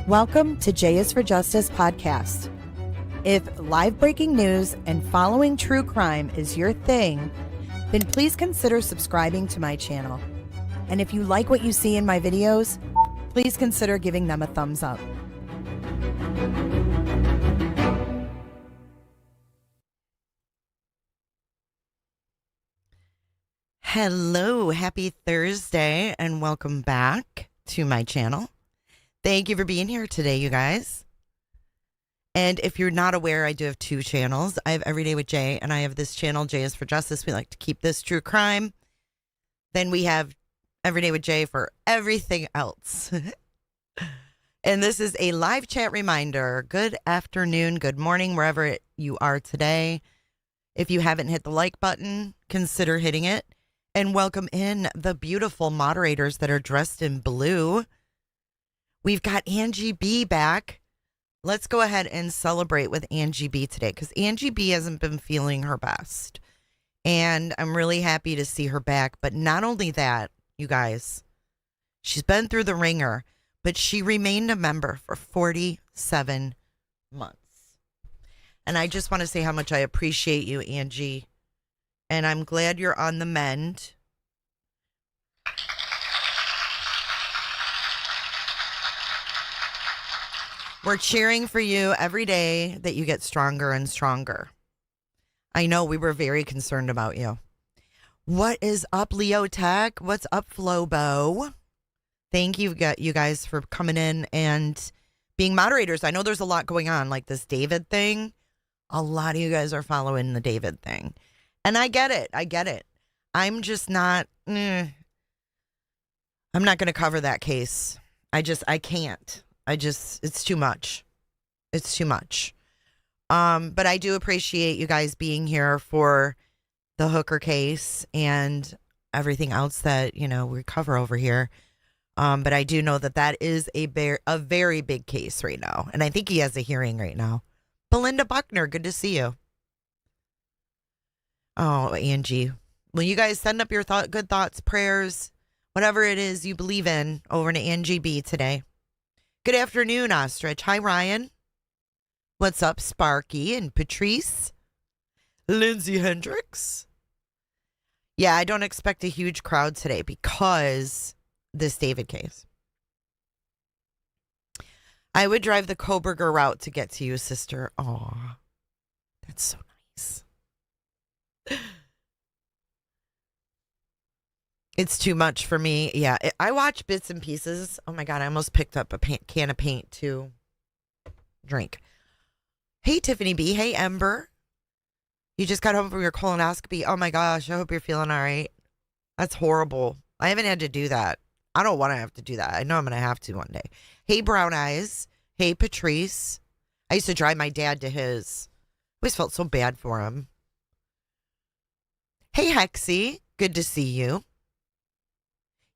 Welcome to J is for Justice podcast. If live breaking news and following true crime is your thing, then please consider subscribing to my channel. And if you like what you see in my videos, please consider giving them a thumbs up. Hello, happy Thursday, and welcome back to my channel. Thank you for being here today, you guys. And if you're not aware, I do have two channels. I have Everyday with Jay, and I have this channel, J is for Justice. We like to keep this true crime. Then we have Everyday with Jay for everything else. And this is a live chat reminder. Good afternoon, good morning, wherever you are today. If you haven't hit the like button, consider hitting it. And welcome in the beautiful moderators that are dressed in blue. We've got Angie B back. Let's go ahead and celebrate with Angie B today because Angie B hasn't been feeling her best. And I'm really happy to see her back. But not only that, you guys, she's been through the ringer, but she remained a member for 47 months. And I just want to say how much I appreciate you, Angie. And I'm glad you're on the mend. We're cheering for you every day that you get stronger and stronger. I know we were very concerned about you. What is up, Leo Tech? What's up, Flobo? Thank you guys for coming in and being moderators. I know there's a lot going on, like this David thing. A lot of you guys are following the David thing. And I get it. I'm just not, I'm not going to cover that case. I can't. It's too much. It's too much. But I do appreciate you guys being here for the Hooker case and everything else that, we cover over here. But I do know that is a very big case right now. And I think he has a hearing right now. Belinda Buckner, good to see you. Oh, Angie. Will you guys send up your good thoughts, prayers, whatever it is you believe in over to Angie B today? Good afternoon, Ostrich. Hi, Ryan. What's up, Sparky and Patrice? Lindsay Hendricks. Yeah, I don't expect a huge crowd today because this David case. I would drive the Koberger route to get to you, sister. Aw, that's so nice. It's too much for me. Yeah, I watch bits and pieces. Oh my God, I almost picked up a can of paint to drink. Hey, Tiffany B. Hey, Ember. You just got home from your colonoscopy. Oh my gosh, I hope you're feeling all right. That's horrible. I haven't had to do that. I don't want to have to do that. I know I'm going to have to one day. Hey, Brown Eyes. Hey, Patrice. I used to drive my dad to his. I always felt so bad for him. Hey, Hexy. Good to see you.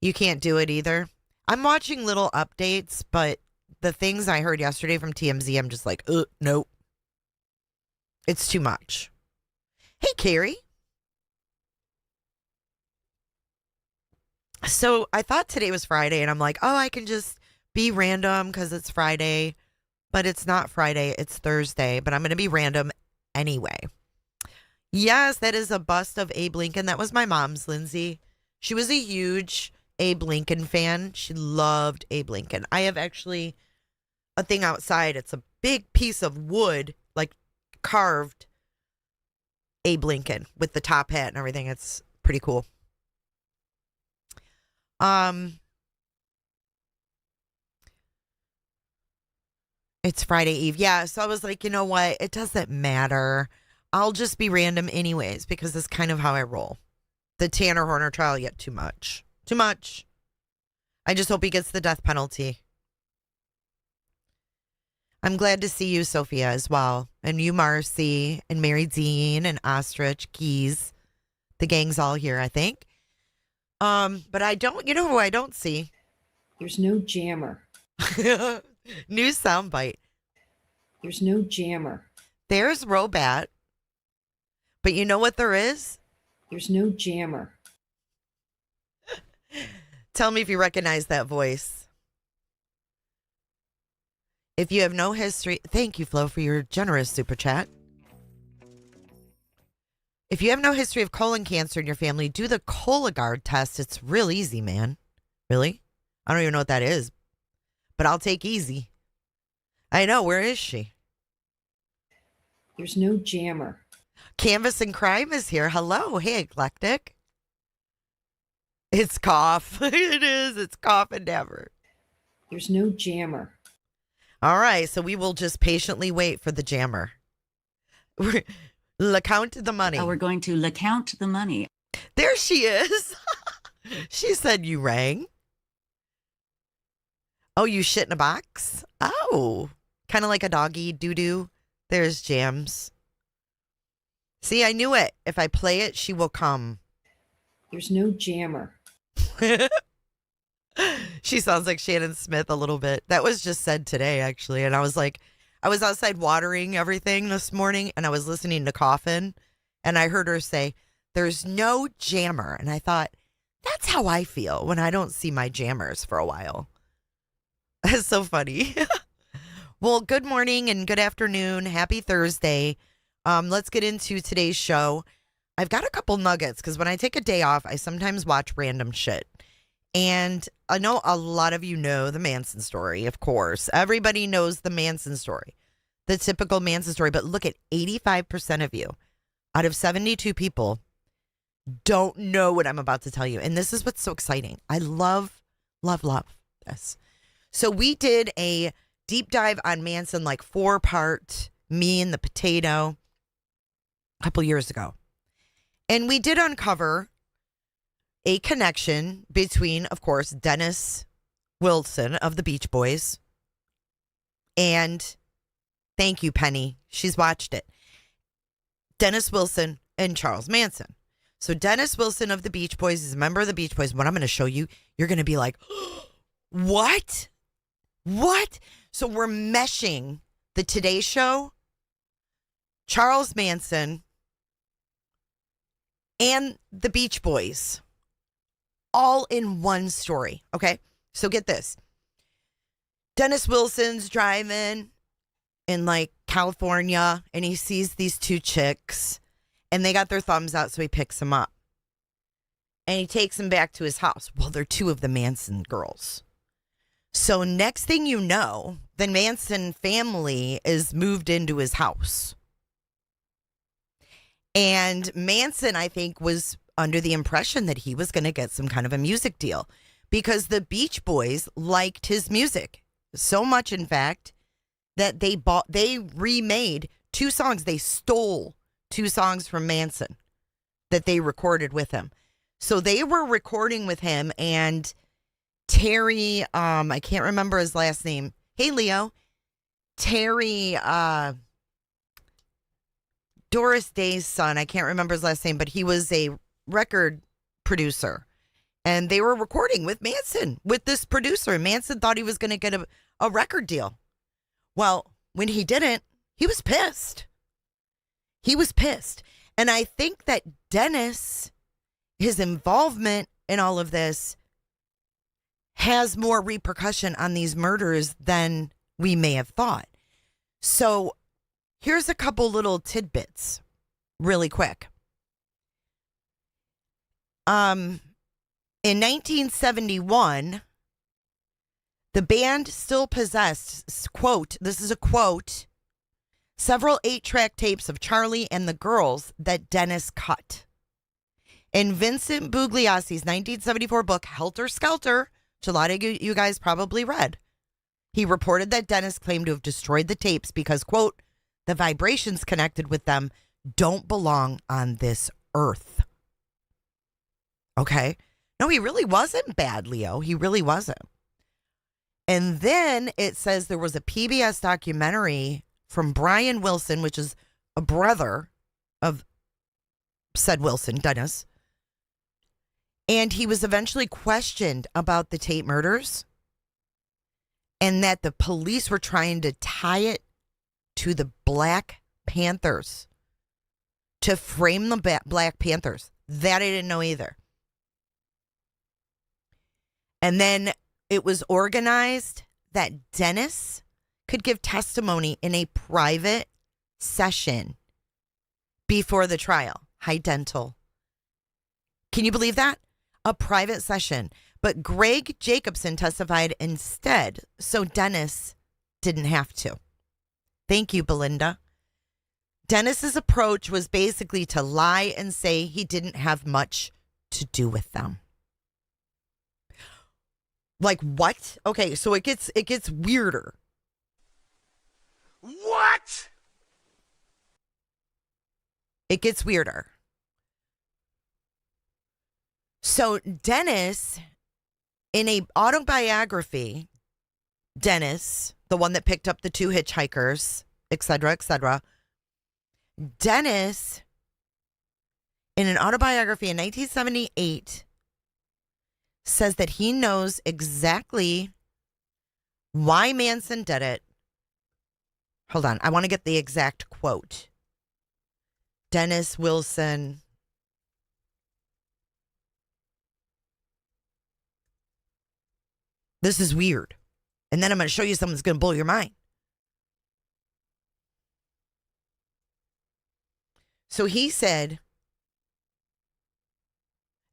You can't do it either. I'm watching little updates, but the things I heard yesterday from TMZ, I'm just like, nope. It's too much. Hey, Carrie. So I thought today was Friday, and I'm like, I can just be random because it's Friday. But it's not Friday. It's Thursday. But I'm going to be random anyway. Yes, that is a bust of Abe Lincoln. That was my mom's, Lindsay. She was a huge Abe Lincoln fan. She loved Abe Lincoln. I have actually a thing outside. It's a big piece of wood, like carved Abe Lincoln with the top hat and everything. It's pretty cool. It's Friday Eve. Yeah, so I was like, you know what? It doesn't matter. I'll just be random anyways because that's kind of how I roll. The Tanner Horner trial yet too much. Too much. I just hope he gets the death penalty. I'm glad to see you, Sophia, as well. And you, Marcy, and Mary Dean, and Ostrich, Keys. The gang's all here, I think. But I don't, you know who I don't see? There's no jammer. New soundbite. There's no jammer. There's Robat. But you know what there is? There's no jammer. Tell me if you recognize that voice. If you have no history, thank you, Flo, for your generous super chat. If you have no history of colon cancer in your family, do the Cologuard test. It's real easy, man. Really? I don't even know what that is, but I'll take easy. I know. Where is she? There's no jammer. Canvas and Crime is here. Hello. Hey, Eclectic. It's cough. It is. It's cough and never. There's no jammer. All right. So we will just patiently wait for the jammer. Count the money. We're going to count the money. There she is. She said you rang. Oh, you shit in a box? Oh, kind of like a doggy doo-doo. There's Jams. See, I knew it. If I play it, she will come. There's no jammer. She sounds like Shannon Smith a little bit. That was just said today, actually. And I was like, I was outside watering everything this morning and I was listening to Coffin and I heard her say, there's no jammer. And I thought, that's how I feel when I don't see my jammers for a while. That's so funny. Well, good morning and good afternoon. Happy Thursday. Let's get into today's show. I've got a couple nuggets because when I take a day off, I sometimes watch random shit. And I know a lot of you know the Manson story, of course. Everybody knows the Manson story, the typical Manson story. But look at 85% of you out of 72 people don't know what I'm about to tell you. And this is what's so exciting. I love this. So we did a deep dive on Manson, like 4-part, me and the potato, a couple years ago. And we did uncover a connection between, of course, Dennis Wilson of the Beach Boys and, thank you, Penny, she's watched it, Dennis Wilson and Charles Manson. So Dennis Wilson of the Beach Boys is a member of the Beach Boys. What I'm going to show you, you're going to be like, what? What? So we're meshing the Today Show, Charles Manson, and the Beach Boys all in one story. Okay. So get this. Dennis Wilson's driving in like California and he sees these two chicks and they got their thumbs out. So he picks them up and he takes them back to his house. Well, they're two of the Manson girls. So next thing you know, the Manson family is moved into his house. And Manson, I think, was under the impression that he was going to get some kind of a music deal because the Beach Boys liked his music so much, in fact, that they remade 2 songs. They stole 2 songs from Manson that they recorded with him. So they were recording with him, and Terry, I can't remember his last name. Hey, Leo. Terry, Doris Day's son. I can't remember his last name, but he was a record producer. And they were recording with Manson, with this producer. And Manson thought he was going to get a record deal. Well, when he didn't, he was pissed. He was pissed. And I think that Dennis, his involvement in all of this, has more repercussion on these murders than we may have thought. So here's a couple little tidbits really quick. In 1971, the band still possessed, quote, this is a quote, several 8-track tapes of Charlie and the Girls that Dennis cut. In Vincent Bugliossi's 1974 book, Helter Skelter, which a lot of you guys probably read, he reported that Dennis claimed to have destroyed the tapes because, quote, the vibrations connected with them don't belong on this earth. Okay. No, he really wasn't bad, Leo. He really wasn't. And then it says there was a PBS documentary from Brian Wilson, which is a brother of said Wilson, Dennis. And he was eventually questioned about the tape murders and that the police were trying to tie it to the Black Panthers, to frame the Black Panthers. That I didn't know either. And then it was organized that Dennis could give testimony in a private session before the trial. High dental. Can you believe that? A private session. But Greg Jacobson testified instead, so Dennis didn't have to. Thank you, Belinda. Dennis's approach was basically to lie and say he didn't have much to do with them. Like what? Okay, so it gets weirder. What? It gets weirder. So Dennis, in a autobiography, Dennis, the one that picked up the two hitchhikers, etc., Dennis, in an autobiography in 1978, says that he knows exactly why Manson did it. Hold on, I want to get the exact quote. Dennis Wilson. This is weird. And then I'm going to show you something that's going to blow your mind. So he said,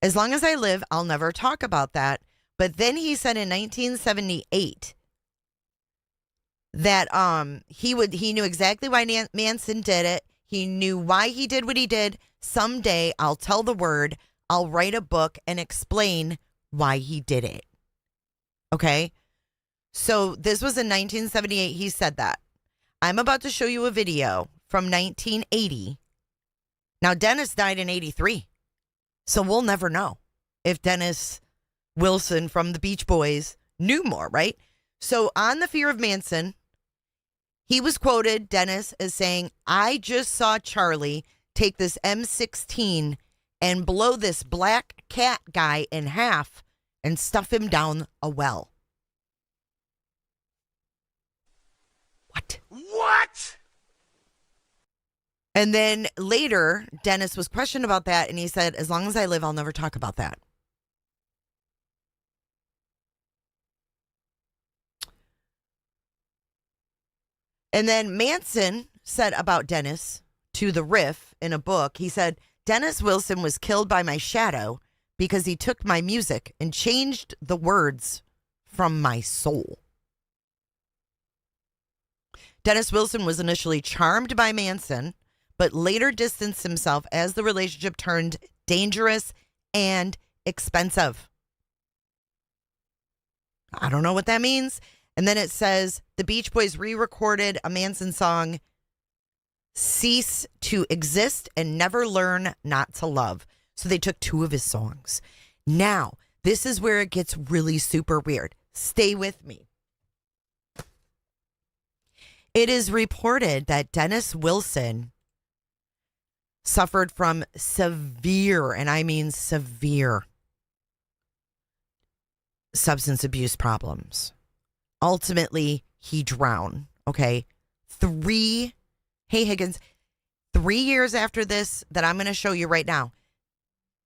as long as I live, I'll never talk about that. But then he said in 1978 that he knew exactly why Manson did it. He knew why he did what he did. Someday I'll tell the word. I'll write a book and explain why he did it. Okay? So this was in 1978. He said that. I'm about to show you a video from 1980. Now, Dennis died in 83. So we'll never know if Dennis Wilson from the Beach Boys knew more, right? So on The Fear of Manson, he was quoted, Dennis, as saying, I just saw Charlie take this M16 and blow this black cat guy in half and stuff him down a well. What? What? And then later, Dennis was questioned about that, and he said, as long as I live, I'll never talk about that. And then Manson said about Dennis to the Riff in a book, he said, Dennis Wilson was killed by my shadow because he took my music and changed the words from my soul. Dennis Wilson was initially charmed by Manson, but later distanced himself as the relationship turned dangerous and expensive. I don't know what that means. And then it says the Beach Boys re-recorded a Manson song, Cease to Exist and Never Learn Not to Love. So they took two of his songs. Now, this is where it gets really super weird. Stay with me. It is reported that Dennis Wilson suffered from severe, and I mean severe, substance abuse problems. Ultimately, he drowned. Okay. Hey, Higgins, 3 years after this that I'm going to show you right now,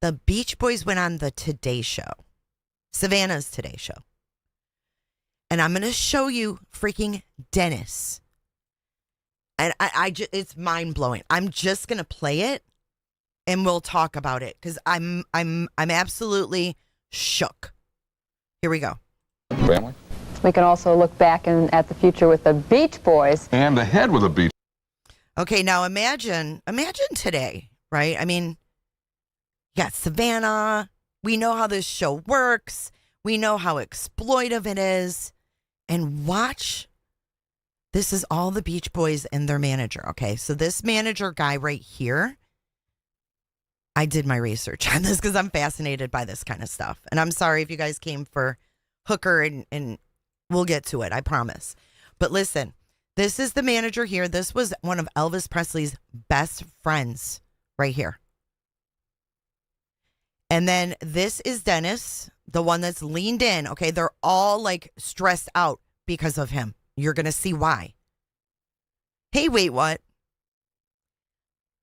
the Beach Boys went on the Today Show, Savannah's Today Show. And I'm going to show you freaking Dennis. And it's mind blowing. I'm just going to play it and we'll talk about it because I'm absolutely shook. Here we go. Family. We can also look back at the future with the Beach Boys. And ahead with the Beach. Okay, now imagine today, right? I mean, you got Savannah. We know how this show works. We know how exploitive it is. And watch. This is all the Beach Boys and their manager. Okay, so this manager guy right here, I did my research on this because I'm fascinated by this kind of stuff. And I'm sorry if you guys came for Hooker and we'll get to it, I promise. But listen, this is the manager here. This was one of Elvis Presley's best friends right here. And then this is Dennis, the one that's leaned in. Okay, they're all like stressed out because of him. You're going to see why. Hey, wait, what?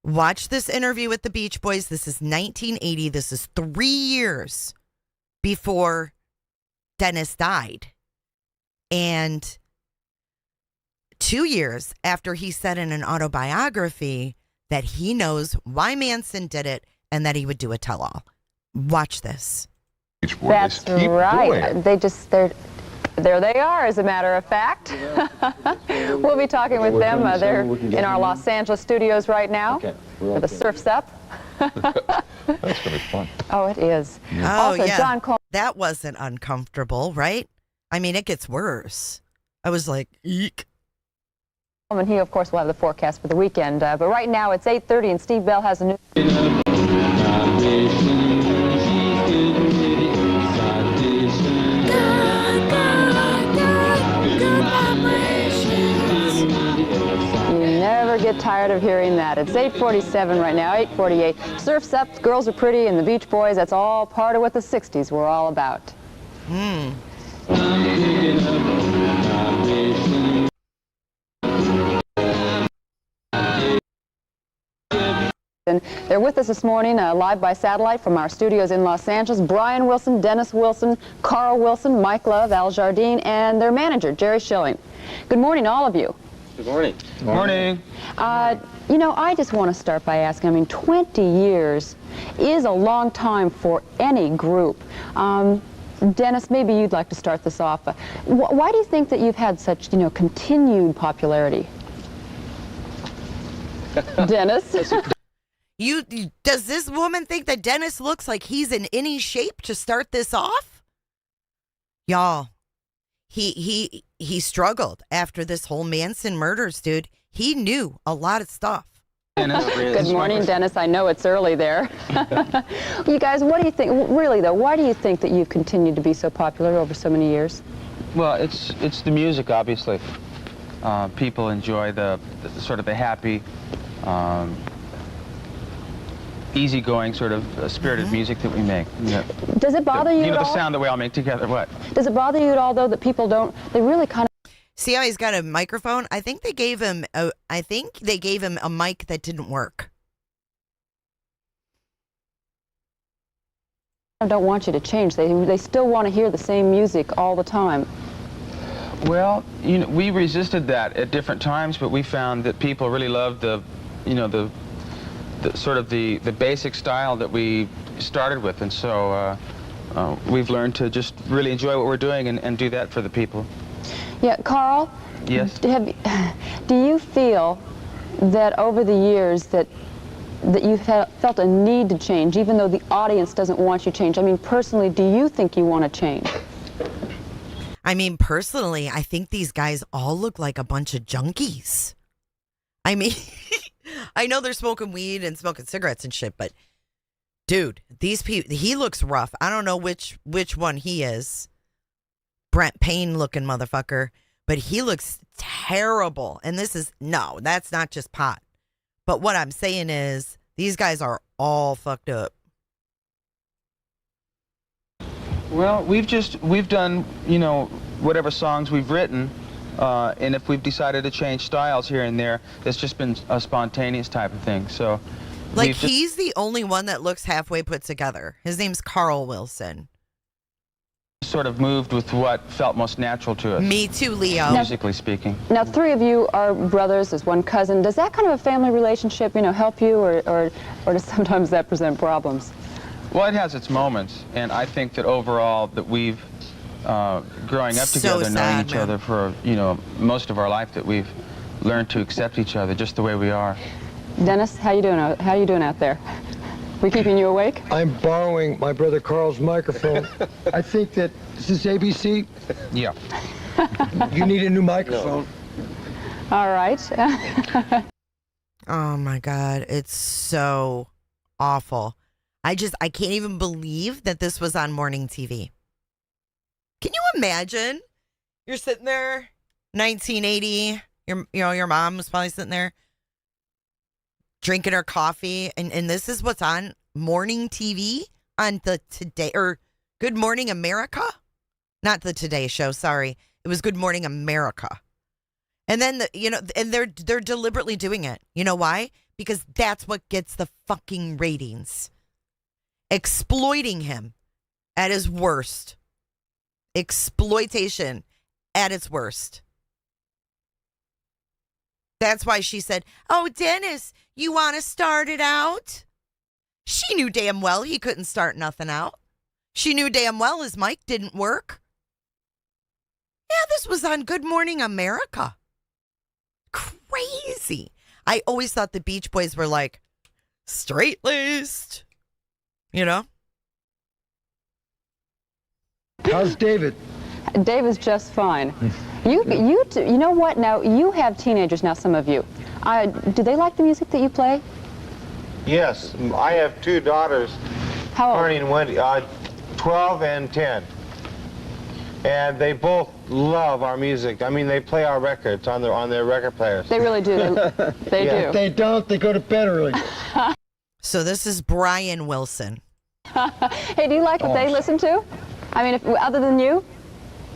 Watch this interview with the Beach Boys. This is 1980. This is 3 years before Dennis died. And 2 years after he said in an autobiography that he knows why Manson did it and that he would do a tell-all. Watch this. That's right. There they are, as a matter of fact. We'll be talking with them. They're in our Los Angeles studios right now. For the Surf's Up. That's going to be fun. Oh, it is. Oh, Also, yeah. John Cole. That wasn't uncomfortable, right? I mean, it gets worse. I was like, eek. And he, of course, will have the forecast for the weekend. But right now, it's 8:30, and Steve Bell has a new... You never get tired of hearing that. It's 8:47 right now, 8:48. Surf's Up, girls are pretty, and the Beach Boys, that's all part of what the 60s were all about. And they're with us this morning, live by satellite from our studios in Los Angeles. Brian Wilson, Dennis Wilson, Carl Wilson, Mike Love, Al Jardine, and their manager, Jerry Schilling. Good morning, all of you. Good morning. Good morning. You know, I just want to start by asking, I mean, 20 years is a long time for any group. Dennis, maybe you'd like to start this off. Why do you think that you've had such, continued popularity? Dennis? Does this woman think that Dennis looks like he's in any shape to start this off? Y'all, he struggled after this whole Manson murders, dude. He knew a lot of stuff. Good morning, Dennis. I know it's early there. You guys, what do you think? Really, though, why do you think that you've continued to be so popular over so many years? Well, it's the music, obviously. People enjoy the sort of the happy, easygoing sort of spirited music that we make. Does it bother you at the all? sound that we all make together. What? Does it bother you at all, though, that people they really kind See how he's got a microphone? I think they gave him a mic that didn't work. of don't want you to change? They still want to hear the same music all the time. Well, we resisted that at different times, but we found that people really loved the sort of the basic style that we started with, and so we've learned to just really enjoy what we're doing and do that for the people. Yeah, Carl? Yes? Do you feel that over the years that you felt a need to change, even though the audience doesn't want you to change? I mean, personally, do you think you want to change? I mean, personally, I think these guys all look like a bunch of junkies. I mean, I know they're smoking weed and smoking cigarettes and shit, but dude, these people, he looks rough. I don't know which one he is. Brent Payne looking motherfucker, but he looks terrible. And that's not just pot. But what I'm saying is these guys are all fucked up. Well, we've done, whatever songs we've written, and if we've decided to change styles here and there, it's just been a spontaneous type of thing. So, like, he's the only one that looks halfway put together. His name's Carl Wilson. Sort of moved with what felt most natural to us. Me too, Leo. Musically speaking. Now, three of you are brothers. There's one cousin. Does that kind of a family relationship, help you, or does sometimes that present problems? Well, it has its moments, and I think that overall that we've, growing up together, knowing each other for, most of our life, that we've learned to accept each other just the way we are. Dennis, how you doing out there? We keeping you awake? I'm borrowing my brother Carl's microphone. I think that this is ABC. Yeah. You need a new microphone. All right. Oh my God, it's so awful. I can't even believe that this was on morning TV. Can you imagine? You're sitting there, 1980. Your mom was probably sitting there drinking her coffee, and this is what's on morning TV on the Today or Good Morning America, not the Today Show. Sorry, it was Good Morning America. And then and they're deliberately doing it. You know why? Because that's what gets the fucking ratings. Exploiting him at his worst. Exploitation at its worst. That's why she said, "Oh, Dennis, you want to start it out?" She knew damn well he couldn't start nothing out. She knew damn well his mic didn't work. Yeah, this was on Good Morning America. Crazy. I always thought the Beach Boys were like straight-laced, you know? How's David? David's just fine. You know what? Now, you have teenagers now, some of you. Do they like the music that you play? Yes, I have two daughters, How old? Carney and Wendy, 12 and 10. And they both love our music. I mean, they play our records on their record players. They really do. They Yeah. do. If they don't, they go to bed early. So this is Brian Wilson. Hey, do you like what they listen to? I mean, other than you?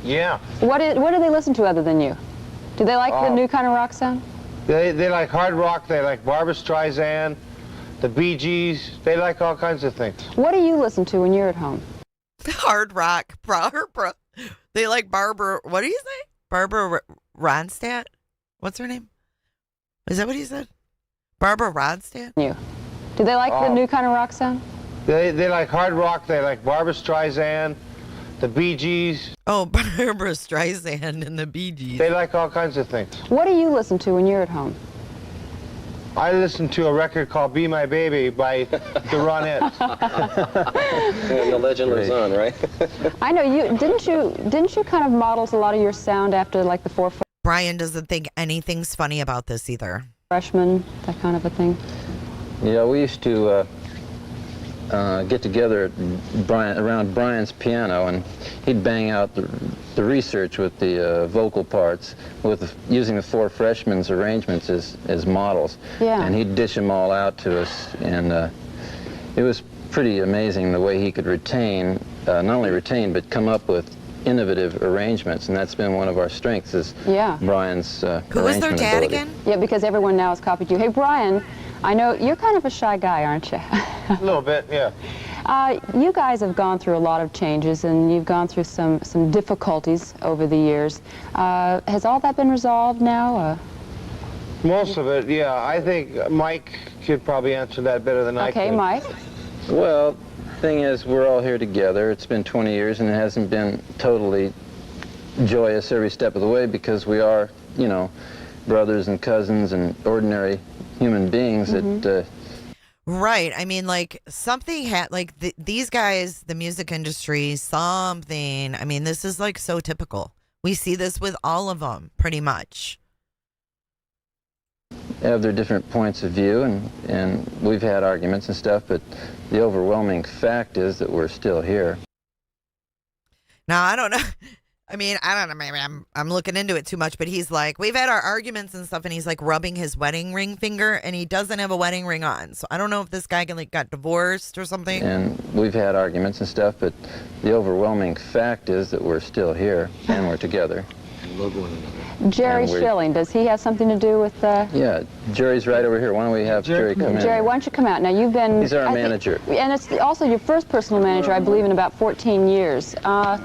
Yeah. What do they listen to other than you? Do they like the new kind of rock sound? They like hard rock, they like Barbra Streisand, the Bee Gees, they like all kinds of things. What do you listen to when you're at home? Hard rock. They like Barbara, what do you say? Barbara Ronstadt? What's her name? Is that what he said? Barbara Ronstadt? You. Do they like the new kind of rock sound? They like hard rock, they like Barbra Streisand, the Bee Gees. Oh, Barbara Streisand and the Bee Gees. They like all kinds of things. What do you listen to when you're at home? I listen to a record called Be My Baby by the Ronettes. And the legend lives on, right? I know you didn't you kind of model a lot of your sound after like the four Brian doesn't think anything's funny about this either. freshmen, that kind of a thing? Yeah, we used to get together around Brian's piano, and he'd bang out the research with the vocal parts, using the four freshmen's arrangements as models. Yeah. And he'd dish them all out to us, and it was pretty amazing the way he could not only retain, but come up with innovative arrangements, and that's been one of our strengths is Brian's Who was their arrangement dad ability. again? Yeah, because everyone now has copied you. Hey, Brian, I know you're kind of a shy guy, aren't you? A little bit, yeah. You guys have gone through a lot of changes, and you've gone through some difficulties over the years. Has all that been resolved now? Most of it, yeah. I think Mike could probably answer that better than I could. Okay, Mike. Well, thing is, we're all here together. It's been 20 years, and it hasn't been totally joyous every step of the way because we are, brothers and cousins and ordinary human beings that... Right. I mean, like, something these guys, the music industry, something. I mean, this is, like, so typical. We see this with all of them, pretty much. have their different points of view, and we've had arguments and stuff, but the overwhelming fact is that we're still here. Now, I don't know. I mean, I don't know. Maybe I'm looking into it too much, but he's like, we've had our arguments and stuff, and he's like rubbing his wedding ring finger, and he doesn't have a wedding ring on. So I don't know if this guy got divorced or something. And we've had arguments and stuff, but the overwhelming fact is that we're still here and we're together. Love one another. Jerry Schilling, does he have something to do with Yeah, Jerry's right over here. Why don't we have Jerry come in? Jerry, why don't you come out? Now, you've been... He's our manager. And it's also your first personal manager, I believe, in about 14 years. What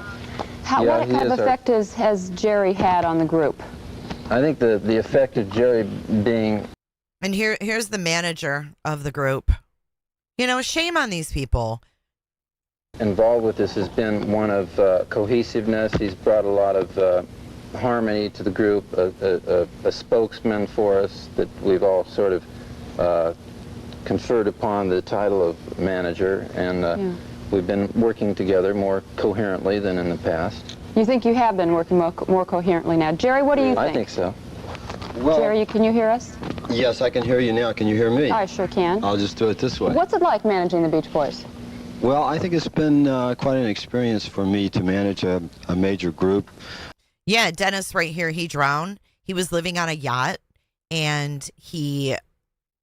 kind of effect has Jerry had on the group? I think the effect of Jerry being... And here's the manager of the group. You know, shame on these people. Involved with this has been one of cohesiveness. He's brought a lot of harmony to the group, a spokesman for us that we've all sort of conferred upon the title of manager, and we've been working together more coherently than in the past. You think you have been working more coherently now. Jerry, what do you think? I think so. Well, Jerry, can you hear us? yes, I can hear you now. Can you hear me? I sure can. I'll just do it this way. What's it like managing the Beach Boys? Well, I think it's been quite an experience for me to manage a major group. Yeah, Dennis right here, he drowned. He was living on a yacht, and he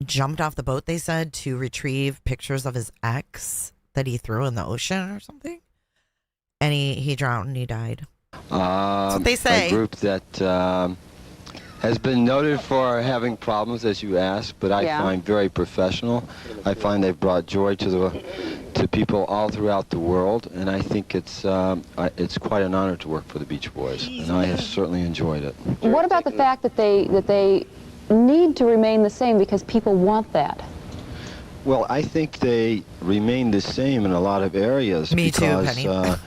jumped off the boat, they said, to retrieve pictures of his ex that he threw in the ocean or something. And he drowned and he died. That's what they say. A group that has been noted for having problems, as you asked, but I find very professional. I find they've brought joy to people all throughout the world, and I think it's quite an honor to work for the Beach Boys, and I have certainly enjoyed it. What about the fact that they need to remain the same because people want that? Well, I think they remain the same in a lot of areas. Me too, because, Penny.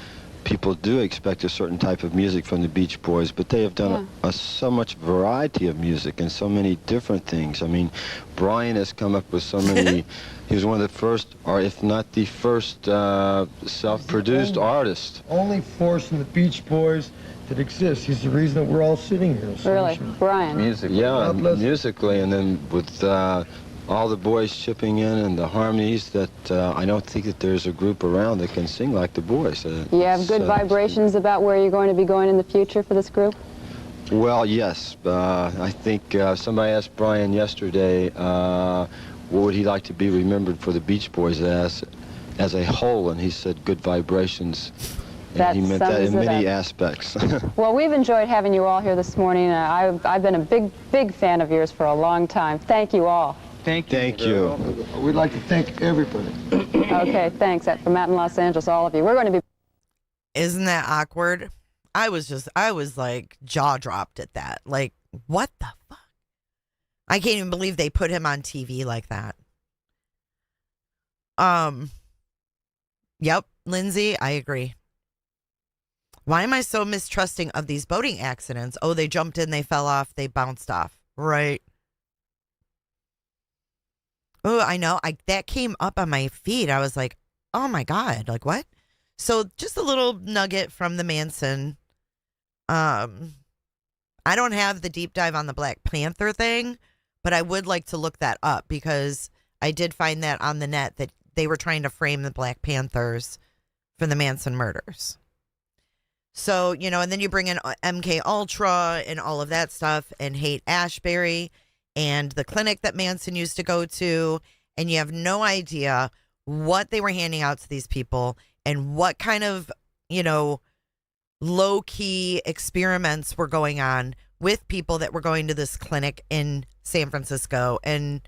people do expect a certain type of music from the Beach Boys, but they have done so much variety of music and so many different things. I mean, Brian has come up with so many. He was one of the first, or if not the first, self-produced artist. Only force in the Beach Boys that exists. He's the reason that we're all sitting here. So Really? Brian? Music, yeah, musically, and then with all the boys chipping in and the harmonies, that I don't think that there's a group around that can sing like the boys. You have good vibrations about where you're going to be going in the future for this group? Well, yes. I think somebody asked Brian yesterday what would he like to be remembered for the Beach Boys as a whole, and he said good vibrations. And he meant that in many aspects. Well, we've enjoyed having you all here this morning. I've been a big fan of yours for a long time. Thank you all. Thank you. Thank you. We'd like to thank everybody. Okay, thanks. From out in Los Angeles, all of you. We're going to be... Isn't that awkward? I was like jaw dropped at that. Like, what the fuck? I can't even believe they put him on TV like that. Yep, Lindsay, I agree. Why am I so mistrusting of these boating accidents? Oh, they jumped in, they fell off, they bounced off. Right. Oh, I know. That came up on my feed. I was like, oh my God, like what? So just a little nugget from the Manson. I don't have the deep dive on the Black Panther thing, but I would like to look that up because I did find that on the net that they were trying to frame the Black Panthers for the Manson murders. So, you know, and then you bring in MK Ultra and all of that stuff and Haight-Ashbury and the clinic that Manson used to go to, and you have no idea what they were handing out to these people and what kind of, you know, low-key experiments were going on with people that were going to this clinic in San Francisco. And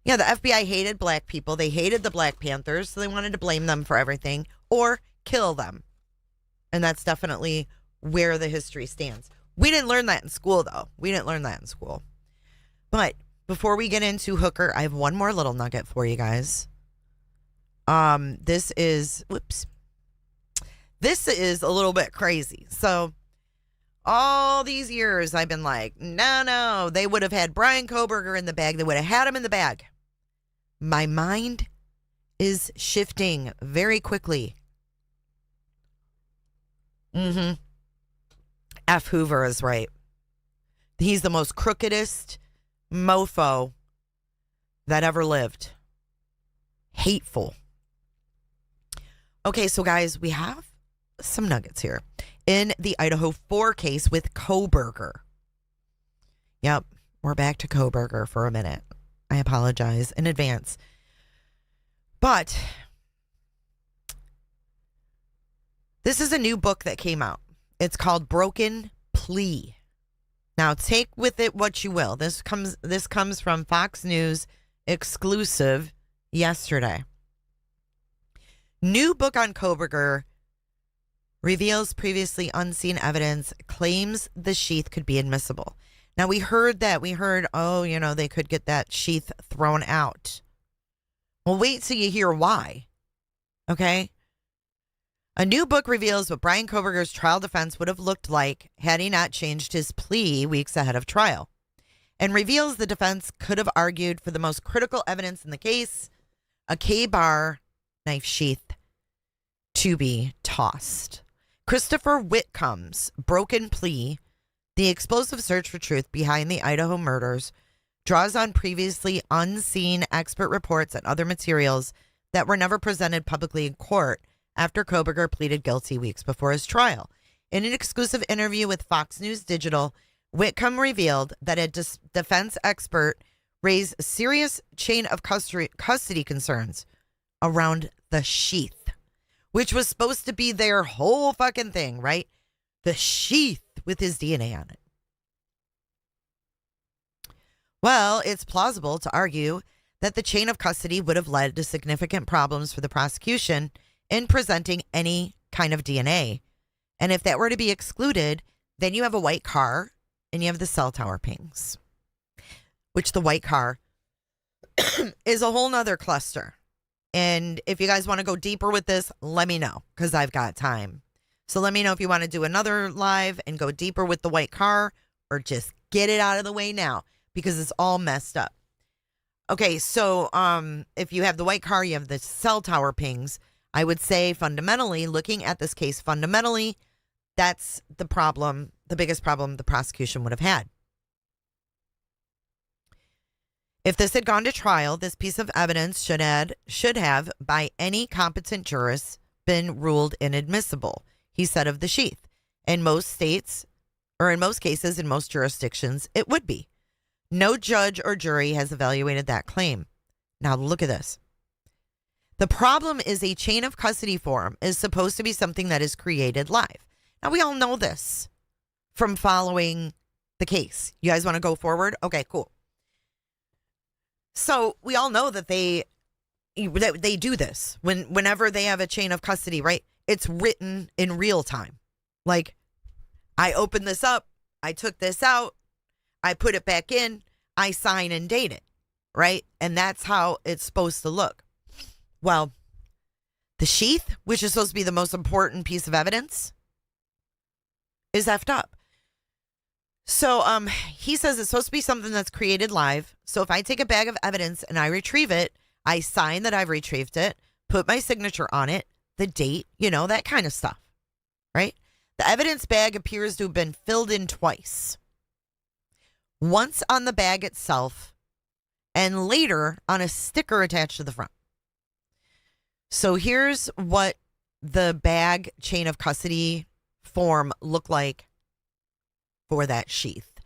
yeah, the FBI hated black people. They hated the Black Panthers, so they wanted to blame them for everything or kill them. And that's definitely where the history stands. We didn't learn that in school, though. We didn't learn that in school. But before we get into Hooker, I have one more little nugget for you guys. This is a little bit crazy. So all these years I've been like, no, they would have had Brian Kohberger in the bag. They would have had him in the bag. My mind is shifting very quickly. F. Hoover is right. He's the most crookedest mofo that ever lived. Hateful. Okay, so guys, we have some nuggets here. In the Idaho 4 case with Kohberger. Yep, we're back to Kohberger for a minute. I apologize in advance. But this is a new book that came out. It's called Broken Plea. Now, take with it what you will. This comes from Fox News exclusive yesterday. New book on Kohberger reveals previously unseen evidence, claims the sheath could be admissible. Now, we heard, oh, you know, they could get that sheath thrown out. Well, wait till you hear why. Okay? A new book reveals what Brian Kohberger's trial defense would have looked like had he not changed his plea weeks ahead of trial, and reveals the defense could have argued for the most critical evidence in the case, a K-bar knife sheath, to be tossed. Christopher Whitcomb's Broken Plea, the explosive search for truth behind the Idaho murders, draws on previously unseen expert reports and other materials that were never presented publicly in court after Kohberger pleaded guilty weeks before his trial. In an exclusive interview with Fox News Digital, Whitcomb revealed that a defense expert raised a serious chain of custody concerns around the sheath, which was supposed to be their whole fucking thing, right? The sheath with his DNA on it. Well, it's plausible to argue that the chain of custody would have led to significant problems for the prosecution in presenting any kind of DNA. And if that were to be excluded, then you have a white car and you have the cell tower pings. which the white car is a whole nother cluster. And if you guys want to go deeper with this, let me know, because I've got time. So let me know if you want to do another live and go deeper with the white car, or just get it out of the way now, because it's all messed up. Okay, so if you have the white car, you have the cell tower pings. I would say fundamentally, looking at this case fundamentally, that's the problem, the biggest problem the prosecution would have had. If this had gone to trial, this piece of evidence should have, by any competent jurist, been ruled inadmissible, he said of the sheath. In most states, or in most cases, in most jurisdictions, it would be. No judge or jury has evaluated that claim. Now look at this. The problem is a chain of custody form is supposed to be something that is created live. Now we all know this from following the case. You guys want to go forward? Okay, cool. So we all know that they do this whenever they have a chain of custody, right? It's written in real time. Like, I opened this up, I took this out, I put it back in, I sign and date it, right? And that's how it's supposed to look. Well, the sheath, which is supposed to be the most important piece of evidence, is effed up. So he says it's supposed to be something that's created live. So if I take a bag of evidence and I retrieve it, I sign that I've retrieved it, put my signature on it, the date, that kind of stuff, right? The evidence bag appears to have been filled in twice. Once on the bag itself, and later on a sticker attached to the front. So here's what the bag chain of custody form looked like for that sheath.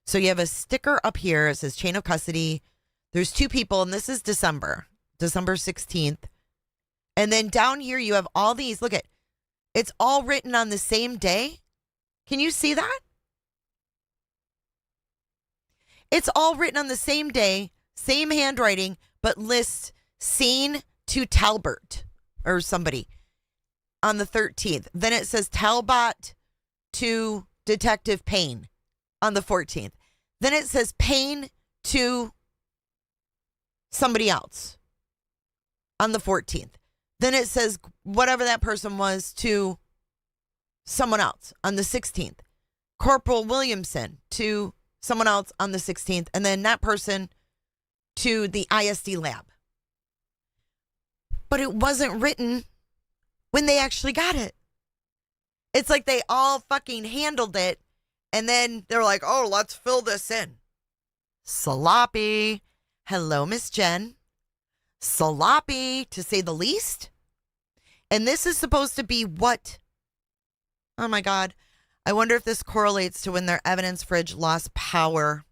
So you have a sticker up here. It says chain of custody. There's two people, and this is December 16th. And then down here you have all these. Look at, it's all written on the same day. Can you see that? It's all written on the same day, same handwriting, but lists scene to Talbert or somebody on the 13th. Then it says Talbot to Detective Payne on the 14th. Then it says Payne to somebody else on the 14th. Then it says whatever that person was to someone else on the 16th. Corporal Williamson to someone else on the 16th. And then that person to the ISD lab. But it wasn't written when they actually got it. It's like they all fucking handled it, and then they're like, oh, let's fill this in. Sloppy. Hello, Miss Jen. Sloppy, to say the least. And this is supposed to be what? Oh, my God. I wonder if this correlates to when their evidence fridge lost power.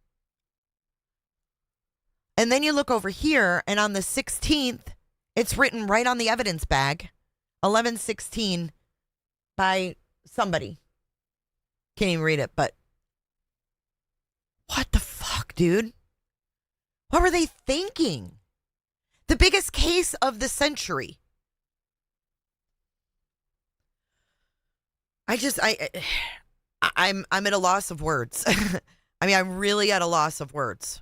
And then you look over here, and on the 16th, it's written right on the evidence bag, 11/16, by somebody. Can't even read it, but what the fuck, dude? What were they thinking? The biggest case of the century. I'm at a loss of words. I mean, I'm really at a loss of words.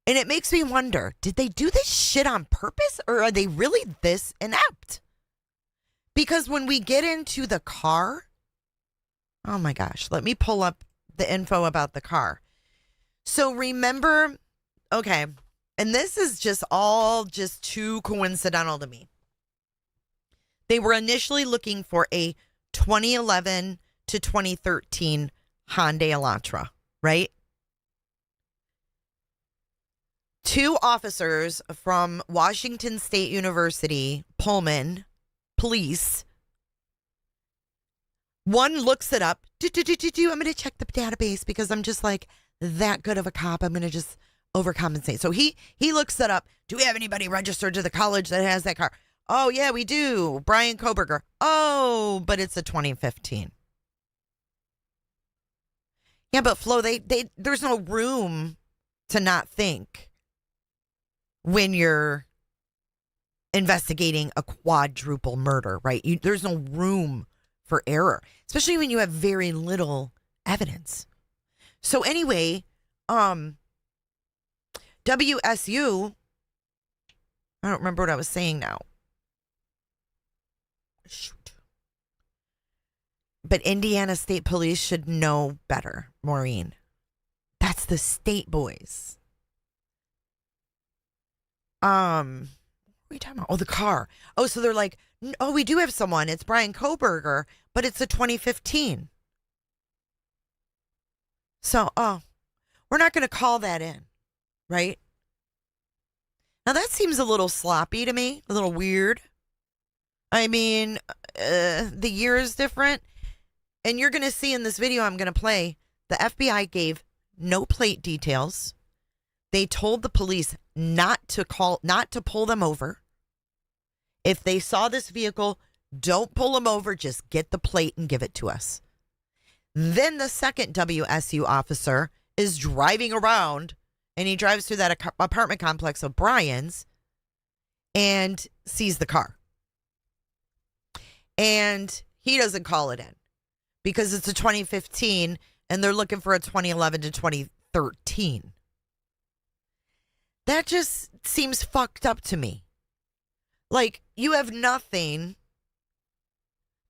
And it makes me wonder, did they do this shit on purpose, or are they really this inept? Because when we get into the car, oh my gosh, let me pull up the info about the car. So remember, okay, and this is just all just too coincidental to me. They were initially looking for a 2011 to 2013 Hyundai Elantra, right? Two officers from Washington State University, Pullman Police. One looks it up. I'm going to check the database because I'm just like that good of a cop. I'm going to just overcompensate. So he looks it up. Do we have anybody registered to the college that has that car? Oh, yeah, we do. Brian Koberger. Oh, but it's a 2015. Yeah, but Flo, there's no room to not think when you're investigating a quadruple murder, right? There's no room for error, especially when you have very little evidence. So anyway, WSU, I don't remember what I was saying now. Shoot. But Indiana State Police should know better, Maureen. That's the state boys. What are we talking about? Oh, the car. Oh, so they're like, oh, we do have someone. It's Brian Koberger, but it's a 2015. So, we're not going to call that in, right? Now, that seems a little sloppy to me, a little weird. I mean, the year is different. And you're going to see in this video I'm going to play, the FBI gave no plate details. They told the police not to pull them over. If they saw this vehicle, don't pull them over. Just get the plate and give it to us. Then the second WSU officer is driving around, and he drives through that apartment complex of Brian's and sees the car. And he doesn't call it in because it's a 2015 and they're looking for a 2011 to 2013. That just seems fucked up to me. Like, you have nothing.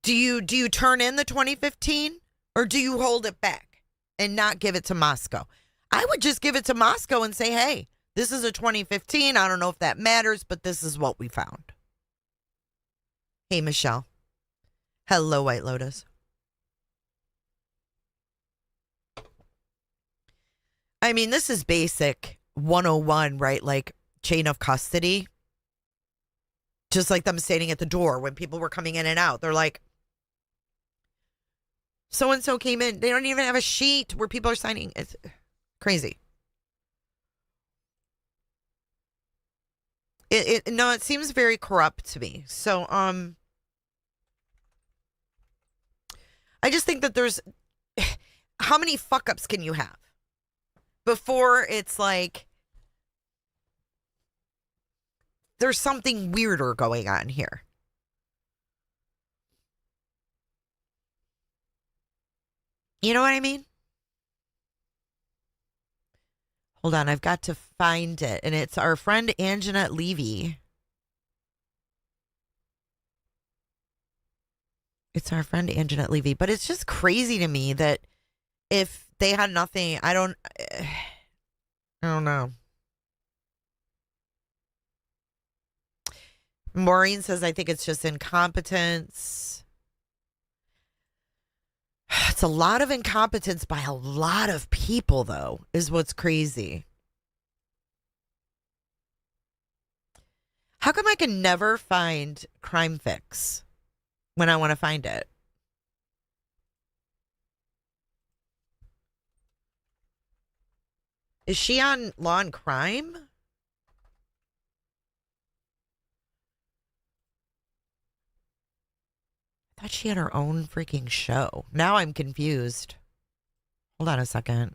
Do you turn in the 2015 or do you hold it back and not give it to Moscow? I would just give it to Moscow and say, hey, this is a 2015. I don't know if that matters, but this is what we found. Hey, Michelle. Hello, White Lotus. I mean, this is basic 101, right? Like chain of custody. Just like them standing at the door when people were coming in and out. They're like, so-and-so came in. They don't even have a sheet where people are signing. It's crazy. It seems very corrupt to me. So, I just think that there's, how many fuck-ups can you have before it's like there's something weirder going on here? You know what I mean? Hold on, I've got to find it. And it's our friend Anjanette Levy. It's our friend Anjanette Levy. But it's just crazy to me that if they had nothing, I don't know. Maureen says, I think it's just incompetence. It's a lot of incompetence by a lot of people, though, is what's crazy. How come I can never find Crime Fix when I want to find it? Is she on Law and Crime? I thought she had her own freaking show. Now I'm confused. Hold on a second.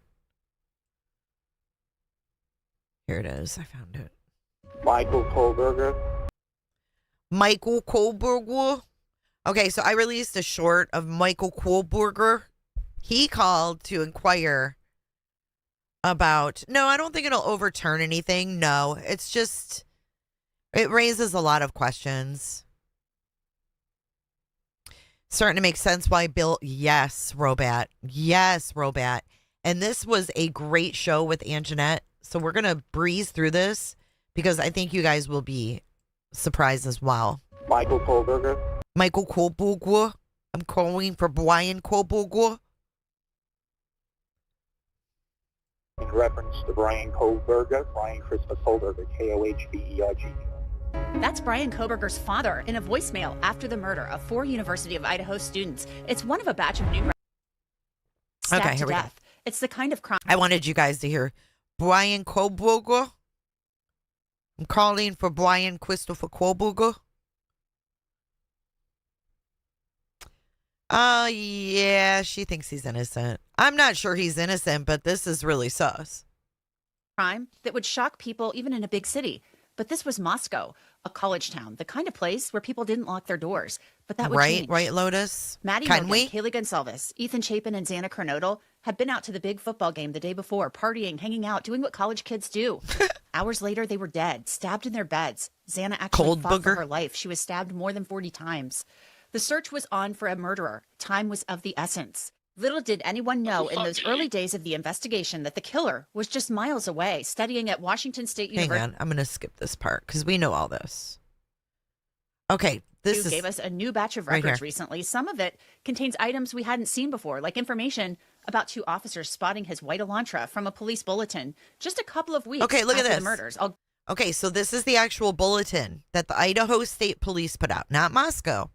Here it is. I found it. Michael Koberger. Michael Koberger. Okay, so I released a short of Michael Koberger. He called to inquire about, no, I don't think it'll overturn anything. No, it's just, it raises a lot of questions. Starting to make sense why Bill, yes, Robat. Yes, Robat. And this was a great show with Anjanette. So we're going to breeze through this because I think you guys will be surprised as well. Michael Koberger. Michael Koberger. I'm calling for Brian Koberger. In reference to Brian Koberger, Brian Christmas Koberger, Kohberger. That's Brian Koberger's father in a voicemail after the murder of 4 University of Idaho students. It's one of a batch of new stabbed Okay, here to we go. death. It's the kind of crime. I wanted you guys to hear Brian Koberger. I'm calling for Brian Christopher Koberger. Yeah, she thinks he's innocent. I'm not sure he's innocent, but this is really sus. Crime that would shock people even in a big city. But this was Moscow, a college town, the kind of place where people didn't lock their doors. But that would change. Right, Lotus? Maddie Can Logan, we? Kaylee Gonsalves, Ethan Chapin, and Xana Kernodle, had been out to the big football game the day before, partying, hanging out, doing what college kids do. Hours later, they were dead, stabbed in their beds. Xana actually fought for her life. She was stabbed more than 40 times. The search was on for a murderer. Time was of the essence. Little did anyone know in those early days of the investigation that the killer was just miles away, studying at Washington State University. Hang on, I'm going to skip this part because we know all this. Okay, this gave us a new batch of records recently. Some of it contains items we hadn't seen before, like information about 2 officers spotting his white Elantra from a police bulletin just a couple of weeks look at after this. the murders. Okay, so this is the actual bulletin that the Idaho State Police put out, not Moscow.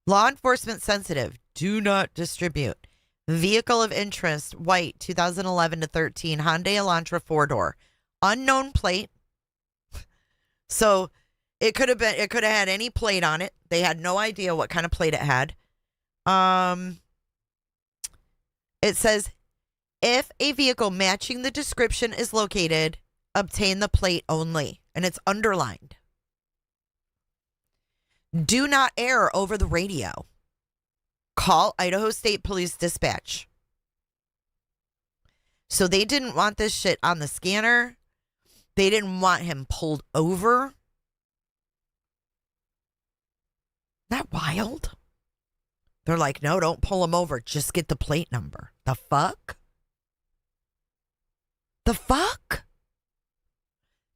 Law enforcement sensitive, do not distribute. Vehicle of interest, white, 2011 to 13, Hyundai Elantra 4-door. Unknown plate. So it could have had any plate on it. They had no idea what kind of plate it had. It says, if a vehicle matching the description is located, obtain the plate only. And it's underlined. Do not air over the radio. Call Idaho State Police Dispatch. So they didn't want this shit on the scanner. They didn't want him pulled over. Isn't that wild? They're like, no, don't pull him over. Just get the plate number. The fuck? The fuck?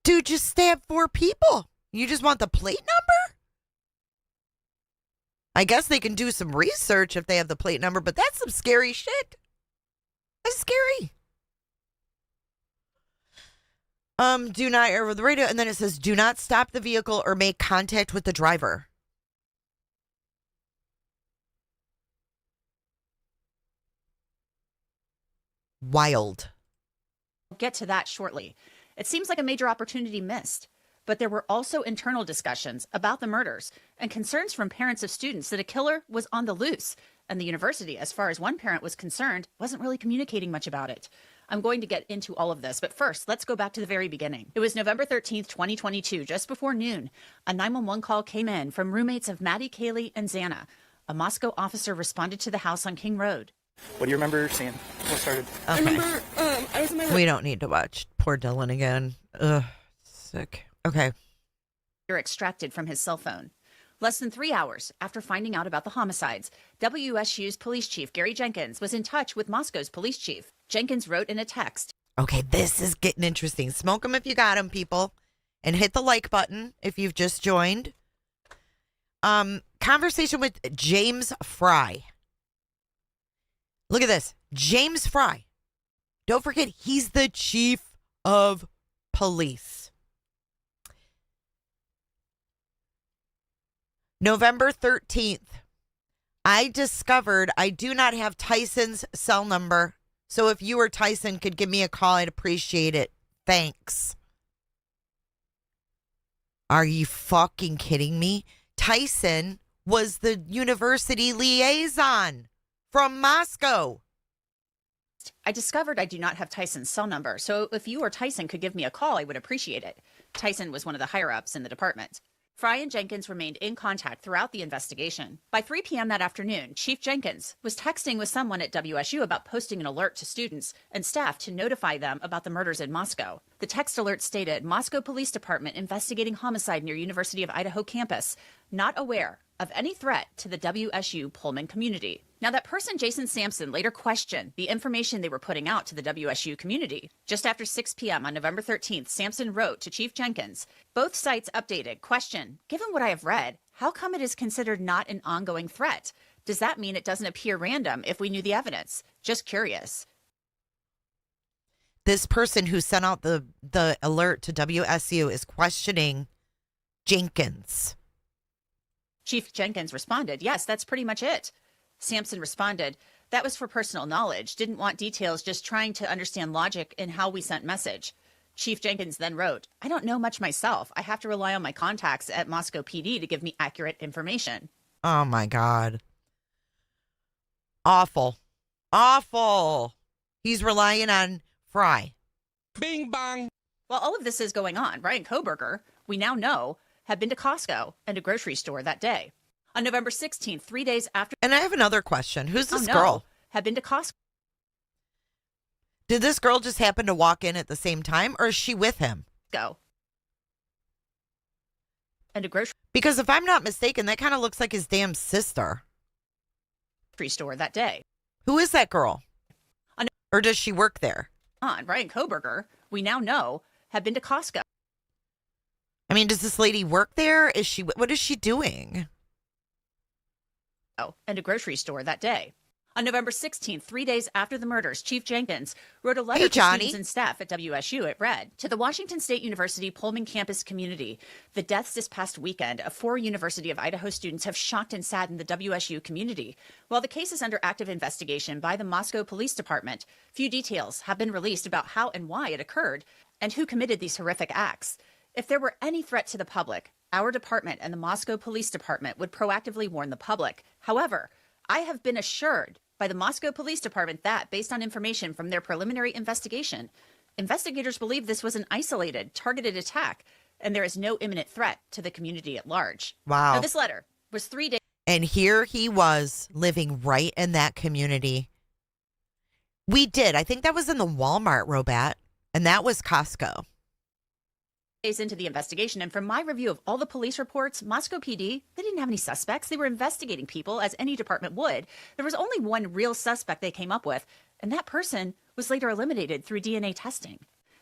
Dude, just stabbed 4 people. You just want the plate number? I guess they can do some research if they have the plate number, but that's some scary shit. That's scary. Do not air over the radio. And then it says, do not stop the vehicle or make contact with the driver. Wild. We'll get to that shortly. It seems like a major opportunity missed. But there were also internal discussions about the murders and concerns from parents of students that a killer was on the loose. And the university, as far as one parent was concerned, wasn't really communicating much about it. I'm going to get into all of this, but first, let's go back to the very beginning. It was November 13th, 2022, just before noon. A 911 call came in from roommates of Maddie, Kaylee, and Xana. A Moscow officer responded to the house on King Road. What do you remember seeing? What started? Okay. I remember I was in my... We don't need to watch poor Dylan again. Ugh, sick. Okay. You're extracted from his cell phone. Less than 3 hours after finding out about the homicides, WSU's police chief, Gary Jenkins, was in touch with Moscow's police chief. Jenkins wrote in a text. Okay, this is getting interesting. Smoke them if you got them, people. And hit the like button if you've just joined. Conversation with James Fry. Look at this. James Fry. Don't forget, he's the chief of police. November 13th. I discovered I do not have Tyson's cell number. So if you or Tyson could give me a call, I'd appreciate it. Thanks. Are you fucking kidding me? Tyson was the university liaison from Moscow. I discovered I do not have Tyson's cell number, so if you or Tyson could give me a call, I would appreciate it. Tyson was one of the higher-ups in the department. Fry and Jenkins remained in contact throughout the investigation. By 3 p.m. that afternoon, Chief Jenkins was texting with someone at WSU about posting an alert to students and staff to notify them about the murders in Moscow. The text alert stated, Moscow Police Department investigating homicide near University of Idaho campus, not aware of any threat to the WSU Pullman community. Now, that person, Jason Sampson, later questioned the information they were putting out to the WSU community. Just after 6 p.m. on November 13th, Sampson wrote to Chief Jenkins, both sites updated. Question, given what I have read, how come it is considered not an ongoing threat? Does that mean it doesn't appear random if we knew the evidence? Just curious. This person who sent out the alert to WSU is questioning Jenkins. Chief Jenkins responded, yes, that's pretty much it. Sampson responded, that was for personal knowledge. Didn't want details, just trying to understand logic in how we sent message. Chief Jenkins then wrote, I don't know much myself. I have to rely on my contacts at Moscow PD to give me accurate information. Oh, my God. Awful. Awful. He's relying on Fry. Bing bong. While all of this is going on, Brian Koberger, we now know, had been to Costco and a grocery store that day. On November 16th, 3 days after... And I have another question. Who's this girl? Had been to Costco. Did this girl just happen to walk in at the same time, or is she with him? Go. And a grocery Because if I'm not mistaken, that kind of looks like his damn sister. store that day. Who is that girl? Or does she work there? Brian Koberger, we now know, had been to Costco. I mean, does this lady work there? What is she doing? And a grocery store that day. On November 16th, 3 days after the murders, Chief Jenkins wrote a letter to students and staff at WSU. It read, "To the Washington State University Pullman campus community, the deaths this past weekend of 4 University of Idaho students have shocked and saddened the WSU community. While the case is under active investigation by the Moscow Police Department, few details have been released about how and why it occurred and who committed these horrific acts. If there were any threat to the public, our department and the Moscow Police Department would proactively warn the public. However, I have been assured by the Moscow Police Department that, based on information from their preliminary investigation, investigators believe this was an isolated, targeted attack, and there is no imminent threat to the community at large." Wow. Now, this letter was 3 days. And here he was living right in that community. I think that was in the Walmart, Robat, and that was Costco. Days into the investigation, and from my review of all the police reports, Moscow PD, they didn't have any suspects. They were investigating people, as any department would. There was only one real suspect they came up with, and that person was later eliminated through DNA testing.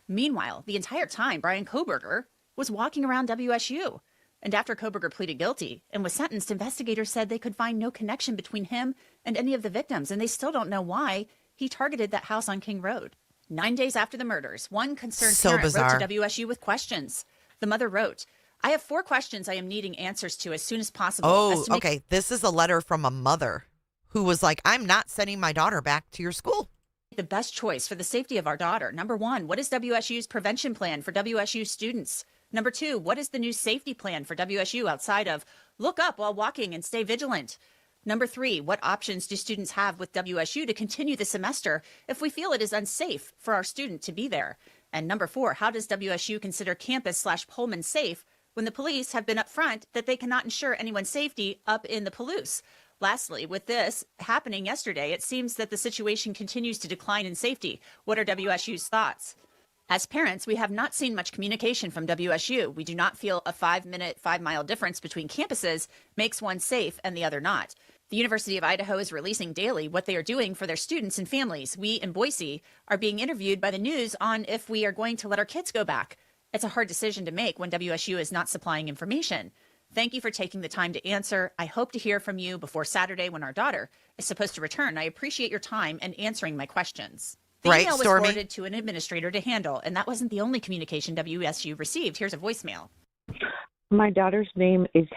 Meanwhile, the entire time, Brian Koberger was walking around WSU. And after Koberger pleaded guilty and was sentenced, investigators said they could find no connection between him and any of the victims, and they still don't know why he targeted that house on King Road. 9 days after the murders, one concerned parent wrote to WSU with questions. The mother wrote, "I have 4 questions I am needing answers to as soon as possible." Oh, okay. This is a letter from a mother who was like, "I'm not sending my daughter back to your school." The best choice for the safety of our daughter. Number 1, what is WSU's prevention plan for WSU students? Number 2, what is the new safety plan for WSU outside of look up while walking and stay vigilant? Number 3, what options do students have with WSU to continue the semester if we feel it is unsafe for our student to be there? And number 4, how does WSU consider campus/Pullman safe when the police have been upfront that they cannot ensure anyone's safety up in the Palouse? Lastly, with this happening yesterday, it seems that the situation continues to decline in safety. What are WSU's thoughts? As parents, we have not seen much communication from WSU. We do not feel a 5-minute, 5-mile difference between campuses makes one safe and the other not. The University of Idaho is releasing daily what they are doing for their students and families. We in Boise are being interviewed by the news on if we are going to let our kids go back. It's a hard decision to make when WSU is not supplying information. Thank you for taking the time to answer. I hope to hear from you before Saturday when our daughter is supposed to return. I appreciate your time and answering my questions. The email was forwarded to an administrator to handle, and that wasn't the only communication WSU received. Here's a voicemail. My daughter's name is,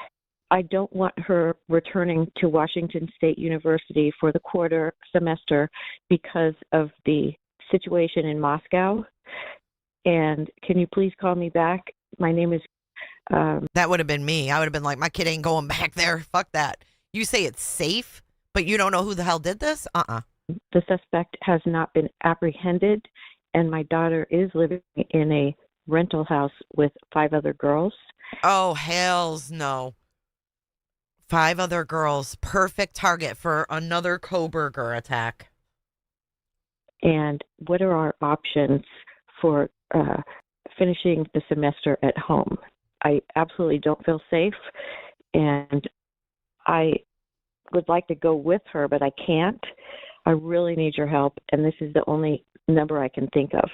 I don't want her returning to Washington State University for the quarter semester because of the situation in Moscow. And can you please call me back? My name is... that would have been me. I would have been like, my kid ain't going back there. Fuck that. You say it's safe, but you don't know who the hell did this? The suspect has not been apprehended, and my daughter is living in a rental house with 5 other girls. Oh, hells no. 5 other girls. Perfect target for another Koberger attack. And what are our options for finishing the semester at home? I absolutely don't feel safe, and I would like to go with her, but I can't. I really need your help, and this is the only number I can think of.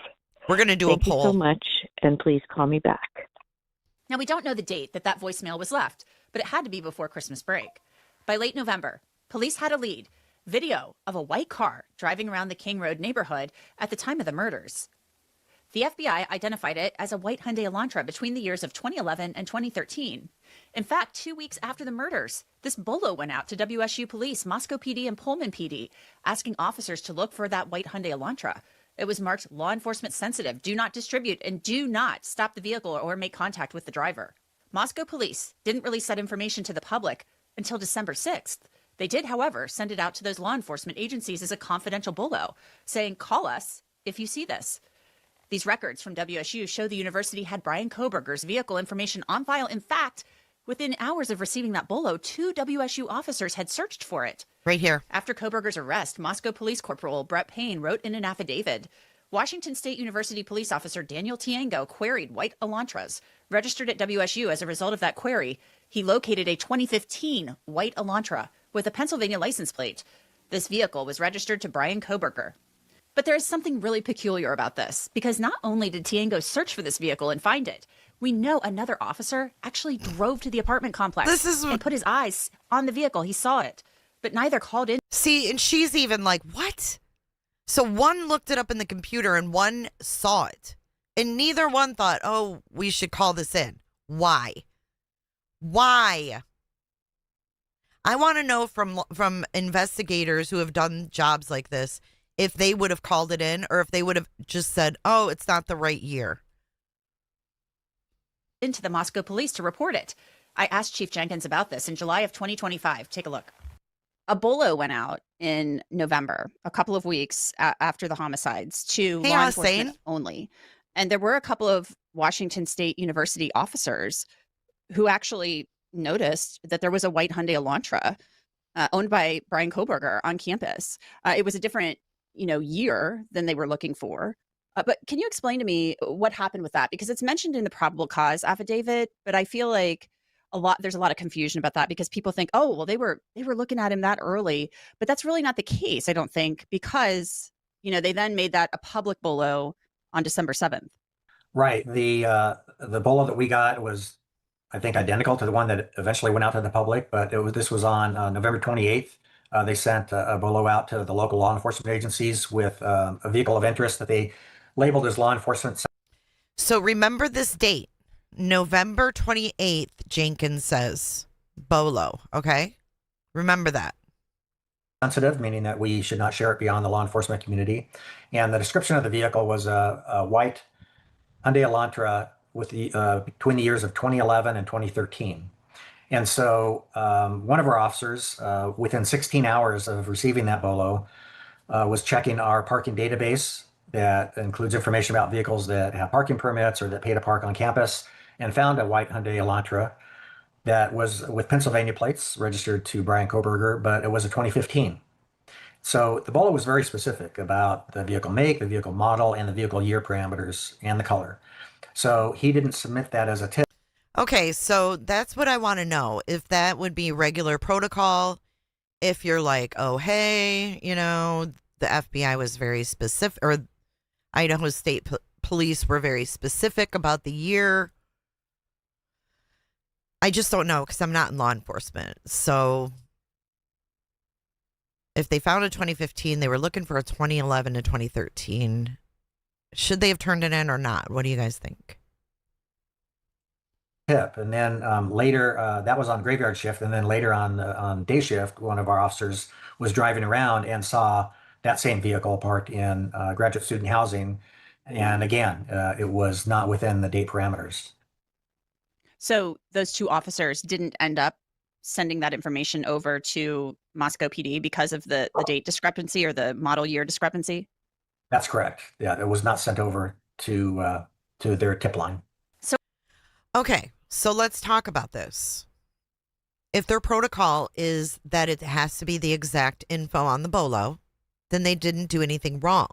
We're going to do a poll. Thank you so much, and please call me back. Now, we don't know the date that voicemail was left, but it had to be before Christmas break. By late November, police had a lead, video of a white car driving around the King Road neighborhood at the time of the murders. The FBI identified it as a white Hyundai Elantra between the years of 2011 and 2013. In fact, 2 weeks after the murders, this bolo went out to WSU police, Moscow PD, and Pullman PD, asking officers to look for that white Hyundai Elantra. It was marked law enforcement sensitive, do not distribute, and do not stop the vehicle or make contact with the driver. Moscow police didn't release that information to the public until December 6th. They did, however, send it out to those law enforcement agencies as a confidential bolo, saying, call us if you see this. These records from WSU show the university had Brian Koberger's vehicle information on file. In fact, within hours of receiving that bolo, 2 WSU officers had searched for it. Right here. After Koberger's arrest, Moscow Police Corporal Brett Payne wrote in an affidavit, Washington State University police officer Daniel Tiengo queried white Elantras registered at WSU. As a result of that query, he located a 2015 white Elantra with a Pennsylvania license plate. This vehicle was registered to Brian Koberger. But there is something really peculiar about this, because not only did Tiengo search for this vehicle and find it, we know another officer actually drove to the apartment complex and put his eyes on the vehicle. He saw it, but neither called in. See, and she's even like, what? So one looked it up in the computer and one saw it. And neither one thought, oh, we should call this in. Why? Why? I want to know from investigators who have done jobs like this, if they would have called it in or if they would have just said, oh, it's not the right year. Into the Moscow police to report it. I asked Chief Jenkins about this in July of 2025. Take a look. A bolo went out in November, a couple of weeks after the homicides, to law enforcement only. And there were a couple of Washington State University officers who actually noticed that there was a white Hyundai Elantra owned by Brian Koberger on campus. It was a different, year than they were looking for. But can you explain to me what happened with that? Because it's mentioned in the probable cause affidavit, but I feel like there's a lot of confusion about that because people think, oh, well, they were looking at him that early, but that's really not the case, I don't think, because, they then made that a public bolo on December 7th. Right. The bolo that we got was, I think, identical to the one that eventually went out to the public, but this was on November 28th. They sent a bolo out to the local law enforcement agencies with a vehicle of interest that they labeled as law enforcement. So remember this date, November 28th, Jenkins says, bolo, okay? Remember that. Sensitive, meaning that we should not share it beyond the law enforcement community. And the description of the vehicle was a white Hyundai Elantra with between the years of 2011 and 2013. And so one of our officers, within 16 hours of receiving that bolo, was checking our parking database that includes information about vehicles that have parking permits or that pay to park on campus, and found a white Hyundai Elantra that was with Pennsylvania plates registered to Brian Koberger, but it was a 2015. So the bolo was very specific about the vehicle make, the vehicle model, and the vehicle year parameters and the color. So he didn't submit that as a tip. Okay, so that's what I want to know. If that would be regular protocol, if you're like, oh, hey, the FBI was very specific, or Idaho State Police were very specific about the year. I just don't know because I'm not in law enforcement. So if they found a 2015, they were looking for a 2011 to 2013. Should they have turned it in or not? What do you guys think? Tip. And then later, that was on graveyard shift. And then later on day shift, one of our officers was driving around and saw that same vehicle parked in graduate student housing. And again, it was not within the date parameters. So those two officers didn't end up sending that information over to Moscow PD because of the date discrepancy or the model year discrepancy? That's correct. Yeah, it was not sent over to their tip line. Okay, so let's talk about this. If their protocol is that it has to be the exact info on the bolo, then they didn't do anything wrong.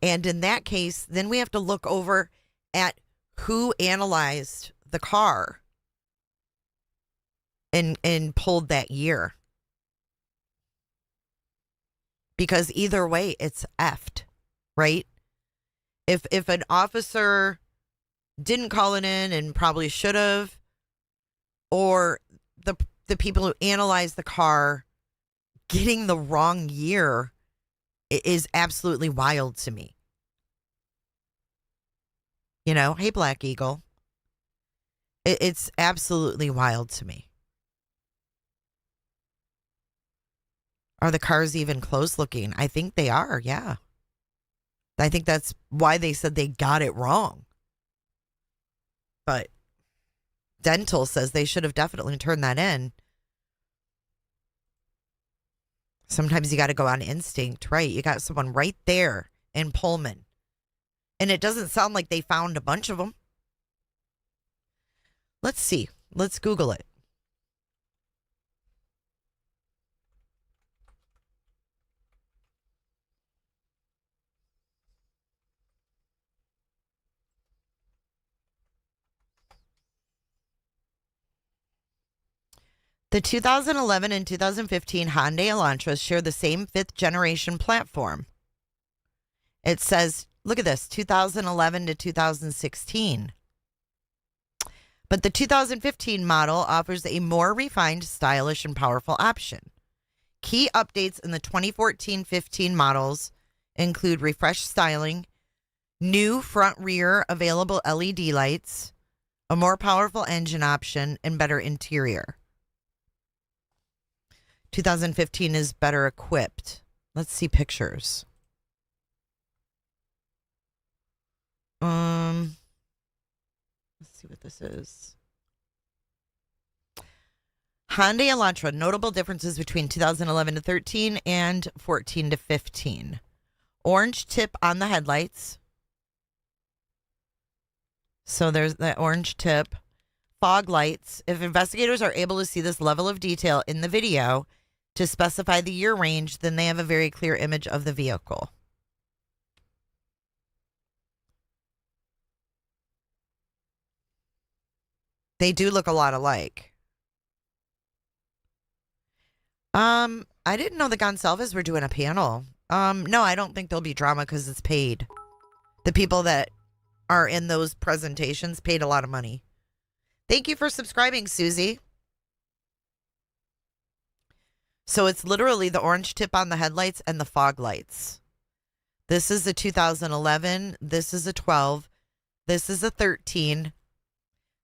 And in that case, then we have to look over at who analyzed the car and pulled that year. Because either way, it's effed, right? If an officer didn't call it in and probably should have, or the people who analyzed the car getting the wrong year, is absolutely wild to me. Hey, Black Eagle. It's absolutely wild to me. Are the cars even close looking? I think they are, yeah. I think that's why they said they got it wrong. But Dental says they should have definitely turned that in. Sometimes you got to go on instinct, right? You got someone right there in Pullman. And it doesn't sound like they found a bunch of them. Let's see. Let's Google it. The 2011 and 2015 Hyundai Elantras share the same fifth generation platform. It says, look at this, 2011 to 2016. But the 2015 model offers a more refined, stylish, and powerful option. Key updates in the 2014-15 models include refreshed styling, new front-rear available LED lights, a more powerful engine option, and better interior. 2015 is better equipped. Let's see pictures. Let's see what this is. Hyundai Elantra, notable differences between 2011 to 13 and 14 to 15. Orange tip on the headlights. So there's the orange tip. Fog lights. If investigators are able to see this level of detail in the video to specify the year range, then they have a very clear image of the vehicle. They do look a lot alike. I didn't know the Gonsalves were doing a panel. No, I don't think there'll be drama because it's paid. The people that are in those presentations paid a lot of money. Thank you for subscribing, Susie. So it's literally the orange tip on the headlights and the fog lights. This is a 2011. This is a 12. This is a 13.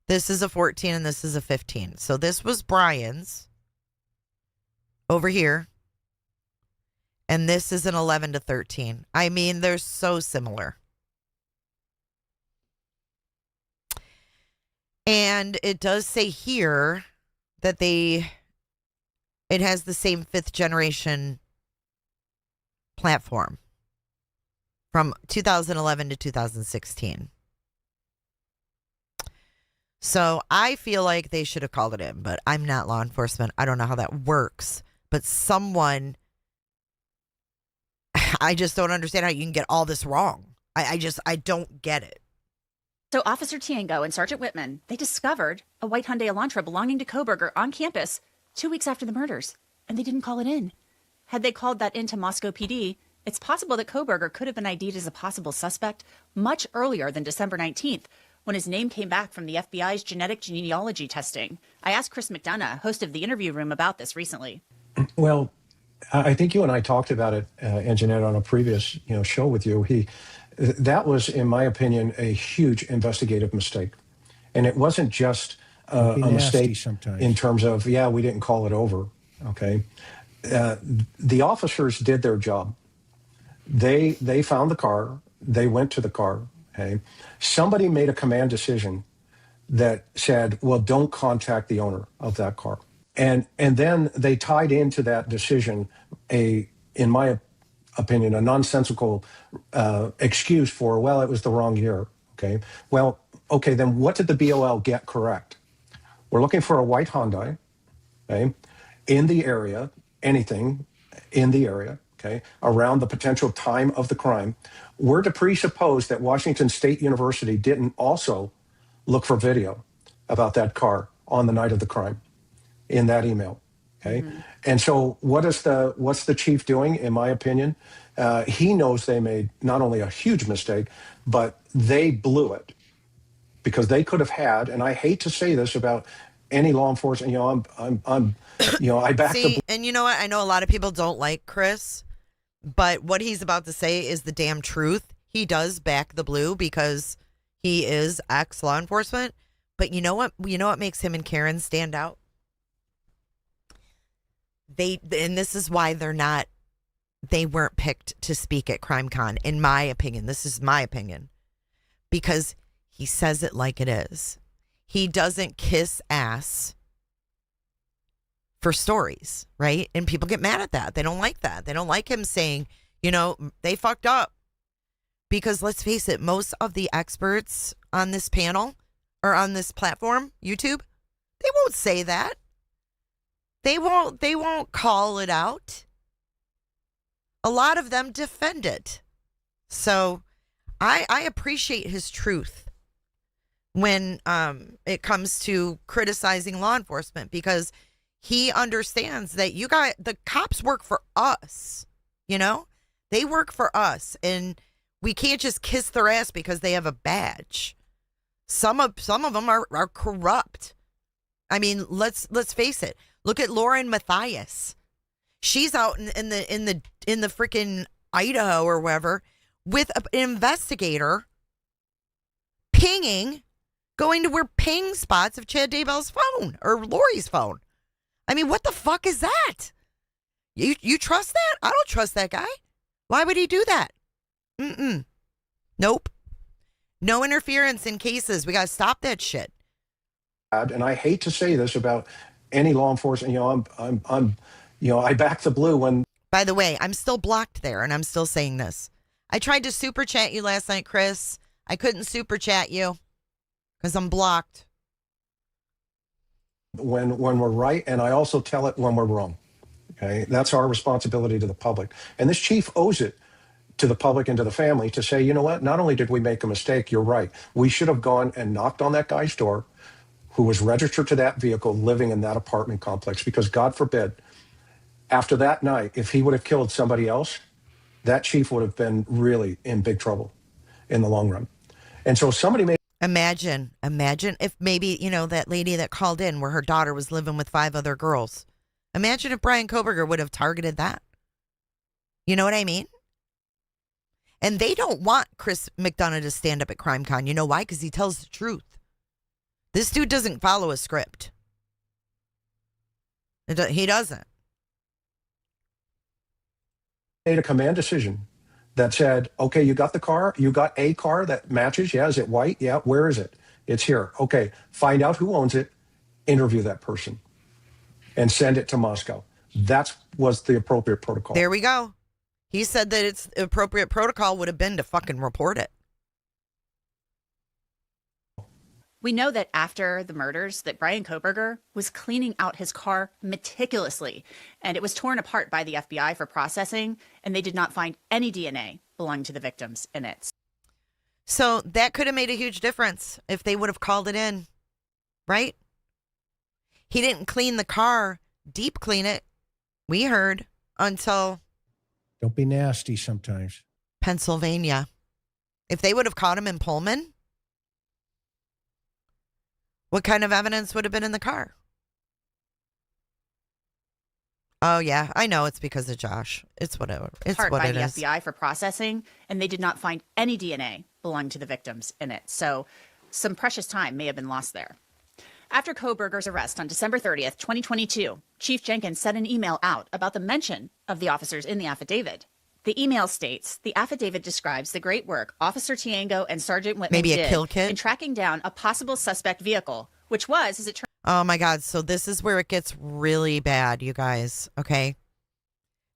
This is a 14 and this is a 15. So this was Brian's over here. And this is an 11 to 13. I mean, they're so similar. And it does say here that it has the same fifth generation platform from 2011 to 2016. So I feel like they should have called it in, but I'm not law enforcement. I don't know how that works. But someone, I just don't understand how you can get all this wrong. I don't get it. So Officer Tiango and Sergeant Whitman, they discovered a white Hyundai Elantra belonging to Koberger on campus 2 weeks after the murders, and they didn't call it in. Had they called that into Moscow PD, it's possible that Koberger could have been ID'd as a possible suspect much earlier than December 19th, when his name came back from the FBI's genetic genealogy testing. I asked Chris McDonough, host of the Interview Room, about this recently. Well, I think you and I talked about it, Anjanette, on a previous show with you. That was, in my opinion, a huge investigative mistake. And it wasn't just a mistake sometimes in terms of, we didn't call it over, okay? The officers did their job. They found the car. They went to the car, okay? Somebody made a command decision that said, well, don't contact the owner of that car. And then they tied into that decision in my opinion, a nonsensical excuse for, well, it was the wrong year, okay? Well, okay, then what did the BOL get correct? We're looking for a white Hyundai, okay, in the area, anything in the area, okay, around the potential time of the crime. We're to presuppose that Washington State University didn't also look for video about that car on the night of the crime in that email. Okay. Mm-hmm. And so what's the chief doing, in my opinion? He knows they made not only a huge mistake, but they blew it because they could have had, and I hate to say this about any law enforcement, I back the. And you know what? I know a lot of people don't like Chris, but what he's about to say is the damn truth. He does back the blue because he is ex-law enforcement. But you know what? You know what makes him and Karen stand out? And this is why they weren't picked to speak at CrimeCon, in my opinion. This is my opinion. Because he says it like it is. He doesn't kiss ass for stories, right? And people get mad at that. They don't like that. They don't like him saying, they fucked up. Because let's face it, most of the experts on this panel or on this platform, YouTube, they won't say that. They won't call it out. A lot of them defend it. So I appreciate his truth when it comes to criticizing law enforcement, because he understands that the cops work for us, you know? They work for us, and we can't just kiss their ass because they have a badge. Some of them are corrupt. I mean, let's face it. Look at Lauren Matthias. She's out in the freaking Idaho or wherever with an investigator going to where ping spots of Chad Daybell's phone or Lori's phone. I mean, what the fuck is that? You trust that? I don't trust that guy. Why would he do that? Nope. No interference in cases. We got to stop that shit. And I hate to say this about any law enforcement. You know, I'm I back the blue when. By the way, I'm still blocked there, and I'm still saying this. I tried to super chat you last night, Chris. I couldn't super chat you because I'm blocked. When we're right, and I also tell it when we're wrong. Okay, that's our responsibility to the public, and this chief owes it to the public and to the family to say, you know what? Not only did we make a mistake, you're right. We should have gone and knocked on that guy's door, who was registered to that vehicle, living in that apartment complex, because God forbid, after that night, if he would have killed somebody else, that chief would have been really in big trouble in the long run. And so somebody made. Imagine if maybe, that lady that called in where her daughter was living with 5 other girls. Imagine if Brian Koberger would have targeted that. You know what I mean? And they don't want Chris McDonough to stand up at CrimeCon. You know why? Because he tells the truth. This dude doesn't follow a script. He doesn't. Made a command decision that said, okay, you got the car, you got a car that matches. Yeah, is it white? Yeah, where is it? It's here. Okay, find out who owns it, interview that person, and send it to Moscow. That was the appropriate protocol. There we go. He said that its appropriate protocol would have been to fucking report it. We know that after the murders that Brian Koberger was cleaning out his car meticulously, and it was torn apart by the FBI for processing, and they did not find any DNA belonging to the victims in it. So that could have made a huge difference if they would have called it in, right? He didn't clean the car, deep clean it, we heard, until... Don't be nasty sometimes. Pennsylvania. If they would have caught him in Pullman... what kind of evidence would have been in the car? Oh, yeah. I know it's because of Josh. It's whatever. It's what it is. By the FBI for processing, and they did not find any DNA belonging to the victims in it. So some precious time may have been lost there. After Koberger's arrest on December 30th, 2022, Chief Jenkins sent an email out about the mention of the officers in the affidavit. The email states, the affidavit describes the great work Officer Tiengo and Sergeant Whitman did in tracking down a possible suspect vehicle, which was, as it turned out... Oh, my God. So this is where it gets really bad, you guys. Okay.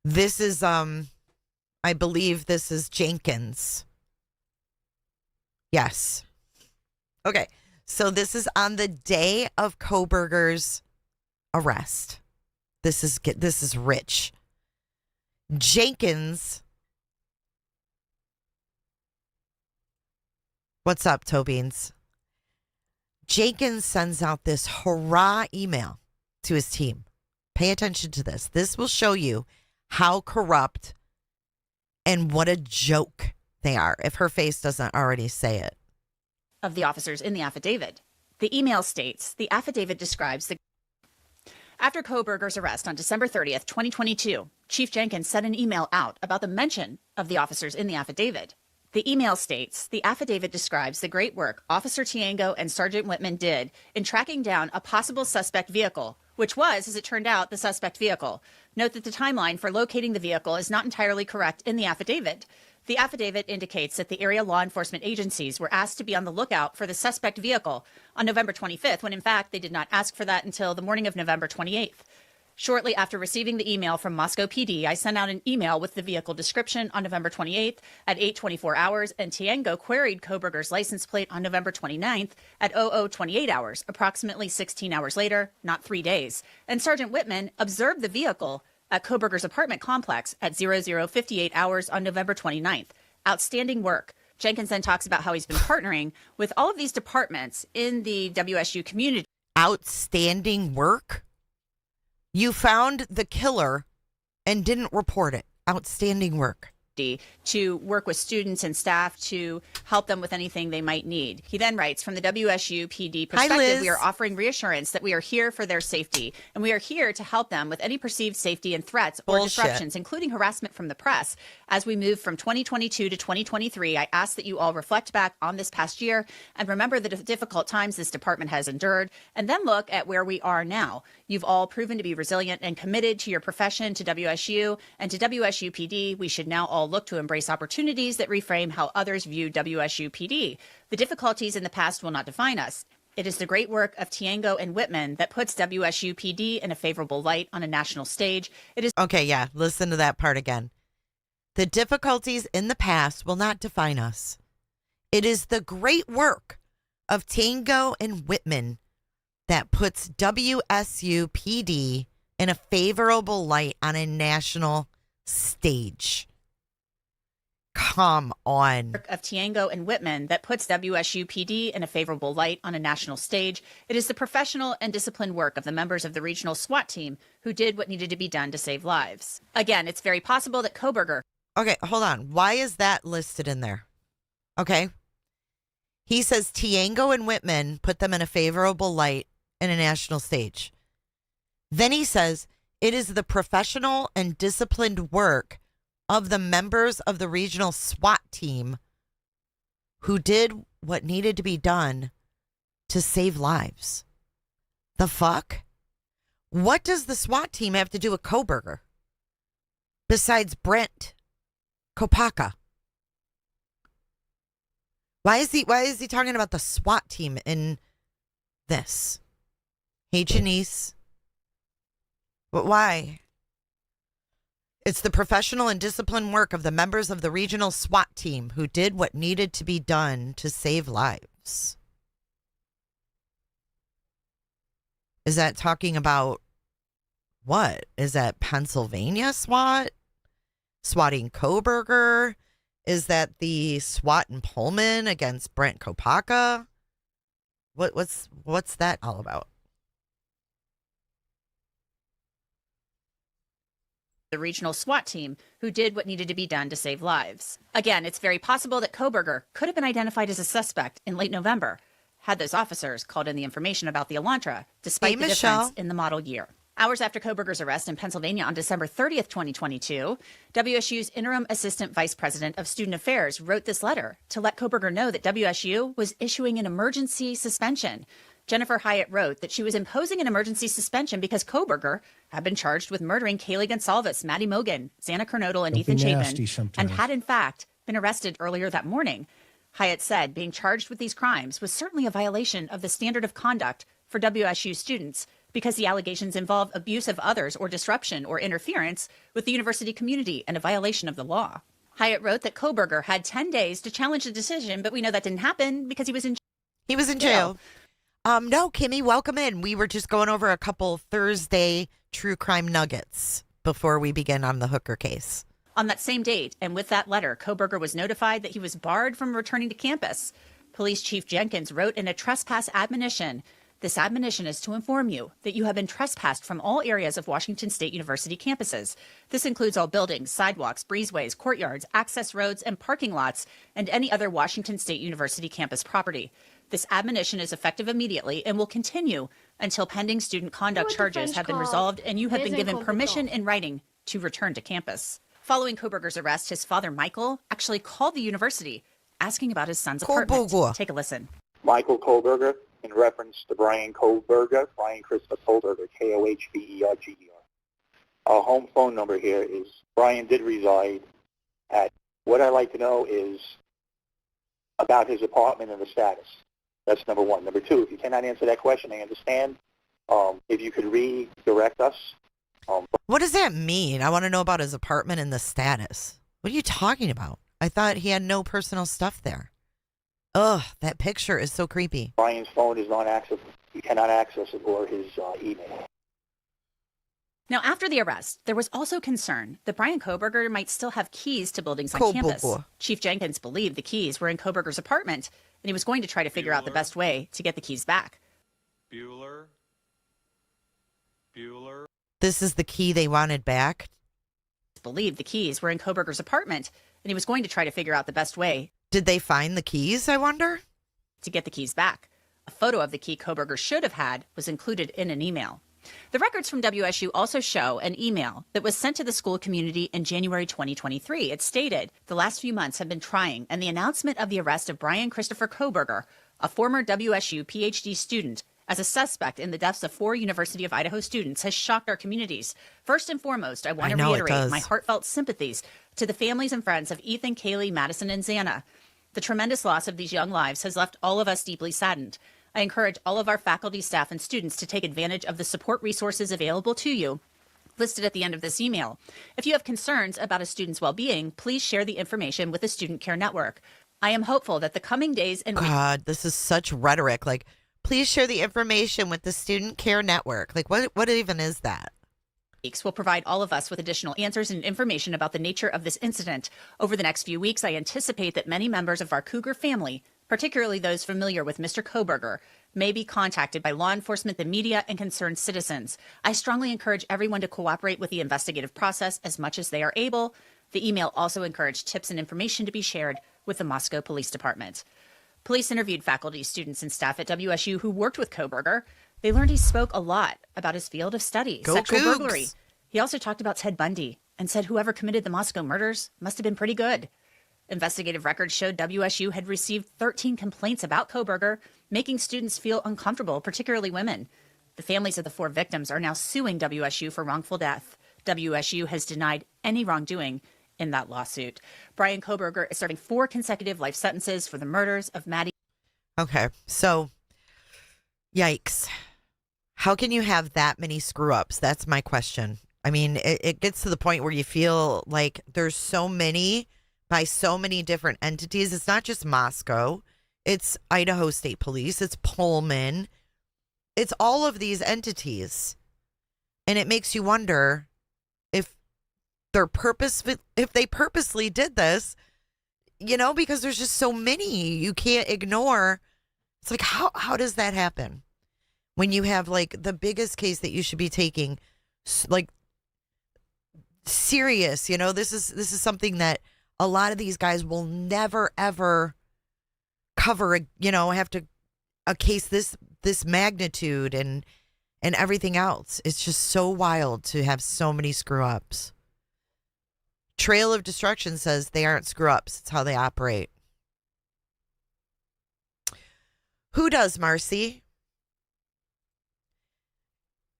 This is, I believe this is Jenkins. Yes. Okay. So this is on the day of Koberger's arrest. This is rich. Jenkins. What's up, Tobeans? Jenkins sends out this hurrah email to his team. Pay attention to this. This will show you how corrupt and what a joke they are, if her face doesn't already say it. Of the officers in the affidavit. The email states, the affidavit describes the... After Koberger's arrest on December 30th, 2022, Chief Jenkins sent an email out about the mention of the officers in the affidavit. The email states, the affidavit describes the great work Officer Tiengo and Sergeant Whitman did in tracking down a possible suspect vehicle, which was, as it turned out, the suspect vehicle. Note that the timeline for locating the vehicle is not entirely correct in the affidavit. The affidavit indicates that the area law enforcement agencies were asked to be on the lookout for the suspect vehicle on November 25th, when in fact they did not ask for that until the morning of November 28th. Shortly after receiving the email from Moscow PD, I sent out an email with the vehicle description on November 28th at 8:24 hours, and Tiengo queried Koberger's license plate on November 29th at 00:28 hours, approximately 16 hours later, not 3 days. And Sergeant Whitman observed the vehicle at Koberger's apartment complex at 00:58 hours on November 29th. Outstanding work. Jenkins then talks about how he's been partnering with all of these departments in the WSU community. Outstanding work? You found the killer and didn't report it. Outstanding work. To work with students and staff to help them with anything they might need. He then writes, from the WSU PD perspective, we are offering reassurance that we are here for their safety, and we are here to help them with any perceived safety and threats or disruptions, including harassment from the press. As we move from 2022 to 2023, I ask that you all reflect back on this past year and remember the difficult times this department has endured, and then look at where we are now. You've all proven to be resilient and committed to your profession, to WSU, and to WSU PD. We should now all look to embrace opportunities that reframe how others view WSU PD. The difficulties in the past will not define us. It is the great work of Tiengo and Whitman that puts WSU PD in a favorable light on a national stage. It is okay, yeah, listen to that part again. The difficulties in the past will not define us. It is the great work of Tiengo and Whitman that puts WSU PD in a favorable light on a national stage. Come on. Of Tiengo and Whitman that puts WSU PD in a favorable light on a national stage. It is the professional and disciplined work of the members of the regional SWAT team who did what needed to be done to save lives. Again, it's very possible that Koberger. Okay, hold on. Why is that listed in there? Okay. He says Tiengo and Whitman put them in a favorable light in a national stage. Then he says it is the professional and disciplined work of the members of the regional SWAT team who did what needed to be done to save lives. The fuck? What does the SWAT team have to do with Koberger? Besides Brent Kopaka? Why is he talking about the SWAT team in this? Hey, Janice. But why? It's the professional and disciplined work of the members of the regional SWAT team who did what needed to be done to save lives. Is that talking about what? Is that Pennsylvania SWAT? Swatting Koberger? Is that the SWAT in Pullman against Brent Kopaka? What's that all about? The regional SWAT team who did what needed to be done to save lives. Again, it's very possible that Koberger could have been identified as a suspect in late November had those officers called in the information about the Elantra, despite the difference in the model year. Hours after Koberger's arrest in Pennsylvania on December 30th, 2022, WSU's interim assistant vice president of student affairs wrote this letter to let Koberger know that WSU was issuing an emergency suspension. Jennifer Hyatt wrote that she was imposing an emergency suspension because Koberger had been charged with murdering Kaylee Gonsalves, Maddie Mogan, Xana Kernodle, and Ethan Chapin, and had in fact been arrested earlier that morning. Hyatt said being charged with these crimes was certainly a violation of the standard of conduct for WSU students because the allegations involve abuse of others or disruption or interference with the university community and a violation of the law. Hyatt wrote that Koberger had 10 days to challenge the decision, but we know that didn't happen because he was in jail. No, Kimmy, welcome in. We were just going over a couple Thursday true crime nuggets before we begin on the Hooker case. On that same date, and with that letter, Koberger was notified that he was barred from returning to campus. Police Chief Jenkins wrote in a trespass admonition, "This admonition is to inform you that you have been trespassed from all areas of Washington State University campuses. This includes all buildings, sidewalks, breezeways, courtyards, access roads, and parking lots, and any other Washington State University campus property. This admonition is effective immediately and will continue until pending student conduct charges have been resolved and you have been given permission in writing to return to campus." Following Koberger's arrest, his father, Michael, actually called the university asking about his son's apartment. Take a listen. Michael Koberger, in reference to Brian Koberger, Brian Christopher Koberger, Kohberger. Our home phone number here is Brian did reside at. What I'd like to know is about his apartment and the status. That's number one. Number two, if you cannot answer that question, I understand. If you could redirect us. What does that mean? I want to know about his apartment and the status. What are you talking about? I thought he had no personal stuff there. Ugh, that picture is so creepy. Brian's phone is not accessible. You cannot access it or his email. Now, after the arrest, there was also concern that Brian Koberger might still have keys to buildings on campus. Chief Jenkins believed the keys were in Koberger's apartment, and he was going to try to figure out the best way to get the keys back. This this is the key they wanted back. Believed the keys were in Koberger's apartment, and he was going to try to figure out the best way. Did they find the keys, I wonder? To get the keys back. A photo of the key Koberger should have had was included in an email. The records from WSU also show an email that was sent to the school community in January 2023. It stated, the last few months have been trying, and the announcement of the arrest of Brian Christopher Koberger, a former WSU PhD student, as a suspect in the deaths of 4 University of Idaho students has shocked our communities. First and foremost, I want to reiterate my heartfelt sympathies to the families and friends of Ethan, Kaylee, Madison, and Xana. The tremendous loss of these young lives has left all of us deeply saddened. I encourage all of our faculty, staff, and students to take advantage of the support resources available to you, listed at the end of this email. If you have concerns about a student's well-being, please share the information with the Student Care Network. I am hopeful that the coming days and God, this is such rhetoric. Like, please share the information with the Student Care Network. Like, what even is that? weeks will provide all of us with additional answers and information about the nature of this incident. Over the next few weeks, I anticipate that many members of our Cougar family, particularly those familiar with Mr. Koberger, may be contacted by law enforcement, the media, and concerned citizens. I strongly encourage everyone to cooperate with the investigative process as much as they are able. The email also encouraged tips and information to be shared with the Moscow Police Department. Police interviewed faculty, students, and staff at WSU who worked with Koberger. They learned he spoke a lot about his field of study, sexual Cougs. burglary. He also talked about Ted Bundy and said whoever committed the Moscow murders must have been pretty good. Investigative records showed WSU had received 13 complaints about Koberger, making students feel uncomfortable, particularly women. The families of the 4 victims are now suing WSU for wrongful death. WSU has denied any wrongdoing in that lawsuit. Brian Koberger is serving 4 consecutive life sentences for the murders of Maddie. Okay, so yikes. How can you have that many screw ups? That's my question. I mean, it gets to the point where you feel like there's so many by so many different entities. It's not just Moscow. It's Idaho State Police. It's Pullman. It's all of these entities. And it makes you wonder if they purposely did this, you know, because there's just so many you can't ignore. It's like, how does that happen? When you have like the biggest case that you should be taking like serious, you know, this is something that a lot of these guys will never ever cover, you know, have to a case this magnitude and everything else. It's just so wild to have so many screw ups. Trail of Destruction says they aren't screw ups. It's how they operate. Who does, Marcy?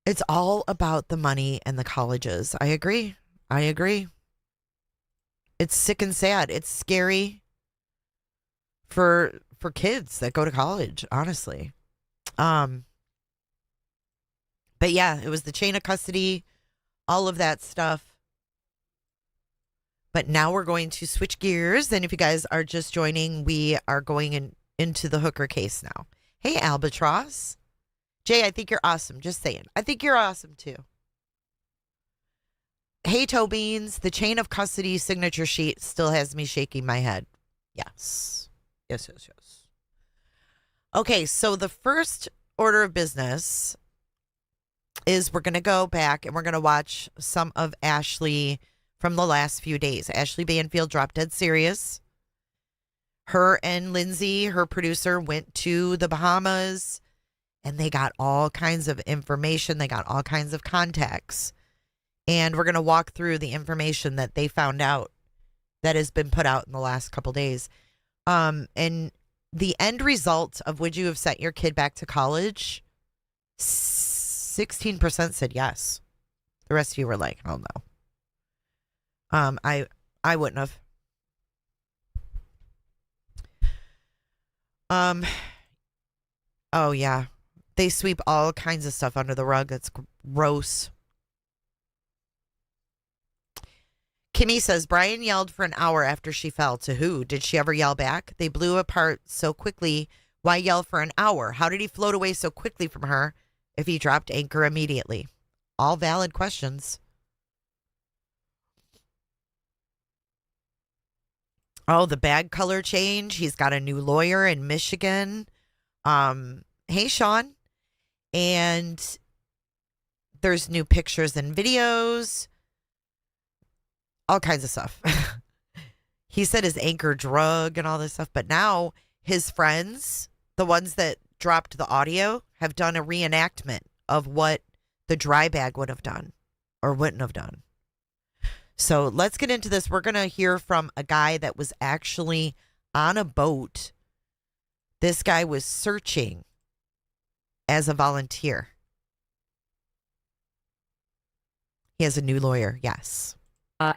It's all about the money and the colleges. I agree. It's sick and sad. It's scary for kids that go to college, honestly. But yeah, it was the chain of custody, all of that stuff. But now we're going to switch gears. And if you guys are just joining, we are going into the Hooker case now. Hey, Albatross. Jay, I think you're awesome. Just saying. I think you're awesome, too. Hey, Toe Beans. The chain of custody signature sheet still has me shaking my head. Yes. Okay, so the first order of business is we're going to go back and we're going to watch some of Ashleigh from the last few days. Ashleigh Banfield dropped dead serious. Her and Lindsay, her producer, went to the Bahamas and they got all kinds of information. They got all kinds of contacts. And we're going to walk through the information that they found out that has been put out in the last couple days. And the end result of would you have sent your kid back to college? 16% said yes. The rest of you were like, oh no. I wouldn't have. Oh yeah. They sweep all kinds of stuff under the rug. That's gross. Kimmy says, Brian yelled for an hour after she fell. To who? Did she ever yell back? They blew apart so quickly. Why yell for an hour? How did he float away so quickly from her if he dropped anchor immediately? All valid questions. Oh, the bag color change. He's got a new lawyer in Michigan. Hey, Sean. And There's new pictures and videos, all kinds of stuff. He said his anchor drug and all this stuff, but now his friends, the ones that dropped the audio, have done a reenactment of what the dry bag would have done or wouldn't have done. So let's get into this. We're going to hear from a guy that was actually on a boat. This guy was searching as a volunteer. He has a new lawyer, yes.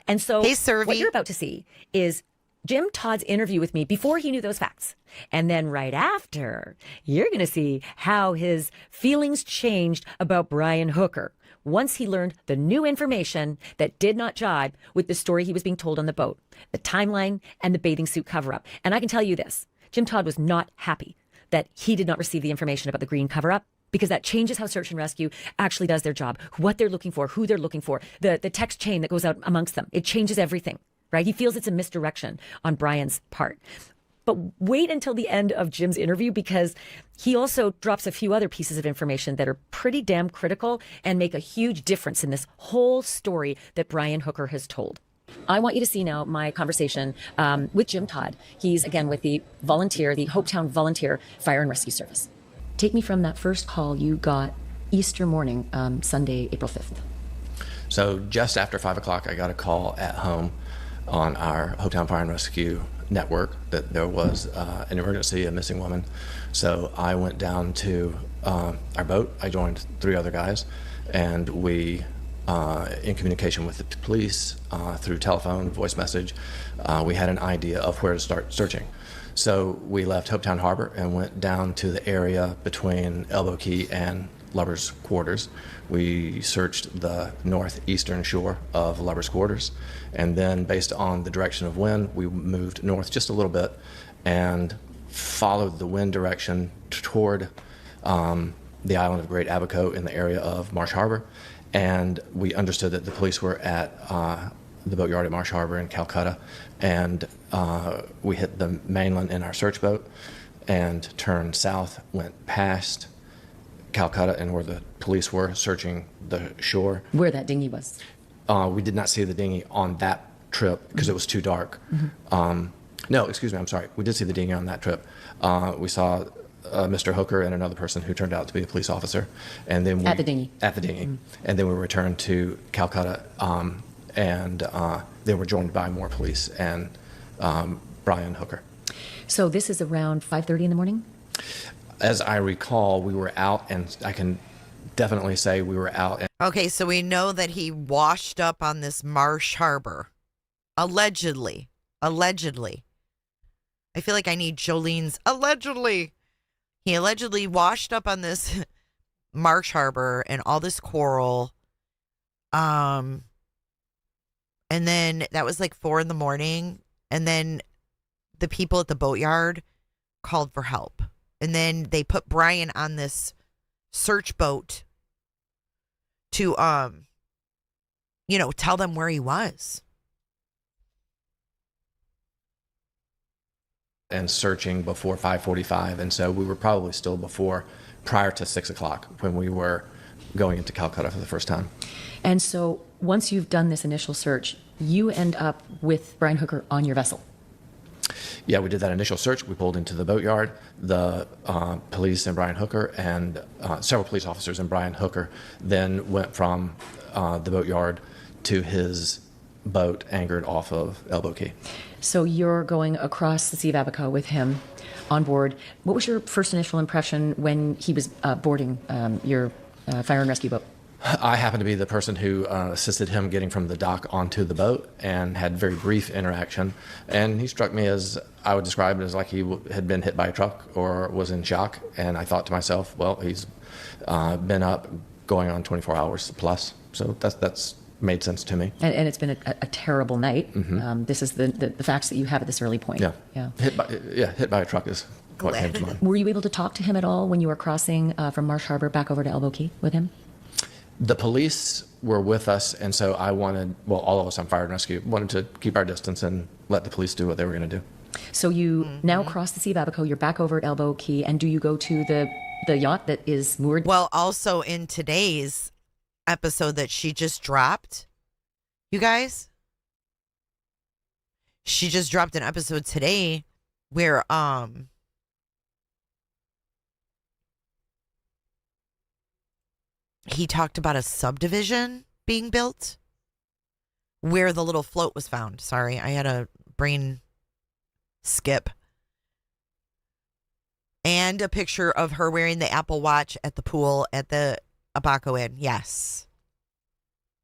And so hey, Survey. What you're about to see is Jim Todd's interview with me before he knew those facts. And then right after, you're going to see how his feelings changed about Brian Hooker once he learned the new information that did not jibe with the story he was being told on the boat, the timeline, and the bathing suit cover-up. And I can tell you this, Jim Todd was not happy that he did not receive the information about the green cover-up, because that changes how search and rescue actually does their job, what they're looking for, who they're looking for, the text chain that goes out amongst them. It changes everything, right? He feels it's a misdirection on Brian's part. But wait until the end of Jim's interview, because he also drops a few other pieces of information that are pretty damn critical and make a huge difference in this whole story that Brian Hooker has told. I want you to see now my conversation with Jim Todd. He's, again, with the Hopetown Volunteer Fire and Rescue Service. Take me from that first call you got Easter morning, Sunday, April 5th. So just after 5 o'clock, I got a call at home on our Hopetown Fire and Rescue network that there was an emergency, a missing woman. So I went down to our boat. I joined 3 other guys, and we, in communication with the police through telephone, voice message, we had an idea of where to start searching. So we left Hopetown Harbor and went down to the area between Elbow Key and Lubbers Quarters. We searched the northeastern shore of Lubbers Quarters, and then based on the direction of wind, we moved north just a little bit and followed the wind direction toward the island of Great Abaco in the area of Marsh Harbor. And we understood that the police were at the boatyard at Marsh Harbor in Calcutta, and we hit the mainland in our search boat and turned south, went past Calcutta and where the police were searching the shore. Where that dinghy was? We did not see the dinghy on that trip because it was too dark. No, excuse me, I'm sorry. We did see the dinghy on that trip. We saw Mr. Hooker and another person who turned out to be a police officer. And then at the dinghy? At the dinghy. And then we returned to Calcutta, and they were joined by more police and Brian Hooker. So this is around 5:30 in the morning? As I recall, we were out, and I can definitely say we were out. Okay, so we know that he washed up on this Marsh Harbor. Allegedly. Allegedly. I feel like I need Jolene's allegedly. He allegedly washed up on this Marsh Harbor and all this coral. And then that was like 4 a.m. And then the people at the boatyard called for help. And then they put Brian on this search boat to, tell them where he was. And searching before 5:45. And so we were probably still prior to 6 o'clock when we were going into Calcutta for the first time. And so once you've done this initial search, you end up with Brian Hooker on your vessel. Yeah, we did that initial search. We pulled into the boatyard. The police and Brian Hooker and several police officers and Brian Hooker then went from the boatyard to his boat anchored off of Elbow Key. So you're going across the Sea of Abaco with him on board. What was your first initial impression when he was boarding your fire and rescue boat? I happened to be the person who assisted him getting from the dock onto the boat and had very brief interaction. And he struck me as, I would describe it as like he had been hit by a truck or was in shock. And I thought to myself, well, he's been up going on 24 hours plus. So that's made sense to me. And it's been a terrible night. Mm-hmm. This is the facts that you have at this early point. Yeah. Hit by a truck is what came to mind. Were you able to talk to him at all when you were crossing from Marsh Harbor back over to Elbow Key with him? The police were with us, and so all of us on fire and rescue wanted to keep our distance and let the police do what they were going to do. So you now cross the Sea of Abaco, you're back over at Elbow Key, and do you go to the yacht that is moored? Well, also in today's episode that she just dropped, you guys. She just dropped an episode today where he talked about a subdivision being built where the little float was found. Sorry, I had a brain skip. And a picture of her wearing the Apple Watch at the pool at the Abaco Inn. Yes.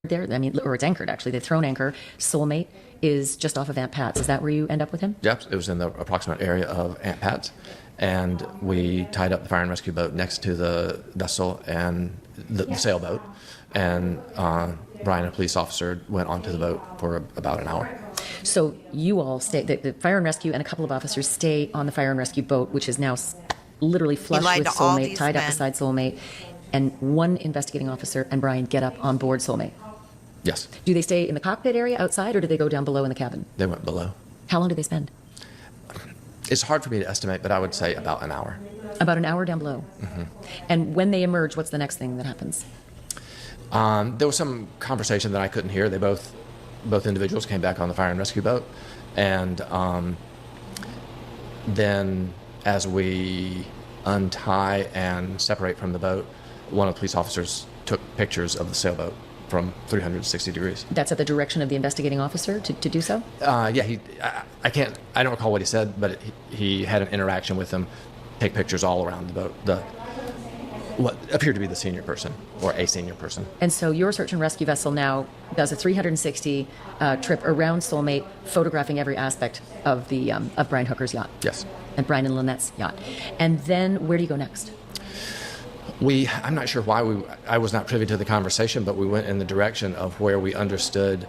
There, I mean, or it's anchored, actually. They've thrown anchor. Soulmate is just off of Aunt Pat's. Is that where you end up with him? Yep, it was in the approximate area of Aunt Pat's. And we tied up the fire and rescue boat next to the vessel and the sailboat. And Brian, a police officer, went onto the boat for about an hour. So you all stay, the fire and rescue and a couple of officers stay on the fire and rescue boat, which is now literally flush with Soulmate, tied up beside Soulmate. And one investigating officer and Brian get up on board Soulmate. Yes. Do they stay in the cockpit area outside, or do they go down below in the cabin? They went below. How long do they spend? It's hard for me to estimate, but I would say about an hour. About an hour down below. Mm-hmm. And when they emerge, what's the next thing that happens? There was some conversation that I couldn't hear. They both individuals came back on the fire and rescue boat, and then as we untie and separate from the boat, one of the police officers took pictures of the sailboat from 360 degrees. That's at the direction of the investigating officer to do so? Yeah, I don't recall what he said, but he had an interaction with them, take pictures all around the boat, what appeared to be the senior person or a senior person. And so your search and rescue vessel now does a 360 trip around Soulmate, photographing every aspect of the of Brian Hooker's yacht. Yes. And Brian and Lynette's yacht. And then where do you go next? I'm not sure why I was not privy to the conversation, but we went in the direction of where we understood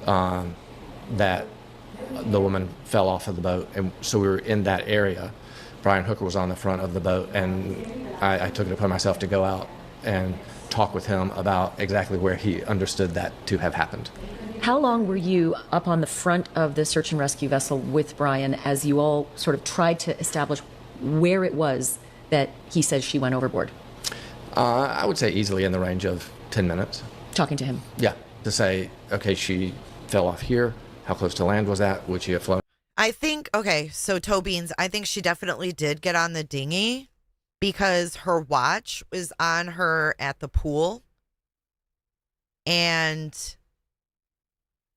that the woman fell off of the boat. And so we were in that area. Brian Hooker was on the front of the boat, and I took it upon myself to go out and talk with him about exactly where he understood that to have happened. How long were you up on the front of the search and rescue vessel with Brian as you all sort of tried to establish where it was that he says she went overboard? I would say easily in the range of 10 minutes. Talking to him? Yeah, to say, okay, she fell off here. How close to land was that? Would she have flown? I think, okay, so Toe Beans, I think she definitely did get on the dinghy because her watch was on her at the pool. And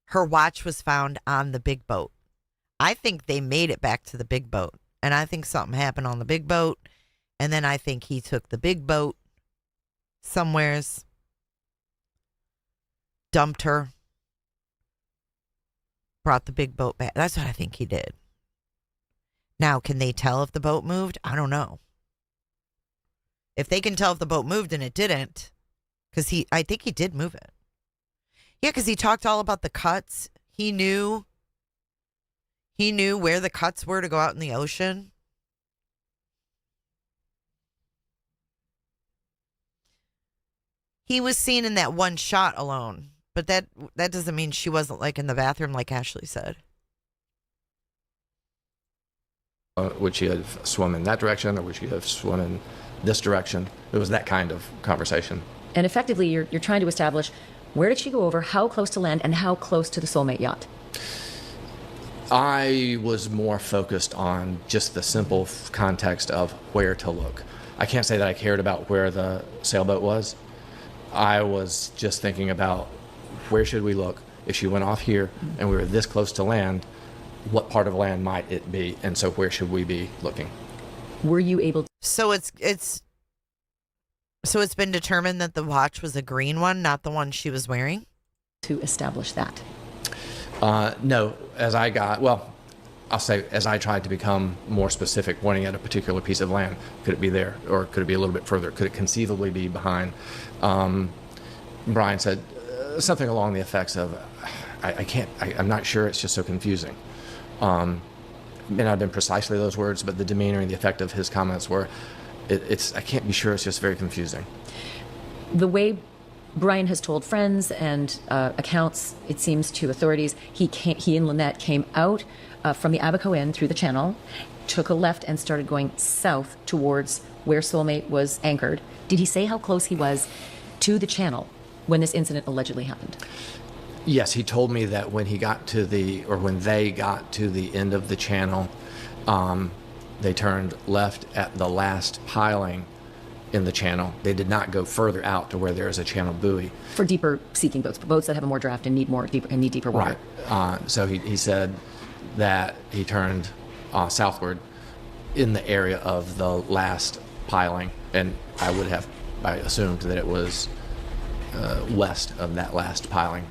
her watch was found on the big boat. I think they made it back to the big boat. And I think something happened on the big boat. And then I think he took the big boat somewheres, dumped her, brought the big boat back. That's what I think he did. Now, can they tell if the boat moved? I don't know. If they can tell if the boat moved and it didn't, because I think he did move it. Yeah, because he talked all about the cuts. He knew where the cuts were to go out in the ocean. He was seen in that one shot alone, but that doesn't mean she wasn't like in the bathroom like Ashleigh said. Would she have swum in that direction, or would she have swum in this direction? It was that kind of conversation. And effectively, you're trying to establish where did she go over, how close to land, and how close to the Soulmate yacht? I was more focused on just the simple context of where to look. I can't say that I cared about where the sailboat was. I was just thinking about where should we look? If she went off here and we were this close to land, what part of land might it be? And so where should we be looking? Were you able to... So it's been determined that the watch was a green one, not the one she was wearing? To establish that? No, as I tried to become more specific, pointing at a particular piece of land. Could it be there, or could it be a little bit further? Could it conceivably be behind? Brian said something along the effects of, I'm not sure, it's just so confusing. May not have been precisely those words, but the demeanor and the effect of his comments were, I can't be sure, it's just very confusing. The way Brian has told friends and accounts, it seems, to authorities, he and Lynette came out from the Abaco Inn through the channel, took a left and started going south towards where Soulmate was anchored. Did he say how close he was to the channel when this incident allegedly happened? Yes, he told me that when they got to the end of the channel, they turned left at the last piling in the channel. They did not go further out to where there is a channel buoy. For deeper seeking boats, for boats that have more draft and need deeper water. Right. So he said that he turned southward in the area of the last piling, and I assumed that it was west of that last piling.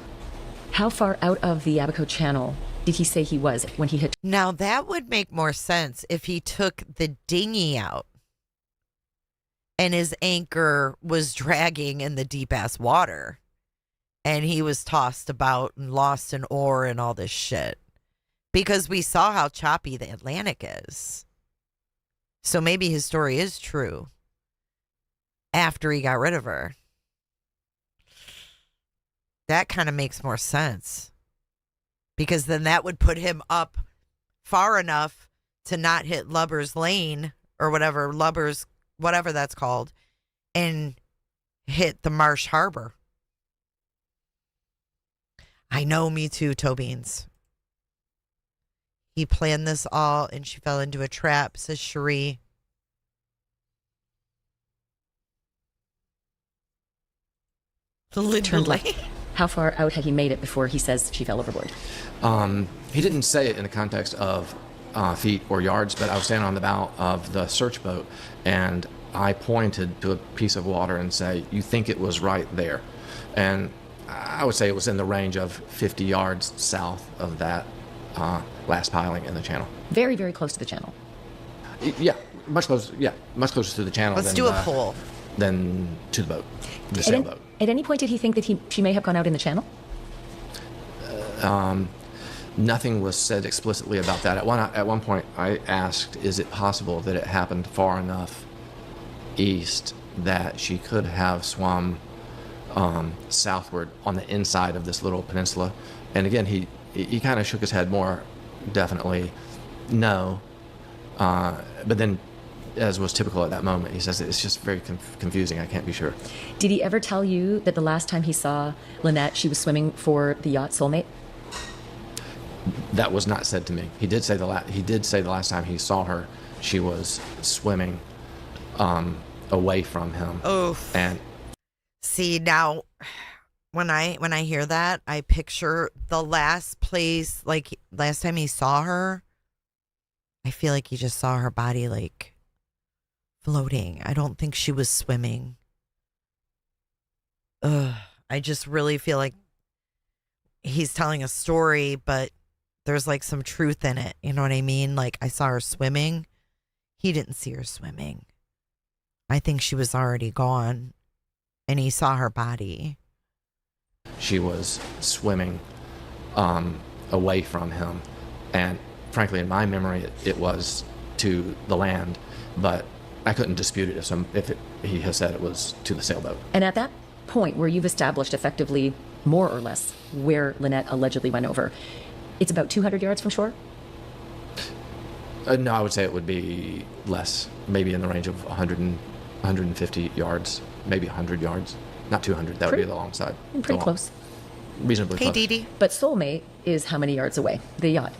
How far out of the Abaco Channel did he say he was when he hit? Now that would make more sense if he took the dinghy out and his anchor was dragging in the deep ass water and he was tossed about and lost an oar and all this shit. Because we saw how choppy the Atlantic is. So maybe his story is true after he got rid of her. That kind of makes more sense. Because then that would put him up far enough to not hit Lubber's Lane or whatever that's called, and hit the Marsh Harbor. I know, me too, toe beans. He planned this all and she fell into a trap, says Cherie. Literally. How far out had he made it before he says she fell overboard? He didn't say it in the context of feet or yards, but I was standing on the bow of the search boat, and I pointed to a piece of water and say, "You think it was right there?" And I would say it was in the range of 50 yards south of that last piling in the channel. Very, very close to the channel. Yeah, much closer. Yeah, much closer to the channel. Let's do a poll. Than to the boat, the sailboat. At any point, did he think that she may have gone out in the channel? Nothing was said explicitly about that. At one point, I asked, "Is it possible that it happened far enough east that she could have swum southward on the inside of this little peninsula?" And again, he kind of shook his head more definitely, no. But then, as was typical at that moment, he says it's just very confusing. I can't be sure. Did he ever tell you that the last time he saw Lynette, she was swimming for the yacht Soulmate? That was not said to me. He did say the last time he saw her, she was swimming away from him. Oh. And see, now when I hear that, I picture the last place, like last time he saw her, I feel like he just saw her body like floating. I don't think she was swimming. I just really feel like he's telling a story, but there's like some truth in it. You know what I mean? Like, I saw her swimming. He didn't see her swimming. I think she was already gone, and he saw her body. She was swimming away from him, and frankly, in my memory, it was to the land, but I couldn't dispute it if he has said it was to the sailboat. And at that point where you've established effectively more or less where Lynette allegedly went over, it's about 200 yards from shore? No, I would say it would be less, maybe in the range of 150 yards, maybe 100 yards. Not 200, that would be the long side. Pretty close. Reasonably close. Hey, Dee. But Soulmate is how many yards away, the yacht?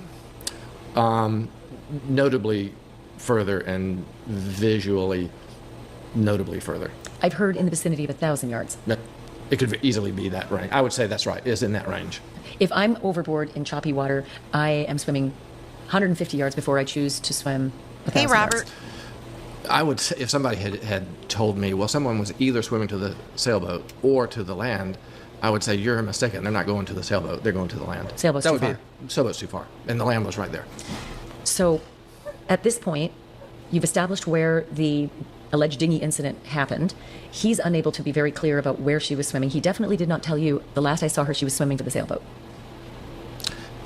Notably further, and visually notably further. I've heard in the vicinity of 1,000 yards. It could easily be that range. I would say that's right. It's in that range. If I'm overboard in choppy water, I am swimming 150 yards before I choose to swim 1,000 Hey, Robert. yards. I would say if somebody had told me, well, someone was either swimming to the sailboat or to the land, I would say you're mistaken. They're not going to the sailboat. They're going to the land. Sailboat's too far. Sailboat's too far. And the land was right there. So at this point, you've established where the alleged dinghy incident happened. He's unable to be very clear about where she was swimming. He definitely did not tell you, the last I saw her, she was swimming to the sailboat.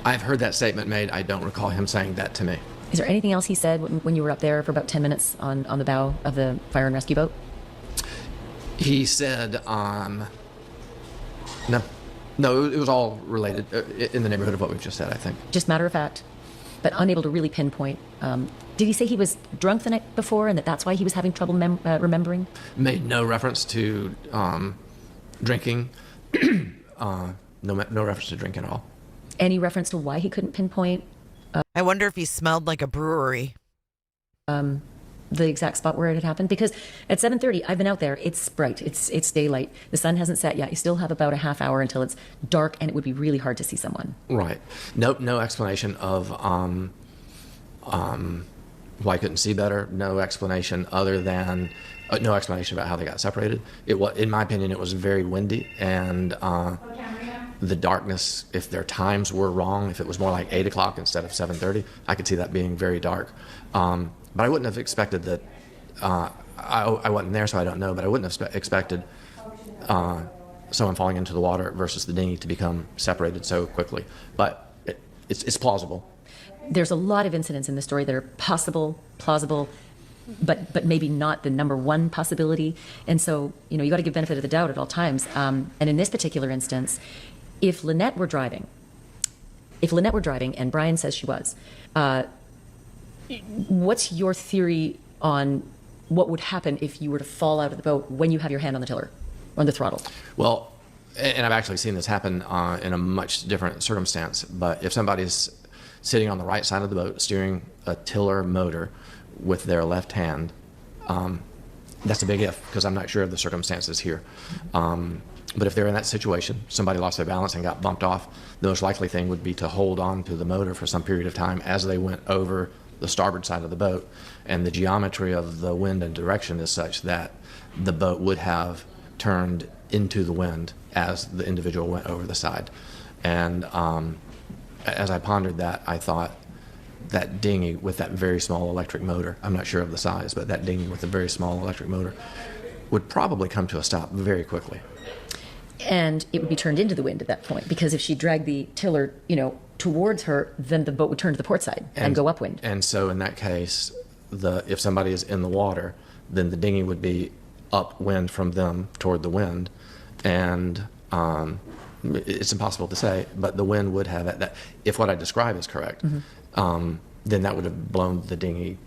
I've heard that statement made. I don't recall him saying that to me. Is there anything else he said when you were up there for about 10 minutes on the bow of the fire and rescue boat? He said, no, it was all related in the neighborhood of what we've just said, I think. Just matter of fact, but unable to really pinpoint. Did he say he was drunk the night before and that's why he was having trouble remembering? Made no reference to drinking. No reference to drinking at all. Any reference to why he couldn't pinpoint? I wonder if he smelled like a brewery. The exact spot where it had happened, because at 7:30 I've been out there. It's bright. It's daylight. The sun hasn't set yet. You still have about a half hour until it's dark, and it would be really hard to see someone. Right. No explanation of why I couldn't see better. No explanation other than no explanation about how they got separated. In my opinion, it was very windy, and the darkness. If their times were wrong, if it was more like 8 o'clock instead of 7:30, I could see that being very dark. But I wouldn't have expected that. I wasn't there, so I don't know. But I wouldn't have expected someone falling into the water versus the dinghy to become separated so quickly. But it's plausible. There's a lot of incidents in the story that are possible, plausible, but maybe not the number one possibility. And so, you got to give benefit of the doubt at all times. And in this particular instance, if Lynette were driving, and Brian says she was, what's your theory on what would happen if you were to fall out of the boat when you have your hand on the tiller, on the throttle? Well, and I've actually seen this happen in a much different circumstance, but if somebody's sitting on the right side of the boat, steering a tiller motor with their left hand, that's a big if, because I'm not sure of the circumstances here. But if they're in that situation, somebody lost their balance and got bumped off, the most likely thing would be to hold on to the motor for some period of time as they went over the starboard side of the boat. And the geometry of the wind and direction is such that the boat would have turned into the wind as the individual went over the side. And as I pondered that, I thought that dinghy with that very small electric motor, I'm not sure of the size, but that dinghy with a very small electric motor would probably come to a stop very quickly. And it would be turned into the wind at that point, because if she dragged the tiller, towards her, then the boat would turn to the port side and go upwind. And so in that case, if somebody is in the water, then the dinghy would be upwind from them toward the wind. And it's impossible to say, but the wind would have that. If what I describe is correct, then that would have blown the dinghy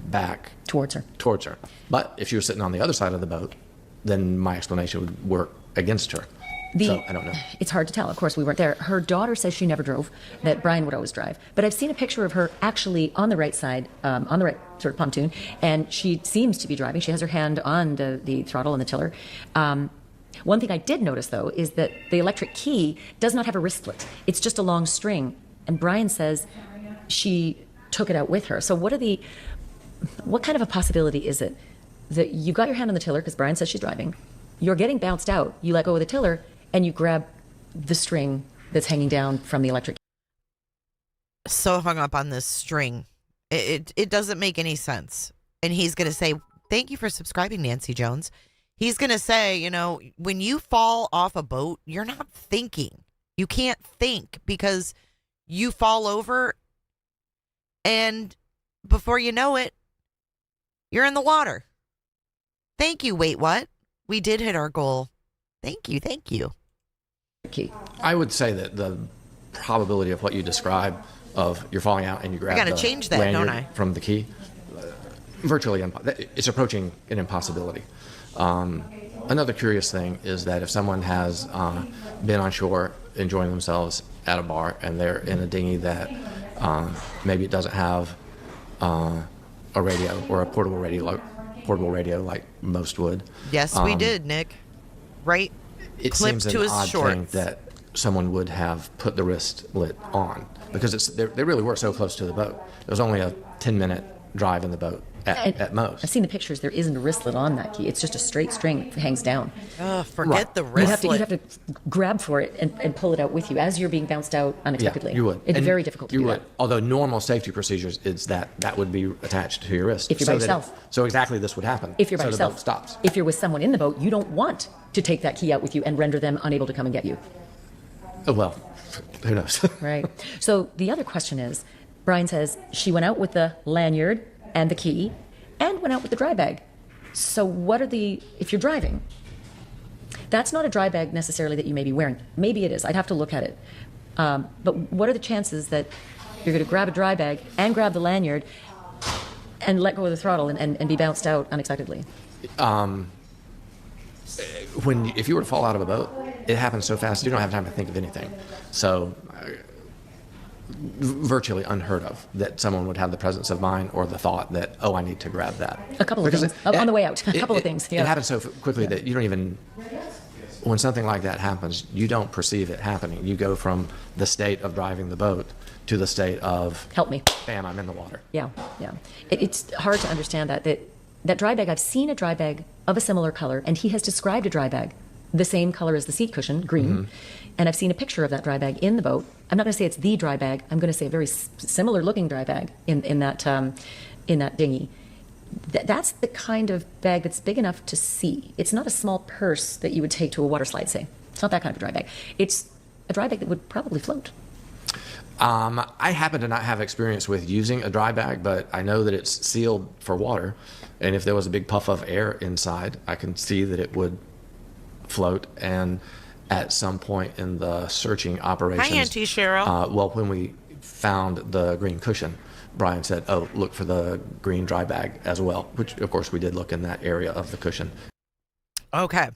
back towards her. But if she was sitting on the other side of the boat, then my explanation would work against her. So I don't know. It's hard to tell. Of course, we weren't there. Her daughter says she never drove, that Brian would always drive. But I've seen a picture of her actually on the right side, on the right sort of pontoon, and she seems to be driving. She has her hand on the throttle and the tiller. One thing I did notice, though, is that the electric key does not have a wristlet. It's just a long string. And Brian says she took it out with her. So what kind of a possibility is it that you got your hand on the tiller, because Brian says she's driving, you're getting bounced out, you let go of the tiller, and you grab the string that's hanging down from the electric. So hung up on this string. It doesn't make any sense. And he's going to say, thank you for subscribing, Nancy Jones. He's going to say, when you fall off a boat, you're not thinking. You can't think because you fall over, and before you know it, you're in the water. Thank you. Wait, what? We did hit our goal. Thank you. I would say that the probability of what you describe of you're falling out and you grab the change that, don't I? From the key, virtually it's approaching an impossibility. Another curious thing is that if someone has been on shore enjoying themselves at a bar and they're in a dinghy that maybe it doesn't have a radio or a portable radio like most would. Yes, we did, Nick. Right? It seems an odd thing that someone would have put the wristlet on, because they really were so close to the boat. There was only a 10-minute drive in the boat at most. I've seen the pictures. There isn't a wristlet on that key. It's just a straight string that hangs down. Forget the wristlet. You'd have to grab for it and pull it out with you as you're being bounced out unexpectedly. Yeah, you would. It'd be very difficult to do that. Although normal safety procedures is that would be attached to your wrist. If you're by yourself. So exactly this would happen. If you're by yourself. The boat stops. If you're with someone in the boat, you don't want to take that key out with you and render them unable to come and get you. Oh, well, who knows? Right. So the other question is, Brian says she went out with the lanyard and the key and went out with the dry bag. So if you're driving, that's not a dry bag necessarily that you may be wearing. Maybe it is. I'd have to look at it. But what are the chances that you're going to grab a dry bag and grab the lanyard and let go of the throttle and be bounced out unexpectedly? If you were to fall out of a boat, it happens so fast, you don't have time to think of anything. So virtually unheard of that someone would have the presence of mind or the thought that, oh, I need to grab that. A couple of things. On the way out, a couple of things. Yeah. It happens so quickly that you don't even, when something like that happens, you don't perceive it happening. You go from the state of driving the boat to the state of, help me. Bam, I'm in the water. Yeah, yeah. It's hard to understand that dry bag. I've seen a dry bag of a similar color, and he has described a dry bag the same color as the seat cushion, green. Mm-hmm. And I've seen a picture of that dry bag in the boat. I'm not going to say it's the dry bag. I'm going to say a very similar looking dry bag in that dinghy. That's the kind of bag that's big enough to see. It's not a small purse that you would take to a water slide, say. It's not that kind of a dry bag. It's a dry bag that would probably float. I happen to not have experience with using a dry bag, but I know that it's sealed for water. And if there was a big puff of air inside, I can see that it would float. And at some point in the searching operations, hi, Auntie Cheryl. Well, when we found the green cushion, Brian said, oh, look for the green dry bag as well, which, of course, we did look in that area of the cushion. Okay.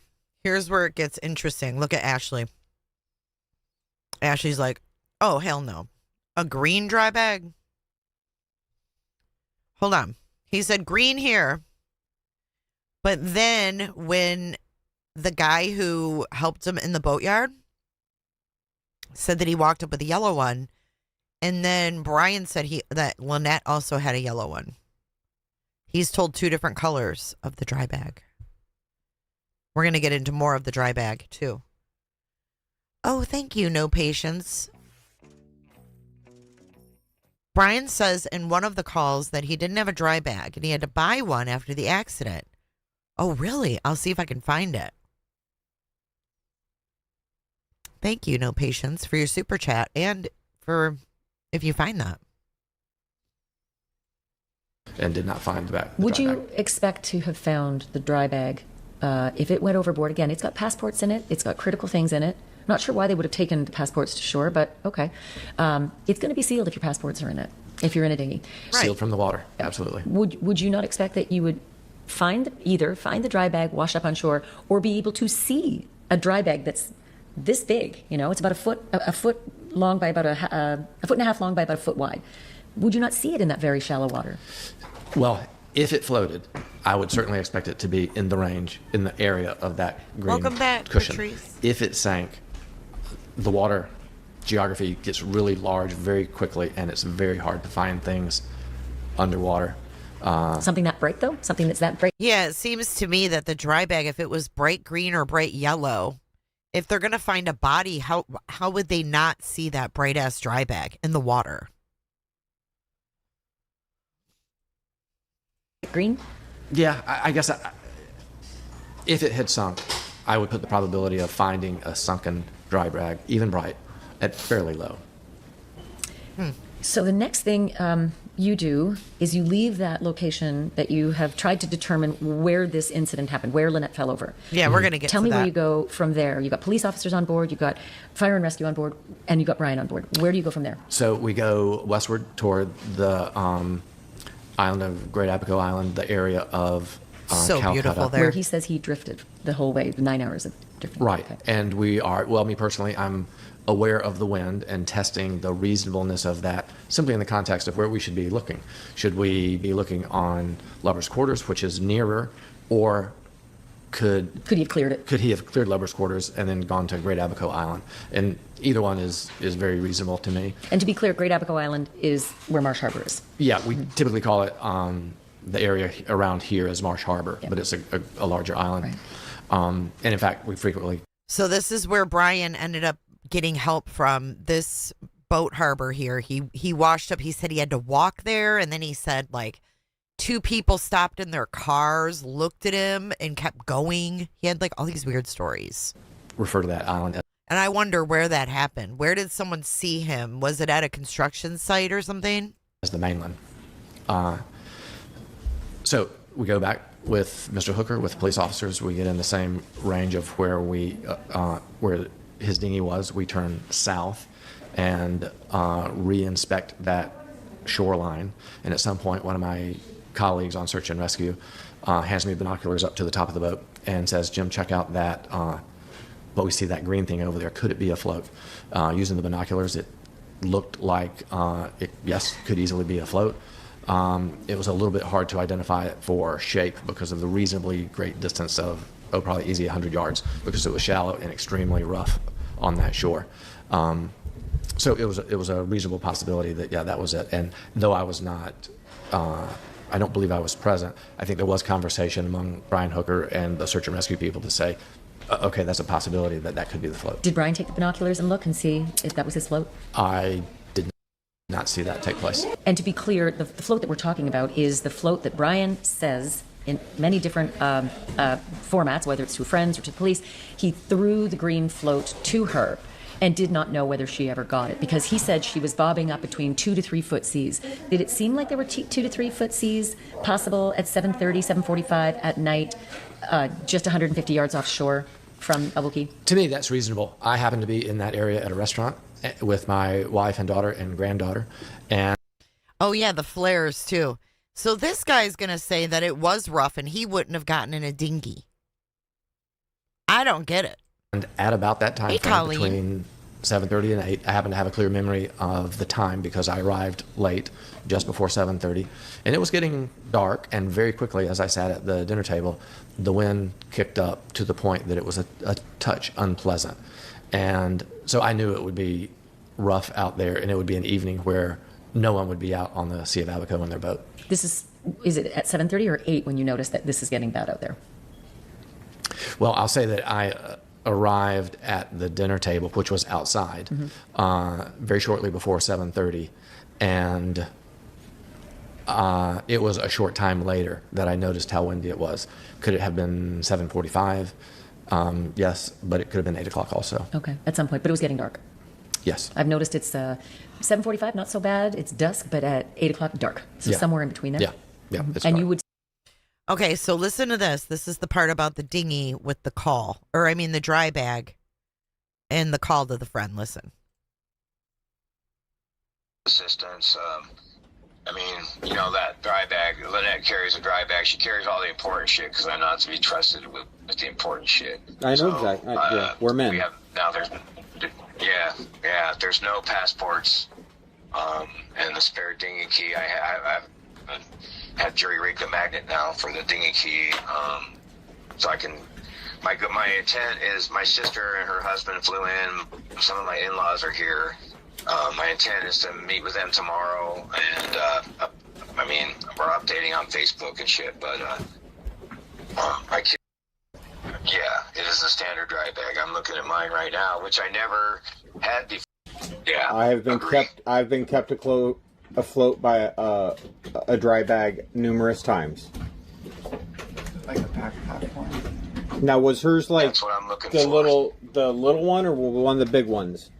Here's where it gets interesting. Look at Ashleigh. Ashleigh's like, oh, hell no. A green dry bag? Hold on. He said green here. But then when the guy who helped him in the boatyard said that he walked up with a yellow one, and then Brian said that Lynette also had a yellow one. He's told two different colors of the dry bag. We're going to get into more of the dry bag, too. Oh, thank you, No Patience. Brian says in one of the calls that he didn't have a dry bag and he had to buy one after the accident. Oh, really? I'll see if I can find it. Thank you, No Patience, for your super chat and for if you find that. And did not find the bag. Would you expect to have found the dry bag if it went overboard? Again, it's got passports in it. It's got critical things in it. Not sure why they would have taken the passports to shore, but okay. It's going to be sealed if your passports are in it, if you're in a dinghy. Right. Sealed from the water, absolutely. Would you not expect that you would find the dry bag, wash up on shore, or be able to see a dry bag that's this big? You know, it's about a foot long by about a foot and a half long by about a foot wide. Would you not see it in that very shallow water? Well, if it floated, I would certainly expect it to be in the range, in the area of that green Welcome back, cushion. Patrice. If it sank, the water geography gets really large very quickly, and it's very hard to find things underwater. Something that bright, though? Something that's that bright? Yeah, it seems to me that the dry bag, if it was bright green or bright yellow, if they're going to find a body, how would they not see that bright-ass dry bag in the water? Green? Yeah, I guess if it had sunk, I would put the probability of finding a sunken dry bag, even bright, at fairly low. So the next thing you do is you leave that location that you have tried to determine where this incident happened, where Lynette fell over. Yeah, we're going to get Tell to me that. where you go from there. You've got police officers on board, you've got fire and rescue on board, and you've got Brian on board. Where do you go from there? So we go westward toward the island of Great Abaco Island, the area of so Calcutta. beautiful there. Where he says he drifted the whole way, 9 hours of drifting. Right. Okay. And we are, well, me personally, I'm aware of the wind and testing the reasonableness of that simply in the context of where we should be looking. Should we be looking on Lover's Quarters, which is nearer, or could he have cleared it? Could he have cleared Lover's Quarters and then gone to Great Abaco Island? And either one is very reasonable to me. And to be clear, Great Abaco Island is where Marsh Harbor is. Yeah, we typically call it the area around here as Marsh Harbor, but it's a larger island. Right. And in fact, we frequently... So this is where Brian ended up getting help from this boat harbor here. He washed up. He said he had to walk there, and then he said like 2 people stopped in their cars, looked at him, and kept going. He had like all these weird stories. Refer to that island. And I wonder where that happened. Where did someone see him? Was it at a construction site or something? As the mainland. So we go back with Mr. Hooker, with police officers. We get in the same range of where where his dinghy was. We turn south and re-inspect that shoreline. And at some point, one of my colleagues on search and rescue hands me binoculars up to the top of the boat and says, "Jim, check out that but we see that green thing over there. Could it be a float? Using the binoculars, it looked like it, yes, could easily be a float. It was a little bit hard to identify it for shape because of the reasonably great distance of, probably easy 100 yards, because it was shallow and extremely rough on that shore. So it was a reasonable possibility that, yeah, that was it. And though I was not, I don't believe I was present, I think there was conversation among Brian Hooker and the search and rescue people to say, okay, that's a possibility that that could be the float. Did Brian take the binoculars and look and see if that was his float? I did not see that take place. And to be clear, the float that we're talking about is the float that Brian says in many different formats, whether it's to friends or to police, he threw the green float to her and did not know whether she ever got it, because he said she was bobbing up between 2 to 3 foot seas. Did it seem like there were 2 to 3 foot seas possible at 7:30, 7:45 at night, just 150 yards offshore from Abu Key? To me, that's reasonable. I happened to be in that area at a restaurant with my wife and daughter and granddaughter, and oh yeah, the flares too. So this guy's gonna say that it was rough and he wouldn't have gotten in a dinghy. I don't get it. And at about that time, frame, between 7:30 and 8, I happen to have a clear memory of the time because I arrived late, just before 7:30. And it was getting dark, and very quickly, as I sat at the dinner table, the wind kicked up to the point that it was a touch unpleasant. And so I knew it would be rough out there, and it would be an evening where no one would be out on the Sea of Abaco in their boat. Is it at 7:30 or 8 when you noticed that this is getting bad out there? Well, I'll say that I arrived at the dinner table, which was outside, very shortly before 7:30, and it was a short time later that I noticed how windy it was. Could it have been 7:45? Yes, but it could have been 8 o'clock also. Okay, at some point, but it was getting dark. Yes. I've noticed it's 7:45, not so bad. It's dusk, but at 8 o'clock, dark. So somewhere in between there. Yeah, yeah. It's and dark. you would. Okay, so listen to this. This is the part about the dinghy with the call, or I mean the dry bag and the call to the friend. Listen. Assistance. I mean, you know that dry bag. Lynette carries a dry bag. She carries all the important shit because I'm not to be trusted with the important shit. I know exactly. Yeah, we're men. We have, now there's no passports, and the spare dinghy key. I have jury rigged a magnet now for the dinghy key, so I can. My intent is my sister and her husband flew in. Some of my in-laws are here. My intent is to meet with them tomorrow, and I mean we're updating on Facebook and shit, but I can't. Yeah, it is a standard dry bag. I'm looking at mine right now, which I never had before. Yeah, I've been kept afloat by a dry bag numerous times. Like a backpack one. Now, was hers like That's what I'm looking the for. little one, or one of the big ones?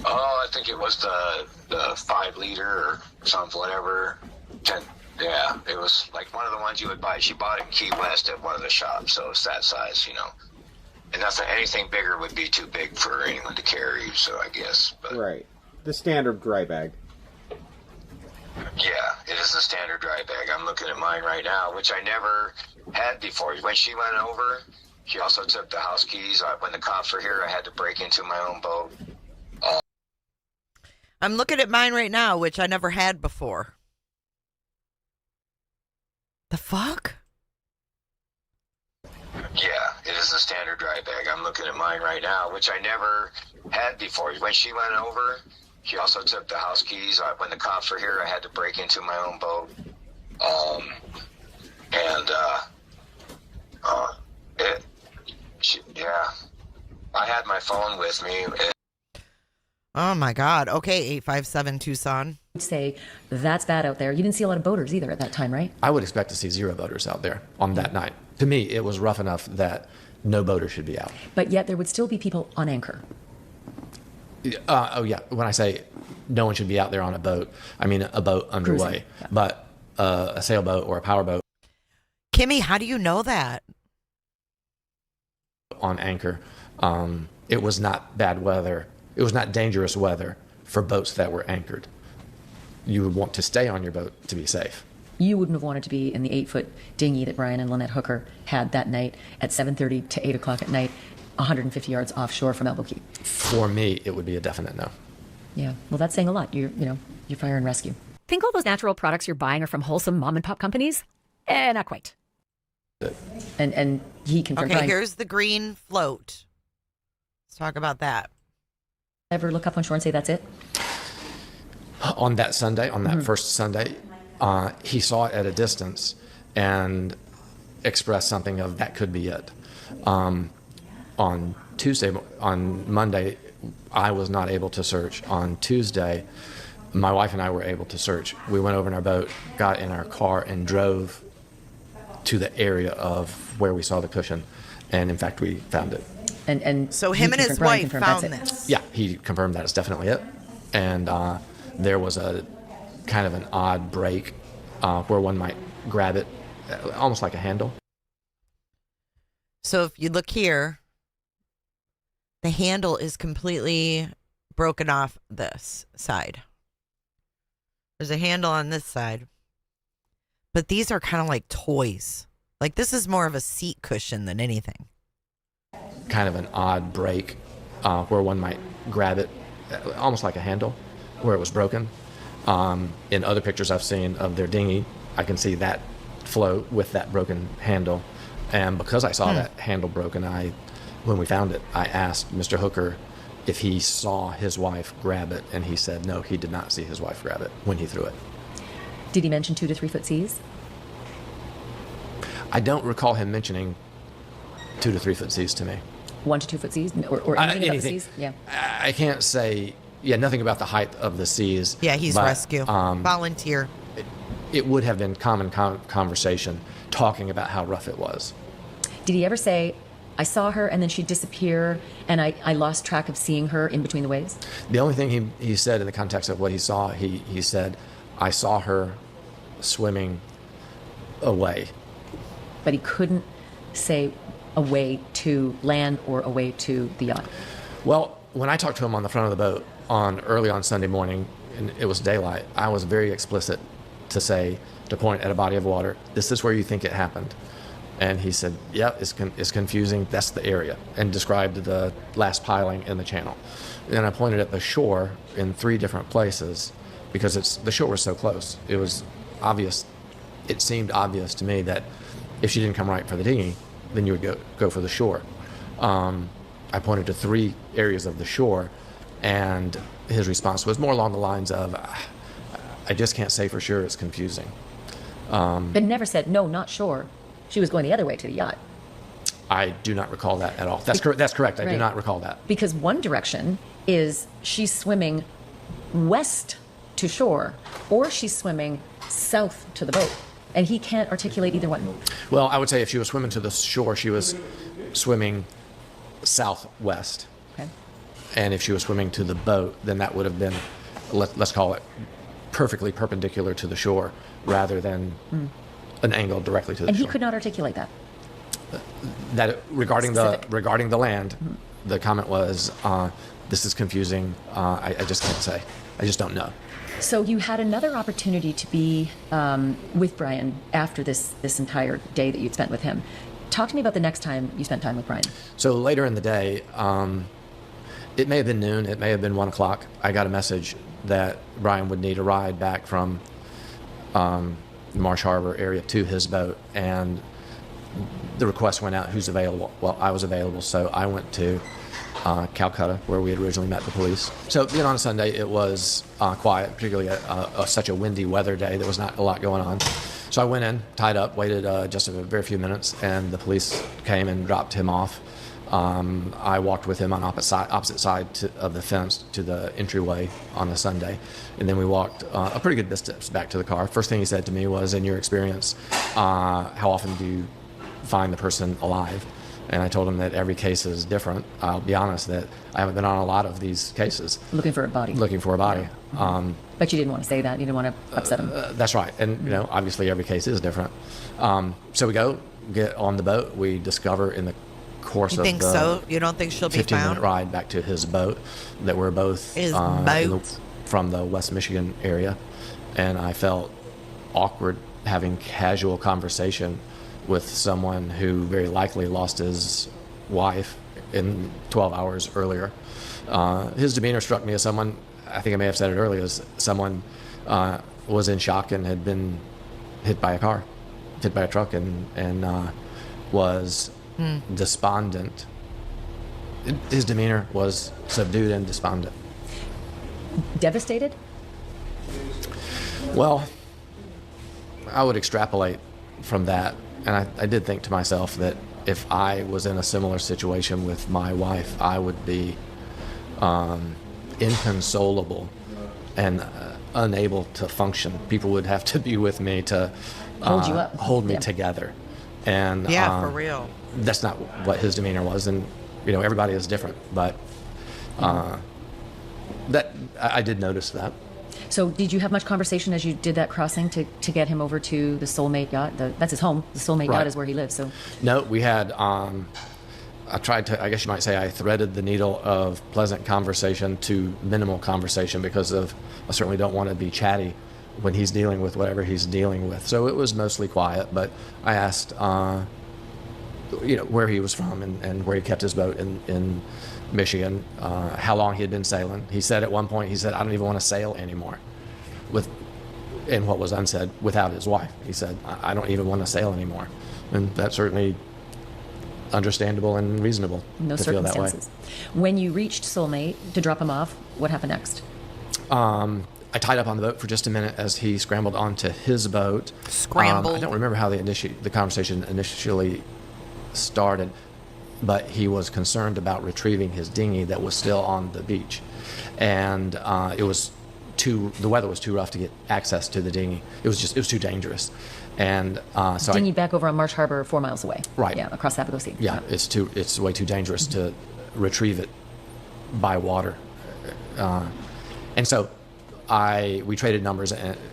Oh, I think it was the 5 liter or something, whatever. 10. Yeah, it was like one of the ones you would buy. She bought it in Key West at one of the shops, so it's that size, you know. And anything bigger would be too big for anyone to carry, so I guess. But Right. The standard dry bag. yeah, it is a standard dry bag. I'm looking at mine right now, which I never had before. When she went over, she also took the house keys. When the cops were here, I had to break into my own boat. I'm looking at mine right now, which I never had before. The fuck? Yeah, it is a standard dry bag. I'm looking at mine right now, which I never had before. When she went over, she also took the house keys. When the cops were here, I had to break into my own boat. I had my phone with me. Oh my God. Okay, 857 Tucson. Say that's bad out there. You didn't see a lot of boaters either at that time, right? I would expect to see 0 boaters out there on that night. To me, it was rough enough that no boater should be out. But yet there would still be people on anchor. Oh yeah, when I say no one should be out there on a boat, I mean a boat underway. Yeah. But a sailboat or a powerboat. Kimmy, how do you know that? On anchor, it was not bad weather. It was not dangerous weather for boats that were anchored. You would want to stay on your boat to be safe. You wouldn't have wanted to be in the 8-foot dinghy that Brian and Lynette Hooker had that night at 7:30 to 8 o'clock at night, 150 yards offshore from Elbow Key. For me, it would be a definite no. Yeah, well, that's saying a lot. You're fire and rescue. Think all those natural products you're buying are from wholesome mom and pop companies? Not quite. And he confirmed. Okay, here's the green float. Let's talk about that. Ever look up on shore and say that's it? On that Sunday, on that first Sunday, he saw it at a distance and expressed something of that could be it. On Monday, I was not able to search. On Tuesday, my wife and I were able to search. We went over in our boat, got in our car, and drove to the area of where we saw the cushion. And in fact, we found it. And so him and his wife found this. Yeah, he confirmed that it's definitely it. And there was a kind of an odd break where one might grab it, almost like a handle. So if you look here, the handle is completely broken off this side. There's a handle on this side. But these are kind of like toys. Like this is more of a seat cushion than anything. Kind of an odd break where one might grab it, almost like a handle, where it was broken. In other pictures I've seen of their dinghy, I can see that float with that broken handle. And because I saw that handle broken, when we found it, I asked Mr. Hooker if he saw his wife grab it, and he said no, he did not see his wife grab it when he threw it. Did he mention 2 to 3 foot seas? I don't recall him mentioning 2 to 3 foot seas to me. 1 to 2 foot seas, or anything about the seas? Yeah. I can't say. Yeah, nothing about the height of the seas. Yeah, he's but, rescue volunteer. It would have been common conversation talking about how rough it was. Did he ever say, I saw her and then she'd disappear and I lost track of seeing her in between the waves? The only thing he said in the context of what he saw, he said, I saw her swimming away. But he couldn't say away to land or away to the yacht? Well, when I talked to him on the front of the boat early on Sunday morning, and it was daylight, I was very explicit to point at a body of water. This is where you think it happened. And he said, yeah, it's confusing. That's the area, and described the last piling in the channel. And I pointed at the shore in 3 different places because the shore was so close. It was obvious. It seemed obvious to me that if she didn't come right for the dinghy, then you would go for the shore. I pointed to 3 areas of the shore, and his response was more along the lines of, I just can't say for sure, it's confusing. But never said, no, not shore. She was going the other way to the yacht. I do not recall that at all. That's correct. I do not recall that. Because one direction is she's swimming west to shore, or she's swimming south to the boat. And he can't articulate either one. Well, I would say if she was swimming to the shore, she was swimming southwest. Okay. And if she was swimming to the boat, then that would have been, let's call it, perfectly perpendicular to the shore rather than an angle directly to the shore. And he could not articulate that. That regarding the land, the comment was, this is confusing. I just can't say. I just don't know. So you had another opportunity to be with Brian after this entire day that you'd spent with him. Talk to me about the next time you spent time with Brian. So later in the day, it may have been noon, it may have been 1 o'clock. I got a message that Brian would need a ride back from Marsh Harbor area to his boat, and the request went out, who's available? Well, I was available, so I went to Calcutta, where we had originally met the police. So being on a Sunday, it was quiet, particularly such a windy weather day. There was not a lot going on. So I went in, tied up, waited just a very few minutes, and the police came and dropped him off. I walked with him on opposite side of the fence to the entryway on a Sunday, and then we walked a pretty good distance back to the car. First thing he said to me was, in your experience, how often do you find the person alive? And I told him that every case is different. I'll be honest that I haven't been on a lot of these cases. Looking for a body. Yeah. But you didn't want to say that. You didn't want to upset him. That's right. And, obviously every case is different. So we get on the boat. We discover in the course of the so? You don't think she'll be found? 15-minute ride back to his boat that we're both from the West Michigan area. And I felt awkward having casual conversation with someone who very likely lost his wife in 12 hours earlier. His demeanor struck me as someone, I think I may have said it earlier, as someone was in shock and had been hit by a car, hit by a truck, and was despondent. His demeanor was subdued and despondent. Devastated? Well, I would extrapolate from that, and I did think to myself that if I was in a similar situation with my wife, I would be inconsolable and unable to function. People would have to be with me to hold you up, hold me together. And for real. That's not what his demeanor was, and everybody is different, but that I did notice that. So did you have much conversation as you did that crossing to get him over to the Soulmate yacht? That's his home. The Soulmate yacht is where he lives. So no, we had I tried to, I guess you might say, I threaded the needle of pleasant conversation to minimal conversation, because I certainly don't want to be chatty when he's dealing with whatever he's dealing with. So it was mostly quiet, but I asked where he was from and where he kept his boat in Michigan, how long he had been sailing. He said at one point, I don't even want to sail anymore. And what was unsaid, without his wife. He said, I don't even want to sail anymore. And that's certainly understandable and reasonable to feel that way. When you reached Soulmate to drop him off, what happened next? I tied up on the boat for just a minute as he scrambled onto his boat. Scrambled? I don't remember how the conversation initially started, but he was concerned about retrieving his dinghy that was still on the beach, and the weather was too rough to get access to the dinghy. It was too dangerous, and so dinghy back over on Marsh Harbor, 4 miles away. Right. Yeah, across Abago Sea. Yeah, it's way too dangerous to retrieve it by water, and so we traded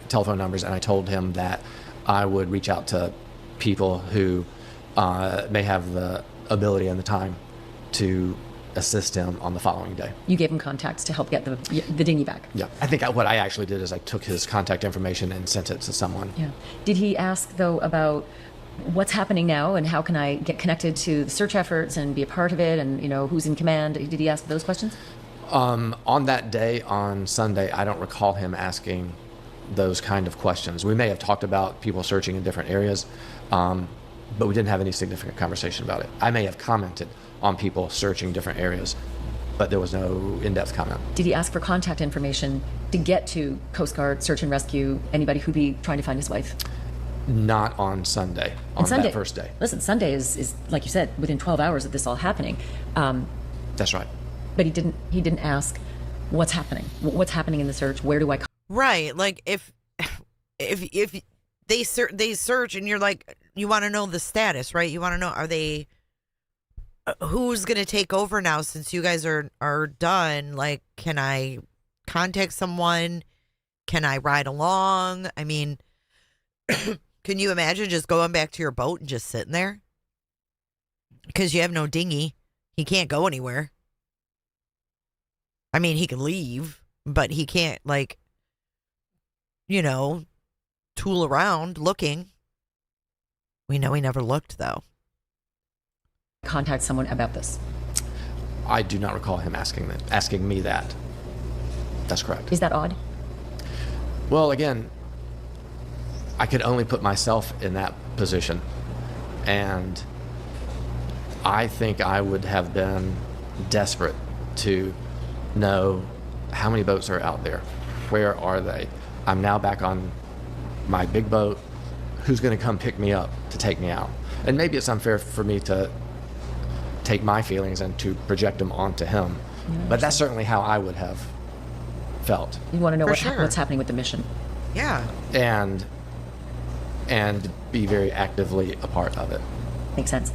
telephone numbers, and I told him that I would reach out to people who may have the ability and the time to assist him on the following day. You gave him contacts to help get the dinghy back. Yeah, I think what I actually did is I took his contact information and sent it to someone. Yeah. Did he ask, though, about what's happening now and how can I get connected to the search efforts and be a part of it, and who's in command? Did he ask those questions? On that day, on Sunday, I don't recall him asking those kind of questions. We may have talked about people searching in different areas, but we didn't have any significant conversation about it. I may have commented on people searching different areas, but there was no in-depth comment. Did he ask for contact information to get to Coast Guard, search and rescue, anybody who'd be trying to find his wife? Not on Sunday, that first day. Listen, Sunday is, like you said, within 12 hours of this all happening. That's right. But he didn't ask what's happening. What's happening in the search? Where do I come? Right. Like if they search and you're like, you want to know the status, right? You want to know, who's going to take over now since you guys are done? Like, can I contact someone? Can I ride along? I mean, can you imagine just going back to your boat and just sitting there? Because you have no dinghy. He can't go anywhere. I mean, he can leave, but he can't, tool around looking. We know he never looked, though. Contact someone about this. I do not recall him asking me that. That's correct. Is that odd? Well, again, I could only put myself in that position, and I think I would have been desperate to know how many boats are out there. Where are they? I'm now back on my big boat. Who's going to come pick me up to take me out? And maybe it's unfair for me to take my feelings and to project them onto him, but that's certainly how I would have felt. You want to know what's happening with the mission. Yeah. And be very actively a part of it. Makes sense.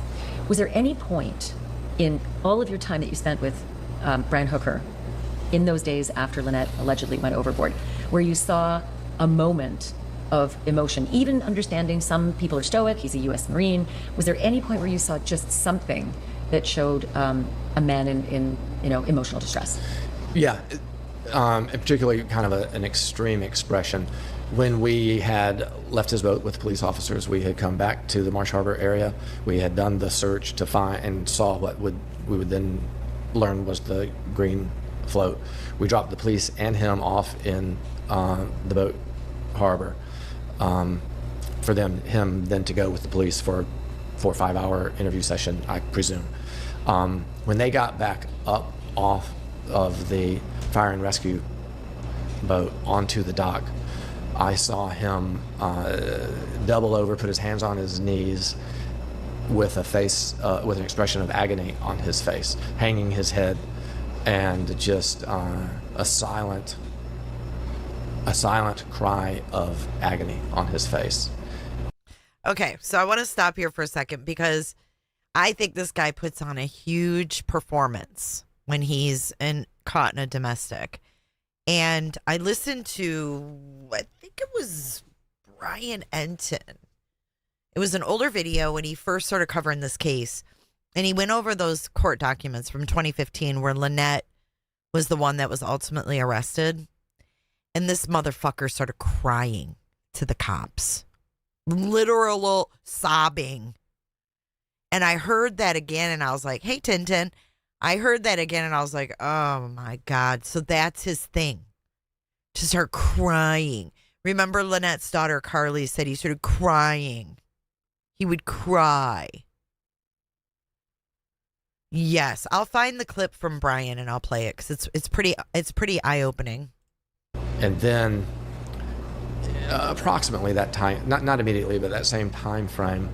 Was there any point in all of your time that you spent with Brian Hooker in those days after Lynette allegedly went overboard, where you saw a moment of emotion, even understanding some people are stoic, he's a U.S. Marine? Was there any point where you saw just something that showed a man in emotional distress? Yeah, and particularly kind of an extreme expression When we had left his boat with police officers, we had come back to the Marsh Harbor area. We had done the search to find and saw what we would then learn was the green float. We dropped the police and him off in the boat harbor for him then to go with the police for a 4 or 5 hour interview session, I presume. When they got back up off of the fire and rescue boat onto the dock, I saw him double over, put his hands on his knees with a face, with an expression of agony on his face, hanging his head, and just a silent cry of agony on his face. Okay, so I want to stop here for a second because I think this guy puts on a huge performance when he's caught in a domestic. And I listened to, I think it was Brian Enton. It was an older video when he first started covering this case. And he went over those court documents from 2015 where Lynette was the one that was ultimately arrested. And this motherfucker started crying to the cops. Literal sobbing. And I heard that again and I was like, hey, Tintin. I heard that again and I was like, oh my God. So that's his thing. To start crying. Remember Lynette's daughter, Carly, said he started crying. He would cry. Yes, I'll find the clip from Brian and I'll play it because it's pretty eye-opening. And then approximately that time, not immediately, but that same time frame,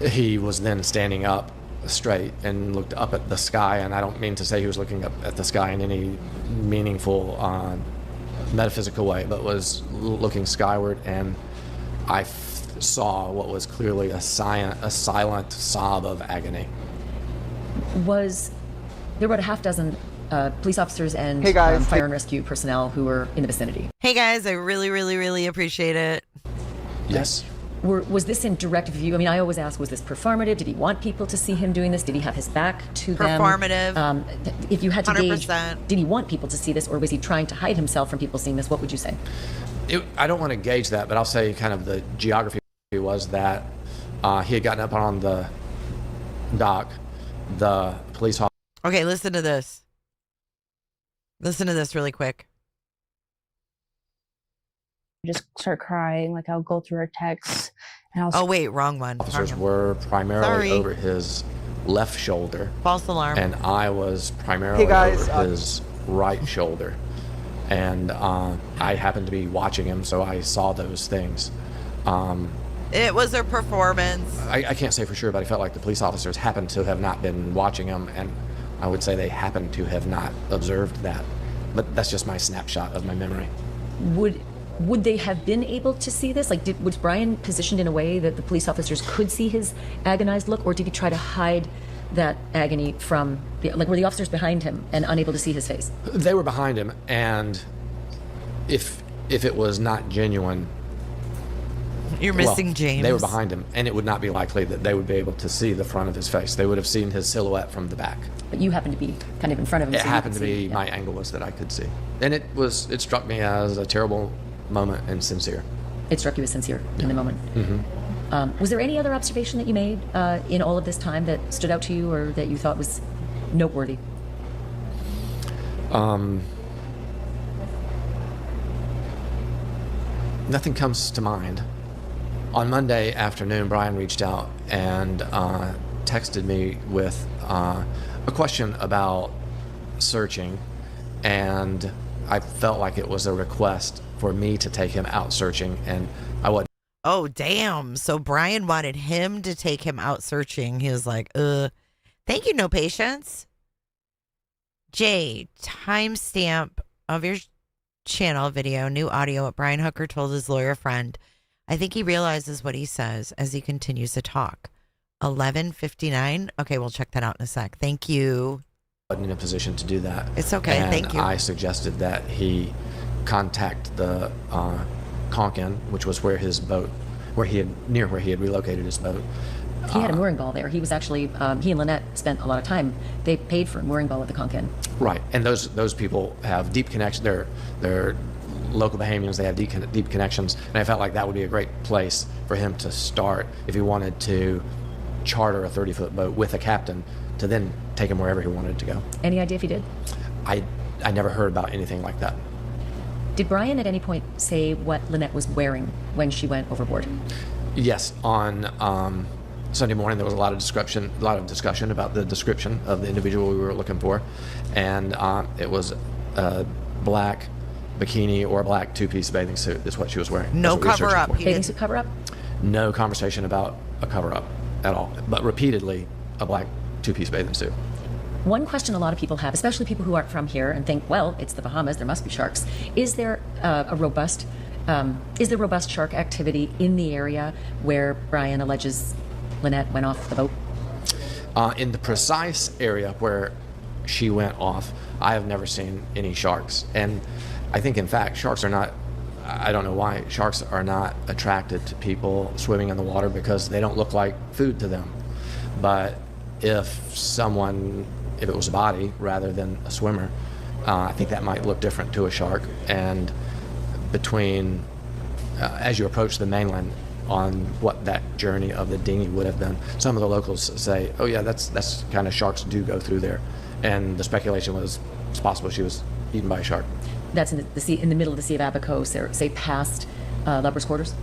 he was then standing up straight and looked up at the sky. And I don't mean to say he was looking up at the sky in any meaningful metaphysical way, but was looking skyward, and I saw what was clearly a silent sob of agony. There were a half dozen police officers and fire and rescue personnel who were in the vicinity. Hey guys, I really, really, really appreciate it. Yes. Was this in direct view? I mean, I always ask, was this performative? Did he want people to see him doing this? Did he have his back to them? Performative. If you had to 100%. gauge, did he want people to see this, or was he trying to hide himself from people seeing this? What would you say? I don't want to gauge that, but I'll say kind of the geography was that he had gotten up on the dock. The police officer. Okay, listen to this. Listen to this really quick. Just start crying, like I'll go through her texts and I'll... Oh wait, wrong one. Officers were primarily over his left shoulder. False alarm. And I was primarily over his right shoulder. And I happened to be watching him, so I saw those things. It was a performance. I can't say for sure, but I felt like the police officers happened to have not been watching him, and I would say they happened to have not observed that. But that's just my snapshot of my memory. Would they have been able to see this? Like, was Brian positioned in a way that the police officers could see his agonized look, or did he try to hide that agony from, were the officers behind him and unable to see his face? They were behind him, and if it was not genuine... You're missing James. They were behind him, and it would not be likely that they would be able to see the front of his face. They would have seen his silhouette from the back. But you happened to be kind of in front of him. It happened to be my angle was that I could see. And it struck me as a terrible moment and sincere. It struck you as sincere in the moment. Mm-hmm. Was there any other observation that you made in all of this time that stood out to you or that you thought was noteworthy? Nothing comes to mind. On Monday afternoon, Brian reached out and texted me with a question about searching, and I felt like it was a request for me to take him out searching, and I wasn't. Oh, damn. So Brian wanted him to take him out searching. He was like, thank you, no patience. Jay, timestamp of your channel video, new audio, what Brian Hooker told his lawyer friend. I think he realizes what he says as he continues to talk. 11:59. Okay, we'll check that out in a sec. Thank you. Wasn't in a position to do that. It's okay. And thank you. I suggested that he contact the Conkin, which was where his boat, where he had relocated his boat. He had a mooring ball there. He was actually, he and Lynette spent a lot of time. They paid for a mooring ball at the Conkin. Right, and those people have deep connection. They're local Bahamians. They have deep connections, and I felt like that would be a great place for him to start if he wanted to charter a 30-foot boat with a captain to then take him wherever he wanted to go. Any idea if he did? I never heard about anything like that. Did Brian at any point say what Lynette was wearing when she went overboard? Yes, on Sunday morning there was a lot of discussion about the description of the individual we were looking for, and it was a black bikini or a black two-piece bathing suit is what she was wearing. No cover-up. Bathing suit cover-up? No conversation about a cover-up at all, but repeatedly a black two-piece bathing suit. One question a lot of people have, especially people who aren't from here and think, well, it's the Bahamas, there must be sharks. Is there robust shark activity in the area where Brian alleges Lynette went off the boat? In the precise area where she went off, I have never seen any sharks. And I think, in fact, sharks are not, I don't know why, sharks are not attracted to people swimming in the water because they don't look like food to them. But if it was a body rather than a swimmer, I think that might look different to a shark. And between, as you approach the mainland, on what that journey of the dinghy would have been, some of the locals say, oh yeah, that's kind of sharks do go through there. And the speculation was it's possible she was eaten by a shark. That's in the sea, in the middle of the Sea of Abaco, say past Lubbers Quarters?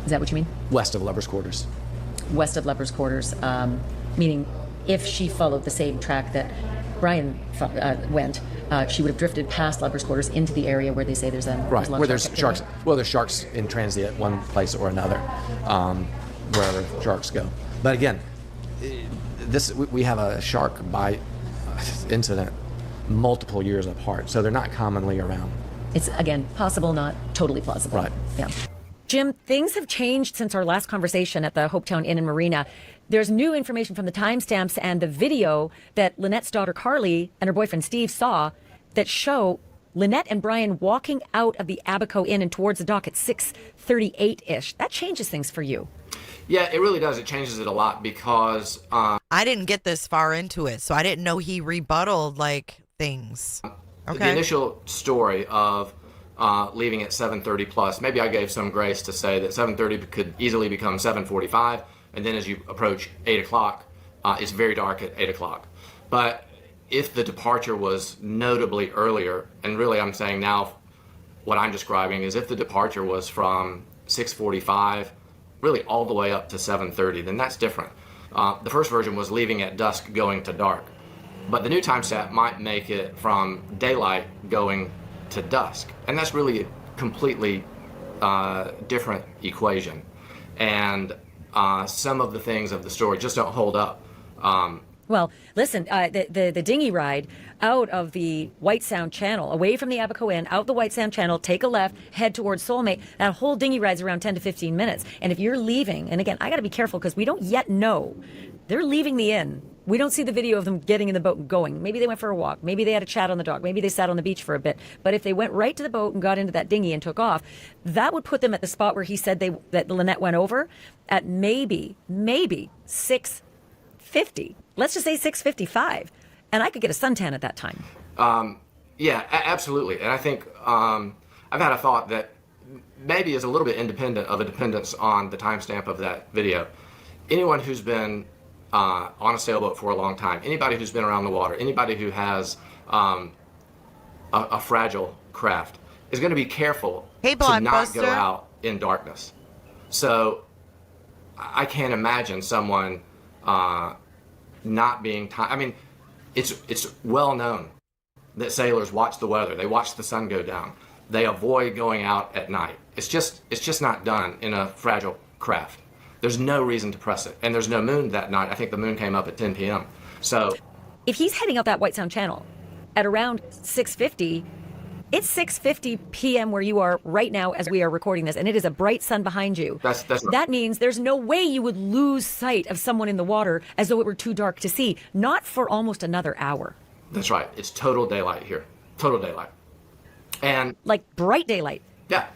Is that what you mean? West of Lubbers Quarters. West of Lubbers Quarters, meaning if she followed the same track that Brian went, she would have drifted past Lubbers Quarters into the area where they say there's a right where there's sharks. Well, there's sharks in transit at one place or another, wherever sharks go. But again, we have a shark bite incident multiple years apart, so they're not commonly around. It's again possible, not totally plausible. Right. Yeah. Jim, things have changed since our last conversation at the Hopetown Inn and Marina. There's new information from the timestamps and the video that Lynette's daughter Carly and her boyfriend Steve saw that show Lynette and Brian walking out of the Abaco Inn and towards the dock at 6:38-ish. That changes things for you. Yeah, it really does. It changes it a lot because I didn't get this far into it, so I didn't know he rebutted things. Okay. The initial story of leaving at 7:30 plus, maybe I gave some grace to say that 7:30 could easily become 7:45, and then as you approach 8 o'clock, it's very dark at 8 o'clock. But if the departure was notably earlier, and really I'm saying now what I'm describing is if the departure was from 6:45 really all the way up to 7:30, then that's different. The first version was leaving at dusk going to dark, but the new timestamp might make it from daylight going to dusk, and that's really a completely different equation. And some of the things of the story just don't hold up. Well, listen, the dinghy ride out of the White Sound Channel, away from the Abaco Inn, out the White Sound Channel, take a left, head towards Soulmate. That whole dinghy ride's around 10 to 15 minutes. And if you're leaving, and again, I got to be careful because we don't yet know. They're leaving the inn. We don't see the video of them getting in the boat and going. Maybe they went for a walk. Maybe they had a chat on the dock. Maybe they sat on the beach for a bit. But if they went right to the boat and got into that dinghy and took off, that would put them at the spot where he said that Lynette went over at maybe 6:50. Let's just say 6:55. And I could get a suntan at that time. Yeah, absolutely. And I think I've had a thought that maybe is a little bit independent of a dependence on the timestamp of that video. Anyone who's been on a sailboat for a long time, anybody who's been around the water, anybody who has a fragile craft is going to be careful to not go out in darkness. So I can't imagine someone not being I mean, it's well known that sailors watch the weather. They watch the sun go down. They avoid going out at night. It's just not done in a fragile craft. There's no reason to press it. And there's no moon that night. I think the moon came up at 10 p.m. So if he's heading up that White Sound Channel at around 6:50, it's 6:50 p.m. where you are right now as we are recording this, and it is a bright sun behind you. That's right. That means there's no way you would lose sight of someone in the water as though it were too dark to see. Not for almost another hour. That's right. It's total daylight here. Total daylight. And like bright daylight. Yeah.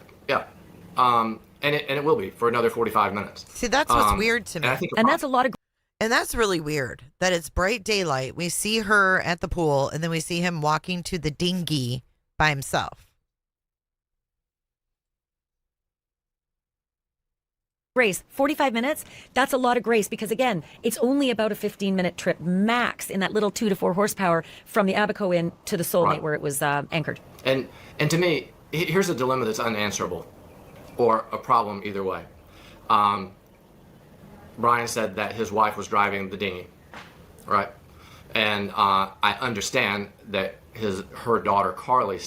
And it will be for another 45 minutes. See, that's what's weird to me. And that's a lot of... And that's really weird, that it's bright daylight. We see her at the pool, and then we see him walking to the dinghy by himself. grace. 45 minutes, that's a lot of grace because, again, it's only about a 15-minute trip max in that little 2 to 4 horsepower from the Abaco Inn to the Soulmate where it was anchored. And to me, here's a dilemma that's unanswerable, or a problem either way. Brian said that his wife was driving the dinghy, right? And I understand that her daughter Carly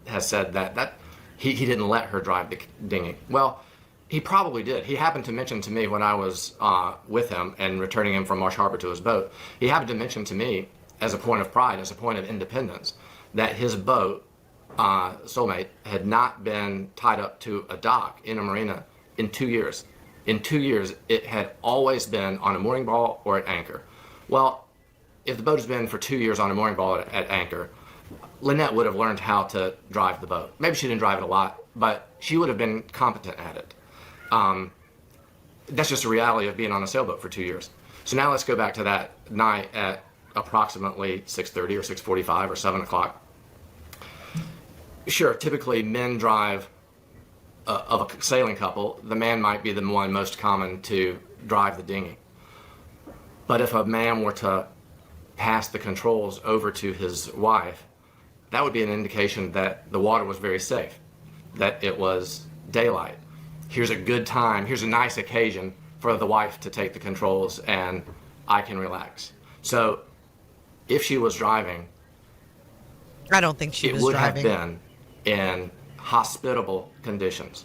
has said that he didn't let her drive the dinghy. Well, he probably did. He happened to mention to me when I was with him and returning him from Marsh Harbor to his boat, he happened to mention to me as a point of pride, as a point of independence, that his boat, Soulmate, had not been tied up to a dock in a marina in 2 years. In 2 years, it had always been on a mooring ball or at anchor. Well, if the boat has been for 2 years on a mooring ball at anchor, Lynette would have learned how to drive the boat. Maybe she didn't drive it a lot, but she would have been competent at it. That's just a reality of being on a sailboat for 2 years. So now let's go back to that night at approximately 6:30 or 6:45 or 7 o'clock. Sure, typically men drive of a sailing couple. The man might be the one most common to drive the dinghy. But if a man were to pass the controls over to his wife, that would be an indication that the water was very safe, that it was daylight. Here's a good time, here's a nice occasion for the wife to take the controls and I can relax. So if she was driving, I don't think she was driving. It would have been in hospitable conditions.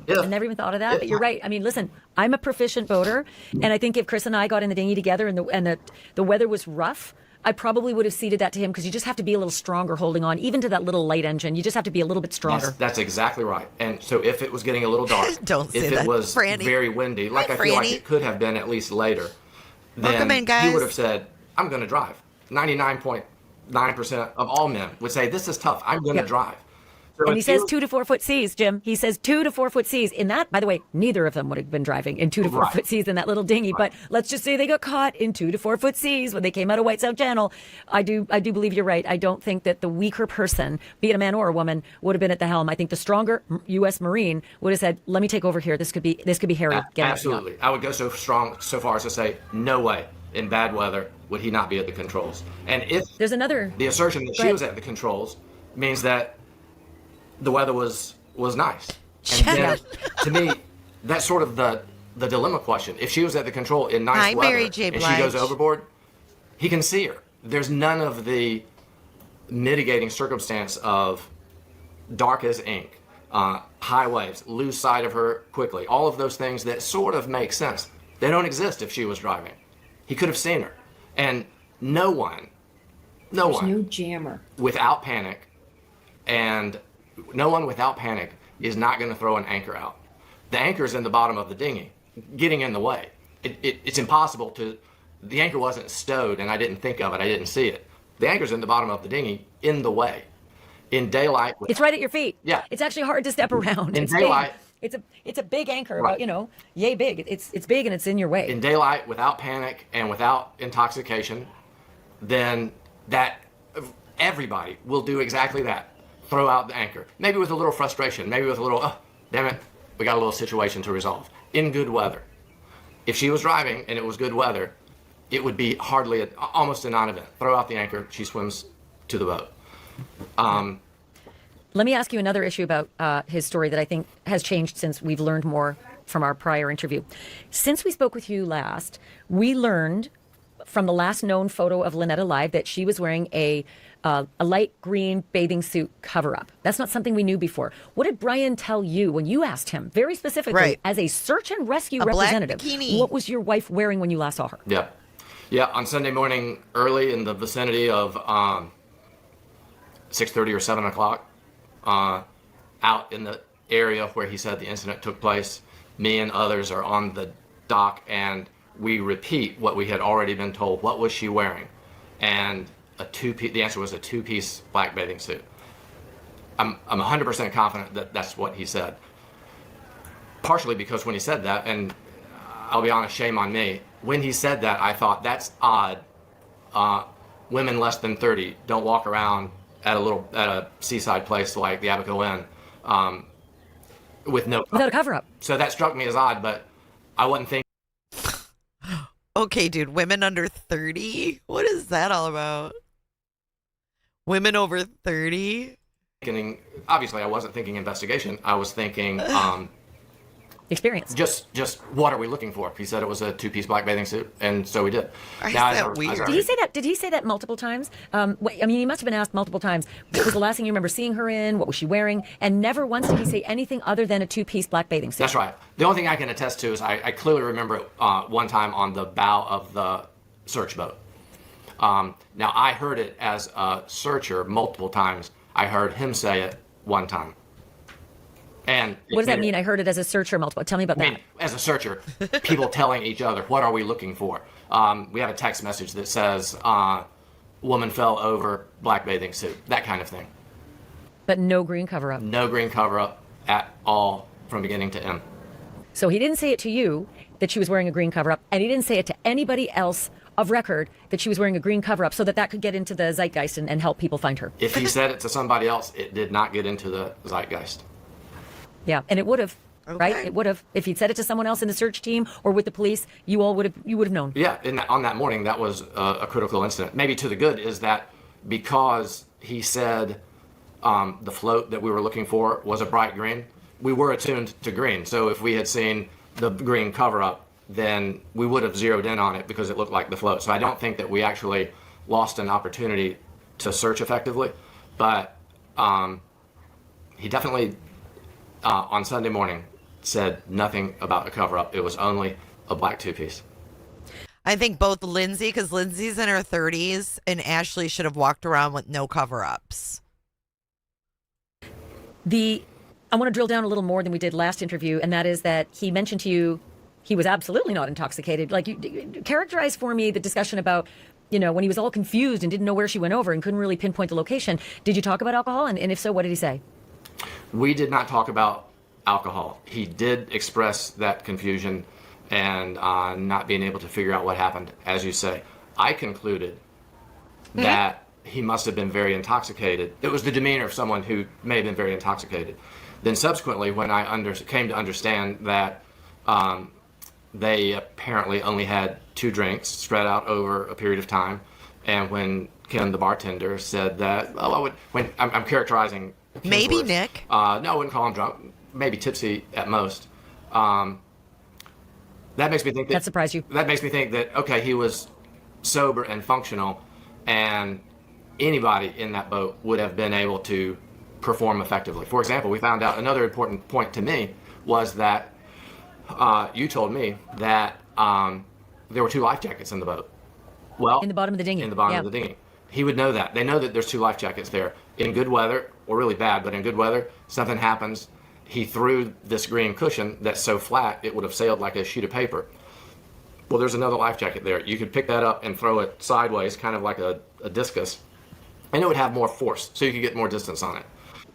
I never even thought of that, but you're right. I mean, listen, I'm a proficient boater, and I think if Chris and I got in the dinghy together and the weather was rough, I probably would have ceded that to him because you just have to be a little stronger holding on, even to that little light engine. You just have to be a little bit stronger. That's exactly right. And so if it was getting a little dark, if it was very windy, like I feel like it could have been at least later, then he would have said, I'm going to drive. 99.9% of all men would say, this is tough. I'm going to drive. So and he says 2 to 4 foot seas, Jim. He says 2 to 4 foot seas. In that, by the way, neither of them would have been driving in 2 to 4 foot seas in that little dinghy. But let's just say they got caught in 2 to 4 foot seas when they came out of White South Channel. I do believe you're right. I don't think that the weaker person, be it a man or a woman, would have been at the helm. I think the stronger U.S. Marine would have said, "Let me take over here. This could be Harry." Absolutely. I would go so far as to say, no way in bad weather would he not be at the controls. And if there's another, the assertion that she was at the controls means that the weather was nice. And then, to me, that's sort of the dilemma question. If she was at the control in nice weather and she goes overboard, he can see her. There's none of the mitigating circumstance of dark as ink, high waves, lose sight of her quickly, all of those things that sort of make sense. They don't exist if she was driving. He could have seen her. And no one no jammer without panic, and no one without panic is not going to throw an anchor out. The anchor's in the bottom of the dinghy, getting in the way. It's impossible to, the anchor wasn't stowed and I didn't think of it, I didn't see it. The anchor's in the bottom of the dinghy, in the way. In daylight. It's right at your feet. Yeah. It's actually hard to step around. In daylight. Big. It's a big anchor, about, yay big. It's big and it's in your way. In daylight, without panic and without intoxication, then that everybody will do exactly that. Throw out the anchor. Maybe with a little frustration. Maybe with a little, oh, damn it, we got a little situation to resolve. In good weather. If she was driving and it was good weather, it would be almost a non-event. Throw out the anchor, she swims to the boat. Let me ask you another issue about his story that I think has changed since we've learned more from our prior interview. Since we spoke with you last, we learned from the last known photo of Lynette alive that she was wearing a light green bathing suit cover-up. That's not something we knew before. What did Brian tell you when you asked him, very specifically, as a search and rescue representative, what was your wife wearing when you last saw her? Yeah, on Sunday morning, early in the vicinity of 6:30 or 7 o'clock, out in the area where he said the incident took place, me and others are on the dock and we repeat what we had already been told. What was she wearing? And the answer was a two-piece black bathing suit. I'm 100% confident that that's what he said. Partially because when he said that, and I'll be honest, shame on me, when he said that, I thought, that's odd. Women less than 30 don't walk around at a seaside place like the Abaco Inn without a cover-up. So that struck me as odd, but I wasn't thinking. Okay, dude, women under 30? What is that all about? Women over 30? Obviously, I wasn't thinking investigation. I was thinking experience. Just what are we looking for? He said it was a two-piece black bathing suit, and so we did. Is that weird? Did he say that? Did he say that multiple times? I mean, he must have been asked multiple times. What was the last thing you remember seeing her in? What was she wearing? And never once did he say anything other than a two-piece black bathing suit. That's right. The only thing I can attest to is I clearly remember it one time on the bow of the search boat. Now, I heard it as a searcher multiple times. I heard him say it one time. And what does that mean? I heard it as a searcher multiple. Tell me about that. As a searcher, people telling each other, what are we looking for? We have a text message that says, woman fell over, black bathing suit, that kind of thing. But no green cover-up. No green cover-up at all from beginning to end. So he didn't say it to you that she was wearing a green cover-up, and he didn't say it to anybody else of record that she was wearing a green cover-up so that could get into the zeitgeist and help people find her. If he said it to somebody else, it did not get into the zeitgeist. Yeah, and it would have, right? It would have. If he'd said it to someone else in the search team or with the police, you would have known. Yeah, on that morning, that was a critical incident. Maybe to the good is that because he said the float that we were looking for was a bright green, we were attuned to green. So if we had seen the green cover-up, then we would have zeroed in on it because it looked like the float. So I don't think that we actually lost an opportunity to search effectively. But he definitely... on Sunday morning, said nothing about a cover-up. It was only a black two-piece. I think both Lindsay, because Lindsay's in her 30s, and Ashleigh should have walked around with no cover-ups. I want to drill down a little more than we did last interview, and that is that he mentioned to you he was absolutely not intoxicated. Like, you characterize for me the discussion about, when he was all confused and didn't know where she went over and couldn't really pinpoint the location. Did you talk about alcohol? And if so, what did he say? We did not talk about alcohol. He did express that confusion and not being able to figure out what happened. As you say, I concluded that he must have been very intoxicated. It was the demeanor of someone who may have been very intoxicated. Then subsequently, when I came to understand that they apparently only had 2 drinks spread out over a period of time, and when Kim, the bartender, said that, I'm characterizing maybe words. Nick. No, I wouldn't call him drunk. Maybe tipsy at most. That makes me think that surprised you. That makes me think that okay, he was sober and functional, and anybody in that boat would have been able to perform effectively. For example, we found out another important point to me was that you told me that there were 2 life jackets in the boat. Well, in the bottom of the dinghy. In the bottom of the dinghy. He would know that. They know that there's 2 life jackets there. In good weather, or really bad, but in good weather, something happens. He threw this green cushion that's so flat, it would have sailed like a sheet of paper. Well, there's another life jacket there. You could pick that up and throw it sideways, kind of like a discus, and it would have more force, so you could get more distance on it.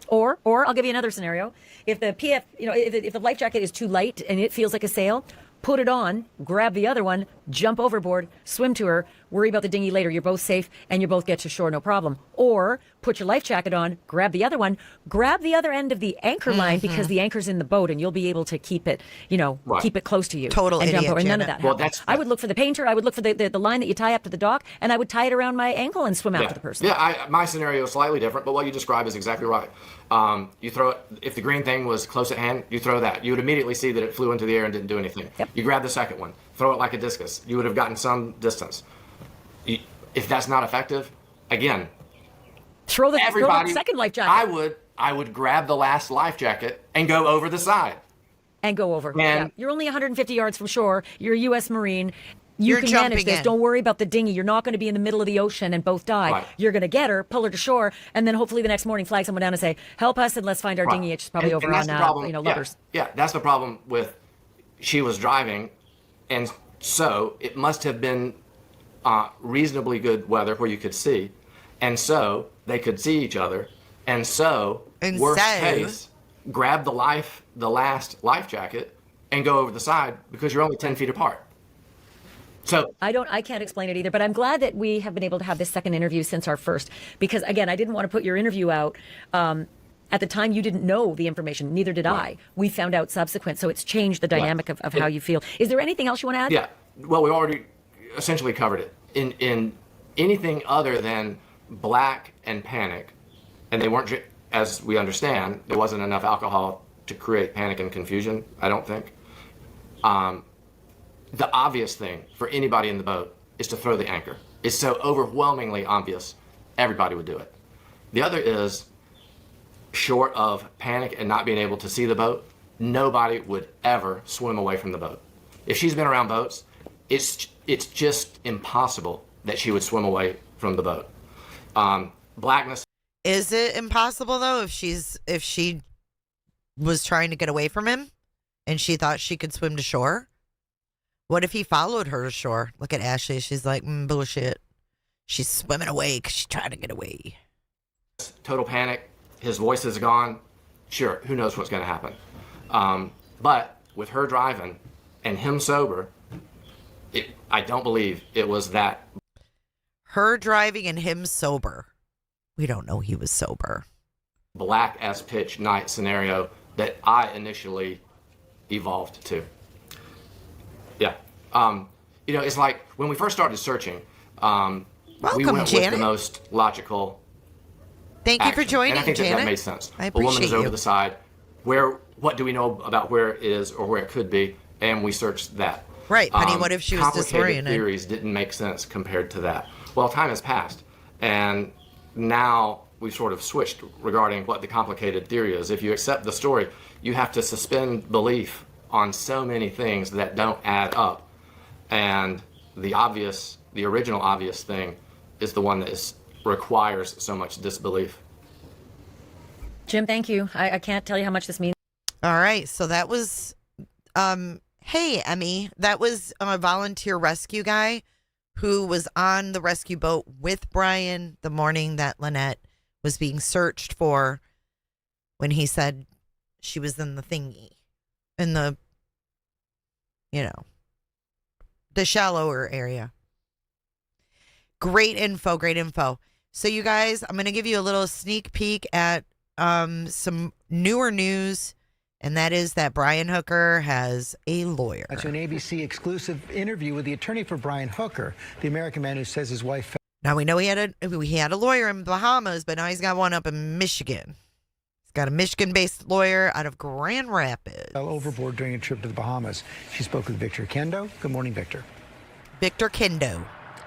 Or I'll give you another scenario. If the PF, if the life jacket is too light and it feels like a sail, put it on, grab the other one, jump overboard, swim to her, worry about the dinghy later. You're both safe and you both get to shore, no problem. Or put your life jacket on, grab the other one, grab the other end of the anchor line because the anchor's in the boat and you'll be able to keep it, keep it close to you. Total and idiot, jump over. And none of Janet. that happens. I would look for the painter. I would look for the line that you tie up to the dock, and I would tie it around my ankle and swim after the person. Yeah, my scenario is slightly different, but what you describe is exactly right. You throw it, if the green thing was close at hand, you throw that. You would immediately see that it flew into the air and didn't do anything. Yep. You grab the second one, throw it like a discus. You would have gotten some distance. If that's not effective, again, throw the second life jacket. I would grab the last life jacket and go over the side. And go over. And you're only 150 yards from shore. You're a U.S. Marine. You can manage this. In. Don't worry about the dinghy. You're not going to be in the middle of the ocean and both die. Right. You're going to get her, pull her to shore, and then hopefully the next morning flag someone down and say, help us and let's find our dinghy. It's probably over on Lovers. Yeah, that's the problem with she was driving, and so it must have been reasonably good weather where you could see, and so they could see each other, and so worst case, grab the last life jacket and go over the side because you're only 10 feet apart. So I can't explain it either, but I'm glad that we have been able to have this second interview since our first, because again, I didn't want to put your interview out At the time, you didn't know the information. Neither did I. We found out subsequent, so it's changed the dynamic of how you feel. Is there anything else you want to add? Yeah. Well, we already essentially covered it. In anything other than black and panic, and they weren't, as we understand, there wasn't enough alcohol to create panic and confusion, I don't think. The obvious thing for anybody in the boat is to throw the anchor. It's so overwhelmingly obvious, everybody would do it. The other is, short of panic and not being able to see the boat, nobody would ever swim away from the boat. If she's been around boats, it's just impossible that she would swim away from the boat. Blackness. Is it impossible though if she was trying to get away from him and she thought she could swim to shore? What if he followed her to shore? Look at Ashleigh. She's like, bullshit. She's swimming away because she's trying to get away. Total panic. His voice is gone. Sure, who knows what's going to happen? But with her driving and him sober, I don't believe it was that. Her driving and him sober. We don't know he was sober. Black as pitch night scenario that I initially evolved to. Yeah. It's like when we first started searching, we went Janet. with the most logical. Thank action. you for joining, and I think Janet. that made sense. I A woman appreciate is over you. the side. What do we know about where it is or where it could be? And we searched that. Right, honey, what if she was complicated disoriented? Theories didn't make sense compared to that. Well, time has passed, and now we've sort of switched regarding what the complicated theory is. If you accept the story, you have to suspend belief on so many things that don't add up, and the original obvious thing is the one that requires so much disbelief. Jim, thank you. I can't tell you how much this means. All right, so that was, hey, Emmy, that was a volunteer rescue guy who was on the rescue boat with Brian the morning that Lynette was being searched for when he said she was in the thingy, in the, the shallower area. Great info, great info. So you guys, I'm going to give you a little sneak peek at some newer news, and that is that Brian Hooker has a lawyer. That's an ABC exclusive interview with the attorney for Brian Hooker, the American man who says his wife. Now we know he had a lawyer in Bahamas, but now he's got one up in Michigan. He's got a Michigan-based lawyer out of Grand Rapids. Fell overboard during a trip to the Bahamas. She spoke with Victor Kendo. Good morning, Victor. Victor Kendo.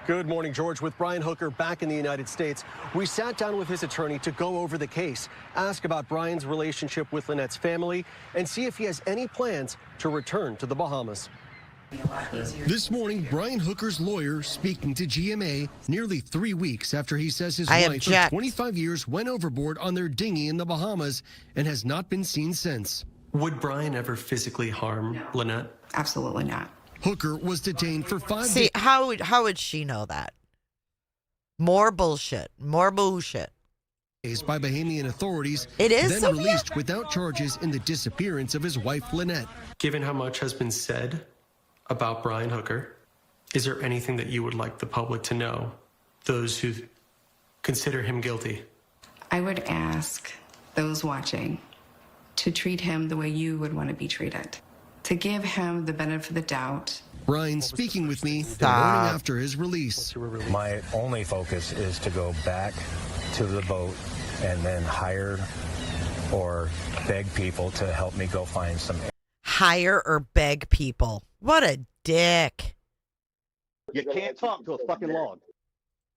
Good morning, George. With Brian Hooker back in the United States, we sat down with his attorney to go over the case, ask about Brian's relationship with Lynette's family, and see if he has any plans to return to the Bahamas. This morning, Brian Hooker's lawyer speaking to GMA nearly 3 weeks after he says his wife of 25 years went overboard on their dinghy in the Bahamas and has not been seen since. Would Brian ever physically harm Lynette? Absolutely not. Hooker was detained for 5 days. See, how would she know that? More bullshit. More bullshit. By Bahamian authorities, it is then Sophia? Released without charges in the disappearance of his wife, Lynette. Given how much has been said about Brian Hooker, is there anything that you would like the public to know, those who consider him guilty? I would ask those watching to treat him the way you would want to be treated, to give him the benefit of the doubt. Brian speaking with me the morning after his release. My only focus is to go back to the boat and then hire or beg people to help me go find some. Hire or beg people. What a dick. You can't talk to a fucking log.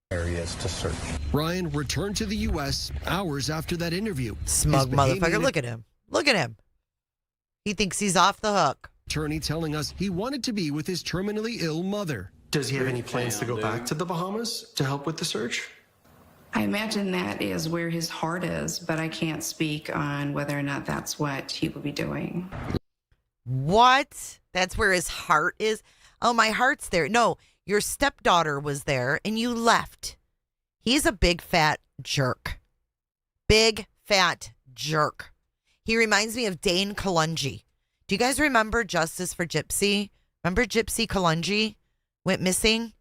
Areas to search. Brian returned to the U.S. hours after that interview. Smug motherfucker. Look at him. Look at him. He thinks he's off the hook. Attorney telling us he wanted to be with his terminally ill mother. Does he have any plans to go back to the Bahamas to help with the search? I imagine that is where his heart is, but I can't speak on whether or not that's what he will be doing. What? That's where his heart is? Oh, my heart's there. No, your stepdaughter was there and you left. He's a big fat jerk. Big fat jerk. He reminds me of Dane Kalungi. Do you guys remember Justice for Gypsy? Remember Gypsy Kalungi went missing?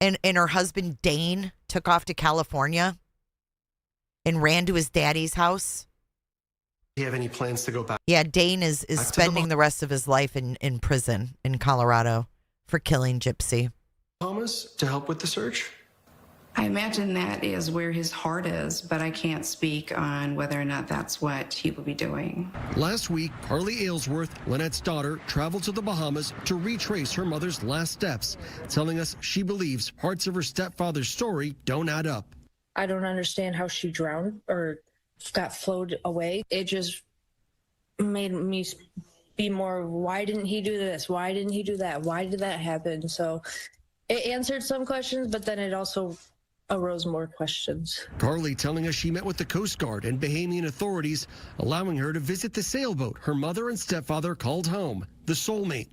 And her husband Dane took off to California? and ran to his daddy's house. Do you have any plans to go back? Yeah, Dane is spending the rest of his life in prison in Colorado for killing Gypsy. Bahamas to help with the search? I imagine that is where his heart is, but I can't speak on whether or not that's what he will be doing. Last week, Carly Aylesworth, Lynette's daughter, traveled to the Bahamas to retrace her mother's last steps, telling us she believes parts of her stepfather's story don't add up. I don't understand how she drowned or got floated away. It just made me be more, why didn't he do this? Why didn't he do that? Why did that happen? So it answered some questions, but then it also arose more questions. Carly telling us she met with the Coast Guard and Bahamian authorities, allowing her to visit the sailboat her mother and stepfather called home, the Soulmate.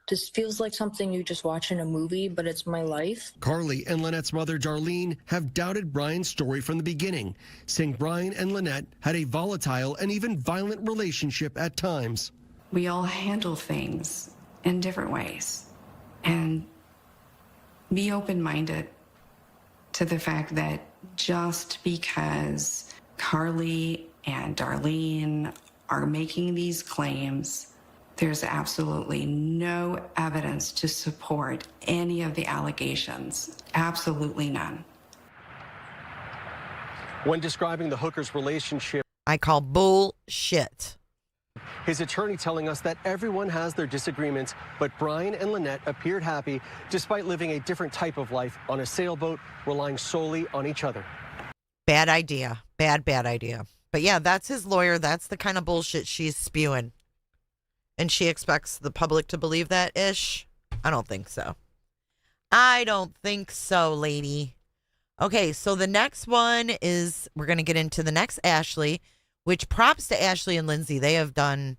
This feels like something you just watch in a movie, but it's my life. Carly and Lynette's mother, Darlene, have doubted Brian's story from the beginning, saying Brian and Lynette had a volatile and even violent relationship at times. We all handle things in different ways, and be open-minded to the fact that just because Carly and Darlene are making these claims, there's absolutely no evidence to support any of the allegations. Absolutely none. When describing the Hookers' relationship, I call bullshit. His attorney telling us that everyone has their disagreements, but Brian and Lynette appeared happy despite living a different type of life on a sailboat, relying solely on each other. Bad idea. Bad idea. But yeah, that's his lawyer. That's the kind of bullshit she's spewing. And she expects the public to believe that ish? I don't think so. I don't think so, lady. Okay, so the next one is, we're going to get into the next Ashleigh, which props to Ashleigh and Lindsay. They have done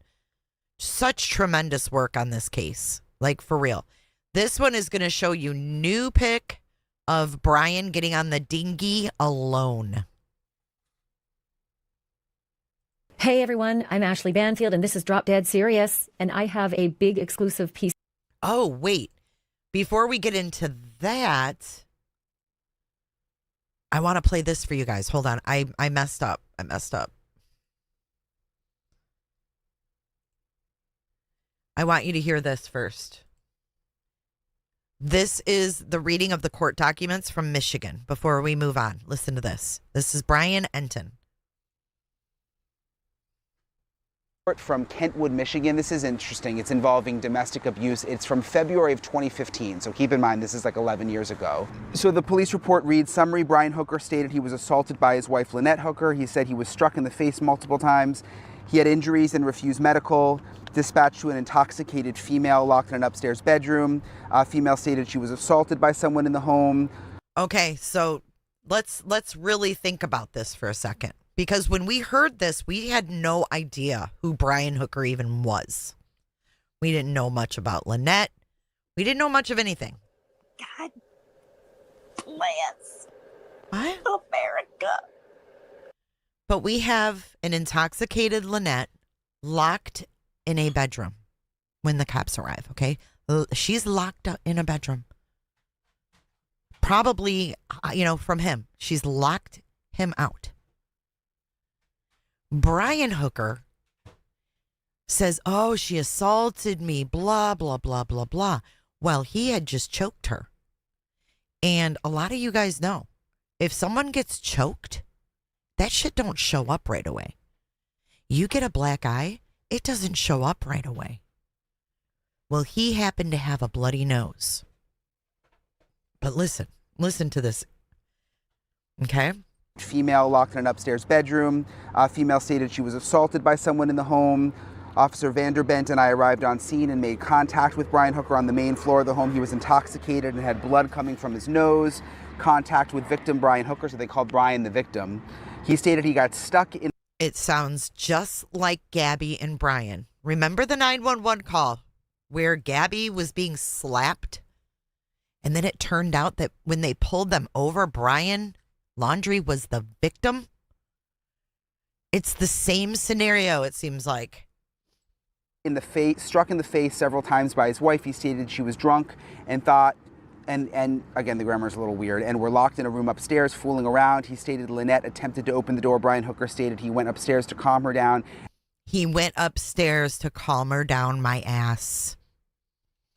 such tremendous work on this case. Like, for real. This one is going to show you new pic of Brian getting on the dinghy alone. Hey everyone, I'm Ashleigh Banfield and this is Drop Dead Serious, and I have a big exclusive piece. Oh, wait. Before we get into that, I want to play this for you guys. Hold on. I messed up. I want you to hear this first. This is the reading of the court documents from Michigan before we move on. Listen to this. This is Brian Enton. From Kentwood, Michigan. This is interesting. It's involving domestic abuse. It's from February of 2015, so keep in mind this is like 11 years ago. So the police report reads, summary, Brian Hooker stated he was assaulted by his wife Lynette Hooker. He said he was struck in the face multiple times. He had injuries and refused medical. Dispatched to an intoxicated female locked in an upstairs bedroom. Female stated she was assaulted by someone in the home. Okay, so let's really think about this for a second. Because when we heard this, we had no idea who Brian Hooker even was. We didn't know much about Lynette. We didn't know much of anything. God bless what? America. But we have an intoxicated Lynette locked in a bedroom when the cops arrive, okay? She's locked up in a bedroom. Probably, from him. She's locked him out. Brian Hooker says, oh, she assaulted me, blah, blah, blah, blah, blah. Well, he had just choked her. And a lot of you guys know, if someone gets choked, that shit don't show up right away. You get a black eye, it doesn't show up right away. Well, he happened to have a bloody nose. But listen to this. Okay? Female locked in an upstairs bedroom. Female stated she was assaulted by someone in the home. Officer Vanderbent and I arrived on scene and made contact with Brian Hooker on the main floor of the home. He was intoxicated and had blood coming from his nose. Contact with victim Brian Hooker, so they called Brian the victim. He stated he got stuck in... It sounds just like Gabby and Brian. Remember the 911 call where Gabby was being slapped? And then it turned out that when they pulled them over, Brian Laundrie was the victim. It's the same scenario, it seems like. In the face, struck in the face several times by his wife. He stated she was drunk and thought and again, the grammar is a little weird, and were locked in a room upstairs fooling around. He stated Lynette attempted to open the door. Brian Hooker stated he went upstairs to calm her down. He went upstairs to calm her down, my ass.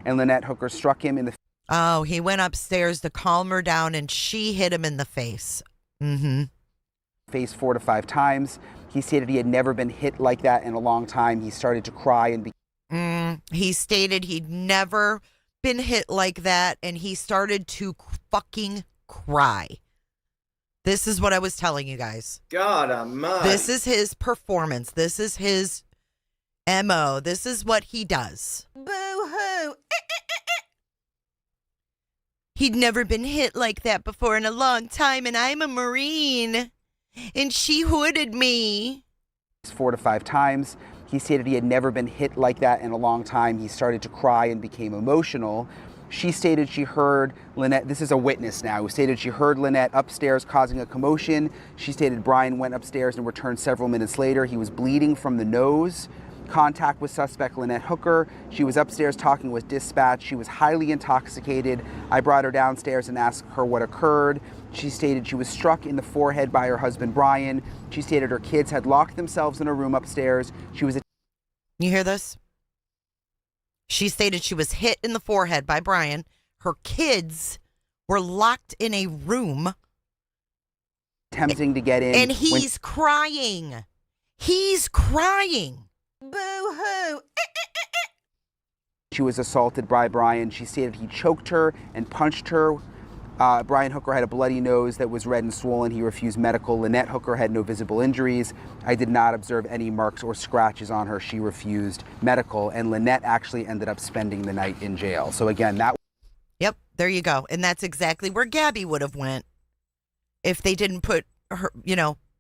And Lynette Hooker struck him in the Oh, he went upstairs to calm her down, and she hit him in the face. face 4 to 5 times. He stated he had never been hit like that in a long time. He started to cry and he stated he'd never been hit like that, and he started to fucking cry. This is what I was telling you guys. God almighty. This is his performance. This is his MO. This is what he does. Boo-hoo. He'd never been hit like that before in a long time, and I'm a Marine, and she hooded me. 4 to 5 times. He stated he had never been hit like that in a long time. He started to cry and became emotional. She stated she heard Lynette, this is a witness now, who stated she heard Lynette upstairs causing a commotion. She stated Brian went upstairs and returned several minutes later. He was bleeding from the nose. Contact with suspect Lynette Hooker. She was upstairs talking with dispatch. She was highly intoxicated. I brought her downstairs and asked her what occurred. She stated she was struck in the forehead by her husband, Brian. She stated her kids had locked themselves in a room upstairs. She was... You hear this? She stated she was hit in the forehead by Brian. Her kids were locked in a room. Attempting to get in. And he's crying. He's crying. Boo-hoo. She was assaulted by Brian. She stated he choked her and punched her. Brian Hooker had a bloody nose that was red and swollen. He refused medical. Lynette Hooker had no visible injuries. I did not observe any marks or scratches on her. She refused medical. And Lynette actually ended up spending the night in jail. So again, that... Yep, there you go. And that's exactly where Gabby would have went if they didn't put her,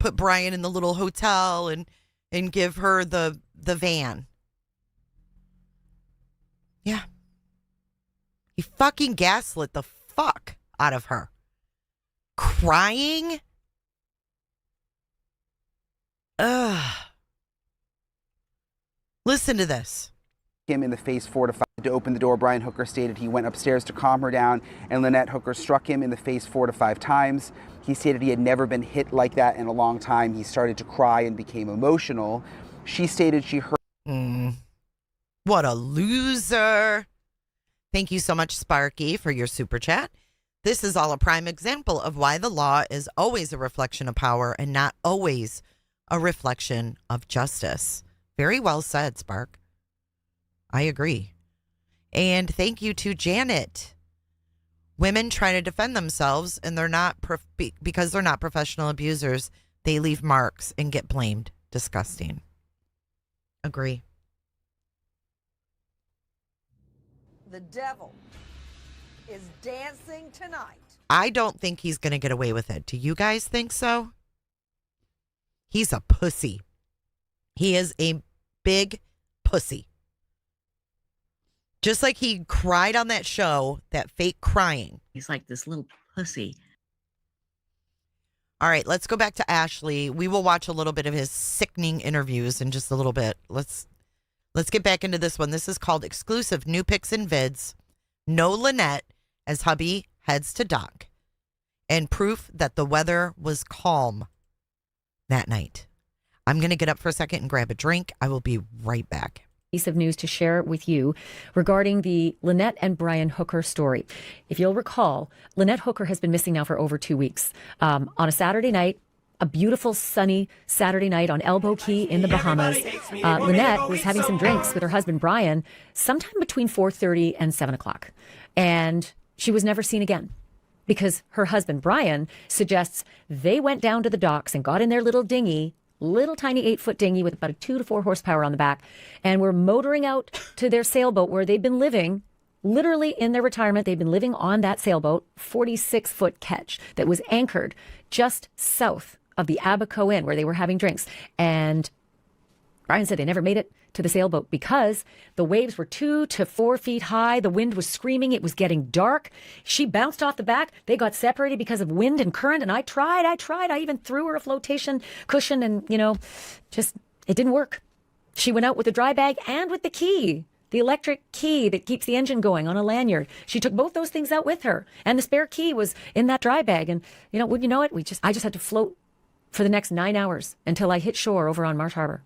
put Brian in the little hotel and give her the van. Yeah. He fucking gaslit the fuck out of her. Crying? Ugh. Listen to this. Him in the face 4 to 5 to open the door. Brian Hooker stated he went upstairs to calm her down, and Lynette Hooker struck him in the face 4 to 5 times. He stated he had never been hit like that in a long time. He started to cry and became emotional. She stated she heard... What a loser. Thank you so much, Sparky, for your super chat. This is all a prime example of why the law is always a reflection of power and not always a reflection of justice. Very well said, Spark. I agree. And thank you to Janet. Women try to defend themselves, and they're not because they're not professional abusers. They leave marks and get blamed. Disgusting. Agree. The devil is dancing tonight. I don't think he's going to get away with it. Do you guys think so? He's a pussy. He is a big pussy. Just like he cried on that show, that fake crying. He's like this little pussy. All right, let's go back to Ashleigh. We will watch a little bit of his sickening interviews in just a little bit. Let's get back into this one. This is called Exclusive New Pics and Vids. No Lynette as hubby heads to dock. And proof that the weather was calm that night. I'm going to get up for a second and grab a drink. I will be right back. Piece of news to share with you regarding the Lynette and Brian Hooker story. If you'll recall, Lynette Hooker has been missing now for over 2 weeks. On a Saturday night, a beautiful sunny Saturday night on Elbow Key in the Bahamas, Lynette was having some drinks with her husband Brian sometime between 4:30 and 7 o'clock. And she was never seen again because her husband Brian suggests they went down to the docks and got in their little dinghy, little tiny 8-foot dinghy with about a 2 to 4 horsepower on the back, and were motoring out to their sailboat where they'd been living. Literally in their retirement, they'd been living on that sailboat, 46-foot ketch that was anchored just south of the Abaco Inn where they were having drinks. And Brian said they never made it to the sailboat because the waves were 2 to 4 feet high. The wind was screaming. It was getting dark. She bounced off the back. They got separated because of wind and current. And I tried. I even threw her a flotation cushion and, just, it didn't work. She went out with the dry bag and with the key. the electric key that keeps the engine going on a lanyard. She took both those things out with her, and the spare key was in that dry bag. And wouldn't you know it, I just had to float for the next 9 hours until I hit shore over on Marsh Harbor.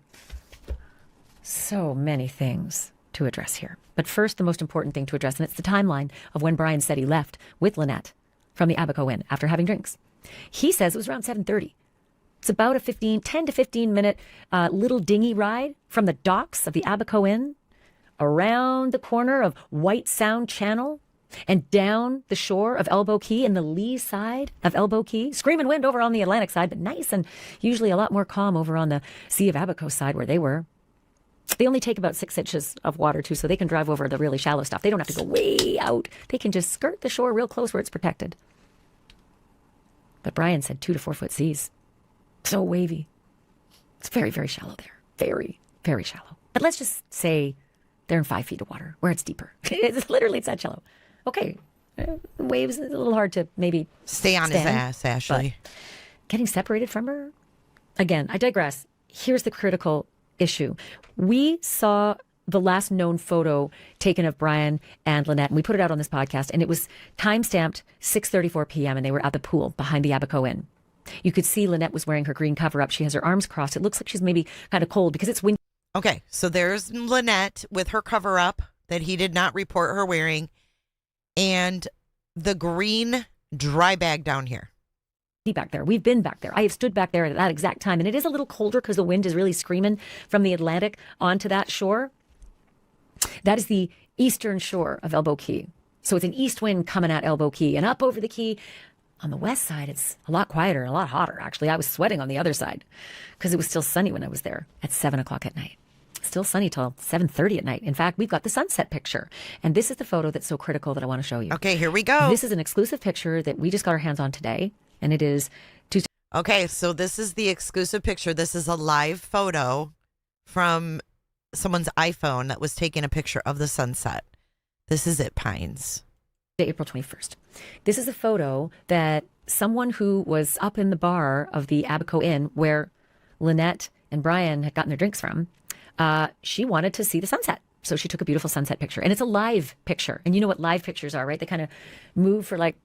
So many things to address here. But first, the most important thing to address, and it's the timeline of when Brian said he left with Lynette from the Abaco Inn after having drinks. He says it was around 7:30. It's about a 10 to 15 minute little dinghy ride from the docks of the Abaco Inn around the corner of White Sound Channel and down the shore of Elbow Key in the lee side of Elbow Key. Screaming wind over on the Atlantic side, but nice and usually a lot more calm over on the Sea of Abaco side where they were. They only take about 6 inches of water, too, so they can drive over the really shallow stuff. They don't have to go way out. They can just skirt the shore real close where it's protected. But Brian said 2 to 4 foot seas. So wavy. It's very, very shallow there. Very, very shallow. But let's just say they're in 5 feet of water where it's deeper. It's that shallow. Okay. Waves, a little hard to maybe stay on his ass, Ashleigh. Getting separated from her? Again, I digress. Here's the critical issue. We saw the last known photo taken of Brian and Lynette, and we put it out on this podcast, and it was time-stamped 6:34 p.m., and they were at the pool behind the Abaco Inn. You could see Lynette was wearing her green cover-up. She has her arms crossed. It looks like she's maybe kind of cold because it's windy. Okay, so there's Lynette with her cover-up that he did not report her wearing, and the green dry bag down here. Back there. We've been back there. I have stood back there at that exact time, and it is a little colder because the wind is really screaming from the Atlantic onto that shore. That is the eastern shore of Elbow Key. So it's an east wind coming at Elbow Key, and up over the key on the west side, it's a lot quieter and a lot hotter, actually. I was sweating on the other side because it was still sunny when I was there at 7 o'clock at night. Still sunny till 7:30 at night. In fact, we've got the sunset picture, and this is the photo that's so critical that I want to show you. Okay, here we go. This is an exclusive picture that we just got our hands on today. And it is Tuesday. Okay, so this is the exclusive picture. This is a live photo from someone's iPhone that was taking a picture of the sunset. This is at Pines. April 21st. This is a photo that someone who was up in the bar of the Abaco Inn where Lynette and Brian had gotten their drinks from, she wanted to see the sunset. So she took a beautiful sunset picture. And it's a live picture. And you know what live pictures are, right? They kind of move for like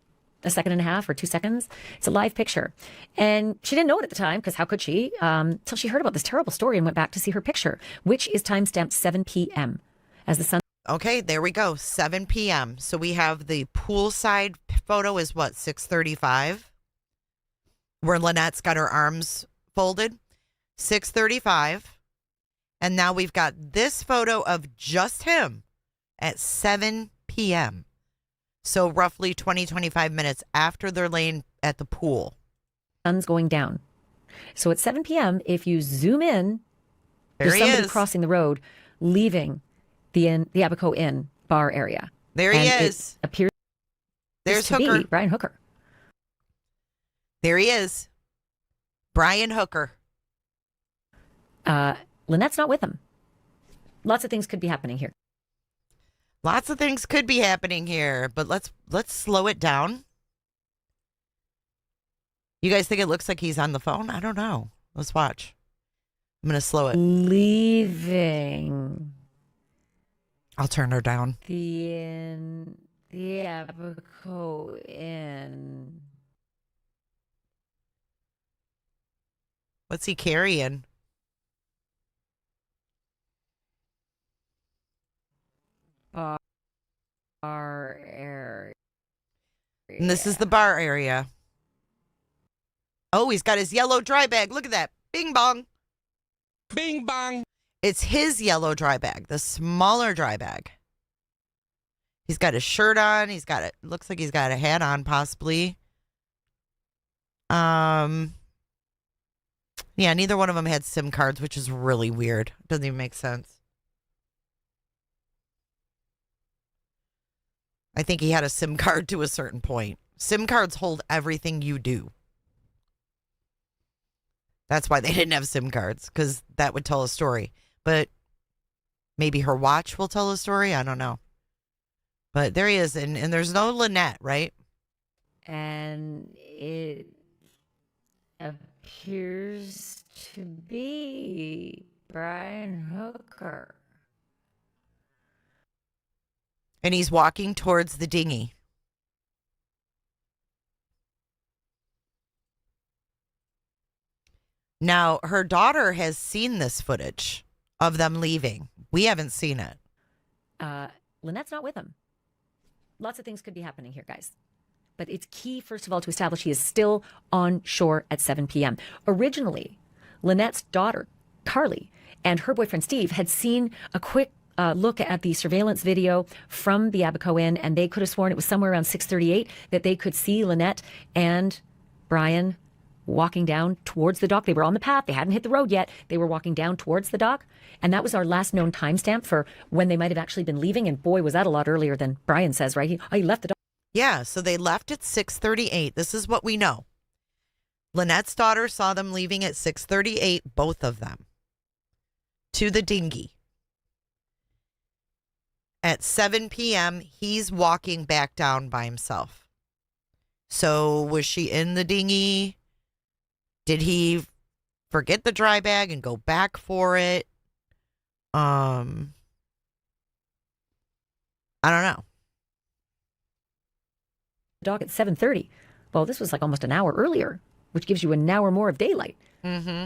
a second and a half or 2 seconds. It's a live picture. And she didn't know it at the time, because how could she? Till she heard about this terrible story and went back to see her picture, which is timestamped 7 p.m. as the sun. Okay, there we go. 7 p.m. So we have the poolside photo is what, 6:35? Where Lynette's got her arms folded. 6:35. And now we've got this photo of just him at 7 p.m. So roughly 20, 25 minutes after they're laying at the pool. Sun's going down. So at 7 p.m., if you zoom in, there's somebody crossing the road, leaving the Abaco Inn bar area. There he is. It appears there's to Hooker. Be Brian Hooker. There he is. Brian Hooker. Lynette's not with him. Lots of things could be happening here. Lots of things could be happening here, but let's slow it down. You guys think it looks like he's on the phone? I don't know. Let's watch. I'm going to slow it. Leaving. I'll turn her down. The Abaco Inn. What's he carrying? Bar area. And this is the bar area. Oh, he's got his yellow dry bag. Look at that. Bing bong. Bing bong. It's his yellow dry bag, the smaller dry bag. He's got his shirt on. Looks like he's got a hat on, possibly. Yeah, neither one of them had SIM cards, which is really weird. Doesn't even make sense. I think he had a SIM card to a certain point. SIM cards hold everything you do. That's why they didn't have SIM cards, because that would tell a story. But maybe her watch will tell a story. I don't know. But there he is. And there's no Lynette, right? And it appears to be Brian Hooker. And he's walking towards the dinghy. Now, her daughter has seen this footage of them leaving. We haven't seen it. Lynette's not with him. Lots of things could be happening here, guys. But it's key, first of all, to establish he is still on shore at 7 p.m. Originally, Lynette's daughter, Carly, and her boyfriend, Steve, had seen a quick look at the surveillance video from the Abaco Inn, and they could have sworn it was somewhere around 6:38 that they could see Lynette and Brian walking down towards the dock. They were on the path. They hadn't hit the road yet. They were walking down towards the dock. And that was our last known timestamp for when they might have actually been leaving. And boy, was that a lot earlier than Brian says, right? He left the dock. Yeah, so they left at 6:38. This is what we know. Lynette's daughter saw them leaving at 6:38, both of them, to the dinghy. At 7 p.m., he's walking back down by himself. So was she in the dinghy? Did he forget the dry bag and go back for it? I don't know. Dock at 7:30. Well, this was like almost an hour earlier, which gives you an hour more of daylight,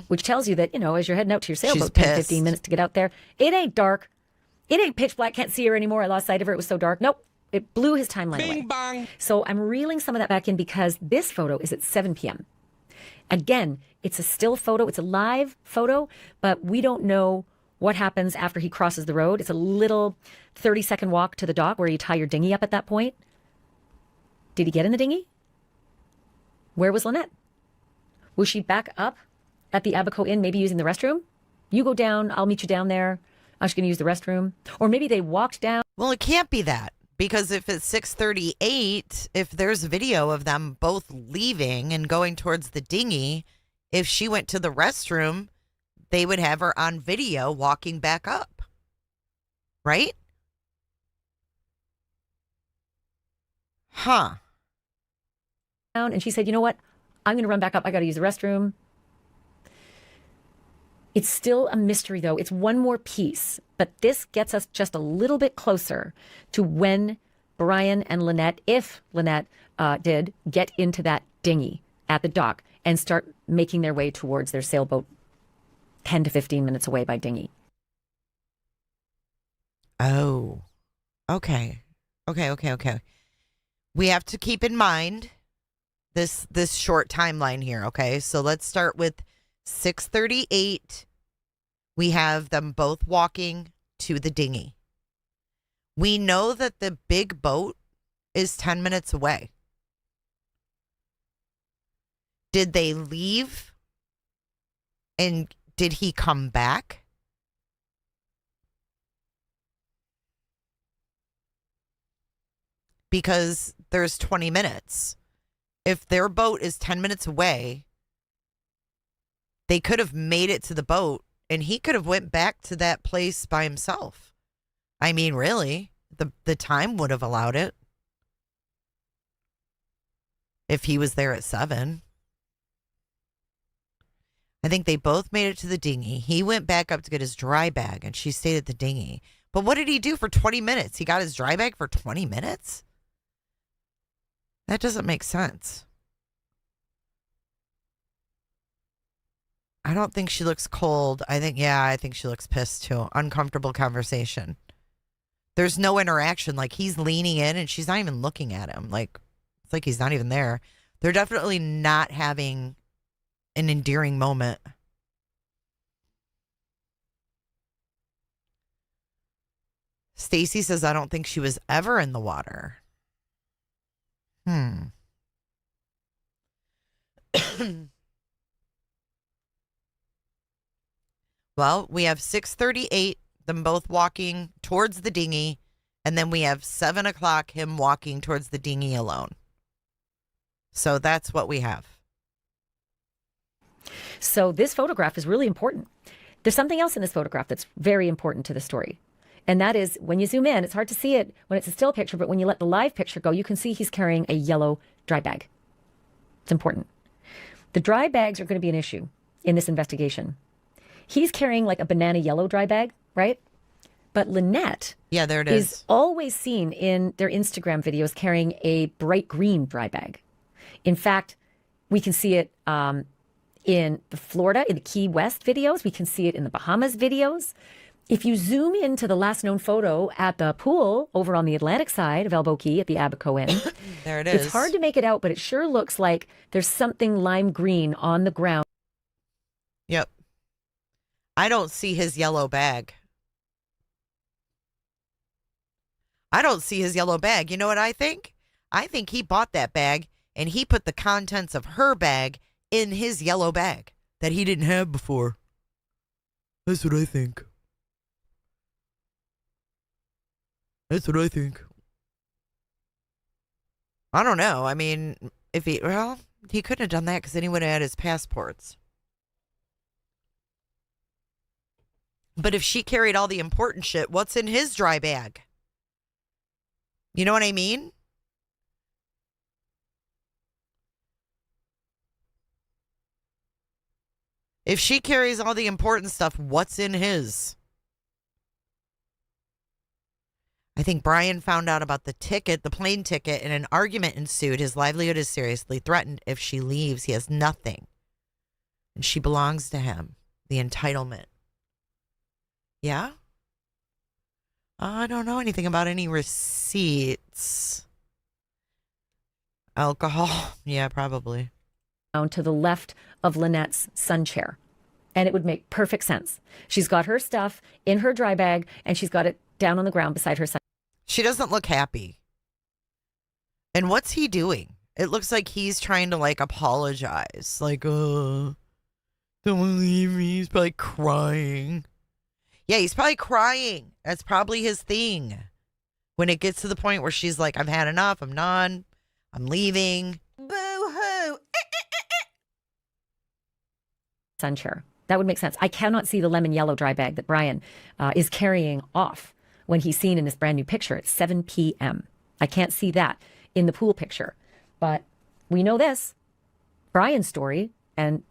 which tells you that, as you're heading out to your sailboat, 10, 15 minutes to get out there, it ain't dark. It ain't pitch black. Can't see her anymore. I lost sight of her. It was so dark. Nope. It blew his timeline away. Bing bang. So I'm reeling some of that back in because this photo is at 7 p.m. Again, it's a still photo. It's a live photo, but we don't know what happens after he crosses the road. It's a little 30-second walk to the dock where you tie your dinghy up at that point. Did he get in the dinghy? Where was Lynette? Was she back up at the Abaco Inn, maybe using the restroom? You go down, I'll meet you down there. I'm just going to use the restroom. Or maybe they walked down. Well, it can't be that, because if it's 6:38, if there's video of them both leaving and going towards the dinghy, if she went to the restroom, they would have her on video walking back up. Right? Huh. And she said, you know what? I'm going to run back up. I got to use the restroom. It's still a mystery, though. It's one more piece, but this gets us just a little bit closer to when Brian and Lynette, if Lynette did, get into that dinghy at the dock and start making their way towards their sailboat 10 to 15 minutes away by dinghy. Oh, okay. Okay. We have to keep in mind this short timeline here, okay? So let's start with 6:38. We have them both walking to the dinghy. We know that the big boat is 10 minutes away. Did they leave? And did he come back? Because there's 20 minutes. If their boat is 10 minutes away, they could have made it to the boat and he could have went back to that place by himself. I mean, really, the time would have allowed it. If he was there at 7. I think they both made it to the dinghy. He went back up to get his dry bag and she stayed at the dinghy. But what did he do for 20 minutes? He got his dry bag for 20 minutes? That doesn't make sense. I don't think she looks cold. I think she looks pissed too. Uncomfortable conversation. There's no interaction. Like, he's leaning in and she's not even looking at him. Like, it's like he's not even there. They're definitely not having an endearing moment. Stacy says, I don't think she was ever in the water. Well, we have 6:38, them both walking towards the dinghy, and then we have 7 o'clock, him walking towards the dinghy alone. So that's what we have. So this photograph is really important. There's something else in this photograph that's very important to the story. And that is, when you zoom in, it's hard to see it when it's a still picture, but when you let the live picture go, you can see he's carrying a yellow dry bag. It's important. The dry bags are going to be an issue in this investigation. He's carrying like a banana yellow dry bag, right? But Lynette there it is always seen in their Instagram videos carrying a bright green dry bag. In fact, we can see it in the Florida, in the Key West videos. We can see it in the Bahamas videos. If you zoom into the last known photo at the pool over on the Atlantic side of Elbow Key at the Abaco Inn, there it is. It's hard to make it out, but it sure looks like there's something lime green on the ground. Yep. I don't see his yellow bag. I don't see his yellow bag. You know what I think? I think he bought that bag and he put the contents of her bag in his yellow bag that he didn't have before. That's what I think. That's what I think. I don't know. I mean, if he couldn't have done that because then he would have had his passports. But if she carried all the important shit, what's in his dry bag? You know what I mean? If she carries all the important stuff, what's in his? I think Brian found out about the ticket, the plane ticket, and an argument ensued. His livelihood is seriously threatened. If she leaves, he has nothing. And she belongs to him. The entitlement. Yeah? I don't know anything about any receipts. Alcohol? Yeah, probably. Down to the left of Lynette's sun chair. And it would make perfect sense. She's got her stuff in her dry bag, and she's got it down on the ground beside her sun. She doesn't look happy. And what's he doing? It looks like he's trying to apologize. Don't leave me. He's probably crying. Yeah, he's probably crying. That's probably his thing. When it gets to the point where she's like, I've had enough. I'm done. I'm leaving. Boo-hoo. Sun chair. That would make sense. I cannot see the lemon yellow dry bag that Brian is carrying off when he's seen in this brand new picture at 7 p.m. I can't see that in the pool picture. But we know this. Brian's story, and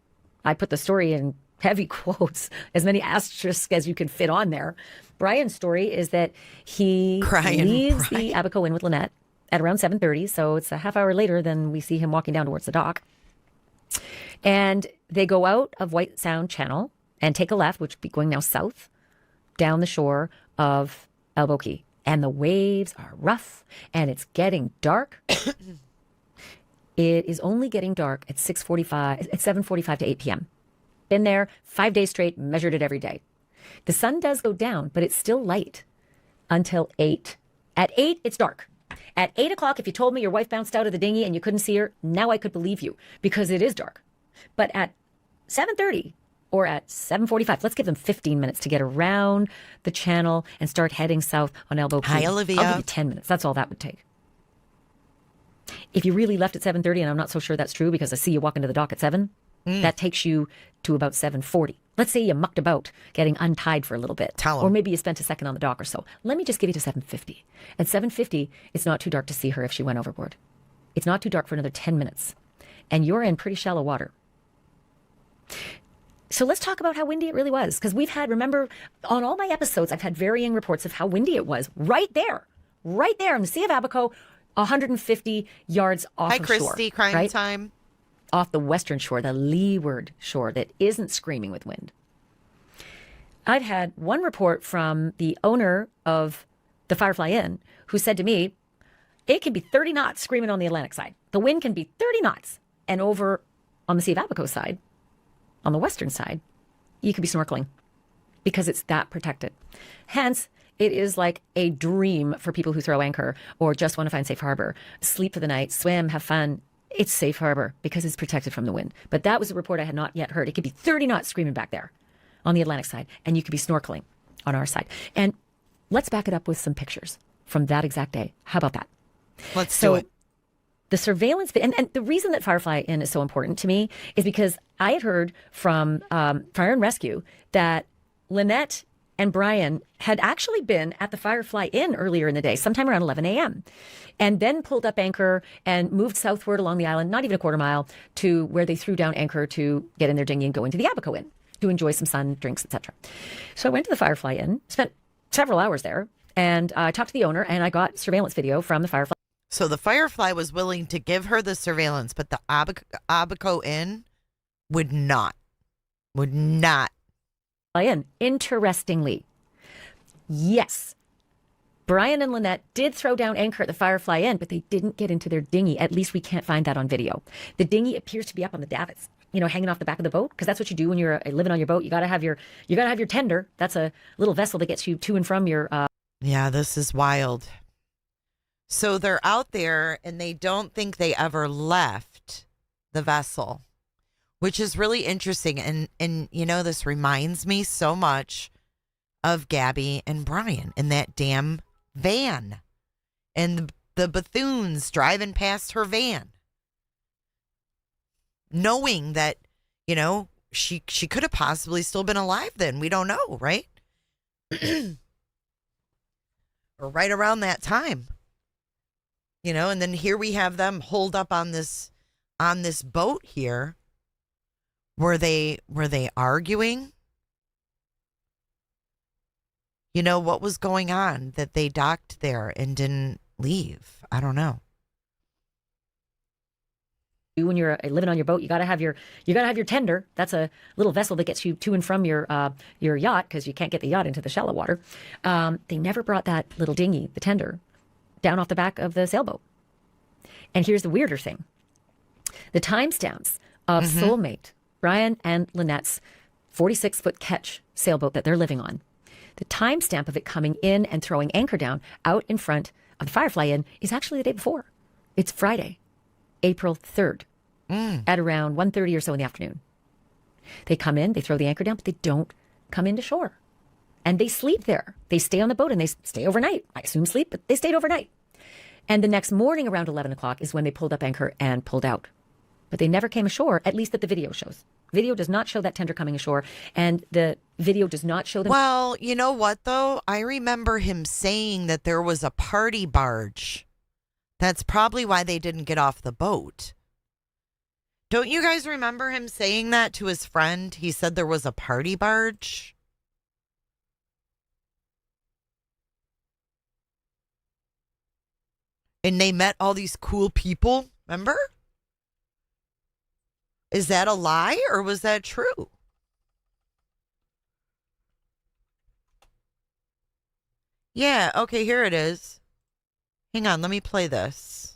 I put the story in heavy quotes, as many asterisks as you can fit on there. Brian's story is that he leaves the Abaco Inn with Lynette at around 7:30, so it's a half hour later than we see him walking down towards the dock. And they go out of White Sound Channel and take a left, which would be going now south, down the shore of Elbow Key. And the waves are rough, and it's getting dark. It is only getting dark at 7:45 to 8 p.m. Been there 5 days straight, measured it every day. The sun does go down, but it's still light until 8. At 8, it's dark. At 8 o'clock, if you told me your wife bounced out of the dinghy and you couldn't see her, now I could believe you because it is dark. But at 7:30 or at 7:45, let's give them 15 minutes to get around the channel and start heading south on Elbow Key. Hi, Olivia. I'll give you 10 minutes. That's all that would take. If you really left at 7:30, and I'm not so sure that's true because I see you walking to the dock at 7, that takes you to about 7:40. Let's say you mucked about getting untied for a little bit. Or maybe you spent a second on the dock or so. Let me just give you to 7:50. At 7:50, it's not too dark to see her if she went overboard. It's not too dark for another 10 minutes. And you're in pretty shallow water. So let's talk about how windy it really was. Because we've had, remember, on all my episodes, I've had varying reports of how windy it was. Right there in the Sea of Abaco, 150 yards off of shore. Hi, Christy, crime time. Off the western shore, the leeward shore that isn't screaming with wind. I've had one report from the owner of the Firefly Inn who said to me, it can be 30 knots screaming on the Atlantic side. The wind can be 30 knots. And over on the Sea of Abaco side, on the western side, you could be snorkeling because it's that protected. Hence, it is like a dream for people who throw anchor or just want to find safe harbor, sleep for the night, swim, have fun. It's safe harbor because it's protected from the wind. But that was a report I had not yet heard. It could be 30 knots screaming back there on the Atlantic side, and you could be snorkeling on our side. And let's back it up with some pictures from that exact day. How about that? Let's do it. The surveillance, and the reason that Firefly Inn is so important to me is because I had heard from Fire and Rescue that Lynette and Brian had actually been at the Firefly Inn earlier in the day, sometime around 11 a.m., and then pulled up anchor and moved southward along the island, not even a quarter mile, to where they threw down anchor to get in their dinghy and go into the Abaco Inn to enjoy some sun, drinks, etc. So I went to the Firefly Inn, spent several hours there. And I talked to the owner, and I got surveillance video from the Firefly. So the Firefly was willing to give her the surveillance, but the Abaco Inn would not. Would not. Interestingly, yes, Brian and Lynette did throw down anchor at the Firefly Inn, but they didn't get into their dinghy. At least we can't find that on video. The dinghy appears to be up on the davits, hanging off the back of the boat, because that's what you do when you're living on your boat. You gotta have your tender. That's a little vessel that gets you to and from your. Yeah, this is wild. So they're out there, and they don't think they ever left the vessel, which is really interesting. And this reminds me so much of Gabby and Brian in that damn van, and the Bethunes driving past her van, knowing that, she could have possibly still been alive then. We don't know, right? Or right around that time. And then here we have them holed up on this boat here. Were they arguing? What was going on that they docked there and didn't leave? I don't know. When you're living on your boat, you gotta have your tender. That's a little vessel that gets you to and from your yacht, because you can't get the yacht into the shallow water. They never brought that little dinghy, the tender, down off the back of the sailboat. And here's the weirder thing: the timestamps of Soulmate, Brian and Lynette's 46-foot catch sailboat that they're living on. The timestamp of it coming in and throwing anchor down out in front of the Firefly Inn is actually the day before. It's Friday, April 3rd, at around 1:30 or so in the afternoon. They come in, they throw the anchor down, but they don't come into shore. And they sleep there. They stay on the boat, and they stay overnight. I assume sleep, but they stayed overnight. And the next morning around 11 o'clock is when they pulled up anchor and pulled out. But they never came ashore, at least that the video shows. Video does not show that tender coming ashore, and the video does not show them. Well, you know what, though? I remember him saying that there was a party barge. That's probably why they didn't get off the boat. Don't you guys remember him saying that to his friend? He said there was a party barge. And they met all these cool people, remember? Is that a lie, or was that true? Yeah, okay, here it is. Hang on, let me play this.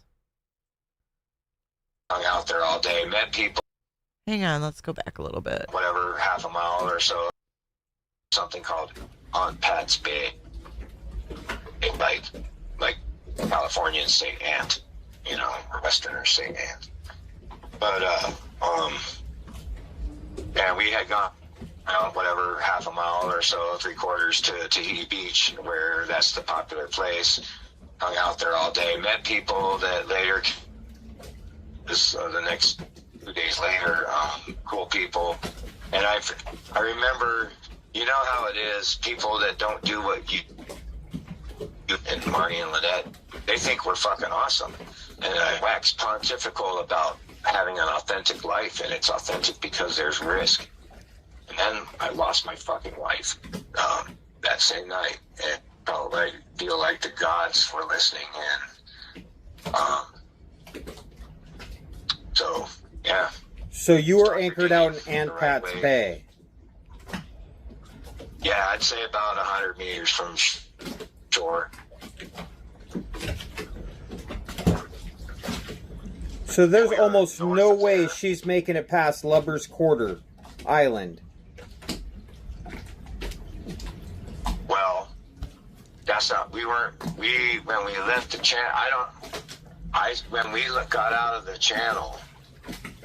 Hung out there all day, met people. Hang on, let's go back a little bit. Whatever, half a mile or so. Something called Aunt Pat's Bay. Like Californians say aunt, or Westerners say aunt. But, we had gone whatever, half a mile or so, 3/4 to Tahiti Beach, where that's the popular place. Hung out there all day, met people that later, the next 2 days later, cool people. And I remember, how it is, people that don't do what you and Marnie and Lynette, they think we're fucking awesome. And I wax pontifical about having an authentic life, and it's authentic because there's risk. And then I lost my fucking wife that same night, and I feel like the gods were listening. And so, yeah. So you were anchored out in Aunt Pat's Bay. Yeah, I'd say about 100 meters from shore. So there's almost no way she's making it past Lubbers Quarter Island. Well, that's not, when we left the channel, when we got out of the channel,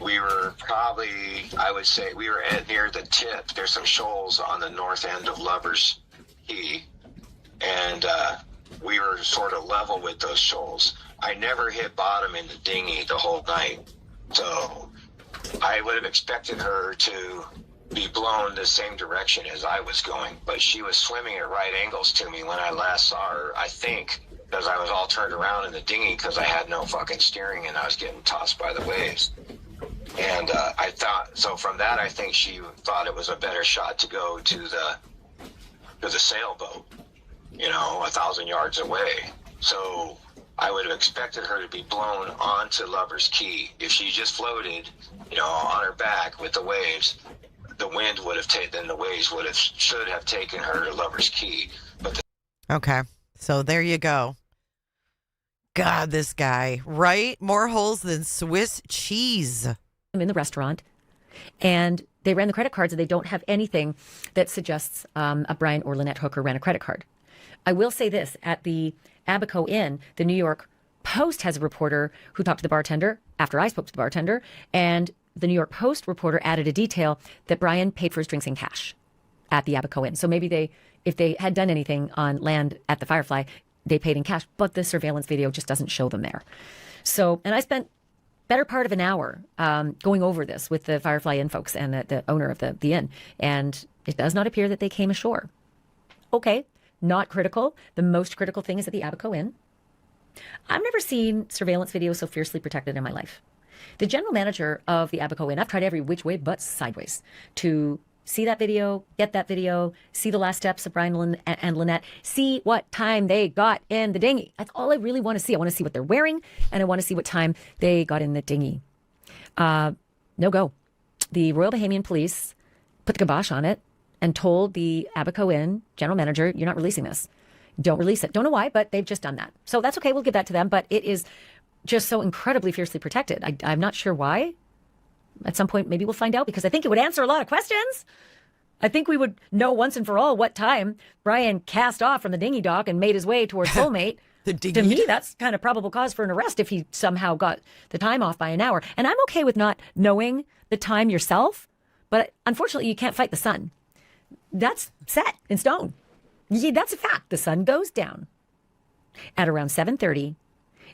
we were probably, I would say, we were near the tip. There's some shoals on the north end of Lubbers Key, and we were sort of level with those shoals. I never hit bottom in the dinghy the whole night, so I would have expected her to be blown the same direction as I was going, but she was swimming at right angles to me when I last saw her, I think, because I was all turned around in the dinghy because I had no fucking steering and I was getting tossed by the waves. And I thought, so from that, I think she thought it was a better shot to go to the sailboat. 1,000 yards away. So I would have expected her to be blown onto Lover's Key. If she just floated, on her back with the waves, the wind would have taken, the waves should have taken her to Lover's Key. But Okay. So there you go. God, this guy, right? More holes than Swiss cheese. I'm in the restaurant, and they ran the credit cards, and they don't have anything that suggests a Brian or Lynette Hooker ran a credit card. I will say this, at the Abaco Inn, the New York Post has a reporter who talked to the bartender after I spoke to the bartender, and the New York Post reporter added a detail that Brian paid for his drinks in cash at the Abaco Inn. So maybe if they had done anything on land at the Firefly, they paid in cash, but the surveillance video just doesn't show them there. So, and I spent better part of an hour going over this with the Firefly Inn folks and the owner of the inn, and it does not appear that they came ashore. Okay, not critical. The most critical thing is at the Abaco Inn. I've never seen surveillance video so fiercely protected in my life. The general manager of the Abaco Inn, I've tried every which way but sideways to see that video, get that video, see the last steps of Brian and Lynette, see what time they got in the dinghy. That's all I really want to see. I want to see what they're wearing, and I want to see what time they got in the dinghy. No go. The Royal Bahamian Police put the kibosh on it and told the Abaco Inn general manager, you're not releasing this. Don't release it. Don't know why, but they've just done that. So that's okay. We'll give that to them. But it is just so incredibly fiercely protected. I'm not sure why. At some point, maybe we'll find out, because I think it would answer a lot of questions. I think we would know once and for all what time Brian cast off from the dinghy dock and made his way towards Soulmate. To me, that's kind of probable cause for an arrest if he somehow got the time off by an hour. And I'm okay with not knowing the time yourself, but unfortunately, you can't fight the sun. That's set in stone. That's a fact. The sun goes down at around 7:30,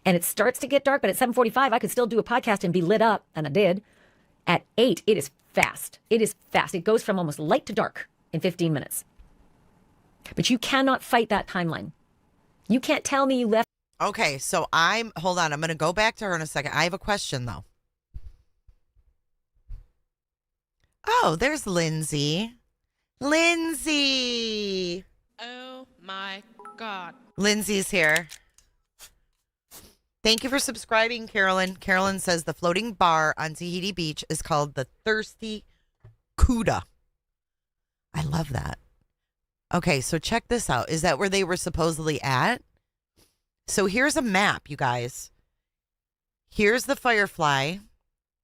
and it starts to get dark, but at 7:45, I could still do a podcast and be lit up, and I did. At 8, it is fast. It is fast. It goes from almost light to dark in 15 minutes. But you cannot fight that timeline. You can't tell me you left. Okay, so hold on. I'm going to go back to her in a second. I have a question, though. Oh, there's Lindsay. Lindsay. Oh my God. Lindsay's here. Thank you for subscribing, Carolyn. Carolyn says the floating bar on Tahiti Beach is called the Thirsty Cuda. I love that. Okay, so check this out. Is that where they were supposedly at? So here's a map, you guys. Here's the Firefly.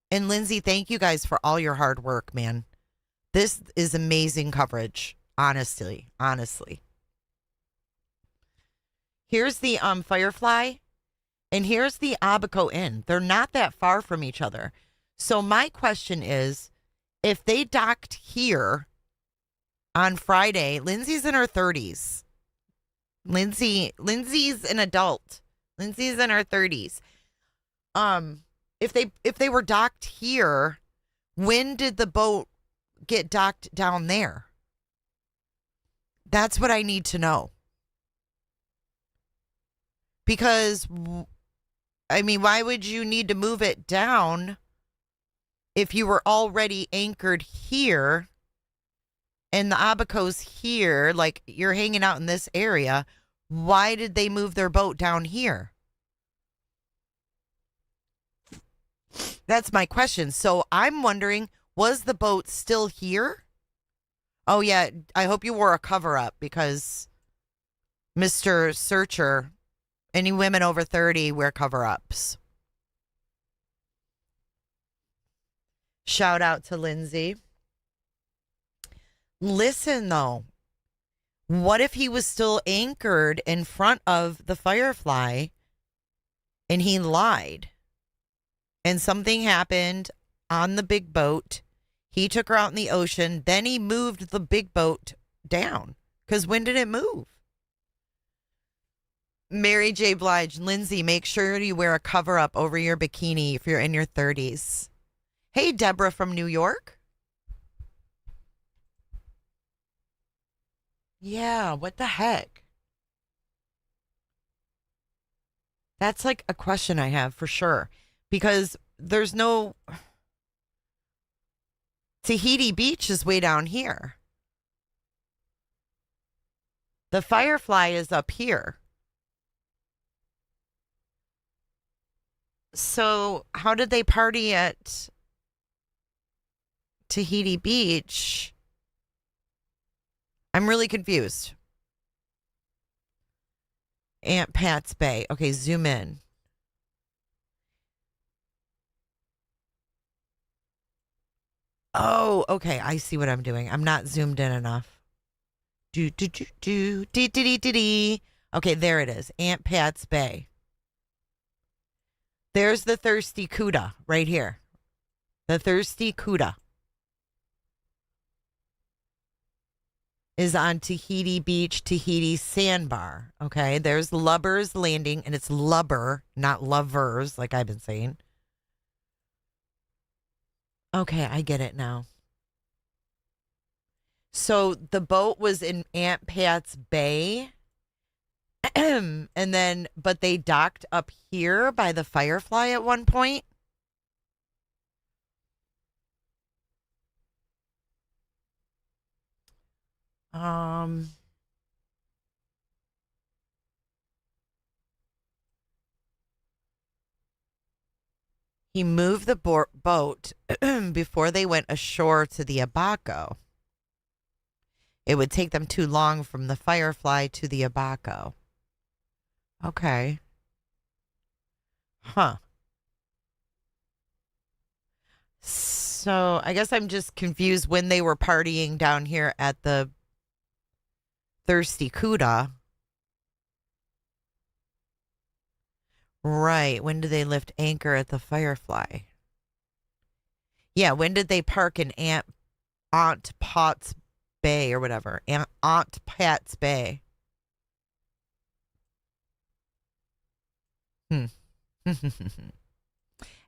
And Lindsay, thank you guys for all your hard work, man. This is amazing coverage, honestly. Here's the Firefly. And here's the Abaco Inn. They're not that far from each other. So my question is, if they docked here on Friday, Lindsay's in her 30s. Lindsay's an adult. Lindsay's in her 30s. If they were docked here, when did the boat get docked down there? That's what I need to know. Because why would you need to move it down if you were already anchored here and the Abaco's here, like you're hanging out in this area? Why did they move their boat down here? That's my question. So I'm wondering, was the boat still here? Oh, yeah. I hope you wore a cover-up because Mr. Searcher, any women over 30 wear cover-ups. Shout out to Lindsay. Listen, though. What if he was still anchored in front of the Firefly and he lied? And something happened on the big boat. He took her out in the ocean. Then he moved the big boat down. Because when did it move? Mary J. Blige, Lindsay, make sure you wear a cover-up over your bikini if you're in your 30s. Hey, Deborah from New York. Yeah, what the heck? That's like a question I have for sure. Because there's no... Tahiti Beach is way down here. The Firefly is up here. So how did they party at Tahiti Beach? I'm really confused. Aunt Pat's Bay. Okay, zoom in. Oh, okay. I see what I'm doing. I'm not zoomed in enough. Do do do do dee dee dee dee dee. Okay, there it is. Aunt Pat's Bay. There's the Thirsty Cuda right here. The Thirsty Cuda is on Tahiti Beach, Tahiti Sandbar. Okay, there's Lubber's Landing, and it's Lubber, not Lovers, like I've been saying. Okay, I get it now. So the boat was in Aunt Pat's Bay, and then, but they docked up here by the Firefly at one point. He moved the boat before they went ashore to the Abaco. It would take them too long from the Firefly to the Abaco. Okay. Huh. So I guess I'm just confused when they were partying down here at the Thirsty Cuda. Right. When did they lift anchor at the Firefly? Yeah, when did they park in Aunt Pat's Bay or whatever? Aunt Pat's Bay. And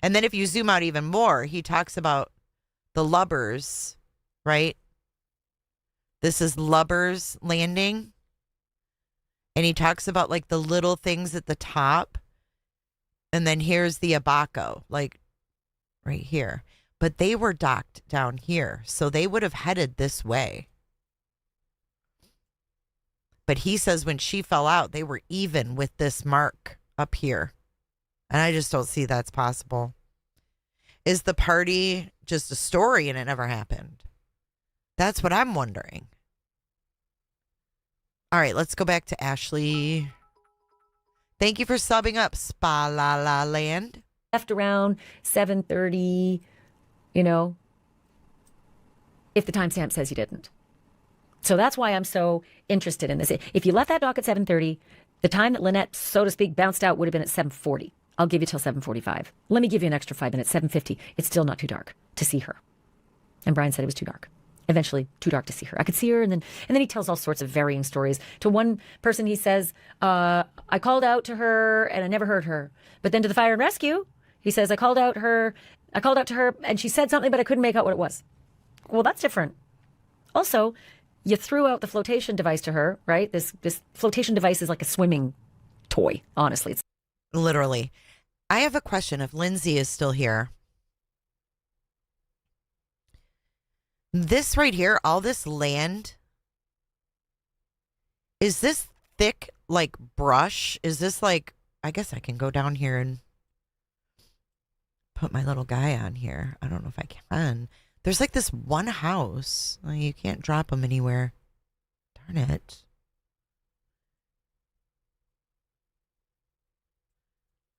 then if you zoom out even more, he talks about the Lubbers, right? This is Lubbers Landing. And he talks about like the little things at the top. And then here's the Abaco, like right here. But they were docked down here, so they would have headed this way. But he says when she fell out, they were even with this mark up here. And I just don't see that's possible. Is the party just a story and it never happened? That's what I'm wondering. All right, let's go back to Ashleigh. Thank you for subbing up, Spa La La Land. Left around 7:30, you know, if the timestamp says you didn't. So that's why I'm so interested in this. If you left that dock at 7:30, the time that Lynette, so to speak, bounced out would have been at 7:40. I'll give you till 7:45. Let me give you an extra 5 minutes, 7:50. It's still not too dark to see her. And Brian said it was too dark. Eventually, too dark to see her. I could see her, and then he tells all sorts of varying stories. To one person, he says, I called out to her, and I never heard her. But then to the fire and rescue, he says, I called out to her, and she said something, but I couldn't make out what it was. Well, that's different. Also, you threw out the flotation device to her, right? This flotation device is like a swimming toy, honestly. It's literally. I have a question. If Lindsay is still here. This right here, all this land, is this thick like brush? Is this like, I guess I can go down here and put my little guy on here. I don't know if I can. There's like this one house. Well, you can't drop them anywhere. Darn it.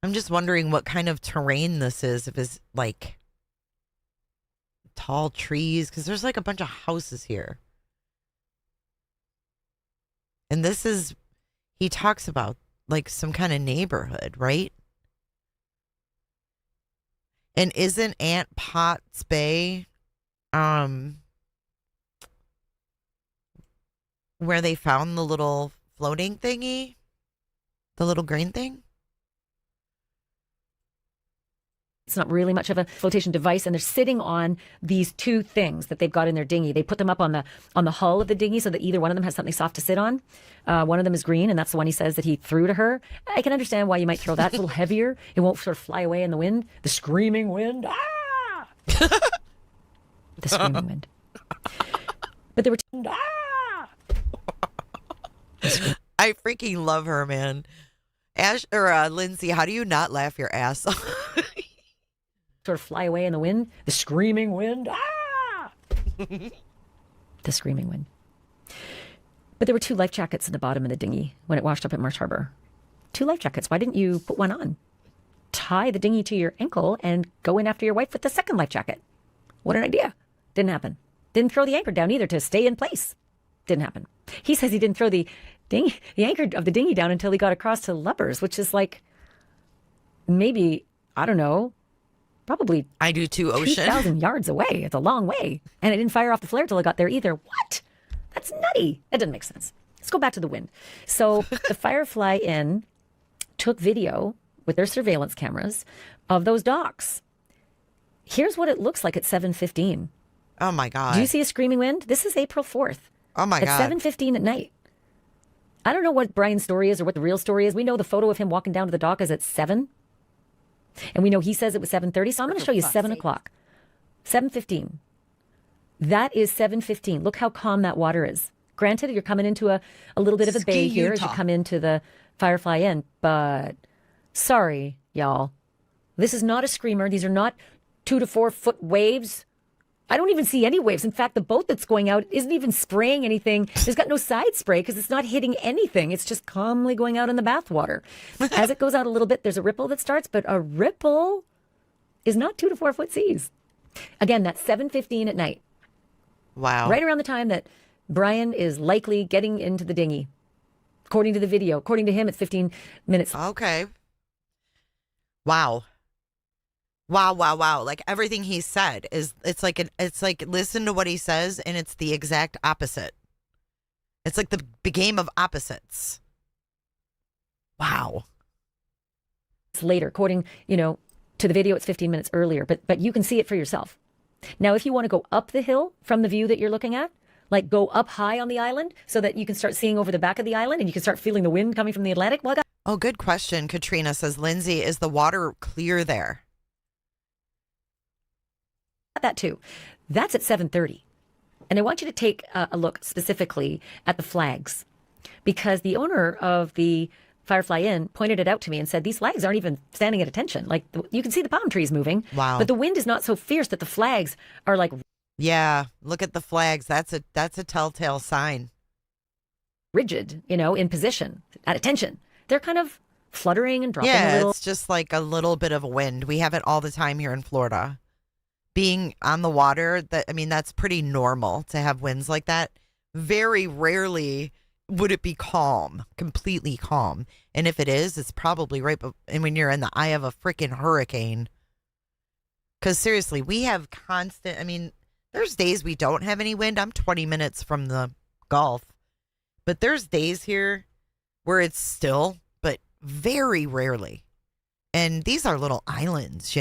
I'm just wondering what kind of terrain this is. If it's like tall trees, because there's like a bunch of houses here. And this is, he talks about like some kind of neighborhood, right? And isn't Aunt Pat's Bay where they found the little floating thingy? The little green thing? It's not really much of a flotation device, and they're sitting on these two things that they've got in their dinghy. They put them up on the hull of the dinghy so that either one of them has something soft to sit on. One of them is green, and that's the one he says that he threw to her. I can understand why you might throw that. It's a little heavier. It won't sort of fly away in the wind. The screaming wind. Ah! The screaming wind. But there were I freaking love her, man. Lindsay, how do you not laugh your ass off? Sort of fly away in the wind. The screaming wind. Ah! The screaming wind. But there were 2 life jackets in the bottom of the dinghy when it washed up at Marsh Harbor. 2 life jackets. Why didn't you put one on? Tie the dinghy to your ankle and go in after your wife with the second life jacket. What an idea. Didn't happen. Didn't throw the anchor down either to stay in place. Didn't happen. He says he didn't throw the anchor of the dinghy down until he got across to Lubbers, which is like maybe, I don't know, probably I do too, Ocean. 2,000 yards away. It's a long way. And it didn't fire off the flare till it got there either. What? That's nutty. That doesn't make sense. Let's go back to the wind. So the Firefly Inn took video with their surveillance cameras of those docks. Here's what it looks like at 7:15. Oh, my God. Do you see a screaming wind? This is April 4th. Oh, my God. At 7:15 at night. I don't know what Brian's story is or what the real story is. We know the photo of him walking down to the dock is at 7. And we know he says it was 7:30. So I'm going to show you 7 o'clock. 7:15. That is 7:15. Look how calm that water is. Granted, you're coming into a little bit of a bay here as you come into the Firefly Inn. But sorry, y'all. This is not a screamer. These are not 2 to 4 foot waves. I don't even see any waves. In fact, the boat that's going out isn't even spraying anything. There's got no side spray because it's not hitting anything. It's just calmly going out in the bathwater. As it goes out a little bit, there's a ripple that starts, but a ripple is not 2 to 4 foot seas. Again, that's 7:15 at night. Wow. Right around the time that Brian is likely getting into the dinghy. According to the video. According to him, it's 15 minutes. Okay. Wow. Wow. Like everything he said it's like listen to what he says and it's the exact opposite. It's like the game of opposites. Wow. It's later. According, to the video, it's 15 minutes earlier, but you can see it for yourself. Now, if you want to go up the hill from the view that you're looking at, like go up high on the island so that you can start seeing over the back of the island and you can start feeling the wind coming from the Atlantic. Well, oh, good question. Katrina says, Lindsay, is the water clear there? That too. That's at 7:30. And I want you to take a look specifically at the flags because the owner of the Firefly Inn pointed it out to me and said, these flags aren't even standing at attention. Like you can see the palm trees moving. Wow. But the wind is not so fierce that the flags are like. Yeah. Look at the flags. That's a telltale sign. Rigid, in position, at attention. They're kind of fluttering and dropping a little. It's just like a little bit of a wind. We have it all the time here in Florida. Being on the water, that's pretty normal to have winds like that. Very rarely would it be calm, completely calm. And if it is, it's probably right. And when you're in the eye of a freaking hurricane. Because seriously, we have constant, there's days we don't have any wind. I'm 20 minutes from the Gulf. But there's days here where it's still, but very rarely. And these are little islands,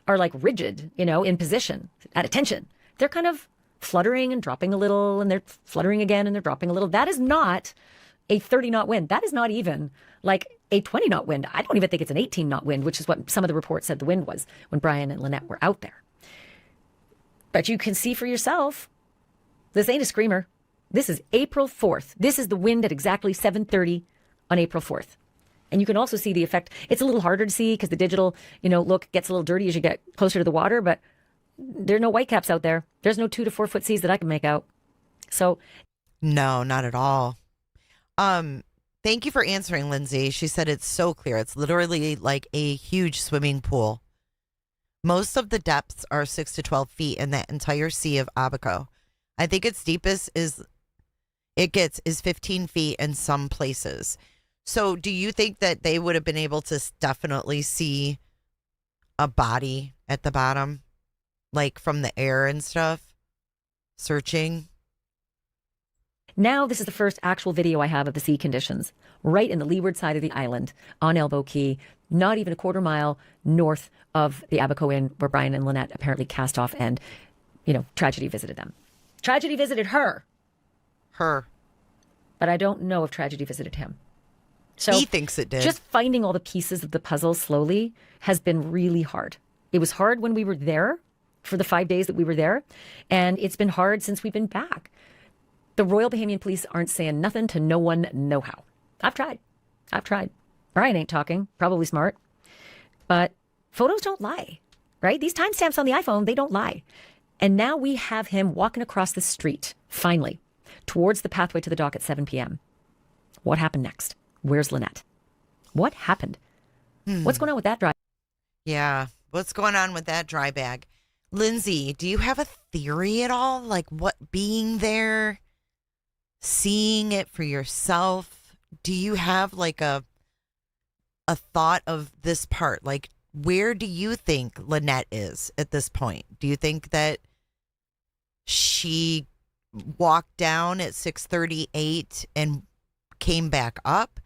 Are like rigid, in position, at attention. They're kind of fluttering and dropping a little, and they're fluttering again and they're dropping a little. That is not a 30-knot wind. That is not even like a 20-knot wind. I don't even think it's an 18-knot wind, which is what some of the reports said the wind was when Brian and Lynette were out there. But you can see for yourself, this ain't a screamer. This is April 4th. This is the wind at exactly 7:30 on April 4th. And you can also see the effect. It's a little harder to see because the digital, look gets a little dirty as you get closer to the water, but there are no whitecaps out there. There's no 2 to 4 foot seas that I can make out. So. No, not at all. Thank you for answering, Lindsay. She said it's so clear. It's literally like a huge swimming pool. Most of the depths are 6 to 12 feet in that entire Sea of Abaco. I think its deepest is 15 feet in some places. So do you think that they would have been able to definitely see a body at the bottom? Like from the air and stuff? Searching? Now this is the first actual video I have of the sea conditions. Right in the leeward side of the island on Elbow Key, not even a quarter mile north of the Abaco Inn where Brian and Lynette apparently cast off and, tragedy visited them. Tragedy visited her. But I don't know if tragedy visited him. So he thinks it did. Just finding all the pieces of the puzzle slowly has been really hard. It was hard when we were there for the 5 days that we were there. And it's been hard since we've been back. The Royal Bahamian Police aren't saying nothing to no one, no how. I've tried. Brian ain't talking. Probably smart. But photos don't lie, right? These timestamps on the iPhone, they don't lie. And now we have him walking across the street, finally, towards the pathway to the dock at 7 p.m. What happened next? Where's Lynette? What happened? What's going on with that drive? Yeah. What's going on with that dry bag? Lindsay, do you have a theory at all? Like what being there, seeing it for yourself? Do you have like a thought of this part? Like where do you think Lynette is at this point? Do you think that she walked down at 6:38 and came back up?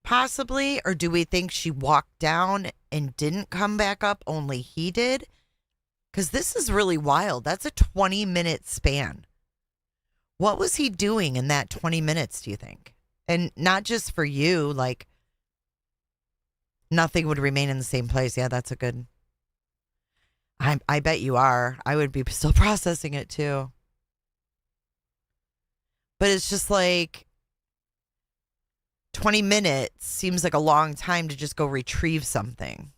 Possibly, or do we think she walked down and didn't come back up, only he did? Because this is really wild. That's a 20-minute span. What was he doing in that 20 minutes, do you think? And not just for you, like, nothing would remain in the same place. Yeah, that's a good... I bet you are. I would be still processing it, too. But it's just like... 20 minutes seems like a long time to just go retrieve something.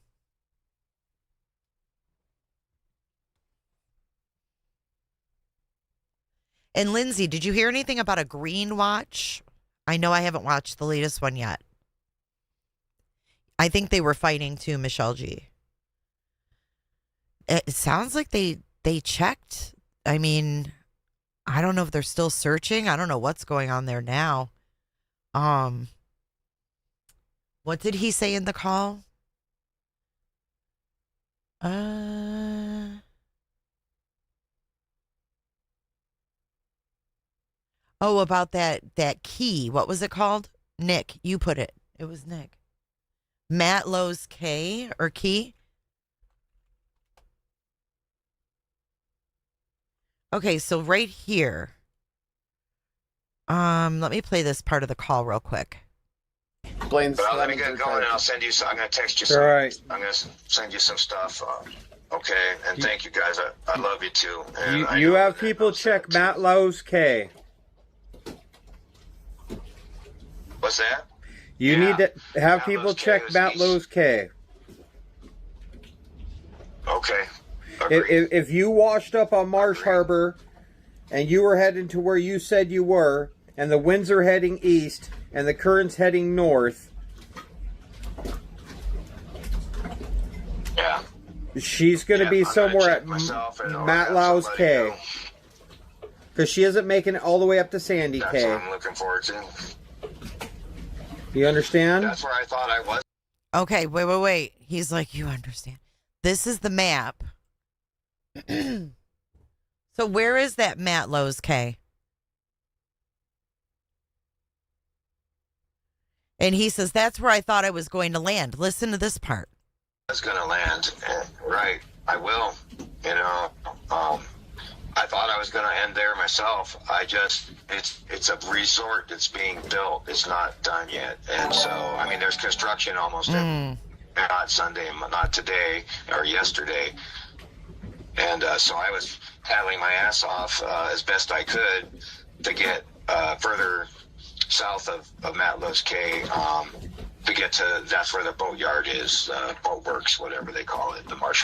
And Lindsay, did you hear anything about a green watch? I know I haven't watched the latest one yet. I think they were fighting too, Michelle G. It sounds like they checked. I mean, I don't know if they're still searching. I don't know what's going on there now. What did he say in the call? Oh, about that key. What was it called? Nick, you put it. It was Nick. Matt Lowe's K or key? Okay, so right here. Let me play this part of the call real quick. But let me get going and I'll send you some. I'm going to text you some. Right. I'm going to send you some stuff. Okay, and thank you guys. I love you too. And You have people check Matt Lowe's K. What's that? You need to have people check Matt Lowe's K. Okay. If you washed up on Marsh Harbor and you were heading to where you said you were, and the winds are heading east and the current's heading north, yeah, she's going to be somewhere at Matt Lowe's K. Because she isn't making it all the way up to Sandy That's K. what I'm looking forward to. You understand? That's where I thought I was. Okay, wait. He's like, you understand. This is the map. So where is that Matt Lowe's K? And he says, that's where I thought I was going to land. Listen to this part. I was going to land. Right. I will. You know, I thought I was going to end there myself. It's a resort that's being built. It's not done yet. And so, I mean, there's construction almost not Sunday, not today or yesterday. And so I was paddling my ass off as best I could to get further south of Matt Lowe's K to get to, that's where the boatyard is, boat works, whatever they call it, the marsh.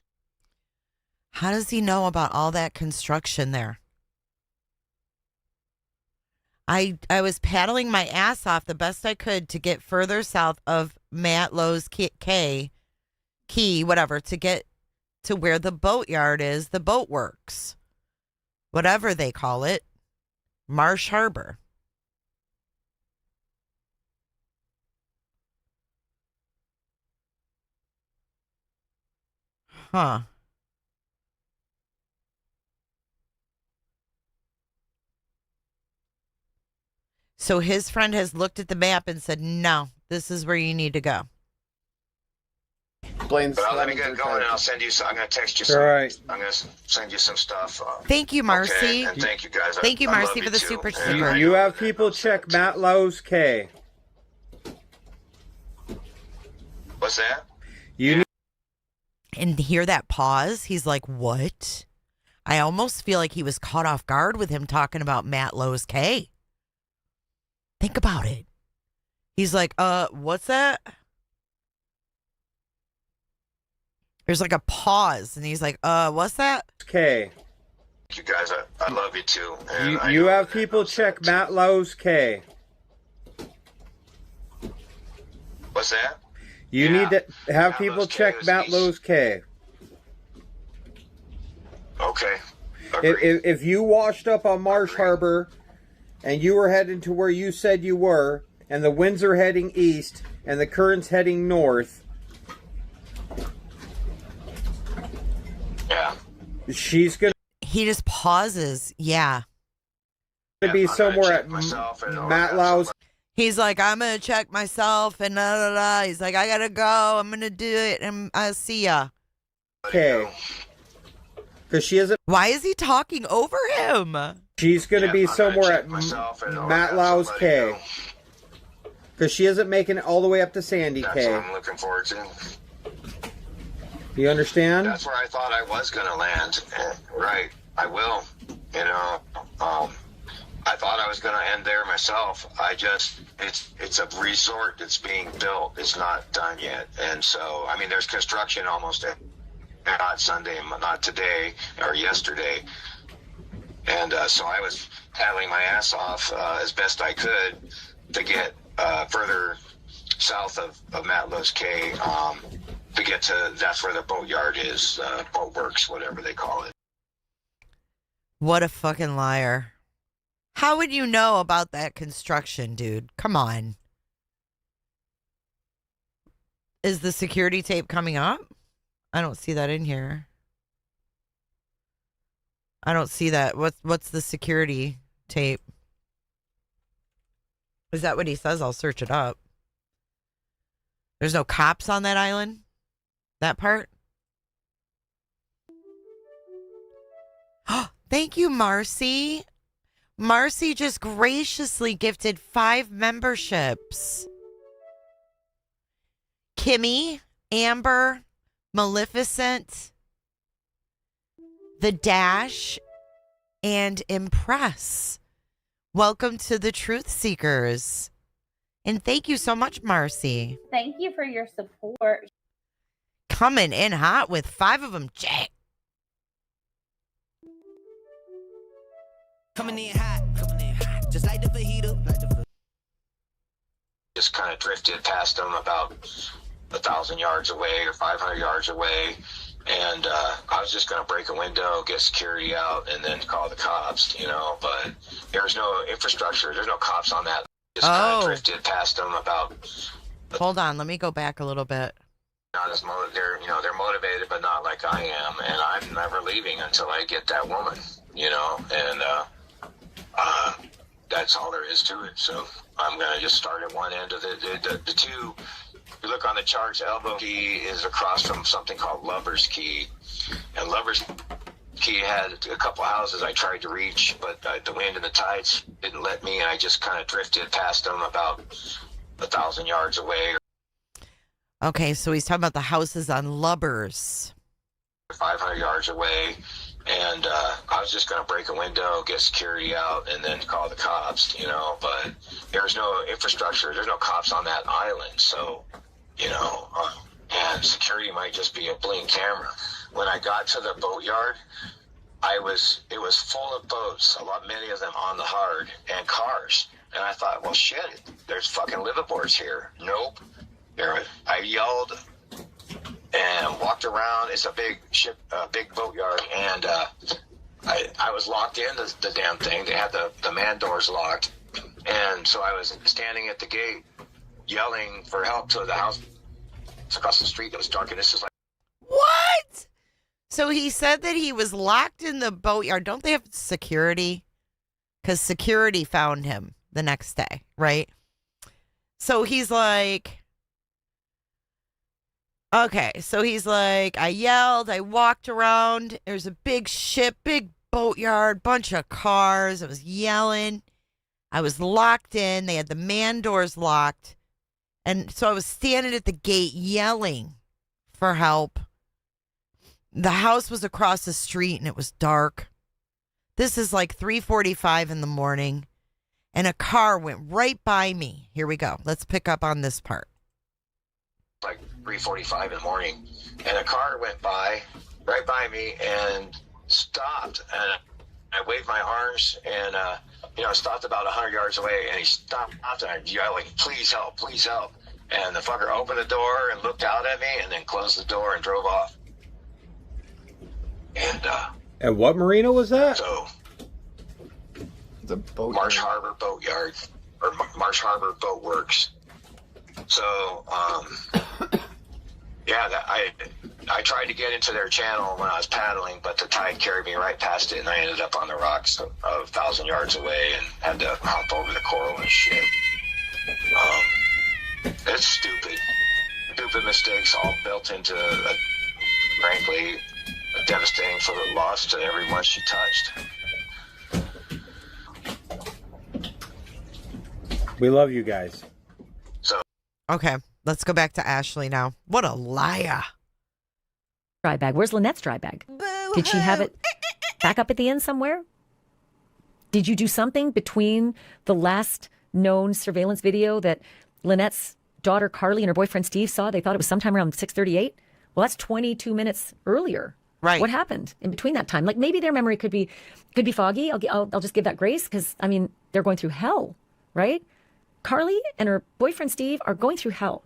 How does he know about all that construction there? I was paddling my ass off the best I could to get further south of Matt Lowe's Key, whatever, to get to where the boatyard is, the boat works, whatever they call it, Marsh Harbor. Huh. So his friend has looked at the map and said, no, this is where you need to go. Blaine's let me get going and I'll send you some. I'm going to text you some. Right. I'm going to send you some stuff. Thank you, Marcy. Okay, and thank you, guys. Thank you, I Marcy, love for the too. super And super. You have people check Matt Lowe's K. What's that? You need and hear that pause. He's like, what? I almost feel like he was caught off guard with him talking about Matt Lowe's K. Think about it. He's like, what's that? There's like a pause, and he's like, what's that? K. You guys, I love you too. You have people check Matt Lowe's K. What's that? You need to have people check Matt Lowe's K. Okay. If you washed up on Marsh Harbor and you were heading to where you said you were, and the winds are heading east and the current's heading north, yeah, she's gonna. He just pauses. Yeah. Gonna be somewhere at Matt Lowe's. He's like, I'm gonna check myself and da da da. He's like, I gotta go. I'm gonna do it, and I'll see ya. Okay. Because she isn't. Why is he talking over him? She's gonna be somewhere at Matt Lowe's K. Because she isn't making it all the way up to Sandy That's K. what I'm looking forward to. You understand? That's where I thought I was going to land. Right. I will. You know, I thought I was going to end there myself. It's a resort that's being built. It's not done yet. And so, I mean, there's construction almost not Sunday, not today or yesterday. And so I was paddling my ass off as best I could to get further south of Matt Lowe's K to get to, that's where the boatyard is, boat works, whatever they call it. What a fucking liar. How would you know about that construction, dude? Come on. Is the security tape coming up? I don't see that in here. I don't see that. What's the security tape? Is that what he says? I'll search it up. There's no cops on that island? That part? Thank you, Marcy. Marcy just graciously gifted 5 memberships. Kimmy, Amber, Maleficent, The Dash, and Impress. Welcome to the Truth Seekers. And thank you so much, Marcy. Thank you for your support. Coming in hot with 5 of them, Jack. Coming in hot, just like the fajita. Just kind of drifted past them about 1,000 yards away or 500 yards away. And I was just going to break a window, get security out, and then call the cops, you know. But there's no infrastructure. There's no cops on that. Just kind of drifted past them about. Hold on. Let me go back a little bit. Not as they're motivated, but not like I am. And I'm never leaving until I get that woman, you know. And that's all there is to it. So I'm going to just start at one end of the two. You look on the charts, Elbow Key is across from something called Lover's Key. And Lover's Key had a couple houses I tried to reach, but the wind and the tides didn't let me, and I just kind of drifted past them about 1,000 yards away. Okay, so he's talking about the houses on Lubbers. 500 yards away. And I was just going to break a window, get security out, and then call the cops, you know. But there's no infrastructure. There's no cops on that island. So, you know, and security might just be a blink camera. When I got to the boatyard, it was full of boats, many of them on the hard, and cars. And I thought, well, shit, there's fucking liveaboards here. Nope. I yelled and walked around. It's a big ship, big boatyard, and I was locked in the damn thing. They had the man doors locked, and so I was standing at the gate yelling for help to the house across the street. It was dark, and this is like, what? So he said that he was locked in the boatyard. Don't they have security? Because security found him the next day, right? So he's like, okay, so he's like, I yelled, I walked around. There's a big ship, big boatyard, bunch of cars. I was yelling. I was locked in. They had the man doors locked. And so I was standing at the gate yelling for help. The house was across the street and it was dark. This is like 3:45 in the morning, and a car went right by me. Here we go. Let's pick up on this part. Like 3:45 in the morning, and a car went by right by me and stopped, and I waved my arms, and stopped about 100 yards away, and he stopped, and I yelling, "Please help, please help!" And the fucker opened the door and looked out at me, and then closed the door and drove off. And what marina was that? So the boat Marsh Harbor Boat Yard, or Marsh Harbor Boat Works. So I tried to get into their channel when I was paddling, but the tide carried me right past it, and I ended up on the rocks 1,000 yards away and had to hop over the coral and shit. It's stupid mistakes all built into frankly a devastating loss to everyone she touched. We love you guys. Okay, let's go back to Ashleigh now. What a liar. Dry bag. Where's Lynette's dry bag? Did she have it back up at the end somewhere? Did you do something between the last known surveillance video that Lynette's daughter Carly and her boyfriend Steve saw? They thought it was sometime around 6:38. Well, that's 22 minutes earlier. Right. What happened in between that time? Like maybe their memory could be foggy. I'll just give that grace because I mean they're going through hell, right? Carly and her boyfriend Steve are going through hell,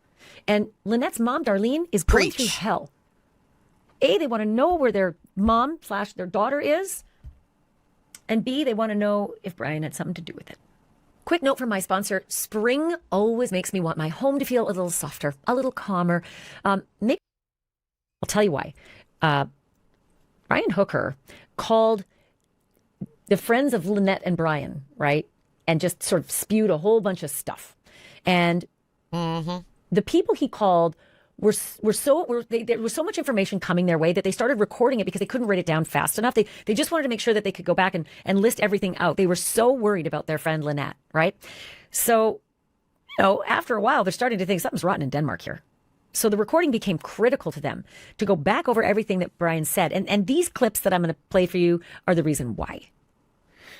and Lynette's mom Darlene is going through hell. They want to know where their mom / their daughter is, and B, they want to know if Brian had something to do with it. Quick note from my sponsor: spring always makes me want my home to feel a little softer, a little calmer. I'll tell you why. Brian Hooker called the friends of Lynette and Brian, right? And just sort of spewed a whole bunch of stuff. And the people he called there was so much information coming their way that they started recording it because they couldn't write it down fast enough. They just wanted to make sure that they could go back and list everything out. They were so worried about their friend Lynette, right? So, after a while, they're starting to think something's rotten in Denmark here. So the recording became critical to them to go back over everything that Brian said. And these clips that I'm going to play for you are the reason why.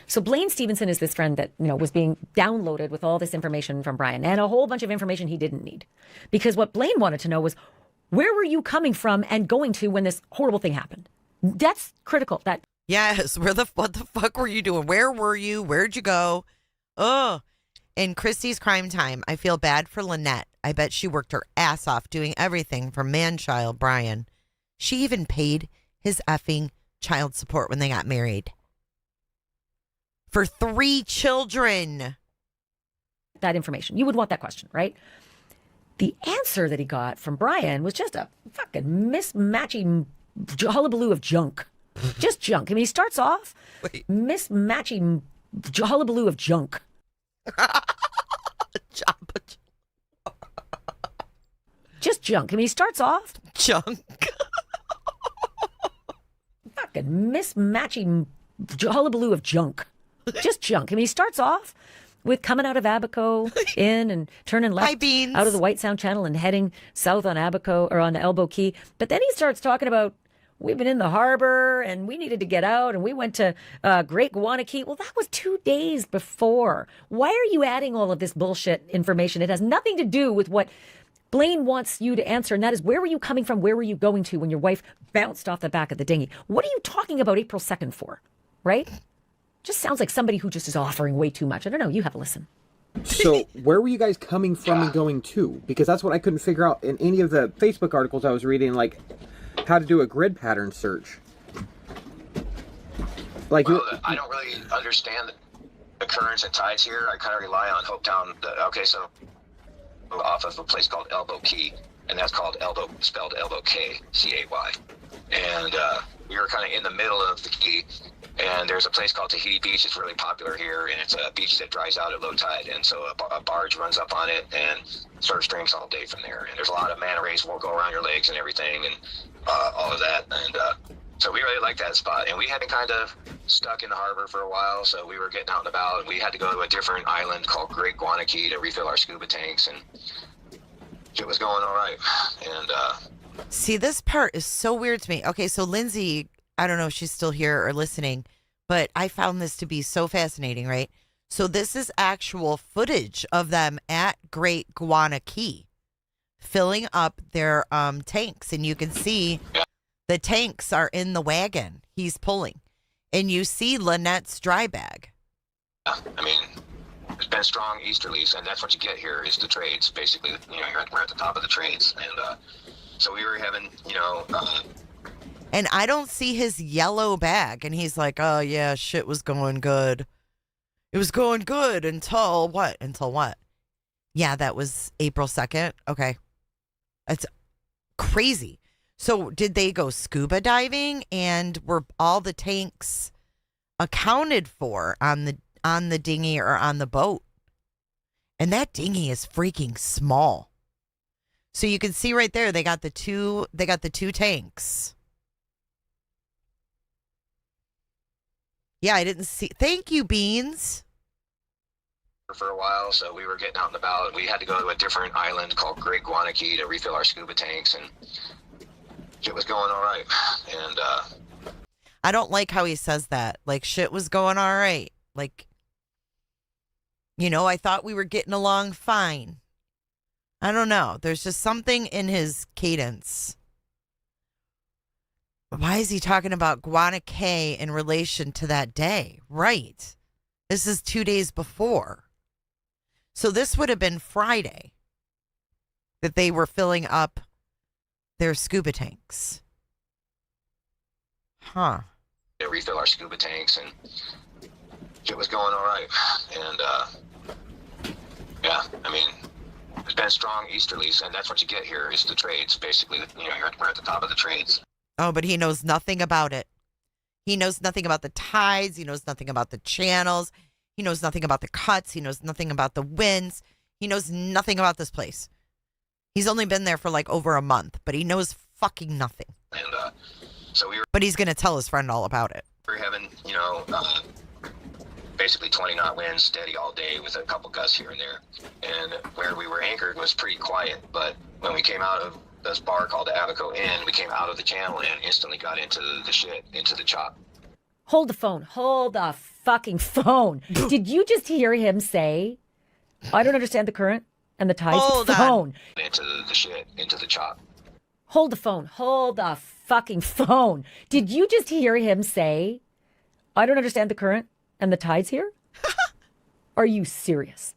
So Blaine Stevenson is this friend that, was being downloaded with all this information from Brian and a whole bunch of information he didn't need. Because what Blaine wanted to know was, where were you coming from and going to when this horrible thing happened? That's critical. Yes. What the fuck were you doing? Where were you? Where'd you go? Oh, in Christy's Crime Time, I feel bad for Lynette. I bet she worked her ass off doing everything for man-child Brian. She even paid his effing child support when they got married. For 3 children. That information. You would want that question, right? The answer that he got from Brian was just a fucking mismatching hullabaloo of junk. Just junk. I mean, he starts off mismatching hullabaloo of junk. Just junk. I mean, he starts off junk. Fucking mismatching hullabaloo of junk. Just junk. I mean, he starts off with coming out of Abaco in and turning left out of the White Sound Channel and heading south on Abaco or on Elbow Key. But then he starts talking about, we've been in the harbor and we needed to get out and we went to Great Guanakee. Well, that was 2 days before. Why are you adding all of this bullshit information? It has nothing to do with what Blaine wants you to answer, and that is, where were you coming from? Where were you going to when your wife bounced off the back of the dinghy? What are you talking about April 2nd for, right? Just sounds like somebody who just is offering way too much. I don't know. You have a listen. So where were you guys coming from and going to? Because that's what I couldn't figure out in any of the Facebook articles I was reading, like how to do a grid pattern search. Like, I don't really understand the currents and tides here. I kind of rely on Hopetown. So off of a place called Elbow Key, and that's called Elbow, spelled L-O-K-C-A-Y. And we were kind of in the middle of the key, and there's a place called Tahiti Beach. It's really popular here, and it's a beach that dries out at low tide, and so a barge runs up on it and sort of streams all day from there. And there's a lot of manta rays will go around your legs and everything, and all of that. And so we really like that spot, and we had been kind of stuck in the harbor for a while, so we were getting out and about, and we had to go to a different island called Great Guanakee to refill our scuba tanks, and it was going all right. And See, this part is so weird to me. Okay, so Lindsay, I don't know if she's still here or listening, but I found this to be so fascinating, right? So this is actual footage of them at Great Guana Key filling up their tanks, and you can see the tanks are in the wagon he's pulling, and you see Lynette's dry bag. I mean, it's been strong easterlies, and that's what you get here is the trades. Basically, you know, we're at the top of the trades, and so we were having, you know. And I don't see his yellow bag, and he's like, "Oh yeah, shit was going good. It was going good until what? Until what? Yeah, that was April 2nd. Okay, that's crazy. So did they go scuba diving, and were all the tanks accounted for on the dinghy or on the boat? And that dinghy is freaking small. So you can see right there, they got the two tanks. Yeah, I didn't see. Thank you, Beans. For a while, so we were getting out and about. We had to go to a different island called Great Guana Key to refill our scuba tanks, and shit was going all right. And I don't like how he says that. Like, shit was going all right. Like, you know, I thought we were getting along fine. I don't know. There's just something in his cadence. Why is he talking about Guana Cay in relation to that day? Right. This is 2 days before. So this would have been Friday that they were filling up their scuba tanks. Huh. to refill our scuba tanks, and shit was going all right. And yeah, I mean, it's been strong easterlies, and that's what you get here is the trades. Basically, you know, we're at the top of the trades. Oh, but he knows nothing about it. He knows nothing about the tides. He knows nothing about the channels. He knows nothing about the cuts. He knows nothing about the winds. He knows nothing about this place. He's only been there for like over a month, but he knows fucking nothing. And so but he's going to tell his friend all about it. We were having, you know, basically 20-knot winds steady all day with a couple gusts here and there. And where we were anchored was pretty quiet, but when we came out of this bar called the Abaco Inn, we came out of the channel and instantly got into the shit, into the chop. Hold the phone. Hold the fucking phone. Did you just hear him say, I don't understand the current and the tides? Hold phone. Into the shit, into the chop. Hold the phone. Hold the fucking phone. Did you just hear him say, I don't understand the current and the tides here? Are you serious?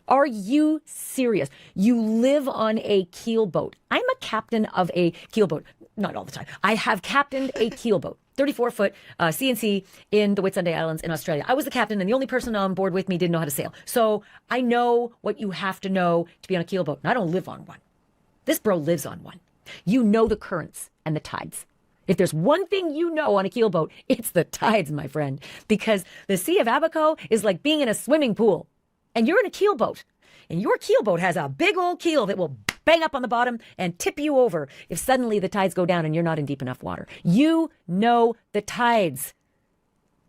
Are you serious? You live on a keelboat. I'm a captain of a keelboat. Not all the time. I have captained a keelboat. 34-foot CNC in the Whitsunday Islands in Australia. I was the captain, and the only person on board with me didn't know how to sail. So I know what you have to know to be on a keelboat. And I don't live on one. This bro lives on one. You know the currents and the tides. If there's one thing you know on a keelboat, it's the tides, my friend. Because the Sea of Abaco is like being in a swimming pool. And you're in a keelboat. And your keelboat has a big old keel that will bang up on the bottom and tip you over if suddenly the tides go down and you're not in deep enough water. You know the tides.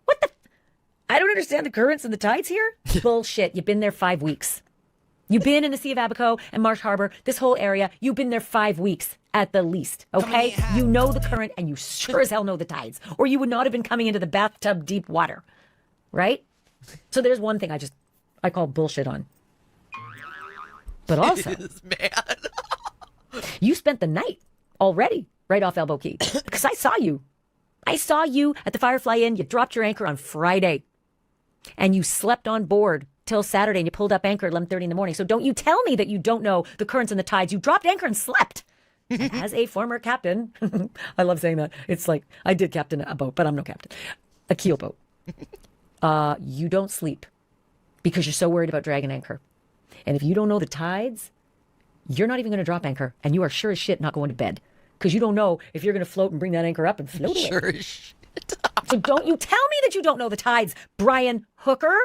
What the? I don't understand the currents and the tides here? Bullshit. You've been there 5 weeks. You've been in the Sea of Abaco and Marsh Harbor, this whole area. You've been there 5 weeks at the least, okay? You know the current and you sure as hell know the tides. Or you would not have been coming into the bathtub deep water, right? So there's one thing I call bullshit on. But also, you spent the night already right off Elbow Key because I saw you. I saw you at the Firefly Inn. You dropped your anchor on Friday and you slept on board till Saturday and you pulled up anchor at 11:30 in the morning. So don't you tell me that you don't know the currents and the tides. You dropped anchor and slept. And as a former captain, I love saying that. It's like I did captain a boat, but I'm no captain. A keel boat. You don't sleep because you're so worried about dragging anchor. And if you don't know the tides, you're not even going to drop anchor. And you are sure as shit not going to bed. Because you don't know if you're going to float and bring that anchor up and float away. Sure as shit. So don't you tell me that you don't know the tides, Brian Hooker.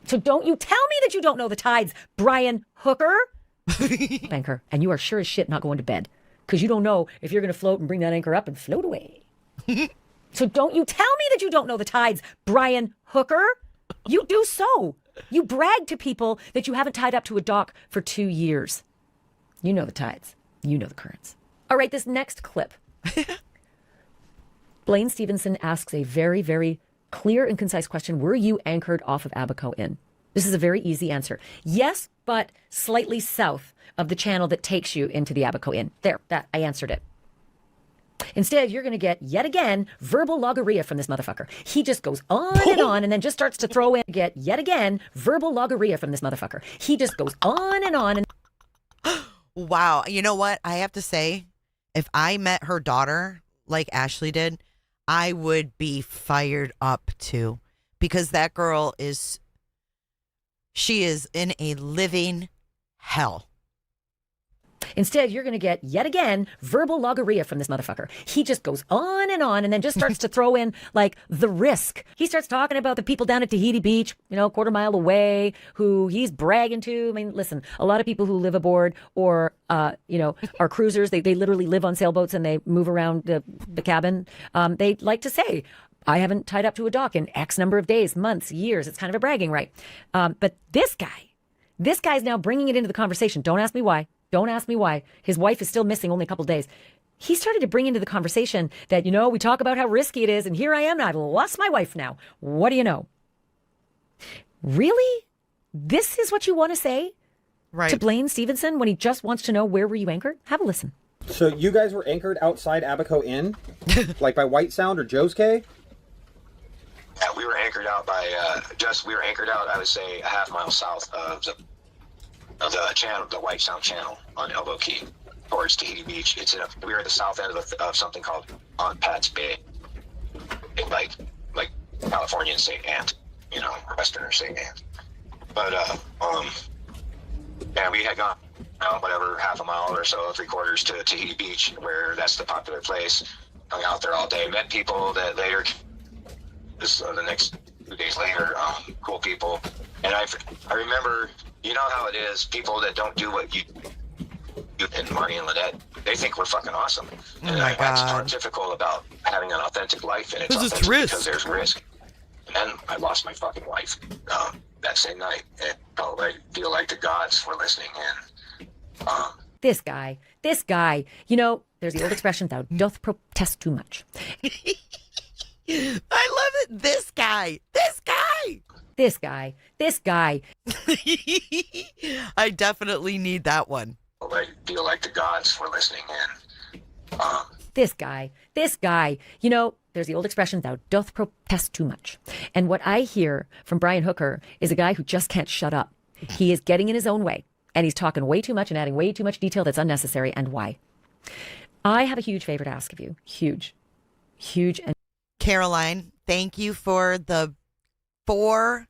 So don't you tell me that you don't know the tides, Brian Hooker. Anchor. And you are sure as shit not going to bed. Because you don't know if you're going to float and bring that anchor up and float away. So don't you tell me that you don't know the tides, Brian Hooker. You do so. You brag to people that you haven't tied up to a dock for 2 years. You know the tides. You know the currents. All right, this next clip. Blaine Stevenson asks a very, very clear and concise question. Were you anchored off of Abaco Inn? This is a very easy answer. Yes, but slightly south of the channel that takes you into the Abaco Inn. There, that I answered it. Instead, you're going to get, yet again, verbal logorrhea from this motherfucker. He just goes on and then just starts to throw in, yet again, verbal logorrhea from this motherfucker. He just goes on and on. Wow. You know what? I have to say, if I met her daughter like Ashleigh did, I would be fired up too. Because that girl she is in a living hell. Instead, you're going to get, yet again, verbal logorrhea from this motherfucker. He just goes on and then just starts to throw in, like, the risk. He starts talking about the people down at Tahiti Beach, a quarter mile away, who he's bragging to. I mean, listen, a lot of people who live aboard or, are cruisers, they literally live on sailboats and they move around the cabin. They like to say, I haven't tied up to a dock in X number of days, months, years. It's kind of a bragging right. But this guy's now bringing it into the conversation. Don't ask me why. Don't ask me why. His wife is still missing only a couple days. He started to bring into the conversation that, we talk about how risky it is, and here I am, and I've lost my wife now. What do you know? Really? This is what you want to say to Blaine Stevenson when he just wants to know where were you anchored? Have a listen. So you guys were anchored outside Abaco Inn? Like by White Sound or Joe's Cay? Yeah, we were anchored out by, I would say, a half mile south of the channel, the White Sound Channel on Elbow Key towards Tahiti Beach. We were at the south end of something called Aunt Pat's Bay, like Californian say Ant, Westerner say Ant. But we had gone whatever, half a mile or so, 3/4 to Tahiti Beach, where that's the popular place. Hung out there all day, met people that later, the next 2 days later, cool people. And I remember, you know how it is, people that don't do what you and Marty and Lynette, they think we're fucking awesome. And that's pontifical about having an authentic life, and it's authentic because there's risk. And then I lost my fucking wife that same night, and I feel like the gods were listening in. This guy, there's the old expression, thou doth protest too much. I love it. This guy. I definitely need that one. I feel like the gods were listening in. This guy, there's the old expression, thou doth protest too much. And what I hear from Brian Hooker is a guy who just can't shut up. He is getting in his own way, and he's talking way too much and adding way too much detail that's unnecessary. And why? I have a huge favor to ask of you. Huge. And Caroline, thank you for the 4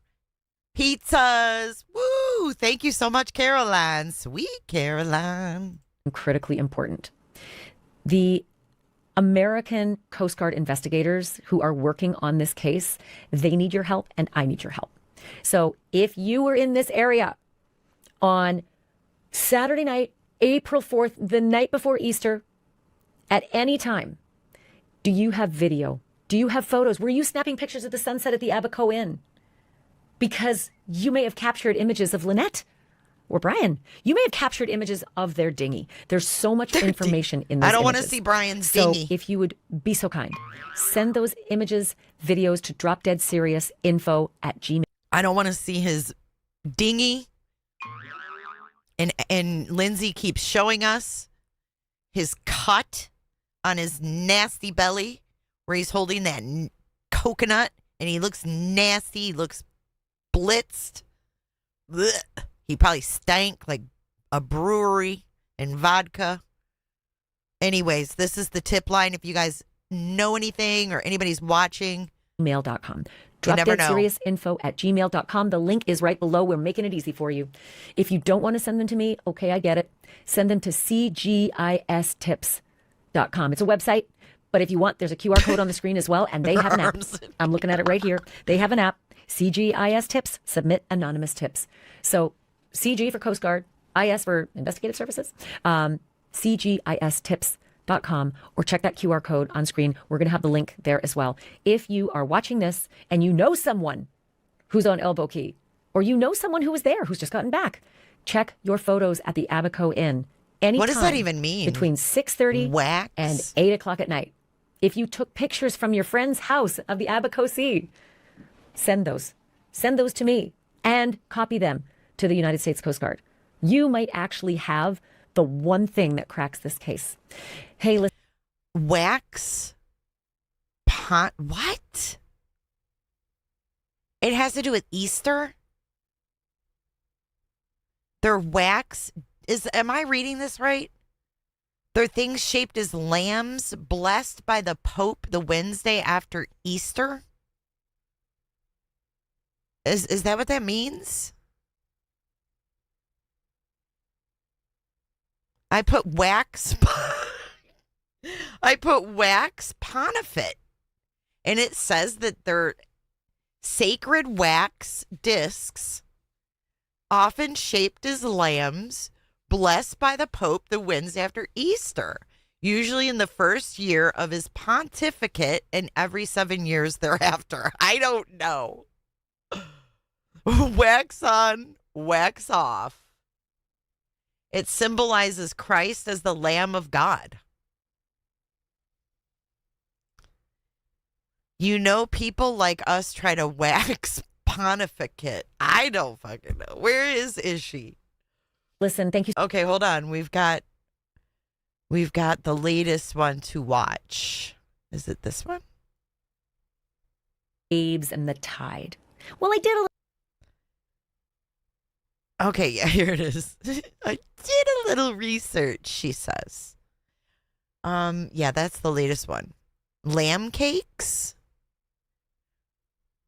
pizzas. Woo! Thank you so much, Caroline. Sweet Caroline. Critically important. The American Coast Guard investigators who are working on this case, they need your help and I need your help. So if you were in this area on Saturday night, April 4th, the night before Easter, at any time, do you have video? Do you have photos? Were you snapping pictures of the sunset at the Abaco Inn? Because you may have captured images of Lynette or Brian. You may have captured images of their dinghy. There's so much information in those I don't want to images. see Brian's dinghy. So if you would be so kind, send those images, videos to dropdeadseriousinfo@gmail. I don't want to see his dinghy. And Lindsay keeps showing us his cut on his nasty belly where he's holding that coconut and he looks nasty. He looks blitzed. Blech. He probably stank like a brewery and vodka. Anyways, this is the tip line. If you guys know anything or anybody's watching. Gmail.com. never know. dropdeadseriousinfo@gmail.com. The link is right below. We're making it easy for you. If you don't want to send them to me, okay, I get it. Send them to cgistips.com. It's a website, but if you want, there's a QR code on the screen as well, and they have an app. I'm looking at it right here. They have an app. CGIS Tips. Submit anonymous tips. So CG for Coast Guard, IS for Investigative Services, cgistips.com, or check that QR code on screen. We're going to have the link there as well. If you are watching this and you know someone who's on Elbow Key, or you know someone who was there who's just gotten back, check your photos at the Abaco Inn any What does that time even mean? between 6:30 Wax? and 8 o'clock at night. If you took pictures from your friend's house of the Abaco Sea, send those. Send those to me and copy them to the United States Coast Guard. You might actually have the one thing that cracks this case. Hey, listen. Wax? What? It has to do with Easter? They're wax. Am I reading this right? They're things shaped as lambs blessed by the Pope the Wednesday after Easter? Is that what that means? I put wax ponifit. And it says that they're sacred wax discs, often shaped as lambs, blessed by the Pope the Wednesday after Easter, usually in the first year of his pontificate and every 7 years thereafter. I don't know. Wax on, wax off. It symbolizes Christ as the Lamb of God. You know, people like us try to wax pontificate. I don't fucking know. Where is she? Listen, thank you. Okay, hold on. We've got the latest one to watch. Is it this one? Waves and the tide. Well, I did a Okay, yeah, here it is. I did a little research, she says. Yeah, that's the latest one. Lamb cakes?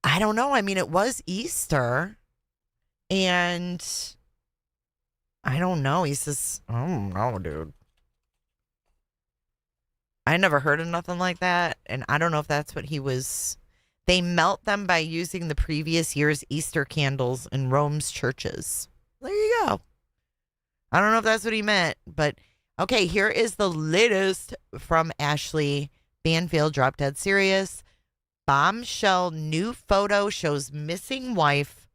I don't know. I mean, it was Easter. And I don't know. He says, I don't know, dude. I never heard of nothing like that. And I don't know if that's what he was. They melt them by using the previous year's Easter candles in Rome's churches. There you go. I don't know if that's what he meant, but okay, here is the latest from Ashleigh Banfield, Drop Dead Serious. Bombshell new photo shows missing wife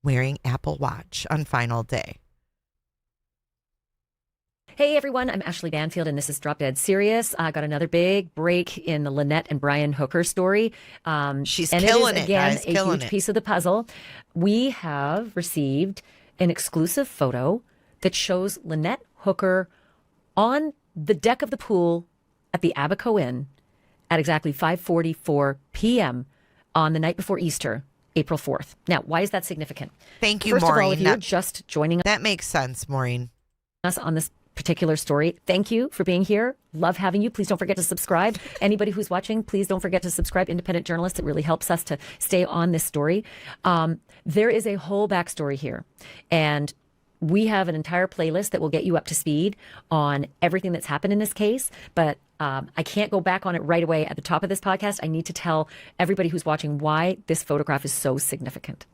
wearing Apple Watch on final day. Hey everyone, I'm Ashleigh Banfield and this is Drop Dead Serious. I got another big break in the Lynette and Brian Hooker story. She's and killing it it, is, again, guys, a killing huge it. piece of the puzzle. We have received an exclusive photo that shows Lynette Hooker on the deck of the pool at the Abaco Inn at exactly 5:44 p.m. on the night before Easter, April 4th. Now, why is that significant? Thank you, First Maureen. of all, if you're just joining That makes sense, Maureen. us on this particular story, thank you for being here. Love having you. Please don't forget to subscribe. Anybody who's watching, please don't forget to subscribe. Independent journalists, it really helps us to stay on this story. There is a whole backstory here, and we have an entire playlist that will get you up to speed on everything that's happened in this case, but I can't go back on it right away at the top of this podcast. I need to tell everybody who's watching why this photograph is so significant.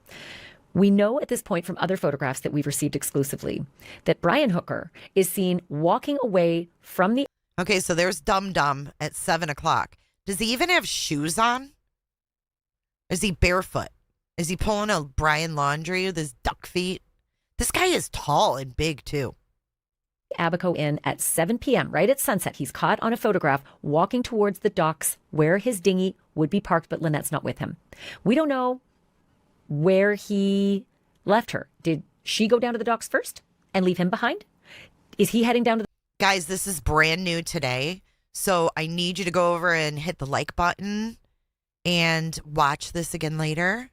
We know at this point from other photographs that we've received exclusively that Brian Hooker is seen walking away from the... Okay, so there's Dum Dum at 7 o'clock. Does he even have shoes on? Is he barefoot? Is he pulling a Brian laundry with his duck feet? This guy is tall and big, too. Abaco Inn at 7 p.m., right at sunset. He's caught on a photograph walking towards the docks where his dinghy would be parked, but Lynette's not with him. We don't know where he left her. Did she go down to the docks first and leave him behind? Is he heading down to the... Guys, this is brand new today, so I need you to go over and hit the like button and watch this again later.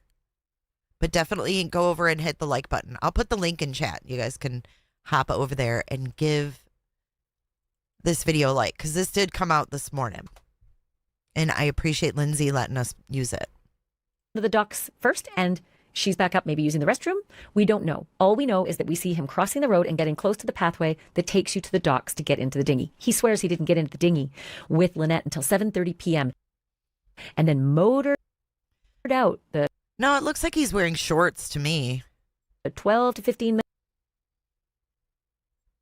But definitely go over and hit the like button. I'll put the link in chat. You guys can hop over there and give this video a like, because this did come out this morning. And I appreciate Lindsay letting us use it. To the docks first, and she's back up maybe using the restroom. We don't know. All we know is that we see him crossing the road and getting close to the pathway that takes you to the docks to get into the dinghy. He swears he didn't get into the dinghy with Lynette until 7:30 p.m. and then motored out the... No, it looks like he's wearing shorts to me. 12 to 15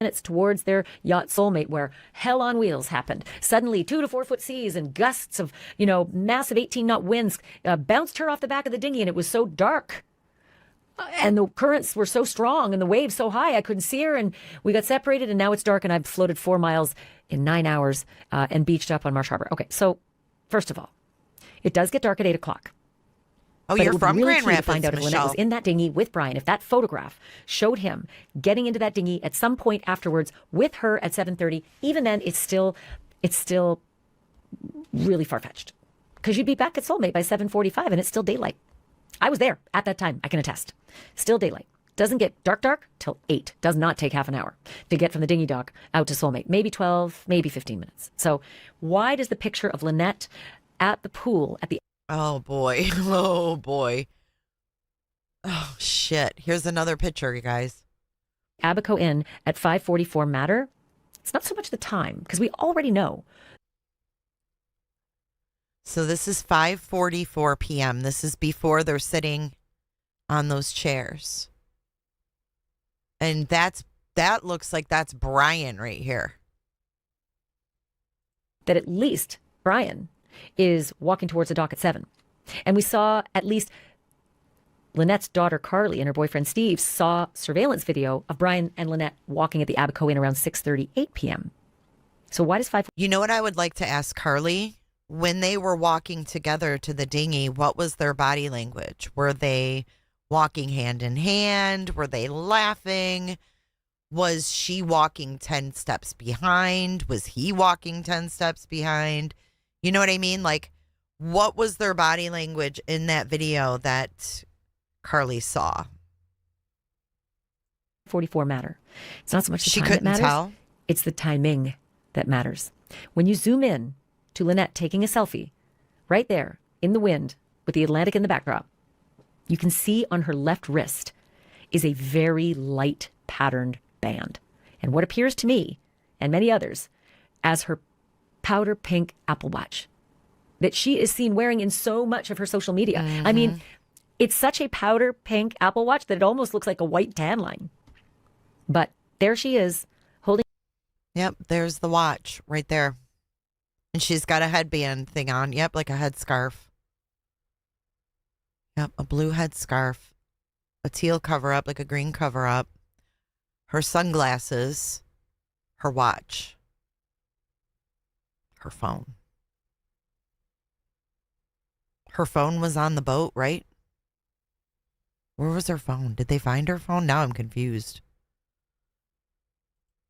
minutes towards their yacht Soulmate, where hell on wheels happened. Suddenly 2 to 4 foot seas and gusts of, massive 18-knot winds bounced her off the back of the dinghy, and it was so dark And the currents were so strong and the waves so high, I couldn't see her. And we got separated, and now it's dark, and I've floated 4 miles in 9 hours and beached up on Marsh Harbor. Okay, so first of all, it does get dark at 8 o'clock. Oh, But you're it would from be really Grand key to Rapids, find out if Lynette Michelle. was in that dinghy with Brian. If that photograph showed him getting into that dinghy at some point afterwards with her at 7:30, even then, it's still really far-fetched. Because you'd be back at Soulmate by 7:45, and it's still daylight. I was there at that time. I can attest. Still daylight. Doesn't get dark till 8. Does not take half an hour to get from the dinghy dock out to Soulmate. Maybe 12, maybe 15 minutes. So why does the picture of Lynette at the pool at the... Oh, boy. Oh, boy. Oh, shit. Here's another picture, you guys. Abaco Inn at 5:44 matter? It's not so much the time, because we already know. So this is 5:44 p.m. This is before they're sitting on those chairs. And that looks like that's Brian right here. That at least Brian is walking towards the dock at 7. And we saw at least Lynette's daughter Carly and her boyfriend Steve saw surveillance video of Brian and Lynette walking at the Abaco Inn around 6:38 p.m. So why does 5... You know what I would like to ask Carly? When they were walking together to the dinghy, what was their body language? Were they walking hand in hand? Were they laughing? Was she walking 10 steps behind? Was he walking 10 steps behind? You know what I mean? Like, what was their body language in that video that Carly saw? 44 matter. It's not so much the She time couldn't that matters. tell? It's the timing that matters. When you zoom in to Lynette taking a selfie right there in the wind with the Atlantic in the backdrop, you can see on her left wrist is a very light patterned band. And what appears to me and many others as her powder pink Apple Watch that she is seen wearing in so much of her social media. I mean, it's such a powder pink Apple Watch that it almost looks like a white tan line. But there she is holding. Yep, there's the watch right there. And she's got a headband thing on. Yep, like a headscarf. Yep, a blue headscarf. A teal cover up, like a green cover up. Her sunglasses. Her watch. Her phone. Her phone was on the boat, right? Where was her phone? Did they find her phone? Now I'm confused.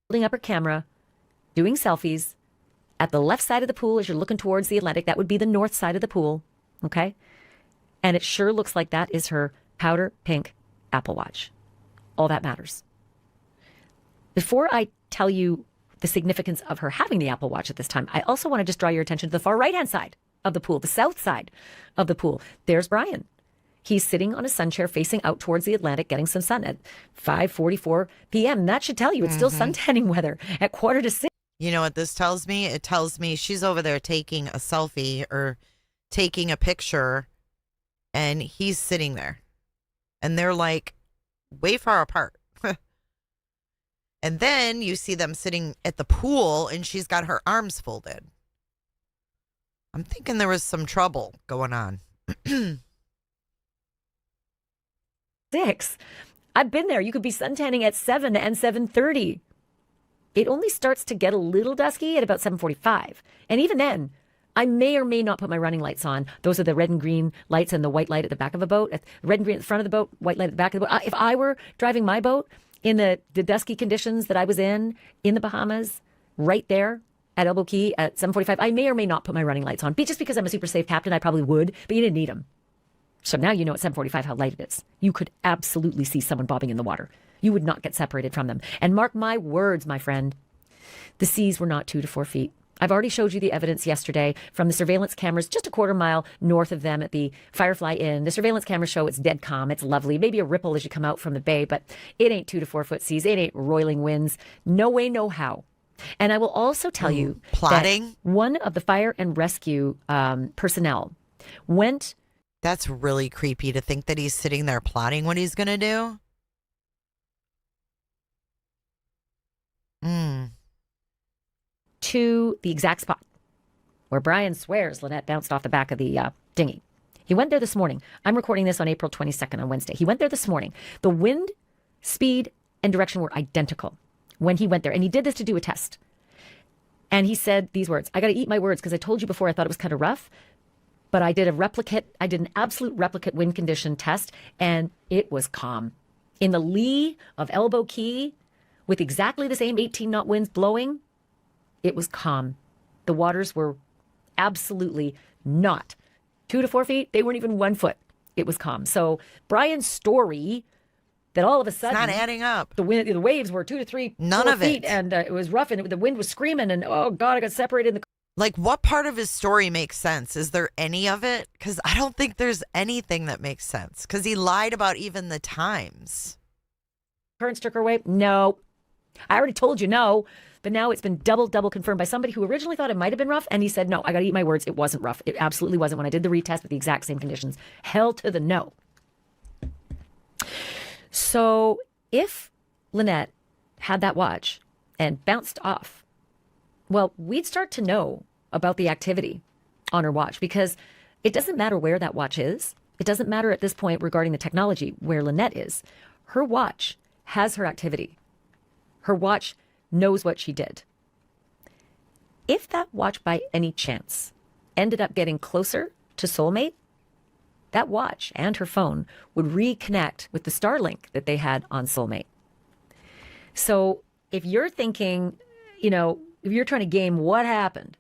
Holding up her camera, doing selfies at the left side of the pool as you're looking towards the Atlantic. That would be the north side of the pool, okay? And it sure looks like that is her powder pink Apple Watch. All that matters. Before I tell you the significance of her having the Apple Watch at this time, I also want to just draw your attention to the far right-hand side of the pool, the south side of the pool. There's Brian. He's sitting on a sun chair facing out towards the Atlantic, getting some sun at 5:44 p.m. That should tell you it's still suntanning weather at 5:45. You know what this tells me? It tells me she's over there taking a selfie or taking a picture, and he's sitting there. And they're like way far apart. And then you see them sitting at the pool, and she's got her arms folded. I'm thinking there was some trouble going on. 6. I've been there. You could be suntanning at 7 and 7:30. It only starts to get a little dusky at about 7:45. And even then, I may or may not put my running lights on. Those are the red and green lights and the white light at the back of a boat. Red and green at the front of the boat, white light at the back of the boat. If I were driving my boat in the dusky conditions that I was in the Bahamas, right there at Elbow Key at 7:45, I may or may not put my running lights on. Just because I'm a super safe captain, I probably would, but you didn't need them. So now you know at 7:45 how light it is. You could absolutely see someone bobbing in the water. You would not get separated from them. And mark my words, my friend, the seas were not 2 to 4 feet. I've already showed you the evidence yesterday from the surveillance cameras just a quarter mile north of them at the Firefly Inn. The surveillance cameras show it's dead calm. It's lovely. Maybe a ripple as you come out from the bay, but it ain't 2 to 4 foot seas. It ain't roiling winds. No way, no how. And I will also tell you plotting. That one of the fire and rescue personnel went. That's really creepy to think that he's sitting there plotting what he's going to do. To the exact spot where Brian swears Lynette bounced off the back of the dinghy. He went there this morning. I'm recording this on April 22nd on Wednesday. He went there this morning. The wind, speed, and direction were identical when he went there. And he did this to do a test. And he said these words. I got to eat my words because I told you before I thought it was kind of rough. But I did an absolute replicate wind condition test, and it was calm. In the lee of Elbow Key, with exactly the same 18-knot winds blowing, it was calm. The waters were absolutely not 2 to 4 feet. They weren't even 1 foot. It was calm. So Brian's story that all of a sudden, it's not adding up. The waves were 2 to 3 None 4 of feet, it. and it was rough, and the wind was screaming, and oh God, I got separated in the. Like, what part of his story makes sense? Is there any of it? Because I don't think there's anything that makes sense. Because he lied about even the times. Currents took her away? No. I already told you no. But now it's been double confirmed by somebody who originally thought it might have been rough. And he said, no, I got to eat my words. It wasn't rough. It absolutely wasn't when I did the retest with the exact same conditions. Hell to the no. So if Lynette had that watch and bounced off, well, we'd start to know about the activity on her watch, because it doesn't matter where that watch is. It doesn't matter at this point regarding the technology where Lynette is. Her watch has her activity. Her watch knows what she did. If that watch by any chance ended up getting closer to soulmate, that watch and her phone would reconnect with the Starlink that they had on soulmate. So if you're thinking, if you're trying to game what happened,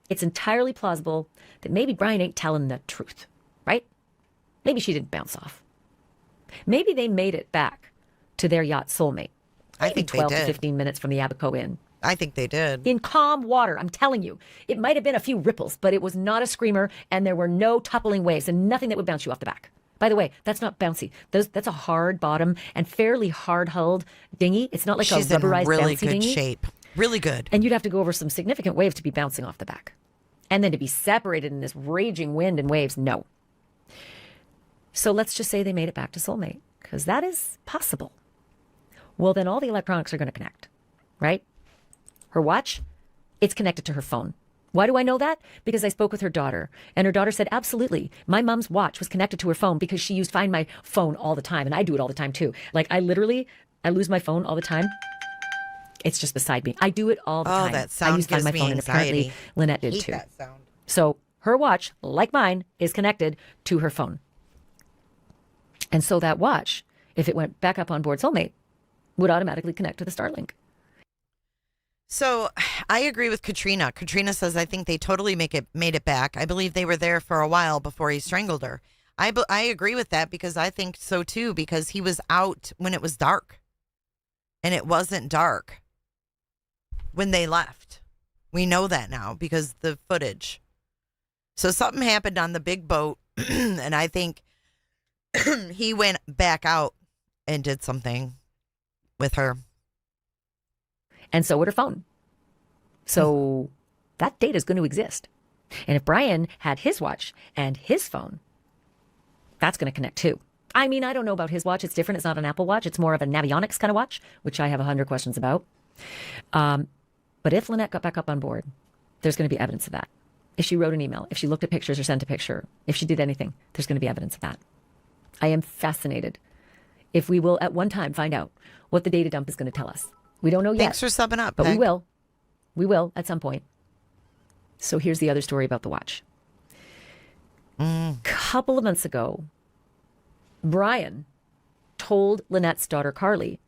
it's entirely plausible that maybe Brian ain't telling the truth, right? Maybe she didn't bounce off. Maybe they made it back to their yacht soulmate. I think 12 they to did. 15 minutes from the Abaco Inn. I think they did. In calm water, I'm telling you. It might have been a few ripples, but it was not a screamer, and there were no toppling waves and nothing that would bounce you off the back. By the way, that's not bouncy. That's a hard bottom and fairly hard-hulled dinghy. It's not like She's a rubberized in really bouncy good dinghy. shape. Really good. And you'd have to go over some significant waves to be bouncing off the back. And then to be separated in this raging wind and waves, no. So let's just say they made it back to soulmate, because that is possible. Well, then all the electronics are going to connect, right? Her watch, it's connected to her phone. Why do I know that? Because I spoke with her daughter, and her daughter said, absolutely, my mom's watch was connected to her phone because she used Find My Phone all the time, and I do it all the time too. Like, I lose my phone all the time. It's just beside me. I do it all the time. Oh, that sound I use Find gives My me Phone, and apparently anxiety. Lynette did Hate too. that sound. So her watch, like mine, is connected to her phone. And so that watch, if it went back up on board soulmate, would automatically connect to the Starlink. So I agree with Katrina. Katrina says, I think they totally made it back. I believe they were there for a while before he strangled her. I agree with that, because I think so too, because he was out when it was dark. And it wasn't dark when they left. We know that now because the footage. So something happened on the big boat, and I think he went back out and did something with her. And so would her phone. So that data is going to exist. And if Brian had his watch and his phone, that's going to connect too. I mean, I don't know about his watch. It's different. It's not an Apple Watch. It's more of a Navionics kind of watch, which I have 100 questions about. But if Lynette got back up on board, there's going to be evidence of that. If she wrote an email, if she looked at pictures or sent a picture, if she did anything, there's going to be evidence of that. I am fascinated if we will at one time find out what the data dump is going to tell us. We don't know yet. Thanks for subbing up, but Peg. we will. We will at some point. So here's the other story about the watch. Couple of months ago, Brian told Lynette's daughter Carly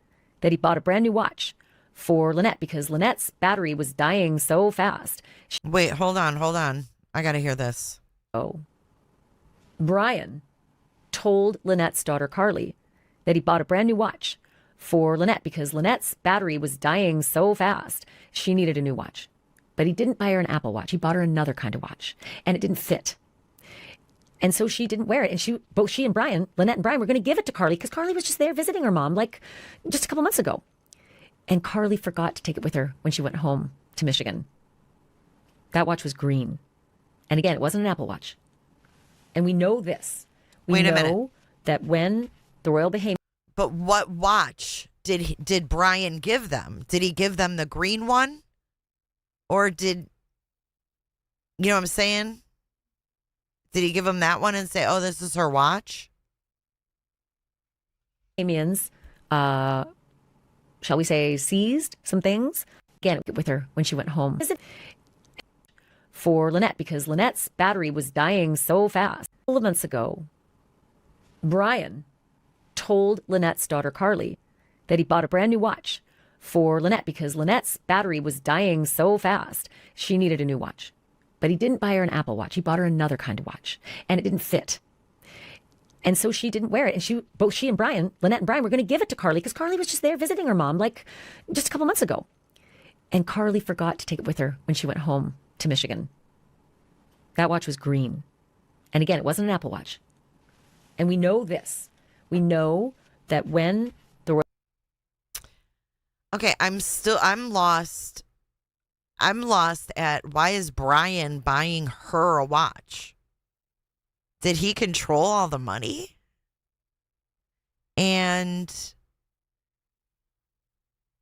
that he bought a brand new watch for Lynette because Lynette's battery was dying so fast. Wait, hold on. I got to hear this. Oh. Brian told Lynette's daughter Carly that he bought a brand new watch for Lynette because Lynette's battery was dying so fast. She needed a new watch. But he didn't buy her an Apple Watch. He bought her another kind of watch. And it didn't fit. And so she didn't wear it. And both she and Brian, Lynette and Brian, were going to give it to Carly because Carly was just there visiting her mom like just a couple months ago. And Carly forgot to take it with her when she went home to Michigan. That watch was green. And again, it wasn't an Apple Watch. And we know this. Wait a minute. know that when the Royal Bahamian... But what watch did Brian give them? Did he give them the green one? Or did... You know what I'm saying? Did he give him that one and say, oh, this is her watch? Bahamians, shall we say, seized some things. Again, with her when she went home. For Lynette, because Lynette's battery was dying so fast. A couple of months ago, Brian told Lynette's daughter Carly that he bought a brand new watch for Lynette because Lynette's battery was dying so fast. She needed a new watch. But he didn't buy her an Apple Watch. He bought her another kind of watch. And it didn't fit. And so she didn't wear it. And both she and Brian, Lynette and Brian, were going to give it to Carly because Carly was just there visiting her mom like just a couple months ago. And Carly forgot to take it with her when she went home to Michigan. That watch was green. And again, it wasn't an Apple Watch. And we know this. We know that when the... Okay, I'm lost. I'm lost at why is Brian buying her a watch? Did he control all the money? And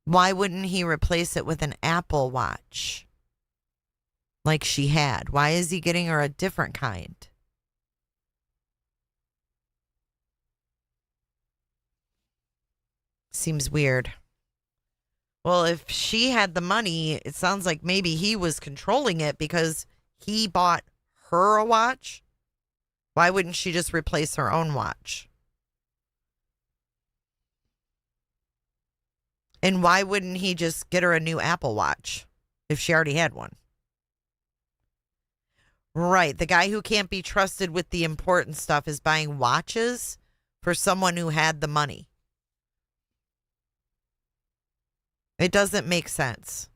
why wouldn't he replace it with an Apple Watch like she had? Why is he getting her a different kind? Seems weird. Well, if she had the money, it sounds like maybe he was controlling it because he bought her a watch. Why wouldn't she just replace her own watch? And why wouldn't he just get her a new Apple Watch if she already had one? Right. The guy who can't be trusted with the important stuff is buying watches for someone who had the money. It doesn't make sense.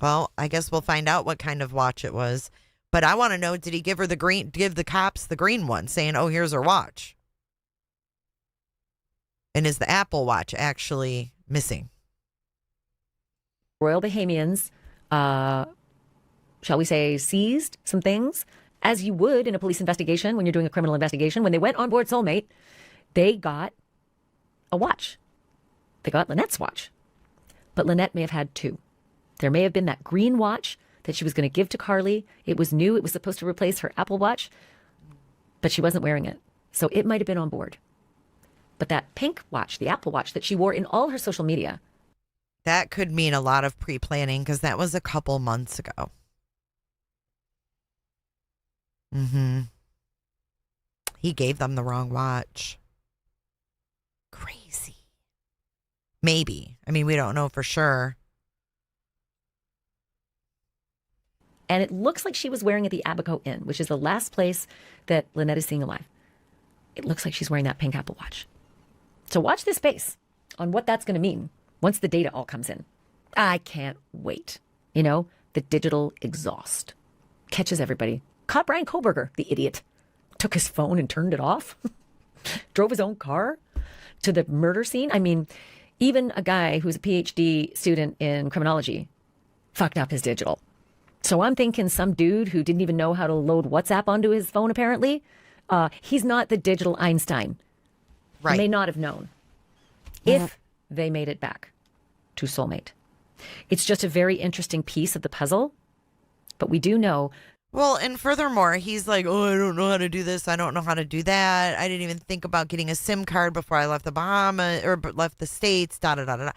Well, I guess we'll find out what kind of watch it was. But I want to know, did he give the cops the green one saying, oh, here's her watch? And is the Apple Watch actually missing? Royal Bahamians, shall we say, seized some things, as you would in a police investigation when you're doing a criminal investigation. When they went on board Soulmate, they got a watch. They got Lynette's watch. But Lynette may have had two. There may have been that green watch that she was going to give to Carly. It was new. It was supposed to replace her Apple Watch, but she wasn't wearing it. So it might have been on board. But that pink watch, the Apple Watch that she wore in all her social media. That could mean a lot of pre-planning because that was a couple months ago. Mm-hmm. He gave them the wrong watch. Crazy. Maybe. I mean, we don't know for sure. And it looks like she was wearing at the Abaco Inn, which is the last place that Lynette is seeing alive. It looks like she's wearing that pink Apple Watch. So watch this space on what that's going to mean once the data all comes in. I can't wait. You know, the digital exhaust catches everybody. Caught Brian Koberger, the idiot. Took his phone and turned it off. Drove his own car to the murder scene. I mean, even a guy who's a PhD student in criminology fucked up his digital. So I'm thinking some dude who didn't even know how to load WhatsApp onto his phone, apparently, he's not the digital Einstein. Right. He may not have known if they made it back to Soulmate. It's just a very interesting piece of the puzzle, but we do know. Well, and furthermore, he's like, oh, I don't know how to do this. I don't know how to do that. I didn't even think about getting a SIM card before I left the Bahamas or left the States. Da da da da.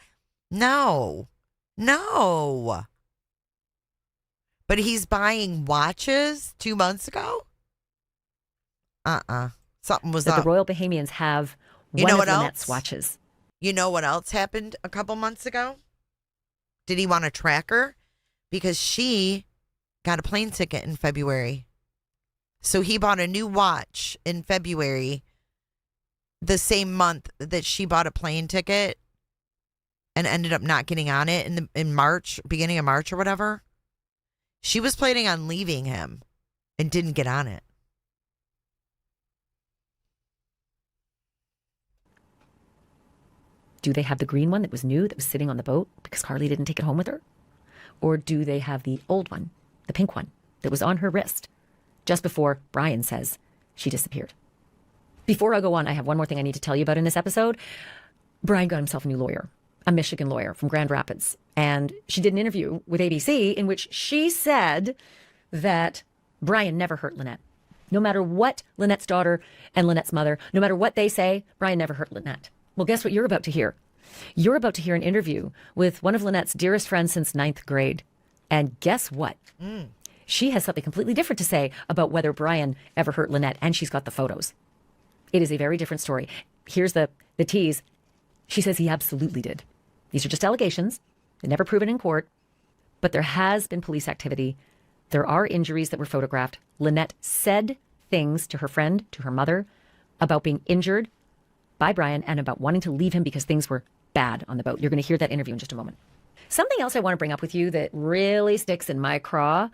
No. But he's buying watches 2 months ago? Something was up. The Royal Bahamians have one of Lynette's watches. You know what else happened a couple months ago? Did he want to track her? Because she got a plane ticket in February. So he bought a new watch in February, the same month that she bought a plane ticket and ended up not getting on it in March, beginning of March or whatever. She was planning on leaving him and didn't get on it. Do they have the green one that was new, that was sitting on the boat because Carly didn't take it home with her? Or do they have the old one, the pink one, that was on her wrist just before Brian says she disappeared? Before I go on, I have one more thing I need to tell you about in this episode. Brian got himself a new lawyer. a Michigan lawyer from Grand Rapids. And she did an interview with ABC in which she said that Brian never hurt Lynette. No matter what Lynette's daughter and Lynette's mother, no matter what they say, Brian never hurt Lynette. Well, guess what you're about to hear? You're about to hear an interview with one of Lynette's dearest friends since 9th grade. And guess what? She has something completely different to say about whether Brian ever hurt Lynette, and she's got the photos. It is a very different story. Here's the tease. She says he absolutely did. These are just allegations. They're never proven in court. But there has been police activity. There are injuries that were photographed. Lynette said things to her friend, to her mother, about being injured by Brian and about wanting to leave him because things were bad on the boat. You're going to hear that interview in just a moment. Something else I want to bring up with you that really sticks in my craw.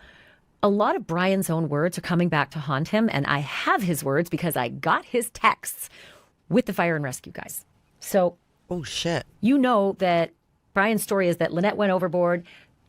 A lot of Brian's own words are coming back to haunt him, and I have his words because I got his texts with the fire and rescue guys. So, oh shit. You know that Brian's story is that Lynette went overboard,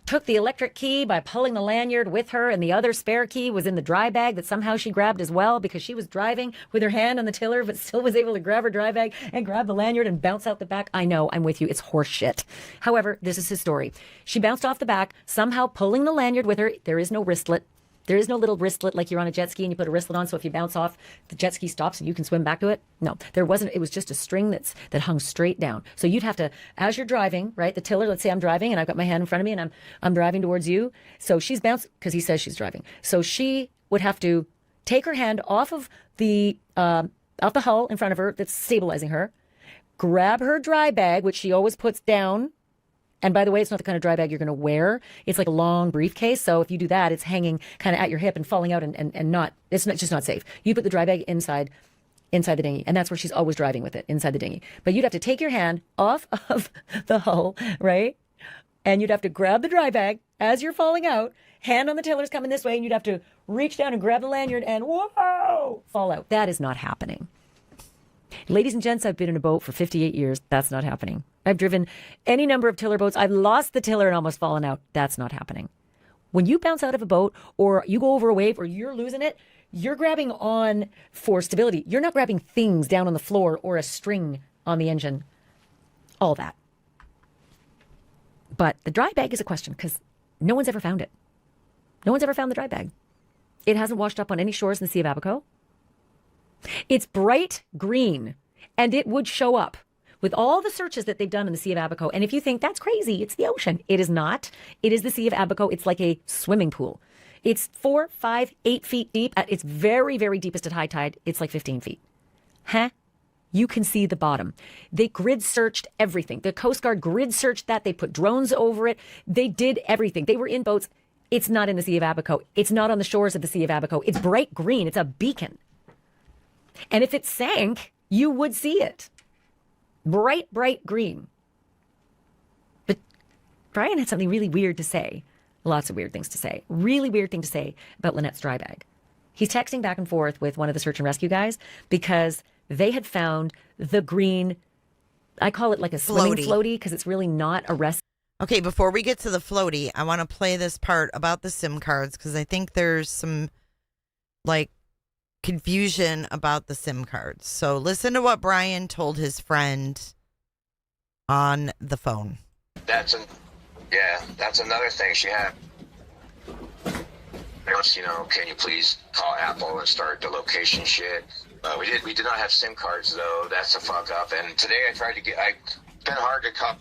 took the electric key by pulling the lanyard with her, and the other spare key was in the dry bag that somehow she grabbed as well because she was driving with her hand on the tiller but still was able to grab her dry bag and grab the lanyard and bounce out the back. I know, I'm with you. It's horse shit. However, this is his story. She bounced off the back, somehow pulling the lanyard with her. There is no wristlet. There is no little wristlet like you're on a jet ski and you put a wristlet on, so if you bounce off, the jet ski stops and you can swim back to it. No, there wasn't. It was just a string that hung straight down. So you'd have to, as you're driving, right, the tiller, let's say I'm driving and I've got my hand in front of me and I'm driving towards you. So she's bounced, because he says she's driving. So she would have to take her hand off of the hull in front of her that's stabilizing her, grab her dry bag, which she always puts down. And by the way, it's not the kind of dry bag you're going to wear. It's like a long briefcase. So if you do that, it's hanging kind of at your hip and falling out and not, it's just not safe. You put the dry bag inside the dinghy. And that's where she's always driving with it, inside the dinghy. But you'd have to take your hand off of the hull, right? And you'd have to grab the dry bag as you're falling out. Hand on the tiller's coming this way. And you'd have to reach down and grab the lanyard and whoa, fall out. That is not happening. Ladies and gents, I've been in a boat for 58 years. That's not happening. I've driven any number of tiller boats. I've lost the tiller and almost fallen out. That's not happening. When you bounce out of a boat or you go over a wave or you're losing it, you're grabbing on for stability. You're not grabbing things down on the floor or a string on the engine. All that. But the dry bag is a question because no one's ever found it. No one's ever found the dry bag. It hasn't washed up on any shores in the Sea of Abaco. It's bright green, and it would show up with all the searches that they've done in the Sea of Abaco. And if you think that's crazy, it's the ocean. It is not. It is the Sea of Abaco. It's like a swimming pool. It's 4, 5, 8 feet deep. At its very, very deepest at high tide, it's like 15 feet. Huh? You can see the bottom. They grid searched everything. The Coast Guard grid searched that. They put drones over it. They did everything. They were in boats. It's not in the Sea of Abaco. It's not on the shores of the Sea of Abaco. It's bright green. It's a beacon. And if it sank, you would see it. Bright, bright green. But Brian had something really weird to say. Lots of weird things to say. Really weird thing to say about Lynette's dry bag. He's texting back and forth with one of the search and rescue guys because they had found the green, I call it like a swimming floaty because it's really not a rest. Okay, before we get to the floaty, I want to play this part about the SIM cards because I think there's some like confusion about the SIM cards. So listen to what Brian told his friend on the phone. That's another thing she had. Can you please call Apple and start the location shit? We did not have SIM cards though. That's a fuck up. And today it's been hard to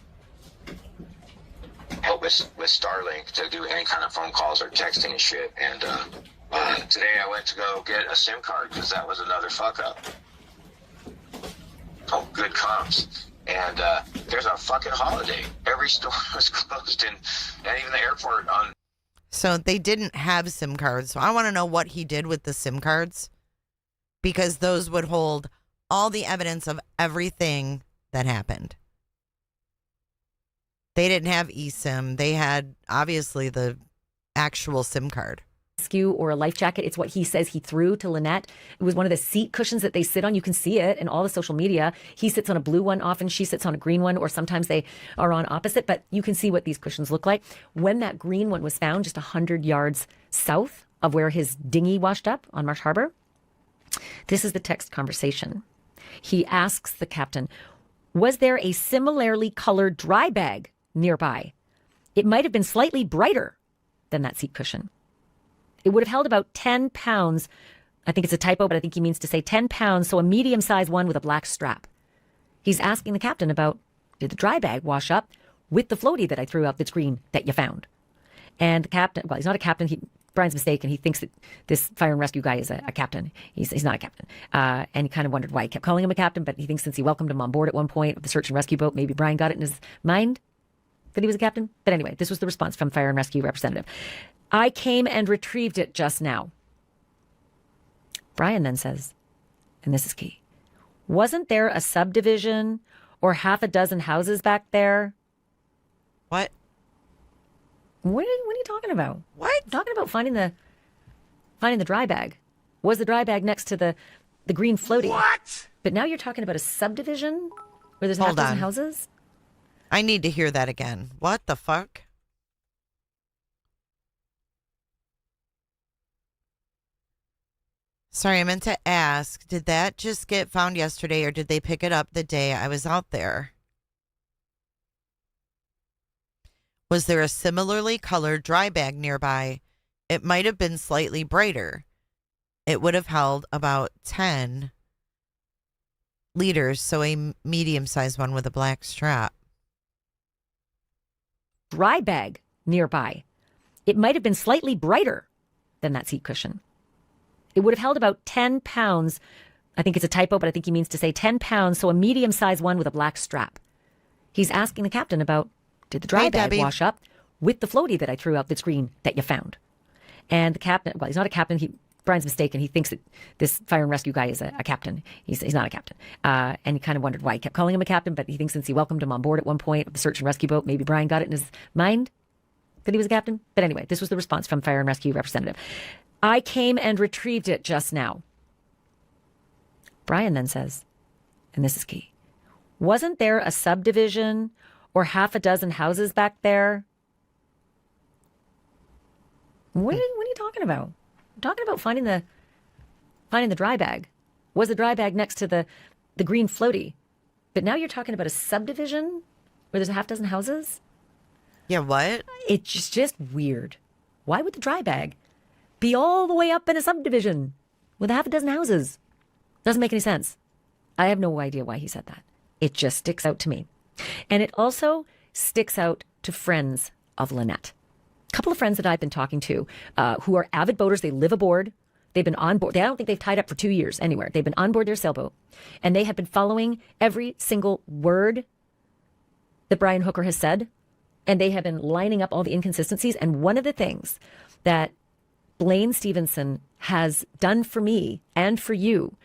help with Starlink to do any kind of phone calls or texting and shit. And today I went to go get a SIM card because that was another fuck up. Oh, good comms. And there's a fucking holiday. Every store was closed and even the airport on. So they didn't have SIM cards. So I want to know what he did with the SIM cards because those would hold all the evidence of everything that happened. They didn't have eSIM. They had obviously the actual SIM card. Rescue or a life jacket. It's what he says he threw to Lynette. It was one of the seat cushions that they sit on. You can see it in all the social media. He sits on a blue one often. She sits on a green one, or sometimes they are on opposite, but you can see what these cushions look like. When that green one was found just 100 yards south of where his dinghy washed up on Marsh Harbor, this is the text conversation. He asks the captain, Was there a similarly colored dry bag nearby? It might have been slightly brighter than that seat cushion. It would have held about 10 pounds. I think it's a typo, but I think he means to say 10 pounds, so a medium-sized one with a black strap. He's asking the captain about, did the dry bag wash up with the floaty that I threw out that's green that you found? And the captain, well, he's not a captain. Brian's mistaken. He thinks that this fire and rescue guy is a captain. He's not a captain. And he kind of wondered why he kept calling him a captain, but he thinks since he welcomed him on board at one point of the search and rescue boat, maybe Brian got it in his mind that he was a captain. But anyway, this was the response from fire and rescue representative. I came and retrieved it just now. Brian then says, and this is key, wasn't there a subdivision or half a dozen houses back there? What? What are you talking about? What? I'm talking about finding the dry bag. Was the dry bag next to the green floaty? What? But now you're talking about a subdivision where there's half a dozen houses? I need to hear that again. What the fuck? Sorry, I meant to ask, did that just get found yesterday or did they pick it up the day I was out there? Was there a similarly colored dry bag nearby? It might have been slightly brighter. It would have held about 10 liters, so a medium-sized one with a black strap. Dry bag nearby. It might have been slightly brighter than that seat cushion. It would have held about 10 pounds. I think it's a typo, but I think he means to say 10 pounds, so a medium-sized one with a black strap. He's asking the captain about, did the dry bag wash up with the floaty that I threw out that's green that you found? And the captain, well, he's not a captain. Brian's mistaken. He thinks that this fire and rescue guy is a captain. He's not a captain. And he kind of wondered why he kept calling him a captain, but he thinks since he welcomed him on board at one point of the search and rescue boat, maybe Brian got it in his mind that he was a captain. But anyway, this was the response from fire and rescue representative. I came and retrieved it just now. Brian then says, and this is key, wasn't there a subdivision or half a dozen houses back there? What are you talking about? I'm talking about finding the dry bag. Was the dry bag next to the green floaty? But now you're talking about a subdivision where there's a half dozen houses? Yeah, what? It's just weird. Why would the dry bag be all the way up in a subdivision with a half a dozen houses? Doesn't make any sense. I have no idea why he said that. It just sticks out to me. And it also sticks out to friends of Lynette. A couple of friends that I've been talking to who are avid boaters. They live aboard. They've been on board. I don't think they've tied up for 2 years anywhere. They've been on board their sailboat. And they have been following every single word that Brian Hooker has said. And they have been lining up all the inconsistencies. And one of the things that Blaine Stevenson has done for me and for you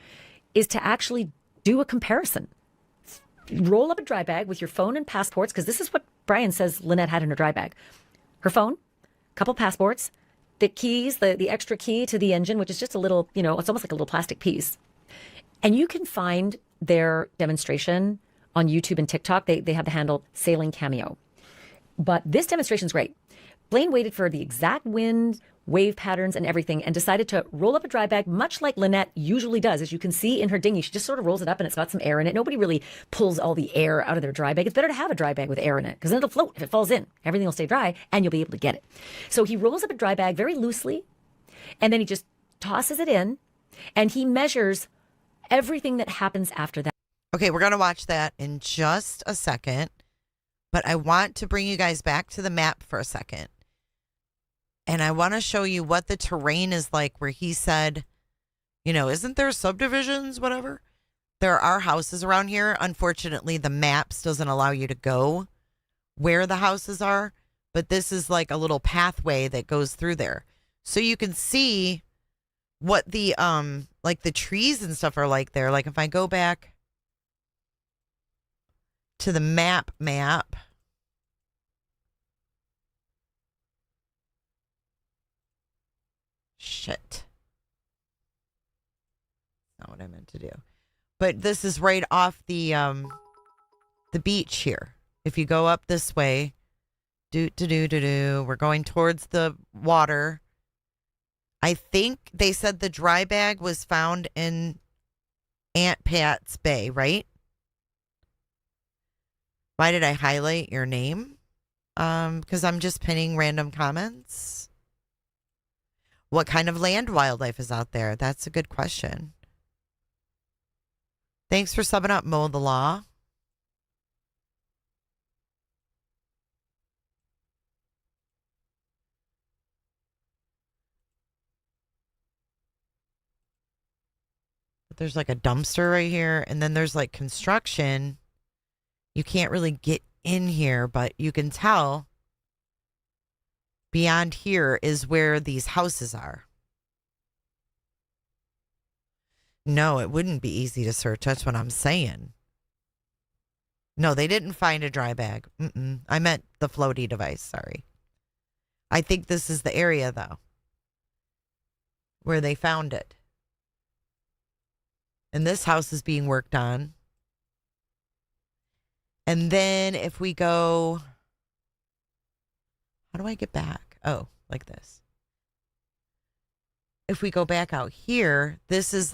is to actually do a comparison. Roll up a dry bag with your phone and passports, because this is what Brian says Lynette had in her dry bag. Her phone, a couple passports, the keys, the extra key to the engine, which is just a little, it's almost like a little plastic piece. And you can find their demonstration on YouTube and TikTok. They have the handle Sailing Cameo. But this demonstration's great. Blaine waited for the exact wind, wave patterns and everything and decided to roll up a dry bag much like Lynette usually does. As you can see in her dinghy, she just sort of rolls it up and it's got some air in it. Nobody really pulls all the air out of their dry bag. It's better to have a dry bag with air in it because then it'll float if it falls in. Everything will stay dry and you'll be able to get it. So he rolls up a dry bag very loosely and then he just tosses it in and he measures everything that happens after that. Okay, we're going to watch that in just a second, but I want to bring you guys back to the map for a second. And I want to show you what the terrain is like where he said, isn't there subdivisions, whatever? There are houses around here. Unfortunately, the maps doesn't allow you to go where the houses are, but this is like a little pathway that goes through there. So you can see what the like the trees and stuff are like there. Like if I go back to the map. Shit. Not what I meant to do. But this is right off the beach here. If you go up this way, we're going towards the water. I think they said the dry bag was found in Aunt Pat's Bay, right? Why did I highlight your name? Because I'm just pinning random comments. What kind of land wildlife is out there? That's a good question. Thanks for subbing up, Mo the Law. But there's like a dumpster right here, and then there's like construction. You can't really get in here, but you can tell beyond here is where these houses are. No, it wouldn't be easy to search. That's what I'm saying. No, they didn't find a dry bag. I meant the floaty device. Sorry. I think this is the area, though, where they found it. And this house is being worked on. And then if we go, how do I get back? Oh, like this. If we go back out here, this is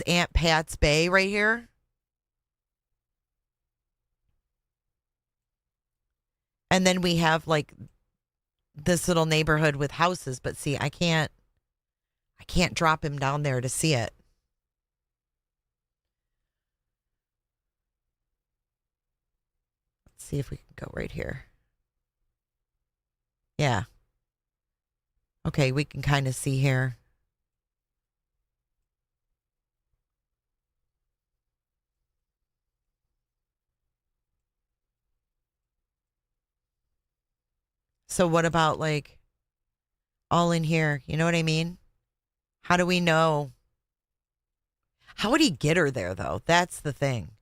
Aunt Pat's Bay right here. And then we have like this little neighborhood with houses, but see, I can't drop him down there to see it. Let's see if we can go right here. Yeah. Okay, we can kind of see here. So what about like all in here? You know what I mean? How do we know? How would he get her there, though? That's the thing.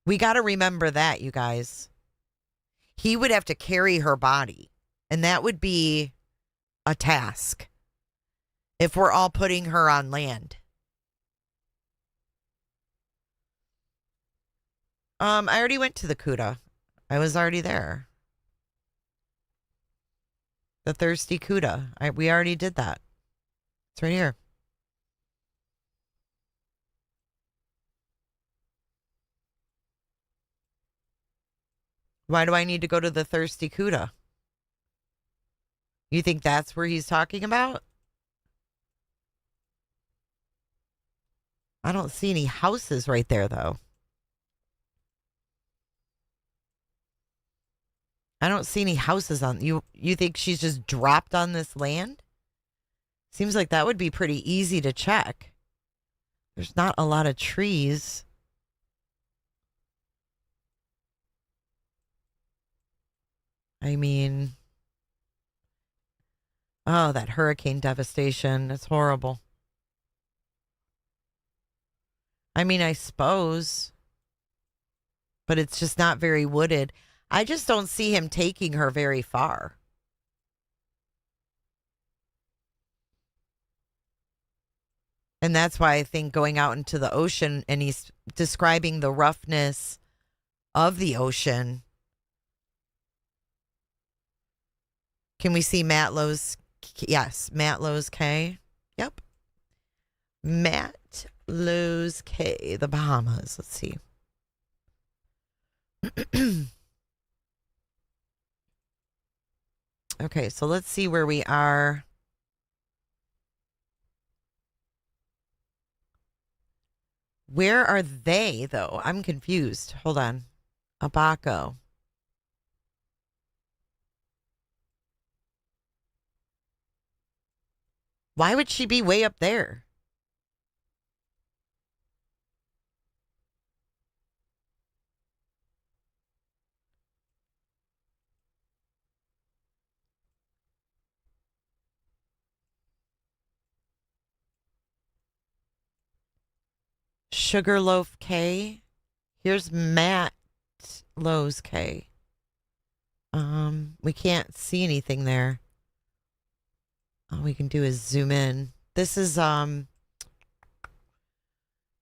We got to remember that, you guys. He would have to carry her body, and that would be a task if we're all putting her on land. I already went to the Cuda. I was already there. The Thirsty Cuda. We already did that. It's right here. Why do I need to go to the Thirsty Cuda? You think that's where he's talking about? I don't see any houses right there, though. I don't see any houses on you. You think she's just dropped on this land? Seems like that would be pretty easy to check. There's not a lot of trees. I mean, oh, that hurricane devastation. It's horrible. I mean, I suppose, but it's just not very wooded. I just don't see him taking her very far. And that's why I think going out into the ocean, and he's describing the roughness of the ocean. Can we see Matt Lowe's? Yes, Matt Lowe's K. Yep. Matt Lowe's K, the Bahamas. Let's see. Okay, so let's see where we are. Where are they, though? I'm confused. Hold on. Abaco. Why would she be way up there? Sugarloaf K. Here's Matt Lowe's K. We can't see anything there. All we can do is zoom in. This is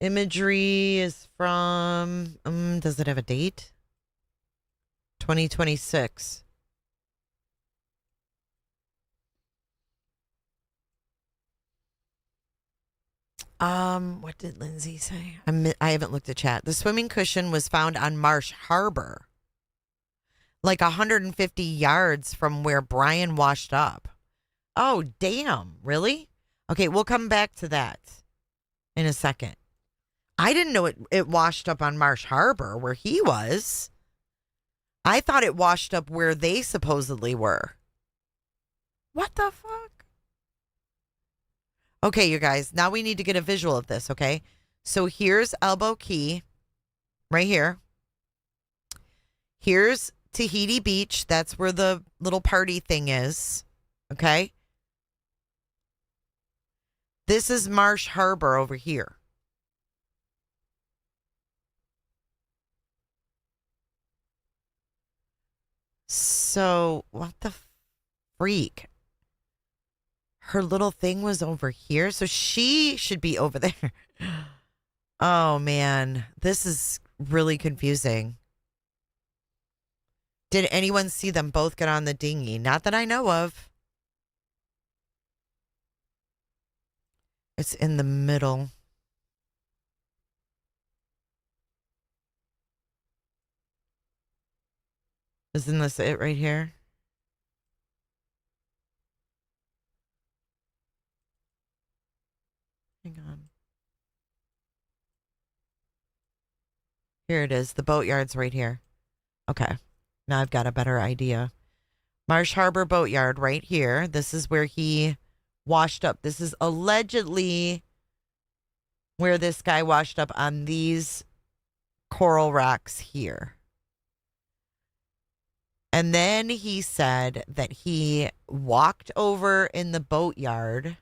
imagery is from does it have a date? 2026. What did Lindsay say? I haven't looked at chat. The swimming cushion was found on Marsh Harbor, like 150 yards from where Brian washed up. Oh, damn. Really? Okay, we'll come back to that in a second. I didn't know it washed up on Marsh Harbor where he was. I thought it washed up where they supposedly were. What the fuck? Okay, you guys, now we need to get a visual of this, okay? So here's Elbow Key, right here. Here's Tahiti Beach. That's where the little party thing is, okay? This is Marsh Harbor over here. So, what the freak? Her little thing was over here, so she should be over there. Oh, man. This is really confusing. Did anyone see them both get on the dinghy? Not that I know of. It's in the middle. Isn't this it right here? Hang on. Here it is. The boatyard's right here. Okay. Now I've got a better idea. Marsh Harbor Boatyard right here. This is where he washed up. This is allegedly where this guy washed up on these coral rocks here. And then he said that he walked over in the boatyard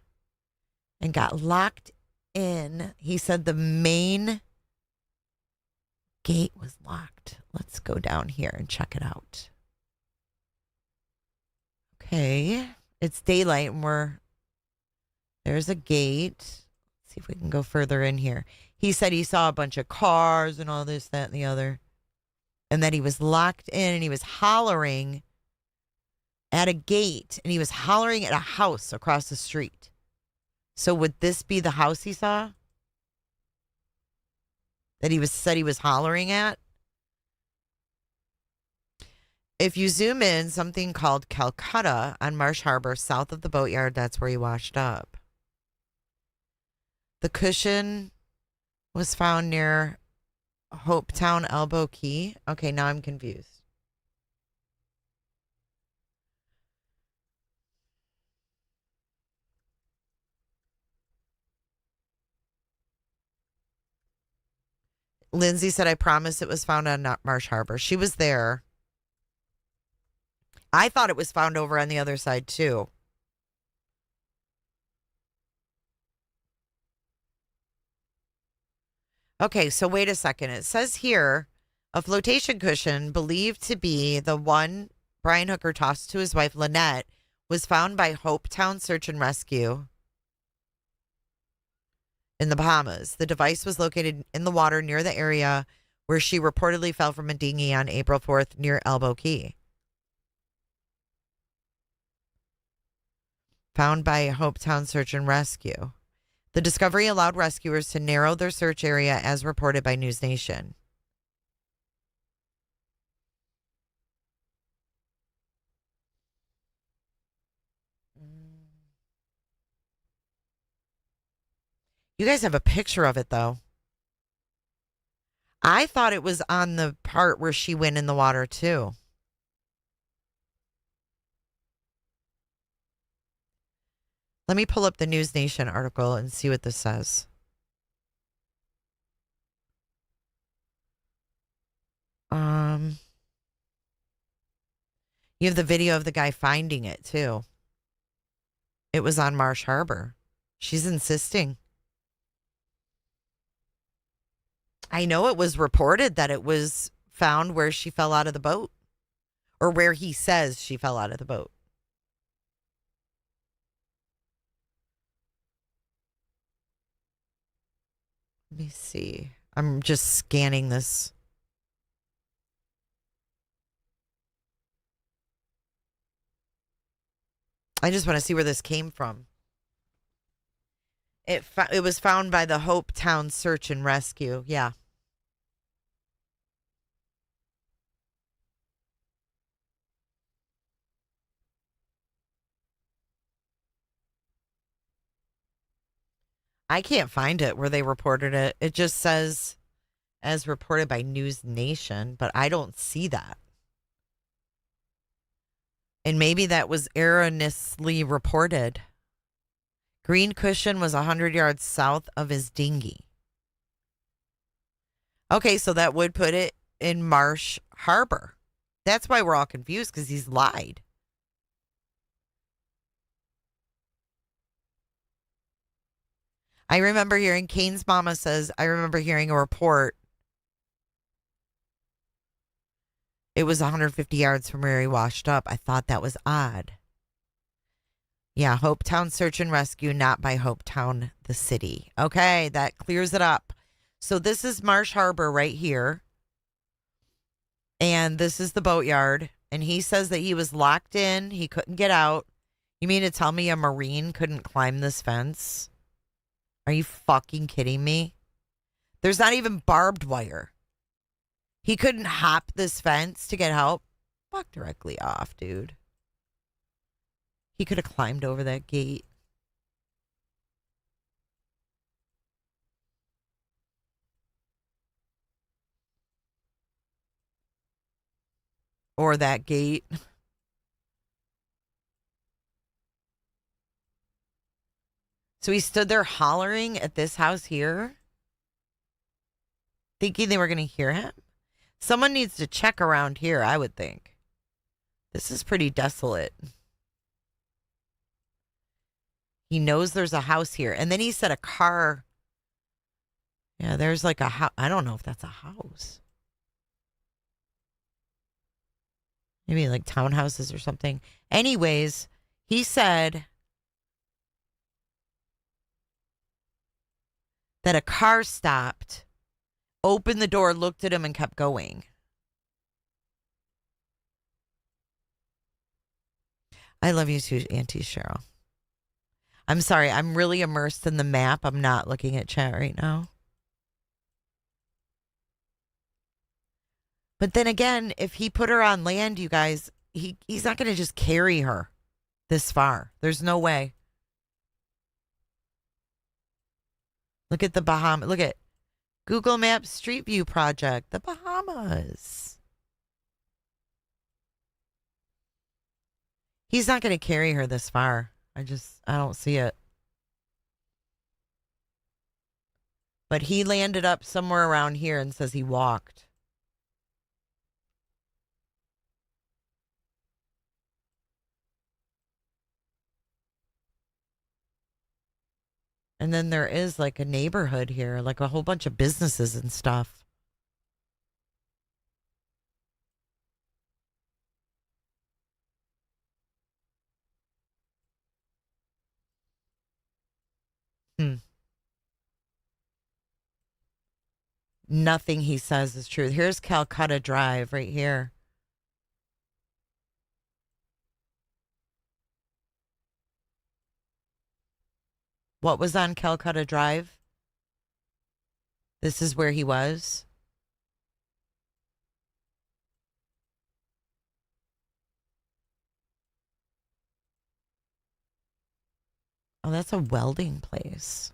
and got locked in. He said the main gate was locked. Let's go down here and check it out. Okay. It's daylight and there's a gate. Let's see if we can go further in here. He said he saw a bunch of cars and all this, that, and the other. And that he was locked in and he was hollering at a gate and he was hollering at a house across the street. So would this be the house he saw? That said he was hollering at? If you zoom in, something called Calcutta on Marsh Harbor, south of the boatyard, that's where he washed up. The cushion was found near Hopetown Elbow Key. Okay, now I'm confused. Lindsay said, I promise it was found on Marsh Harbor. She was there. I thought it was found over on the other side, too. Okay, so wait a second. It says here, a flotation cushion believed to be the one Brian Hooker tossed to his wife, Lynette, was found by Hopetown Search and Rescue in the Bahamas. The device was located in the water near the area where she reportedly fell from a dinghy on April 4th near Elbow Key. Found by Hopetown Search and Rescue. The discovery allowed rescuers to narrow their search area as reported by News Nation. You guys have a picture of it, though. I thought it was on the part where she went in the water, too. Let me pull up the News Nation article and see what this says. You have the video of the guy finding it, too. It was on Marsh Harbor. She's insisting. I know it was reported that it was found where she fell out of the boat. Or where he says she fell out of the boat. Let me see. I'm just scanning this. I just want to see where this came from. It was found by the Hope Town Search and Rescue. Yeah. I can't find it where they reported it. It just says as reported by News Nation, but I don't see that. And maybe that was erroneously reported. Green Cushion was 100 yards south of his dinghy. Okay, so that would put it in Marsh Harbor. That's why we're all confused, because he's lied. I remember hearing, Kane's mama says, I remember hearing a report. It was 150 yards from where he washed up. I thought that was odd. Yeah, Hopetown Search and Rescue, not by Hopetown, the city. Okay, that clears it up. So this is Marsh Harbor right here. And this is the boatyard. And he says that he was locked in. He couldn't get out. You mean to tell me a Marine couldn't climb this fence? Are you fucking kidding me? There's not even barbed wire. He couldn't hop this fence to get help. Fuck directly off, dude. He could have climbed over that gate. Or that gate. So he stood there hollering at this house here, thinking they were going to hear him. Someone needs to check around here, I would think. This is pretty desolate. He knows there's a house here. And then he said a car. Yeah, there's like a house. I don't know if that's a house. Maybe like townhouses or something. Anyways, he said that a car stopped, opened the door, looked at him, and kept going. I love you too, Auntie Cheryl. I'm sorry, I'm really immersed in the map. I'm not looking at chat right now. But then again, if he put her on land, you guys, he's not going to just carry her this far. There's no way. Look at the Bahamas. Look at Google Maps Street View Project. The Bahamas. He's not going to carry her this far. I don't see it. But he landed up somewhere around here and says he walked. And then there is like a neighborhood here, like a whole bunch of businesses and stuff. Nothing he says is true. Here's Calcutta Drive right here. What was on Calcutta Drive? This is where he was. Oh, that's a welding place.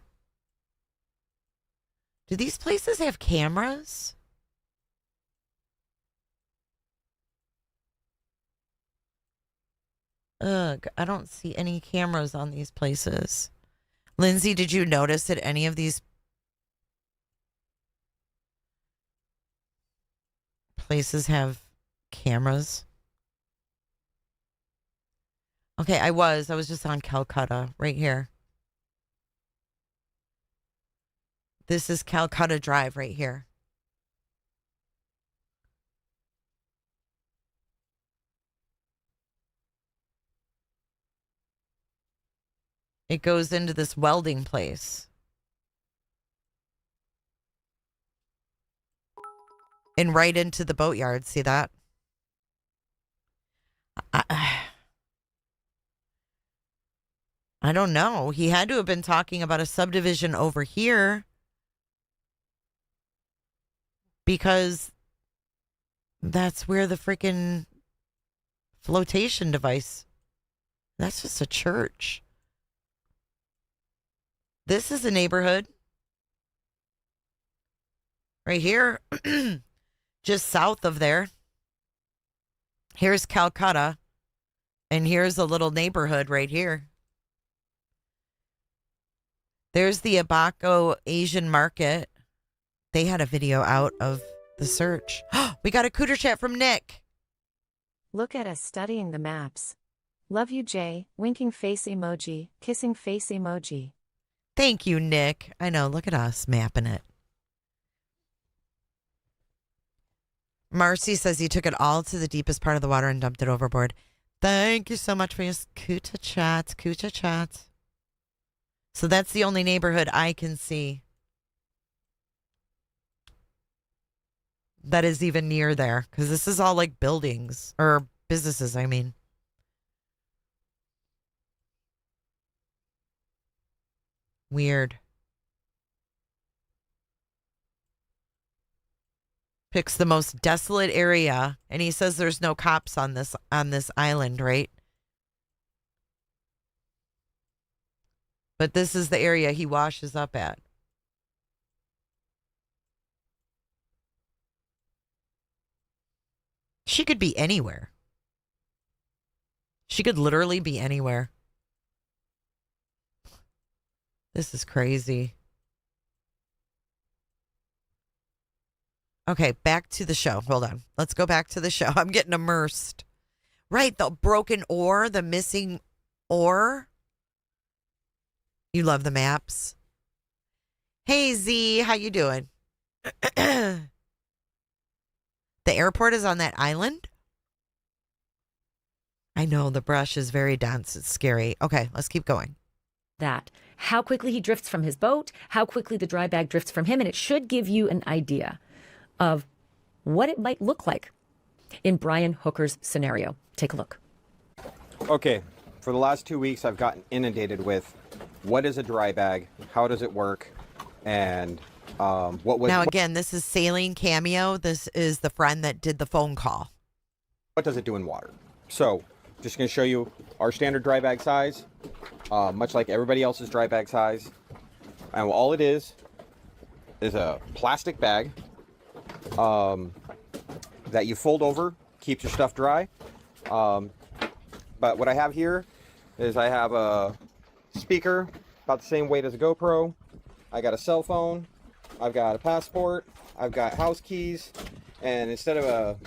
Do these places have cameras? Ugh, I don't see any cameras on these places. Lindsay, did you notice that any of these places have cameras? Okay, I was just on Calcutta right here. This is Calcutta Drive right here. It goes into this welding place. And right into the boatyard. See that? I I don't know. He had to have been talking about a subdivision over here because that's where the freaking flotation device. That's just a church. This is a neighborhood. Right here, just south of there. Here's Calcutta, and here's a little neighborhood right here. There's the Abaco Asian Market. They had a video out of the search. We got a cooter chat from Nick. Look at us studying the maps. Love you, Jay. Winking face emoji, kissing face emoji. Thank you, Nick. I know, look at us mapping it. Marcy says he took it all to the deepest part of the water and dumped it overboard. Thank you so much for your cooter chat. Cooter chat. So that's the only neighborhood I can see that is even near there. Because this is all like buildings. Or businesses, I mean. Weird. Picks the most desolate area, and he says there's no cops on this island, right? But this is the area he washes up at. She could be anywhere. She could literally be anywhere. This is crazy. Okay, back to the show. Hold on. Let's go back to the show. I'm getting immersed. Right, the broken oar, the missing oar. You love the maps. Hey, Z, how you doing? The airport is on that island? I know, the brush is very dense. It's scary. Okay, let's keep going. That. How quickly he drifts from his boat, how quickly the dry bag drifts from him, and it should give you an idea of what it might look like in Brian Hooker's scenario. Take a look. Okay, for the last 2 weeks, I've gotten inundated with what is a dry bag, how does it work, and what was... Now, again, this is Saline Cameo. This is the friend that did the phone call. What does it do in water? So, just going to show you our standard dry bag size, much like everybody else's dry bag size. And all it is a plastic bag that you fold over, keeps your stuff dry. But what I have here is I have a speaker about the same weight as a GoPro. I got a cell phone. I've got a passport. I've got house keys. And instead of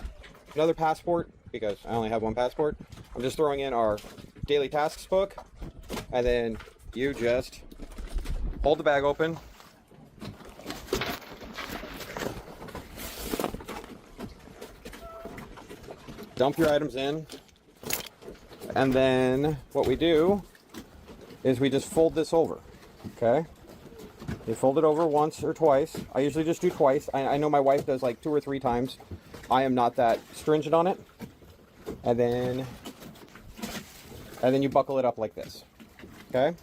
another passport, because I only have one passport, I'm just throwing in our daily tasks book. And then you just hold the bag open. Dump your items in, and then what we do is we just fold this over, okay? You fold it over once or twice. I usually just do twice. I know my wife does like 2 or 3 times. I am not that stringent on it. And then you buckle it up like this, okay?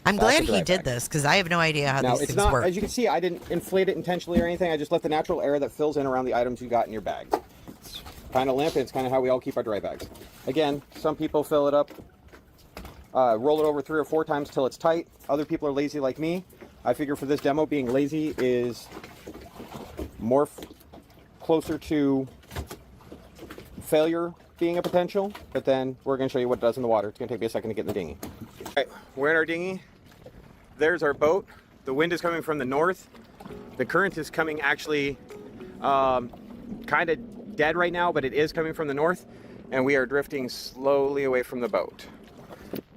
I'm glad he did this because I have no idea how these things work. As you can see, I didn't inflate it intentionally or anything. I just let the natural air that fills in around the items you got in your bag. It's kind of limp. It's kind of how we all keep our dry bags. Again, some people fill it up, roll it over 3 or 4 times till it's tight. Other people are lazy like me. I figure for this demo, being lazy is more closer to failure being a potential, but then we're going to show you what it does in the water. It's going to take me a second to get in the dinghy. All right, we're in our dinghy. There's our boat. The wind is coming from the north. The current is coming actually kind of dead right now, but it is coming from the north, and we are drifting slowly away from the boat.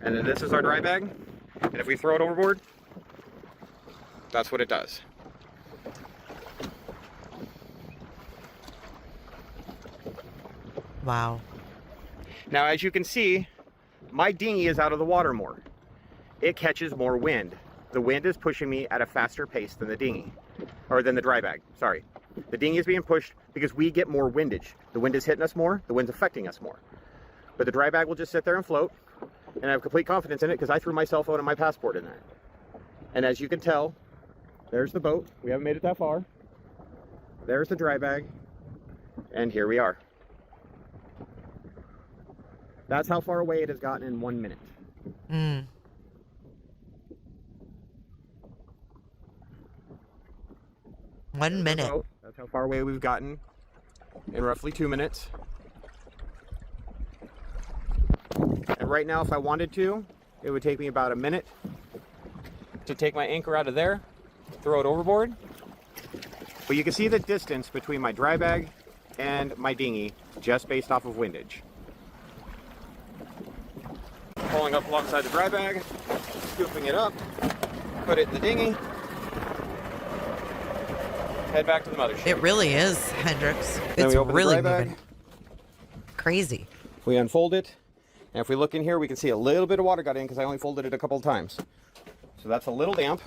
And then this is our dry bag, and if we throw it overboard, that's what it does. Wow. Now, as you can see, my dinghy is out of the water more. It catches more wind. The wind is pushing me at a faster pace than the dinghy, or than the dry bag, sorry. The dinghy is being pushed because we get more windage. The wind is hitting us more, the wind's affecting us more. But the dry bag will just sit there and float. And I have complete confidence in it because I threw my cell phone and my passport in there. And as you can tell, there's the boat. We haven't made it that far. There's the dry bag. And here we are. That's how far away it has gotten in 1 minute. Mm. One minute. That's how far away we've gotten in roughly 2 minutes. And right now, if I wanted to, it would take me about a minute to take my anchor out of there, throw it overboard. But you can see the distance between my dry bag and my dinghy just based off of windage. Pulling up alongside the dry bag, scooping it up, put it in the dinghy, head back to the mothership. It really is, Hendrix. Then It's we open really the dry moving. bag. Crazy. We unfold it, and if we look in here, we can see a little bit of water got in because I only folded it a couple of times. So that's a little damp.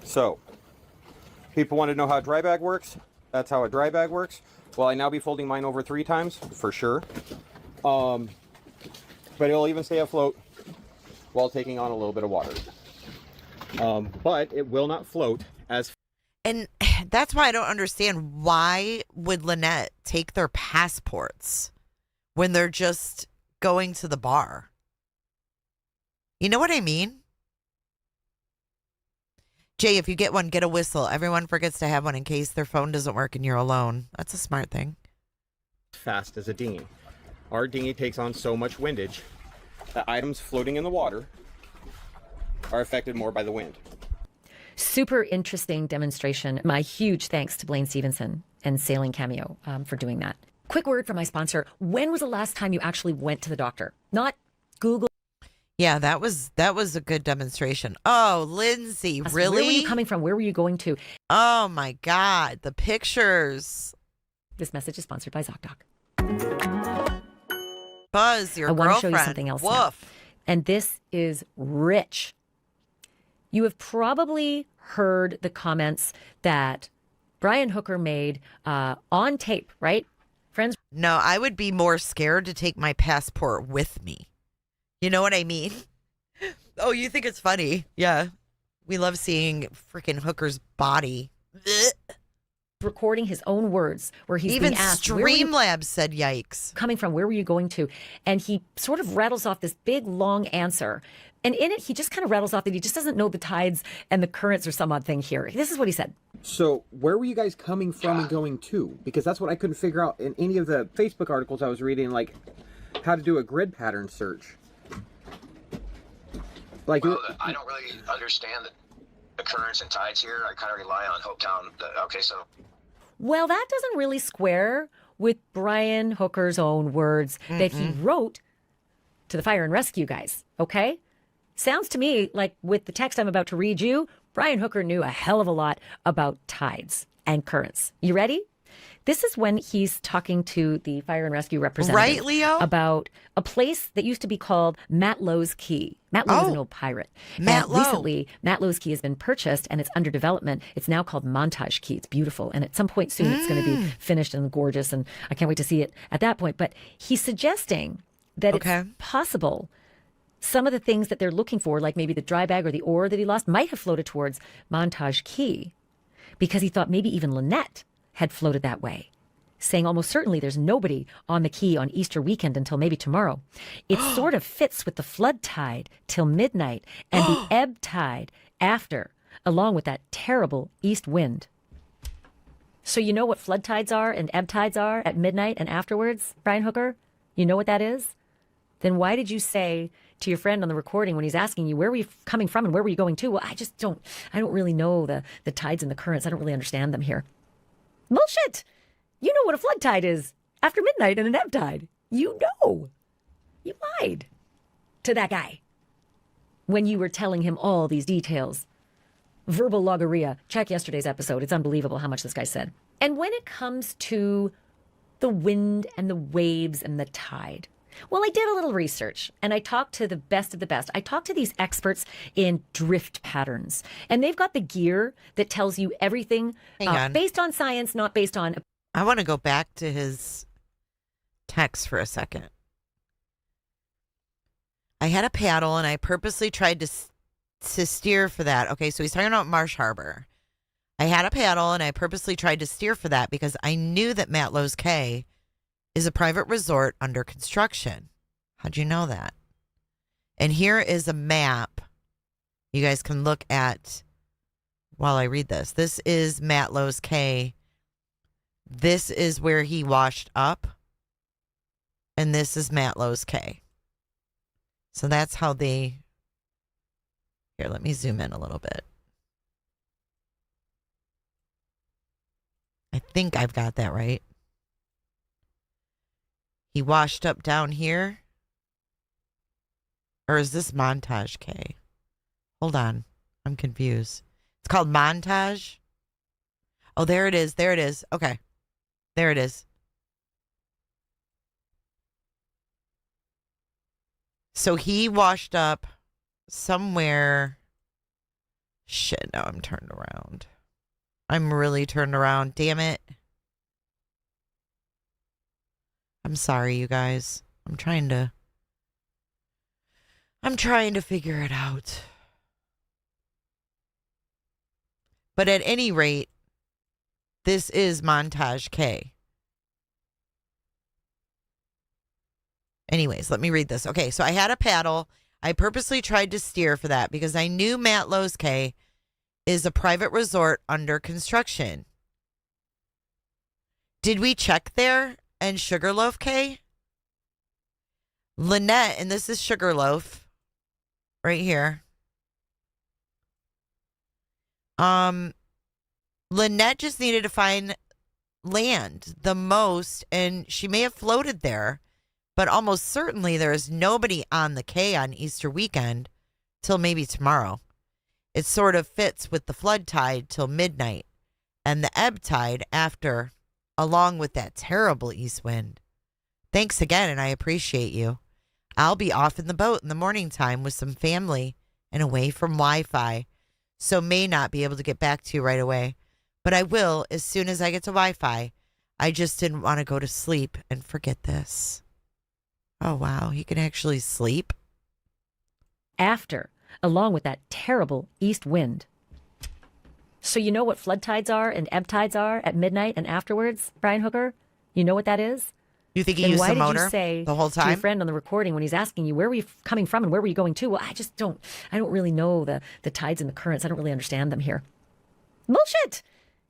So, people want to know how a dry bag works. That's how a dry bag works. Will I now be folding mine over 3 times? For sure. But it'll even stay afloat while taking on a little bit of water. But it will not float as... And that's why I don't understand, why would Lynette take their passports when they're just going to the bar? You know what I mean? Jay, if you get one, get a whistle. Everyone forgets to have one in case their phone doesn't work and you're alone. That's a smart thing. Fast as a dinghy. Our dinghy takes on so much windage that items floating in the water are affected more by the wind. Super interesting demonstration. My huge thanks to Blaine Stevenson and Sailing Cameo for doing that. Quick word from my sponsor. When was the last time you actually went to the doctor? Not Google. Yeah, that was a good demonstration. Oh, Lindsay, really? Where were you coming from? Where were you going to? Oh my God, the pictures. This message is sponsored by ZocDoc. Buzz, your I want to girlfriend. show you something else now. Woof. And this is rich. You have probably heard the comments that Brian Hooker made on tape, right? Friends? No, I would be more scared to take my passport with me. You know what I mean? Oh, you think it's funny? Yeah. We love seeing freaking Hooker's body. Recording his own words where he's Even being asked, Streamlabs said yikes. Coming from, where were you going to? And he sort of rattles off this big, long answer. And in it, he just kind of rattles off that he just doesn't know the tides and the currents or some odd thing here. This is what he said. So where were you guys coming from and going to? Because that's what I couldn't figure out in any of the Facebook articles I was reading, like how to do a grid pattern search. Like, well, I don't really understand the currents and tides here. I kind of rely on Hopetown. Okay, so. Well, that doesn't really square with Brian Hooker's own words that he wrote to the fire and rescue guys, okay? Sounds to me like with the text I'm about to read you, Brian Hooker knew a hell of a lot about tides and currents. You ready? This is when he's talking to the fire and rescue representative. Right, Leo? About a place that used to be called Matt Lowe's Key. Matt Lowe was an old pirate. Matt Lowe. Recently, Matt Lowe's Key has been purchased and it's under development. It's now called Montage Key. It's beautiful. And at some point soon, it's going to be finished and gorgeous. And I can't wait to see it at that point. But he's suggesting that it's possible some of the things that they're looking for, like maybe the dry bag or the oar that he lost, might have floated towards Montage Key because he thought maybe even Lynette had floated that way, saying almost certainly there's nobody on the key on Easter weekend until maybe tomorrow. It sort of fits with the flood tide till midnight and the ebb tide after, along with that terrible east wind. So you know what flood tides are and ebb tides are at midnight and afterwards, Brian Hooker? You know what that is? Then why did you say to your friend on the recording when he's asking you, where were you coming from and where were you going to? Well, I don't really know the tides and the currents. I don't really understand them here. Bullshit. You know what a flood tide is after midnight and an ebb tide. You know. You lied to that guy when you were telling him all these details. Verbal logorrhea. Check yesterday's episode. It's unbelievable how much this guy said. And when it comes to the wind and the waves and the tide, well, I did a little research and I talked to the best of the best. I talked to these experts in drift patterns, and they've got the gear that tells you everything based on science, not based on. I want to go back to his text for a second. I had a paddle and I purposely tried to steer for that. Okay, so he's talking about Marsh Harbor. I had a paddle and I purposely tried to steer for that because I knew that Matlows Cay is a private resort under construction. How'd you know that? And here is a map you guys can look at while I read this. This is Matlows Cay. This is where he washed up. And this is Matlows Cay. So that's how they... Here, let me zoom in a little bit. I think I've got that right. He washed up down here. Or is this Montage Cay? Hold on. I'm confused. It's called Montage. Oh, there it is. There it is. Okay. There it is. So he washed up somewhere. Shit, now I'm turned around. I'm really turned around. Damn it. I'm sorry, you guys. I'm trying to figure it out. But at any rate, this is Montage Cay. Anyways, let me read this. Okay, so I had a paddle. I purposely tried to steer for that because I knew Matlows Cay is a private resort under construction. Did we check there? And Sugarloaf Cay? Lynette, and this is Sugarloaf right here. Lynette just needed to find land the most, and she may have floated there, but almost certainly there is nobody on the Cay on Easter weekend till maybe tomorrow. It sort of fits with the flood tide till midnight and the ebb tide after, along with that terrible east wind. Thanks again, and I appreciate you. I'll be off in the boat in the morning time with some family and away from Wi-Fi, so may not be able to get back to you right away. But I will as soon as I get to Wi-Fi. I just didn't want to go to sleep and forget this. Oh, wow. He can actually sleep? After, along with that terrible east wind. So you know what flood tides are and ebb tides are at midnight and afterwards, Brian Hooker? You know what that is? You think he Then used why the did motor you say the whole to your time? friend on the recording when he's asking you, where were you coming from and where were you going to? Well, I don't really know the tides and the currents. I don't really understand them here. Bullshit!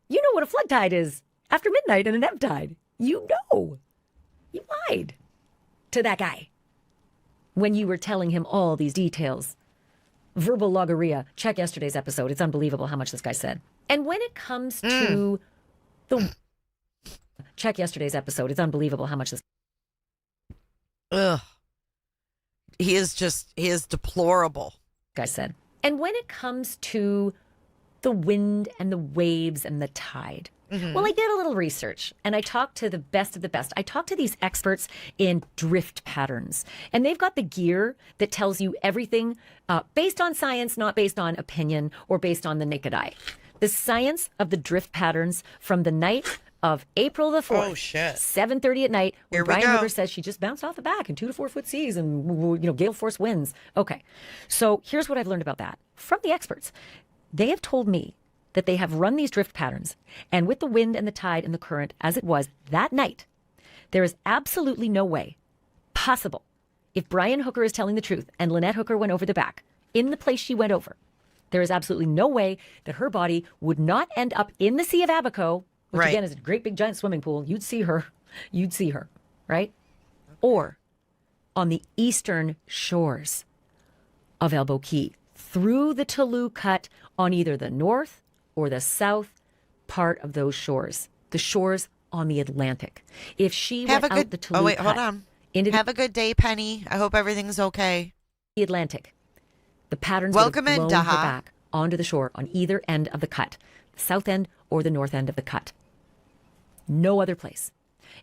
You know what a flood tide is after midnight and an ebb tide. You know. You lied to that guy when you were telling him all these details. Verbal logorrhea. Check yesterday's episode. It's unbelievable how much this guy said. And when it comes to the... Check yesterday's episode. It's unbelievable how much this... Ugh. He is deplorable. Guy said. And when it comes to the wind and the waves and the tide. Mm-hmm. Well, I did a little research and I talked to the best of the best. I talked to these experts in drift patterns, and they've got the gear that tells you everything based on science, not based on opinion or based on the naked eye. The science of the drift patterns from the night of April the 4th, 7:30 at night, when Brian Hooker says she just bounced off the back in 2 to 4 foot seas and gale force winds. Okay, so here's what I've learned about that from the experts. They have told me that they have run these drift patterns, and with the wind and the tide and the current as it was that night, there is absolutely no way possible, if Brian Hooker is telling the truth and Lynette Hooker went over the back in the place she went over, there is absolutely no way that her body would not end up in the Sea of Abaco, which again is a great big giant swimming pool. You'd see her, right? Or on the eastern shores of Elbow Key, through the Toulouse Cut on either the north or the south part of those shores, the shores on the Atlantic. If she went out the Toulouse Cut... hold on. Have a good day, Penny. I hope everything's okay. The Atlantic. The patterns would have blown her back onto the shore on either end of the cut, the south end or the north end of the cut. No other place.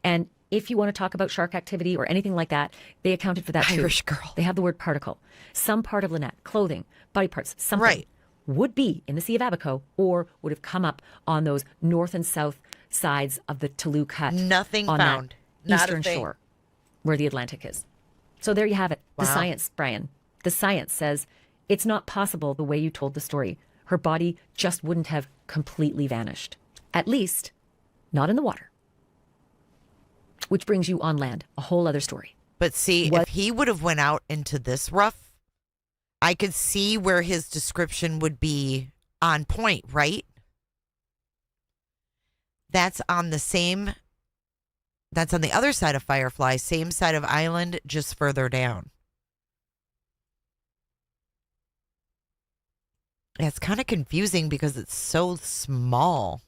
And if you want to talk about shark activity or anything like that, they accounted for that too. Irish girl. They have the word particle. Some part of Lynette, clothing, body parts, something would be in the Sea of Abaco or would have come up on those north and south sides of the Toulouse Cut. Nothing on found. That Not eastern a thing. shore. where the Atlantic is. So there you have it. The Wow. science, Brian. The science says it's not possible the way you told the story. Her body just wouldn't have completely vanished. At least, not in the water. Which brings you on land. A whole other story. But see, if he would have went out into this rough, I could see where his description would be on point, right? That's on the other side of Firefly, same side of island, just further down. Yeah, it's kind of confusing because it's so small.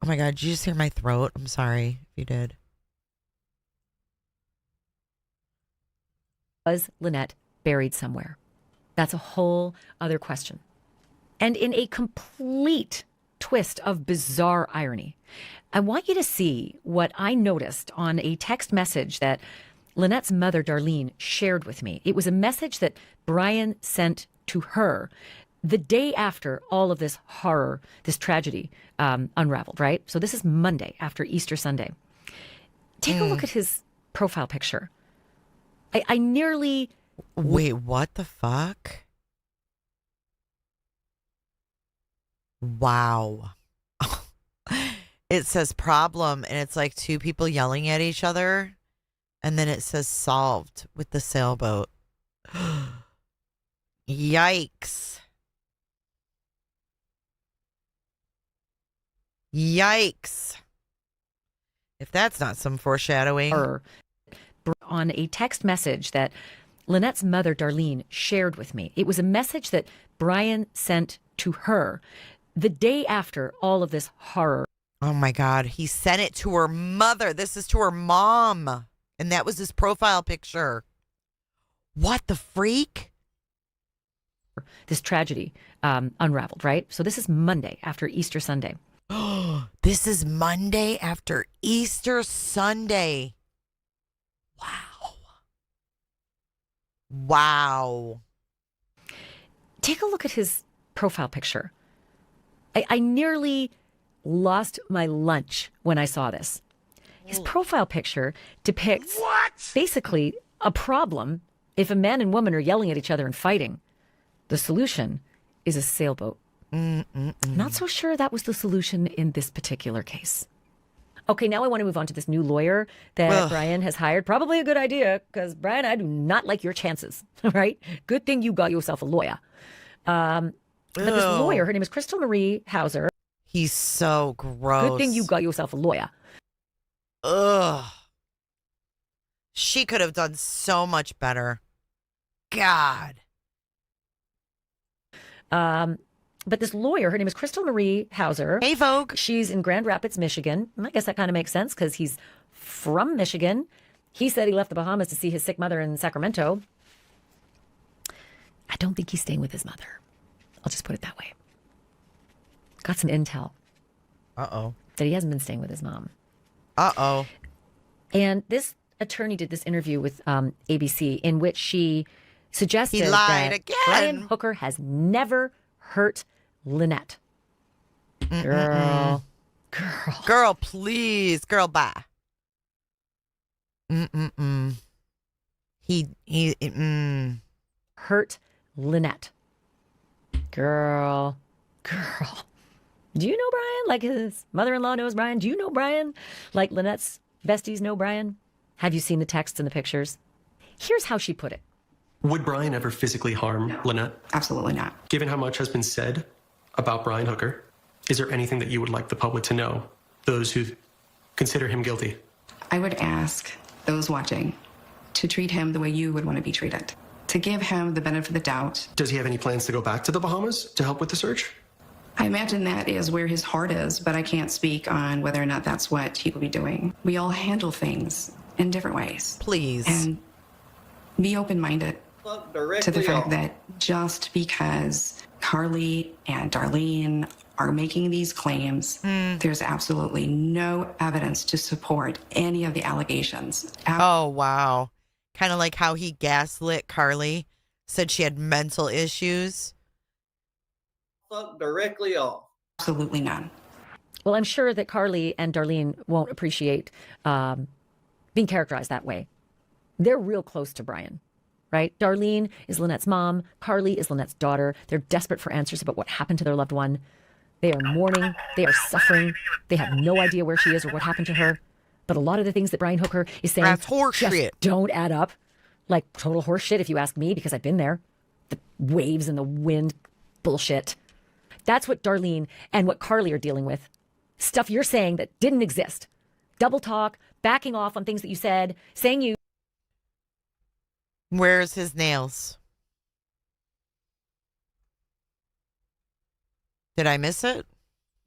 Oh my God, did you just hear my throat? I'm sorry if you did. Was Lynette buried somewhere? That's a whole other question. And in a complete twist of bizarre irony, I want you to see what I noticed on a text message that Lynette's mother, Darlene, shared with me. It was a message that Brian sent to her the day after all of this horror, this tragedy unraveled, right? So this is Monday after Easter Sunday. Take a look at his profile picture. I nearly... Wait, what the fuck? Wow. It says problem, and it's like two people yelling at each other, and then it says solved with the sailboat. Yikes. Yikes. If that's not some foreshadowing. On a text message that Lynette's mother, Darlene, shared with me. It was a message that Brian sent to her the day after all of this horror. Oh my God. He sent it to her mother. This is to her mom. And that was his profile picture. What the freak? This tragedy unraveled, right? So this is Monday after Easter Sunday. This is Monday after Easter Sunday. Wow. Take a look at his profile picture. I nearly lost my lunch when I saw this. His profile picture depicts basically a problem if a man and woman are yelling at each other and fighting. The solution is a sailboat. Not so sure that was the solution in this particular case. Okay, now I want to move on to this new lawyer that Brian has hired. Probably a good idea, because Brian, I do not like your chances, right? Good thing you got yourself a lawyer. But this lawyer, her name is Crystal Marie Hauser. He's so gross. Good thing you got yourself a lawyer. Ugh. She could have done so much better. God. But this lawyer, her name is Crystal Marie Hauser. Hey, Vogue. She's in Grand Rapids, Michigan. I guess that kind of makes sense because he's from Michigan. He said he left the Bahamas to see his sick mother in Sacramento. I don't think he's staying with his mother. I'll just put it that way. Got some intel. Uh-oh. That he hasn't been staying with his mom. Uh-oh. And this attorney did this interview with ABC in which she suggested He lied that again. Brian Hooker has never hurt Lynette. Girl, please. Girl, bye. He hurt Lynette. Girl. Do you know Brian? Like his mother-in-law knows Brian? Do you know Brian? Like Lynette's besties know Brian? Have you seen the texts and the pictures? Here's how she put it. Would Brian ever physically harm Lynette? Absolutely not. Given how much has been said about Brian Hooker, is there anything that you would like the public to know, those who consider him guilty? I would ask those watching to treat him the way you would want to be treated, to give him the benefit of the doubt. Does he have any plans to go back to the Bahamas to help with the search? I imagine that is where his heart is, but I can't speak on whether or not that's what he will be doing. We all handle things in different ways. Please. And be open-minded to the fact that just because Carly and Darlene are making these claims, there's absolutely no evidence to support any of the allegations. Oh, wow. Kind of like how he gaslit Carly, said she had mental issues. Directly off. Absolutely none. Well, I'm sure that Carly and Darlene won't appreciate being characterized that way. They're real close to Brian, right? Darlene is Lynette's mom. Carly is Lynette's daughter. They're desperate for answers about what happened to their loved one. They are mourning. They are suffering. They have no idea where she is or what happened to her. But a lot of the things that Brian Hooker is saying That's horseshit. don't add up. Like total horseshit, if you ask me, because I've been there. The waves and the wind bullshit. That's what Darlene and what Carly are dealing with. Stuff you're saying that didn't exist. Double talk, backing off on things that you said, saying you. Where's his nails? Did I miss it?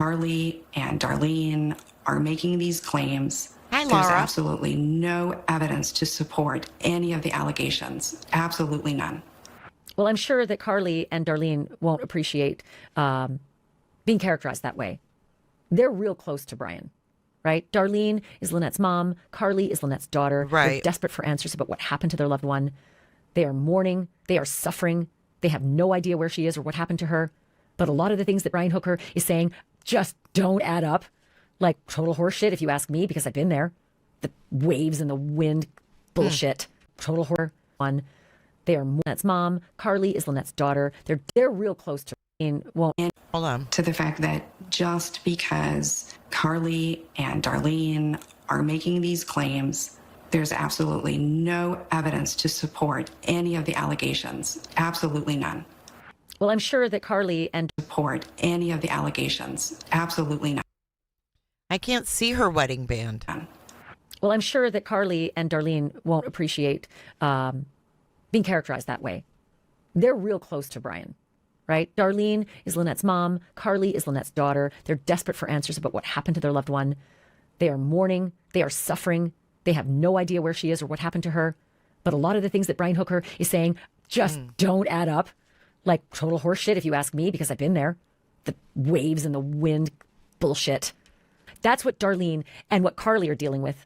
Carly and Darlene are making these claims. Hi, There's Laura. absolutely no evidence to support any of the allegations. Absolutely none. Well, I'm sure that Carly and Darlene won't appreciate being characterized that way. They're real close to Brian, right? Darlene is Lynette's mom. Carly is Lynette's daughter. Right. They're desperate for answers about what happened to their loved one. They are mourning. They are suffering. They have no idea where she is or what happened to her. But a lot of the things that Brian Hooker is saying just don't add up. Like total horseshit, if you ask me, because I've been there. The waves and the wind bullshit. Total horror. One. They are Lynette's mom. Carly is Lynette's daughter. They're real close to Hold on. To the fact that just because Carly and Darlene are making these claims, there's absolutely no evidence to support any of the allegations. Absolutely none. Well, I'm sure that Carly and support any of the allegations. Absolutely none. I can't see her wedding band. Well, I'm sure that Carly and Darlene won't appreciate being characterized that way. They're real close to Brian, right? Darlene is Lynette's mom. Carly is Lynette's daughter. They're desperate for answers about what happened to their loved one. They are mourning. They are suffering. They have no idea where she is or what happened to her. But a lot of the things that Brian Hooker is saying just don't add up. Like total horseshit, if you ask me, because I've been there. The waves and the wind bullshit. That's what Darlene and what Carly are dealing with.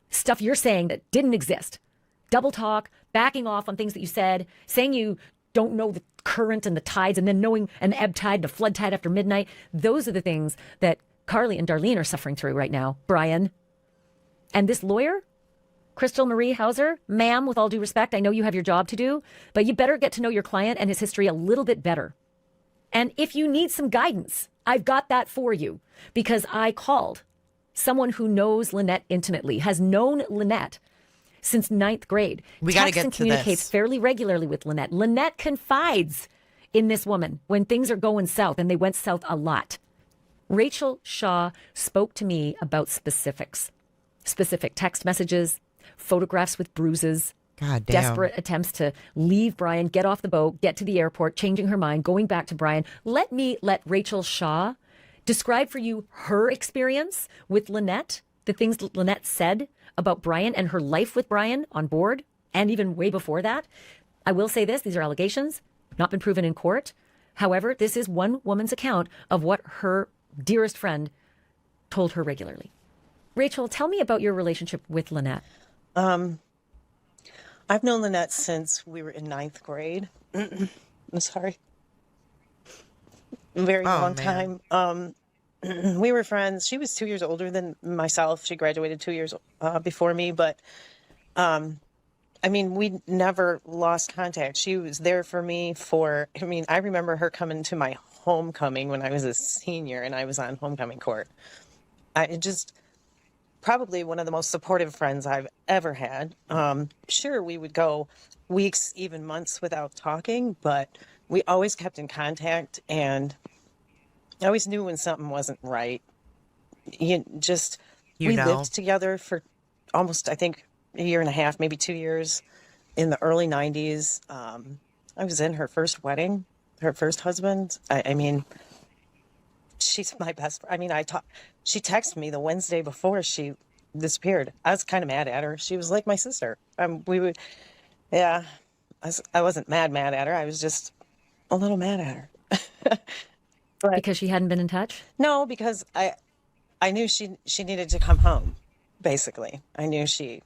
Stuff you're saying that didn't exist. Double talk, backing off on things that you said, saying you don't know the current and the tides, and then knowing an ebb tide and a flood tide after midnight. Those are the things that Carly and Darlene are suffering through right now, Brian. And this lawyer, Crystal Marie Hauser, ma'am, with all due respect, I know you have your job to do, but you better get to know your client and his history a little bit better. And if you need some guidance, I've got that for you, because I called someone who knows Lynette intimately, has known Lynette since 9th grade. We got to Texts get and to communicates this. fairly regularly with Lynette. Lynette confides in this woman when things are going south, and they went south a lot. Rachel Shaw spoke to me about specifics, specific text messages, photographs with bruises, God damn. desperate attempts to leave Brian, get off the boat, get to the airport, changing her mind, going back to Brian. Let Rachel Shaw describe for you her experience with Lynette, the things Lynette said about Brian and her life with Brian on board, and even way before that. I will say this, these are allegations, not been proven in court. However, this is one woman's account of what her dearest friend told her regularly. Rachel, tell me about your relationship with Lynette. I've known Lynette since we were in 9th grade. I'm sorry. Very long time. We were friends. She was 2 years older than myself. She graduated 2 years before me, but I mean, we never lost contact. She was there for me I remember her coming to my homecoming when I was a senior and I was on homecoming court. Probably one of the most supportive friends I've ever had. Sure, we would go weeks, even months without talking, but we always kept in contact, and I always knew when something wasn't right. We lived together for almost, I think, a year and a half, maybe 2 years in the early 90s. I was in her first wedding, her first husband. I mean, she's my best friend. I mean, she texted me the Wednesday before she disappeared. I was kind of mad at her. She was like my sister. I wasn't mad at her. I was just a little mad at her. Because she hadn't been in touch? No, because I knew she needed to come home, basically. I knew she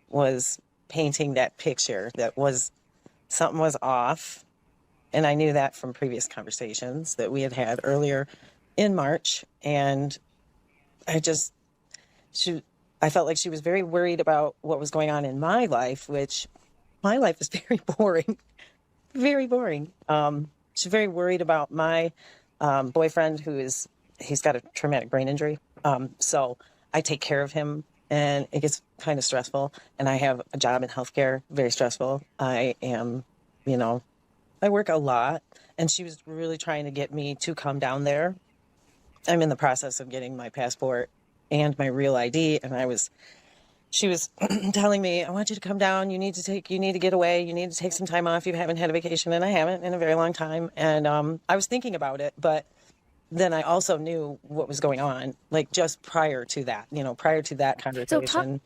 was painting that picture that something was off. And I knew that from previous conversations that we had earlier in March. And I I felt like she was very worried about what was going on in my life, which my life is very boring, very boring. She's very worried about my boyfriend, he's got a traumatic brain injury. So I take care of him, and it gets kind of stressful. And I have a job in healthcare, very stressful. I am, I work a lot, and she was really trying to get me to come down there. I'm in the process of getting my passport and my real ID, and she was telling me, I want you to come down. You need to get away. You need to take some time off. You haven't had a vacation, and I haven't in a very long time. And I was thinking about it, but then I also knew what was going on, like just prior to that, prior to that conversation.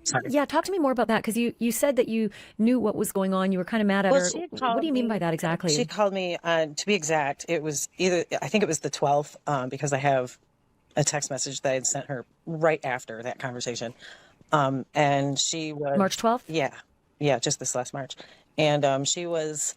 Talk to me more about that, because you said that you knew what was going on. You were kind of mad at her. What do you mean by that exactly? She called me, to be exact, it was I think it was the 12th, because I have a text message that I had sent her right after that conversation. And she was March 12th? Yeah, just this last March. And she was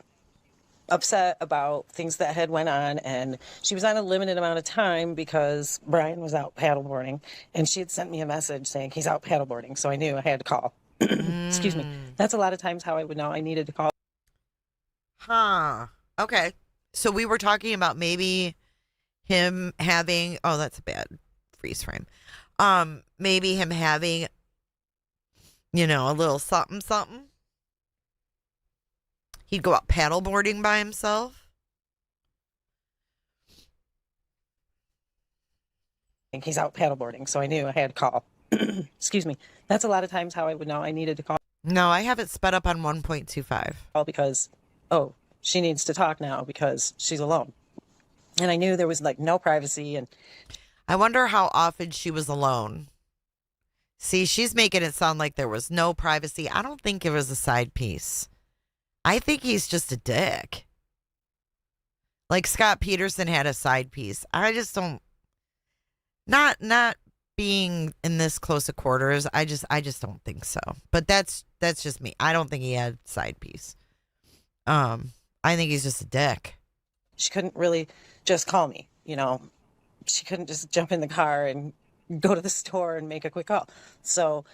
upset about things that had went on, and she was on a limited amount of time because Brian was out paddleboarding, and she had sent me a message saying he's out paddleboarding, so I knew I had to call. Excuse me. That's a lot of times how I would know I needed to call. Okay. So we were talking about maybe him having, oh, that's a bad freeze frame. Maybe him having, a little something. He'd go out paddleboarding by himself. And he's out paddleboarding, so I knew I had to call. Excuse me. That's a lot of times how I would know I needed to call. No, I have it sped up on 1.25. Because, she needs to talk now because she's alone. And I knew there was no privacy. And I wonder how often she was alone. See, she's making it sound like there was no privacy. I don't think it was a side piece. I think he's just a dick. Like Scott Peterson had a side piece. I just don't, not being in this close of quarters, I just don't think so. But that's just me. I don't think he had side piece. I think he's just a dick. She couldn't really just call me, She couldn't just jump in the car and go to the store and make a quick call. So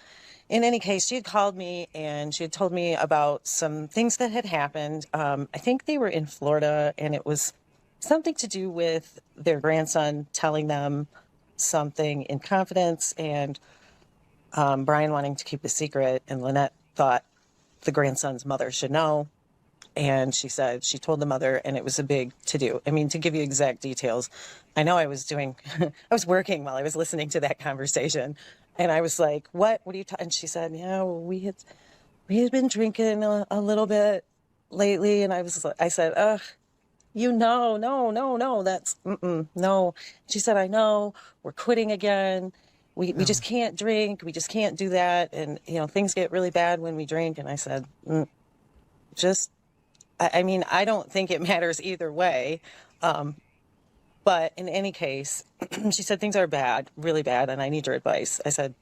in any case, she had called me and she had told me about some things that had happened. I think they were in Florida, and it was something to do with their grandson telling them something in confidence, and Brian wanting to keep a secret, and Lynette thought the grandson's mother should know. And she said she told the mother, and it was a big to-do. I mean, to give you exact details, I know I was working while I was listening to that conversation. And I was like, what are you talking? And she said, we had been drinking a little bit lately. And I said, no, that's, no. She said, I know, we're quitting again. We just can't drink. We just can't do that. And, things get really bad when we drink. And I said, I don't think it matters either way. But in any case, she said things are bad, really bad, and I need your advice. I said,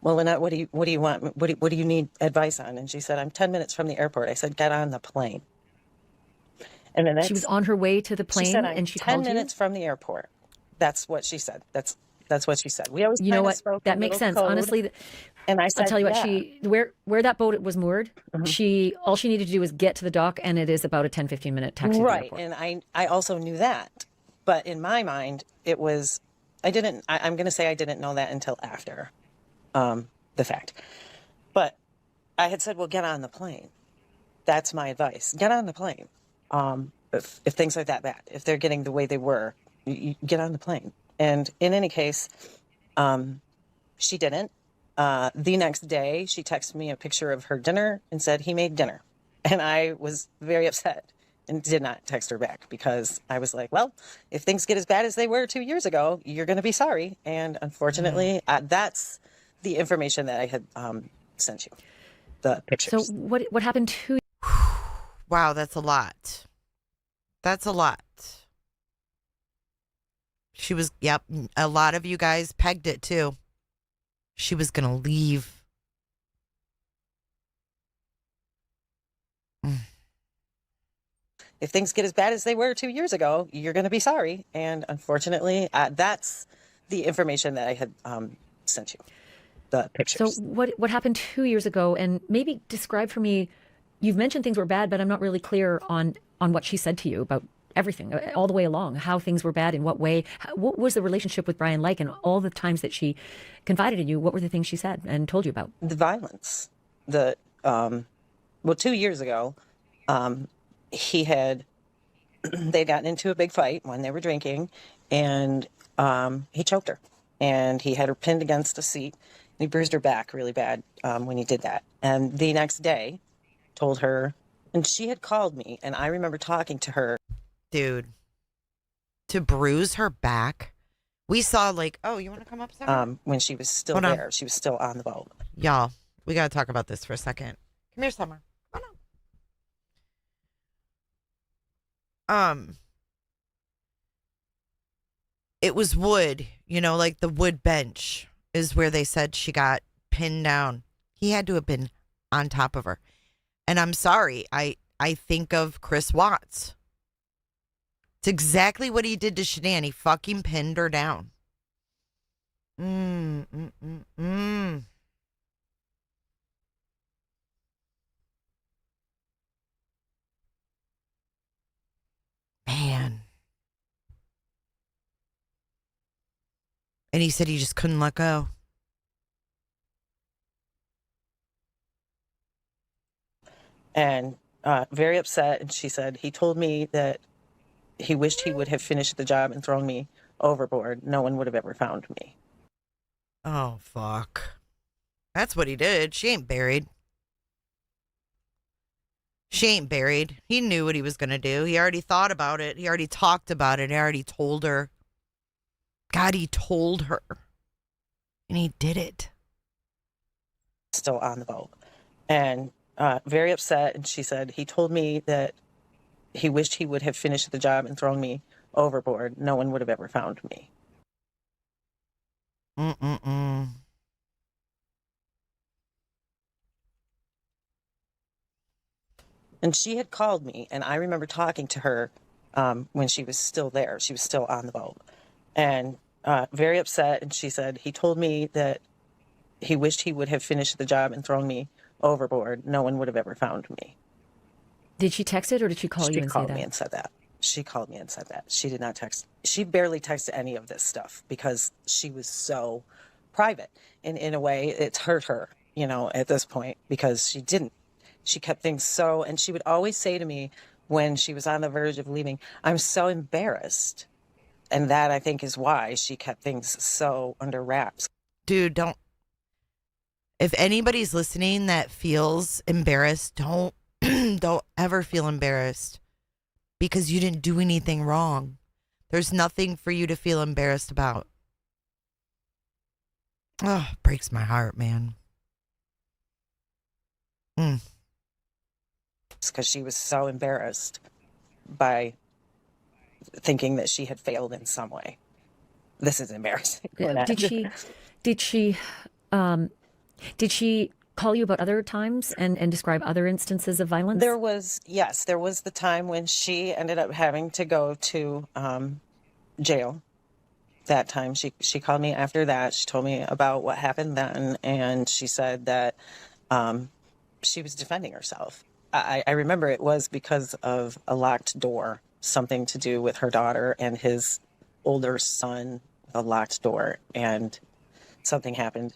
well, Lynette, what do you want? What do you need advice on? And she said, I'm 10 minutes from the airport. I said, get on the plane. And then she was on her way to the plane, she said, and she 10 called minutes from the airport. That's what she said. That's what she said. We always, that makes sense. Code. Honestly, and I said, I'll tell you what, where that boat was moored, all she needed to do was get to the dock, and it is about a 10-15 minute taxi. Right. And I also knew that. But in my mind, I'm going to say I didn't know that until after the fact. But I had said, well, get on the plane. That's my advice. Get on the plane. If things are that bad, if they're getting the way they were, you get on the plane. And in any case, she didn't. The next day, she texted me a picture of her dinner and said he made dinner. And I was very upset and did not text her back because I was like, well, if things get as bad as they were 2 years ago, you're going to be sorry. And unfortunately, that's the information that I had sent you, the pictures. So what happened to you? Wow, that's a lot. That's a lot. She was, a lot of you guys pegged it too. She was going to leave. If things get as bad as they were 2 years ago, you're going to be sorry. And unfortunately, that's the information that I had sent you, the pictures. So what happened 2 years ago? And maybe describe for me, you've mentioned things were bad, but I'm not really clear on what she said to you about everything, all the way along, how things were bad, in what way. What was the relationship with Brian like? And all the times that she confided in you, what were the things she said and told you about? The violence. Well, 2 years ago, they'd gotten into a big fight when they were drinking, and he choked her, and he had her pinned against a seat. He bruised her back really bad when he did that. And the next day told her, and she had called me, and I remember talking to her. Dude, to bruise her back? We saw oh, you want to come up, Summer? When she was still there. She was still on the boat. Y'all, we got to talk about this for a second. Come here, Summer. Come on. It was wood, like the wood bench is where they said she got pinned down. He had to have been on top of her. And I'm sorry, I think of Chris Watts. It's exactly what he did to Shanann. He fucking pinned her down. Man. And he said he just couldn't let go. And very upset. And she said, he told me that he wished he would have finished the job and thrown me overboard. No one would have ever found me. Oh, fuck. That's what he did. She ain't buried. She ain't buried. He knew what he was going to do. He already thought about it. He already talked about it. He already told her. God, he told her. And he did it. Still on the boat. And very upset. And she said, he told me that he wished he would have finished the job and thrown me overboard. No one would have ever found me. And she had called me, and I remember talking to her when she was still there. She was still on the boat. And very upset. And she said, he told me that he wished he would have finished the job and thrown me overboard. No one would have ever found me. Did she text it, or did she call you and say that? She called me and said that. She called me and said that. She did not text. She barely texted any of this stuff because she was so private. And in a way, it's hurt her, at this point, because she didn't. She kept things so, and she would always say to me when she was on the verge of leaving, I'm so embarrassed. And that, I think, is why she kept things so under wraps. Dude, if anybody's listening that feels embarrassed, don't ever feel embarrassed, because you didn't do anything wrong. There's nothing for you to feel embarrassed about. Oh, breaks my heart, man. It's because she was so embarrassed by thinking that she had failed in some way. This is embarrassing. Did she call you about other times and describe other instances of violence? There was the time when she ended up having to go to jail. That time she called me after that. She told me about what happened then, and she said that she was defending herself. I remember it was because of a locked door, something to do with her daughter and his older son, a locked door, and something happened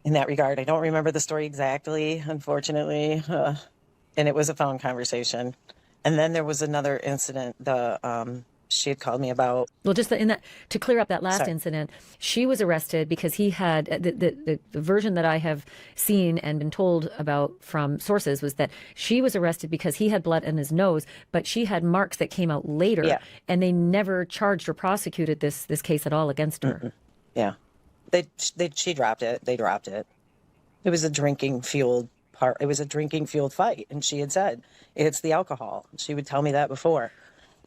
in that regard. I don't remember the story exactly, unfortunately, and it was a phone conversation. And then there was another incident she had called me about. Well, just to clear up that last incident, she was arrested because he had the version that I have seen and been told about from sources was that she was arrested because he had blood in his nose, but she had marks that came out later, and they never charged or prosecuted this case at all against her. Mm-mm. Yeah, she dropped it. They dropped it. It was a drinking fueled part. It was a drinking fueled fight, and she had said it's the alcohol. She would tell me that before.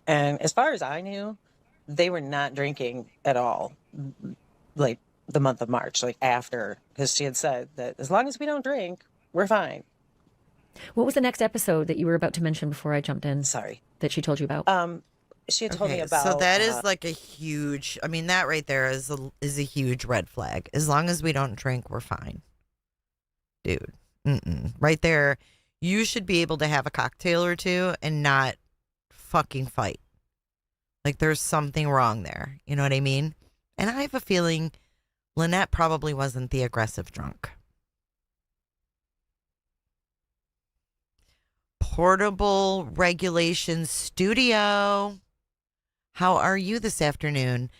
And as far as I knew, they were not drinking at all, like the month of March, like after, because she had said that as long as we don't drink, we're fine. What was the next episode that you were about to mention before I jumped in? Sorry. That she told you about? She had told me about. So that is like a huge, that right there is a huge red flag. As long as we don't drink, we're fine. dude. Right there, you should be able to have a cocktail or two and not fucking fight. Like there's something wrong there. You know what I mean? And I have a feeling Lynette probably wasn't the aggressive drunk. Portable Regulation Studio. How are you this afternoon?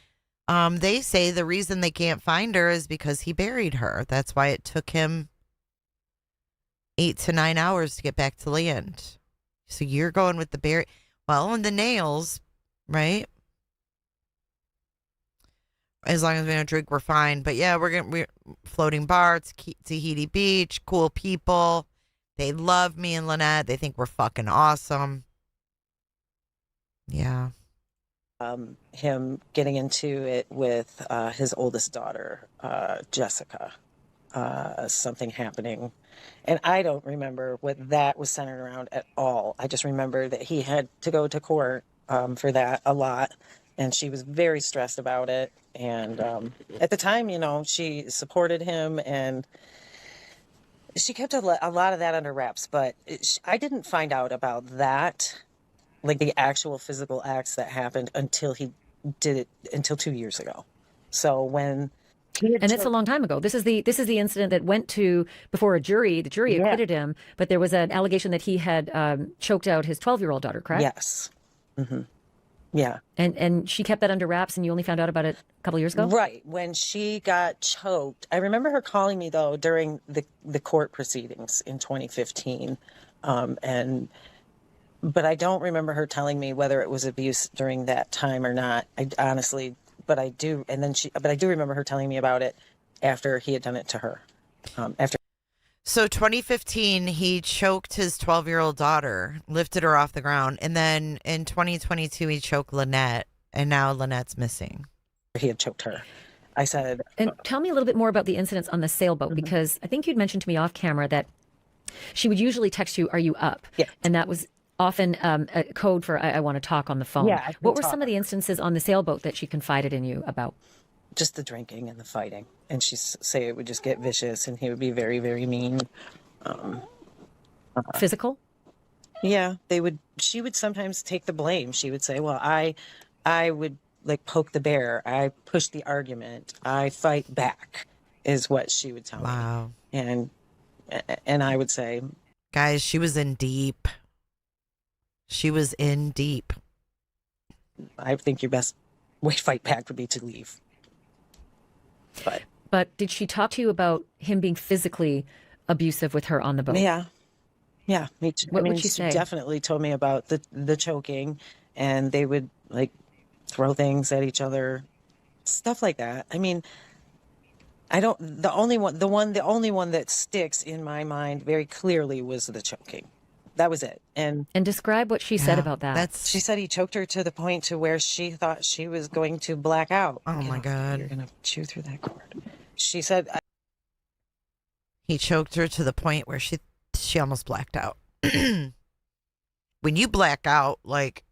They say the reason they can't find her is because he buried her. That's why it took him 8 to 9 hours to get back to land. So you're going with the well, and the nails, right? As long as we don't drink, we're fine. But yeah, we're floating bar. It's Tahiti Beach. Cool people. They love me and Lynette. They think we're fucking awesome. Yeah. Him getting into it with his oldest daughter, Jessica. Something happening. And I don't remember what that was centered around at all. I just remember that he had to go to court for that a lot. And she was very stressed about it. And at the time, you know, she supported him and she kept a lot of that under wraps. But I didn't find out about that, like the actual physical acts that happened until he did it, until 2 years ago. So when... And it's a long time ago. This is the incident that went to before a jury. The jury acquitted him, but there was an allegation that he had choked out his 12-year-old daughter, correct? Yes. Yeah. And she kept that under wraps, and you only found out about it a couple years ago? Right. When she got choked. I remember her calling me, though, during the court proceedings in 2015. But I don't remember her telling me whether it was abuse during that time or not. I honestly... But I do, but I do remember her telling me about it after he had done it to her. So 2015, he choked his 12-year-old daughter, lifted her off the ground, and then in 2022, he choked Lynette, and now Lynette's missing. He had choked her. I said... And tell me a little bit more about the incidents on the sailboat, because I think you'd mentioned to me off camera that she would usually text you, "Are you up?" Yeah. And that was often a code for I want to talk on the phone. Yeah, what were some of the instances on the sailboat that she confided in you about? Just the drinking and the fighting. And she'd say it would just get vicious and he would be very, very mean. Physical? Yeah, she would sometimes take the blame. She would say, well, I would like poke the bear. I push the argument. I fight back is what she would tell me. Wow. And I would say... Guys, she was in deep. She was in deep. I think your best way to fight back would be to leave. But did she talk to you about him being physically abusive with her on the boat? Yeah. Yeah. Me too. What would she say? She definitely told me about the choking, and they would like throw things at each other, stuff like that. I mean, the only one that sticks in my mind very clearly was the choking. That was it. And describe what she said about that. She said he choked her to the point to where she thought she was going to black out. Oh my God. You're going to chew through that cord. She said... He choked her to the point where she almost blacked out. When you black out, like...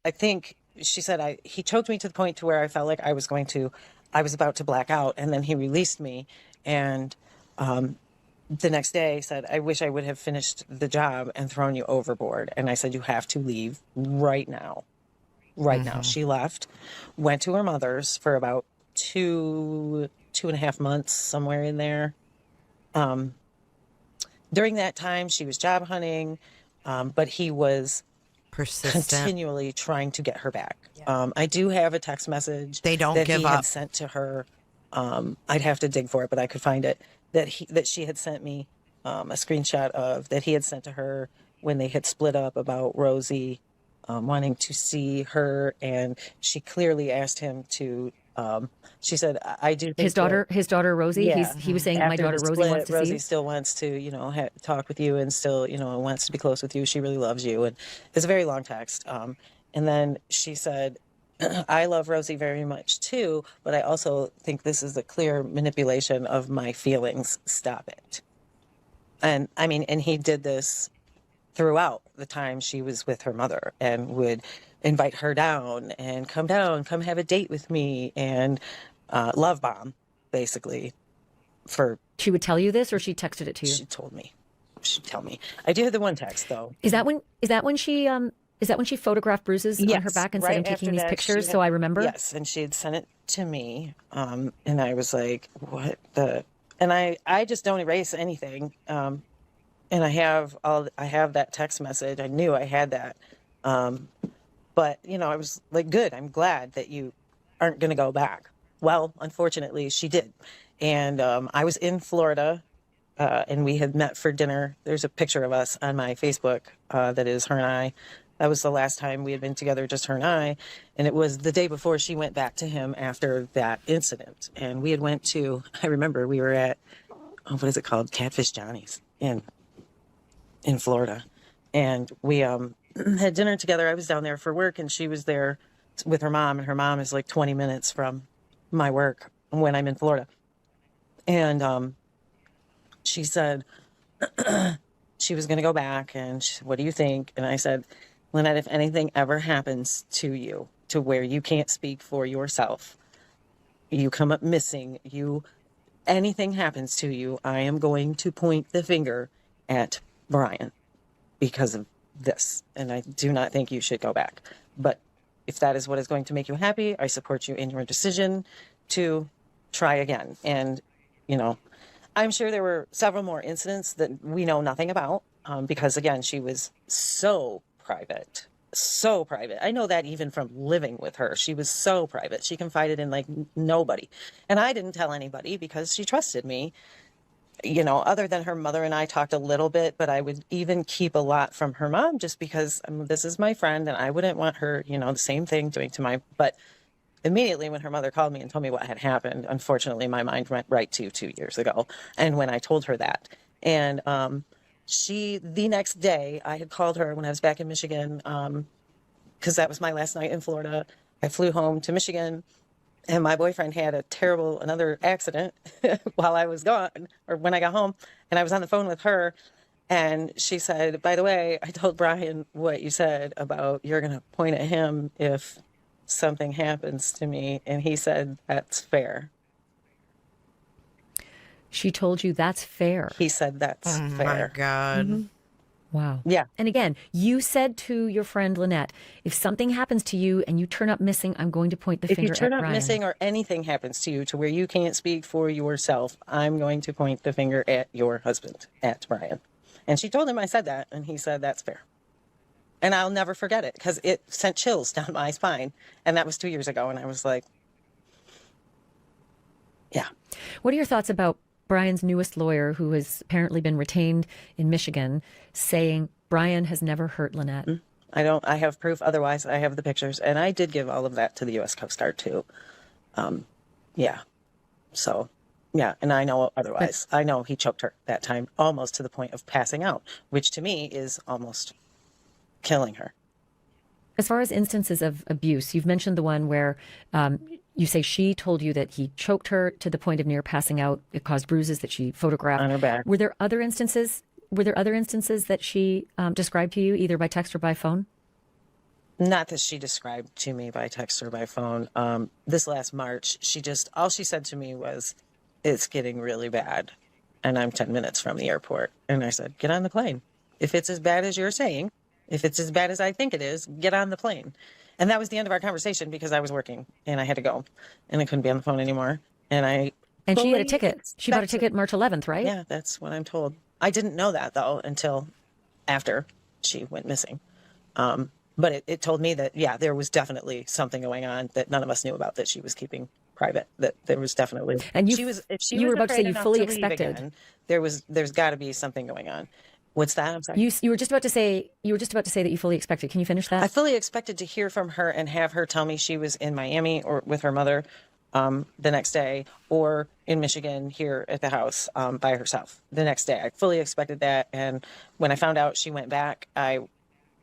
I think she said he choked me to the point to where I felt like I was about to black out, and then he released me, and the next day said, I wish I would have finished the job and thrown you overboard. And I said, you have to leave right now. Right now. She left, went to her mother's for about 2.5 months, somewhere in there. During that time, she was job hunting, but he was persistent, continually trying to get her back. I do have a text message they don't that give he up. had sent to her. I'd have to dig for it, but I could find it. That she had sent me a screenshot of that he had sent to her when they had split up about Rosie wanting to see her, and she clearly asked him to. She said, "I do." Think his daughter Rosie. Yeah, he was saying, after "My daughter the Rosie split, wants to Rosie see you." still wants to, talk with you, and still, wants to be close with you. She really loves you, and it's a very long text. And then she said, I love Rosie very much too, but I also think this is a clear manipulation of my feelings. Stop it. And I mean, and he did this throughout the time she was with her mother, and would invite her down, come have a date with me, and love bomb, basically. She would tell you this, or she texted it to you? She told me. She'd tell me. I do have the one text though. Is that when she photographed bruises on her back and said, "I'm taking these pictures so I remember"? Yes, and she had sent it to me, and I was like, "What the?" And I just don't erase anything. And I have that text message. I knew I had that, but I was like, "Good. I'm glad that you aren't going to go back." Well, unfortunately, she did, and I was in Florida. And we had met for dinner. There's a picture of us on my Facebook that is her and I. That was the last time we had been together, just her and I. And it was the day before she went back to him after that incident. And we had went to, I remember we were at, what is it called? Catfish Johnny's in Florida. And we had dinner together. I was down there for work and she was there with her mom. And her mom is like 20 minutes from my work when I'm in Florida. And she said she was going to go back and she said, "What do you think?" And I said, "Lynette, if anything ever happens to you to where you can't speak for yourself, you come up missing, anything happens to you, I am going to point the finger at Brian because of this. And I do not think you should go back. But if that is what is going to make you happy, I support you in your decision to try again." And, I'm sure there were several more incidents that we know nothing about because, again, she was so private. I know that even from living with her. She was so private. She confided in like nobody. And I didn't tell anybody because she trusted me. Other than her mother and I talked a little bit, but I would even keep a lot from her mom just because this is my friend and I wouldn't want her, the same thing doing to but immediately when her mother called me and told me what had happened, unfortunately, my mind went right to 2 years ago. And when I told her that, and the next day, I had called her when I was back in Michigan, because that was my last night in Florida. I flew home to Michigan, and my boyfriend had another accident while I was gone, or when I got home, and I was on the phone with her. And she said, "By the way, I told Brian what you said about you're going to point at him if something happens to me." And he said, "That's fair." She told you that's fair? He said that's fair. Oh my God. Mm-hmm. Wow. Yeah. And again, you said to your friend Lynette, if something happens to you and you turn up missing, I'm going to point the finger at Brian. If you turn up missing or anything happens to you to where you can't speak for yourself, I'm going to point the finger at your husband, at Brian. And she told him I said that, and he said that's fair. And I'll never forget it because it sent chills down my spine. And that was 2 years ago. And I was like, yeah. What are your thoughts about Brian's newest lawyer, who has apparently been retained in Michigan, saying Brian has never hurt Lynette? I have proof otherwise. I have the pictures. And I did give all of that to the U.S. Coast Guard too. Yeah. So, yeah. And I know otherwise. I know he choked her that time almost to the point of passing out, which to me is almost killing her. As far as instances of abuse, you've mentioned the one where you say she told you that he choked her to the point of near passing out. It caused bruises that she photographed on her back. Were there other instances that she described to you, either by text or by phone? Not that she described to me by text or by phone. This last March, all she said to me was, "It's getting really bad, and I'm 10 minutes from the airport." And I said, "Get on the plane. If it's as bad as you're saying, if it's as bad as I think it is, get on the plane." And that was the end of our conversation because I was working and I had to go and I couldn't be on the phone anymore. And she had a ticket. She bought a ticket March 11th, right? Yeah, that's what I'm told. I didn't know that though until after she went missing. But it told me that, yeah, there was definitely something going on that none of us knew about that she was keeping private, that there was definitely. And you were about to say you fully expected. Again, there's got to be something going on. What's that? I'm sorry. You were just about to say that you fully expected. Can you finish that? I fully expected to hear from her and have her tell me she was in Miami or with her mother the next day, or in Michigan here at the house by herself the next day. I fully expected that. And when I found out she went back, I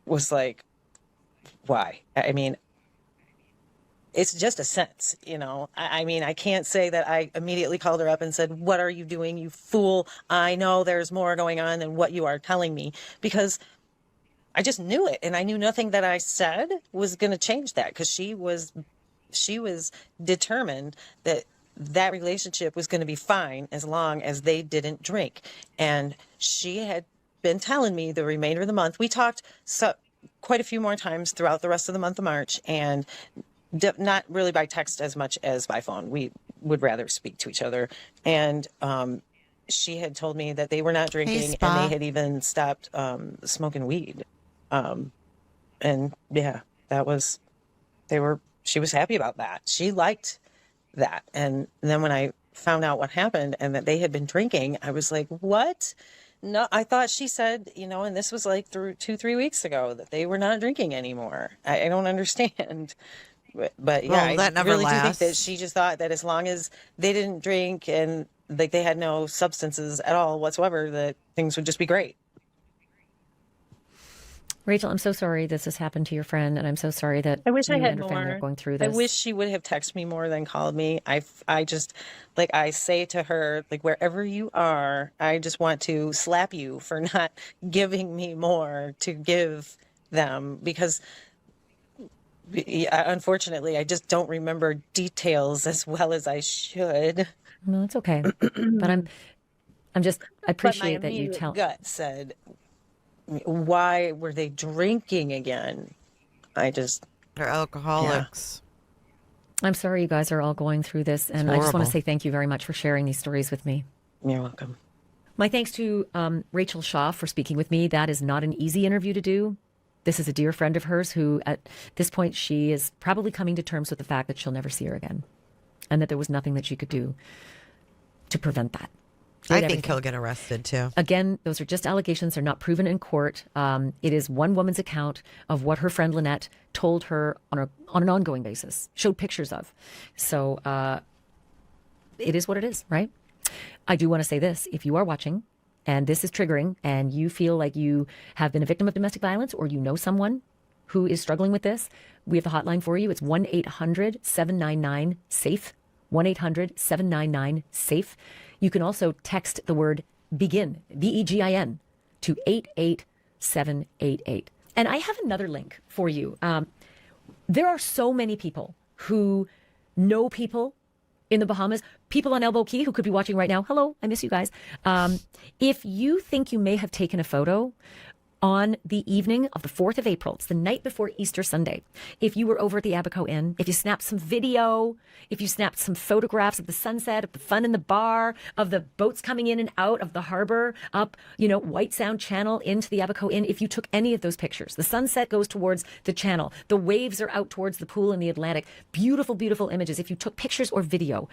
was like, why? I mean, it's just a sense, I mean, I can't say that I immediately called her up and said, "What are you doing, you fool? I know there's more going on than what you are telling me," because I just knew it. And I knew nothing that I said was going to change that, because she was determined that that relationship was going to be fine as long as they didn't drink. And she had been telling me the remainder of the month. We talked quite a few more times throughout the rest of the month of March, and not really by text as much as by phone. We would rather speak to each other. And she had told me that they were not drinking, and they had even stopped smoking weed. And yeah, she was happy about that. She liked that. And then when I found out what happened and that they had been drinking, I was like, what? No, I thought she said, and this was like 2-3 weeks ago, that they were not drinking anymore. I don't understand. But yeah, that never I really do think lasts. that she just thought that as long as they didn't drink and like they had no substances at all whatsoever, that things would just be great. Rachel, I'm so sorry this has happened to your friend, and I'm so sorry that I wish you I had and her family more. are going through this. I wish she would have texted me more than called me. I just, like I say to her, like, wherever you are, I just want to slap you for not giving me more to give them, because unfortunately I just don't remember details as well as I should. No, it's okay. But I appreciate that you tell. My gut said, why were they drinking again? They're alcoholics. I'm sorry you guys are all going through this, and I just want to say thank you very much for sharing these stories with me. You're welcome. My thanks to Rachel Shaw for speaking with me. That is not an easy interview to do. This is a dear friend of hers who, at this point, she is probably coming to terms with the fact that she'll never see her again, and that there was nothing that she could do to prevent that. I think he'll get arrested too. Again, those are just allegations. They're not proven in court. It is one woman's account of what her friend Lynette told her on an ongoing basis, showed pictures of. So it is what it is, right? I do want to say this. If you are watching and this is triggering and you feel like you have been a victim of domestic violence, or you know someone who is struggling with this, we have the hotline for you. It's 1-800-799-SAFE. 1-800-799-SAFE. You can also text the word BEGIN, BEGIN, to 88788. And I have another link for you. There are so many people who know people in the Bahamas, people on Elbow Key who could be watching right now. Hello, I miss you guys. If you think you may have taken a photo on the evening of the 4th of April, it's the night before Easter Sunday, if you were over at the Abaco Inn, if you snapped some video, if you snapped some photographs of the sunset, of the fun in the bar, of the boats coming in and out of the harbor, up, White Sound Channel into the Abaco Inn, if you took any of those pictures, the sunset goes towards the channel, the waves are out towards the pool in the Atlantic, beautiful, beautiful images. If you took pictures or video,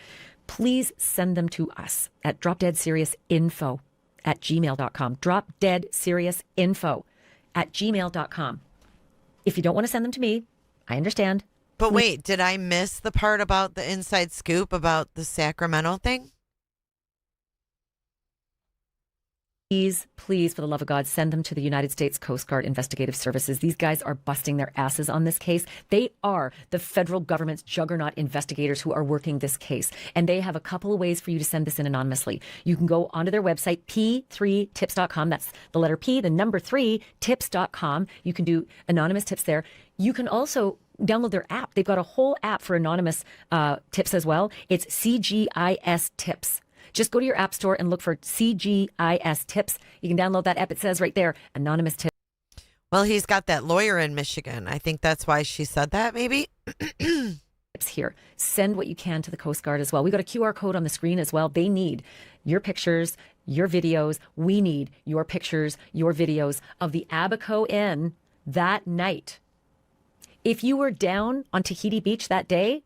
please send them to us at dropdeadseriousinfo@gmail.com. dropdeadseriousinfo@gmail.com. If you don't want to send them to me, I understand. But wait, did I miss the part about the inside scoop about the Sacramento thing? Please, for the love of God, send them to the United States Coast Guard Investigative Services. These guys are busting their asses on this case. They are the federal government's juggernaut investigators who are working this case. And they have a couple of ways for you to send this in anonymously. You can go onto their website, p3tips.com. That's the letter P, the number 3, tips.com. You can do anonymous tips there. You can also download their app. They've got a whole app for anonymous tips as well. It's CGIS Tips. Just go to your app store and look for CGIS Tips. You can download that app. It says right there, anonymous tips. Well, he's got that lawyer in Michigan. I think that's why she said that, maybe. Here, send what you can to the Coast Guard as well. We got a QR code on the screen as well. They need your pictures, your videos. We need your pictures, your videos of the Abaco Inn that night. If you were down on Tahiti Beach that day,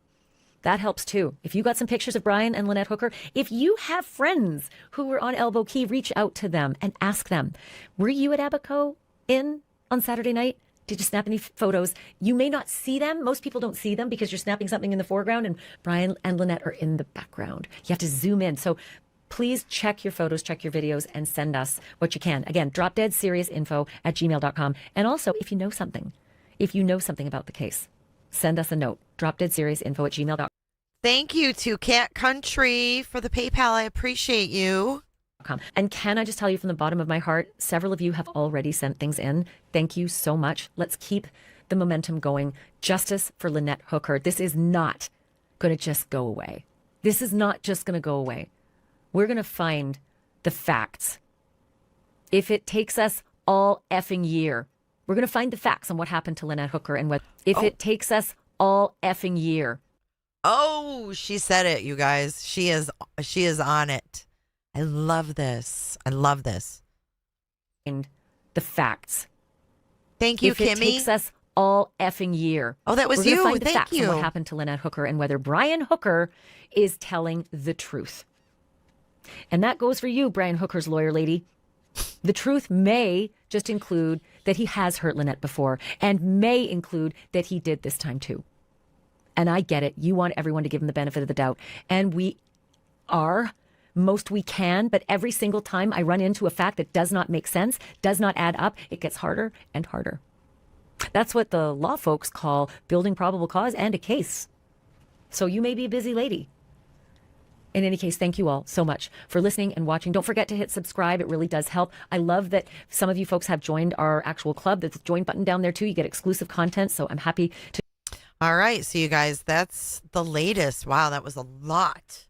that helps too. If you got some pictures of Brian and Lynette Hooker, if you have friends who were on Elbow Key, reach out to them and ask them, were you at Abaco Inn on Saturday night? Did you snap any photos? You may not see them. Most people don't see them because you're snapping something in the foreground and Brian and Lynette are in the background. You have to zoom in. So please check your photos, check your videos, and send us what you can. Again, dropdeadseriousinfo@gmail.com. And also, if you know something about the case, send us a note. dropdeadseriousinfo@gmail.com. Thank you to Cat Country for the PayPal. I appreciate you. And can I just tell you from the bottom of my heart, several of you have already sent things in. Thank you so much. Let's keep the momentum going. Justice for Lynette Hooker. This is not going to just go away. This is not just going to go away. We're going to find the facts. If it takes us all effing year, we're going to find the facts on what happened to Lynette Hooker and what. If it takes us all effing year. Oh, she said it, you guys. She is on it. I love this. I love this. And the facts. Thank you, if Kimmy. It takes us all effing year. Oh, that was we're gonna you. Find the Thank facts you. on what happened to Lynette Hooker and whether Brian Hooker is telling the truth. And that goes for you, Brian Hooker's lawyer lady. The truth may just include that he has hurt Lynette before and may include that he did this time too. And I get it. You want everyone to give him the benefit of the doubt. And we are most we can. But every single time I run into a fact that does not make sense, does not add up, it gets harder and harder. That's what the law folks call building probable cause and a case. So you may be a busy lady. In any case, thank you all so much for listening and watching. Don't forget to hit subscribe. It really does help. I love that some of you folks have joined our actual club. There's a join button down there too. You get exclusive content. So I'm happy to. All right. So you guys, that's the latest. Wow, that was a lot.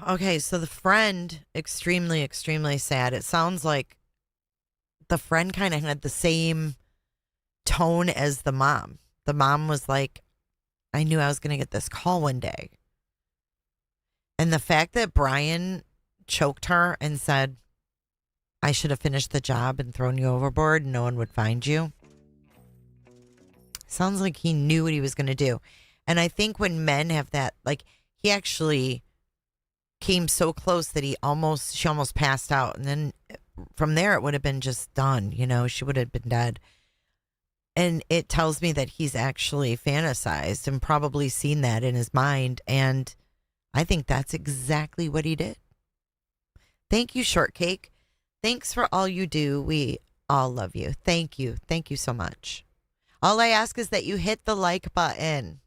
Okay. So the friend, extremely, extremely sad. It sounds like the friend kind of had the same tone as the mom. The mom was like, I knew I was going to get this call one day. And the fact that Brian choked her and said, I should have finished the job and thrown you overboard and no one would find you. Sounds like he knew what he was going to do. And I think when men have that, like, he actually came so close that she almost passed out. And then from there, it would have been just done. You know, she would have been dead. And it tells me that he's actually fantasized and probably seen that in his mind. And I think that's exactly what he did. Thank you, Shortcake. Thanks for all you do. We all love you. Thank you. Thank you so much. All I ask is that you hit the like button.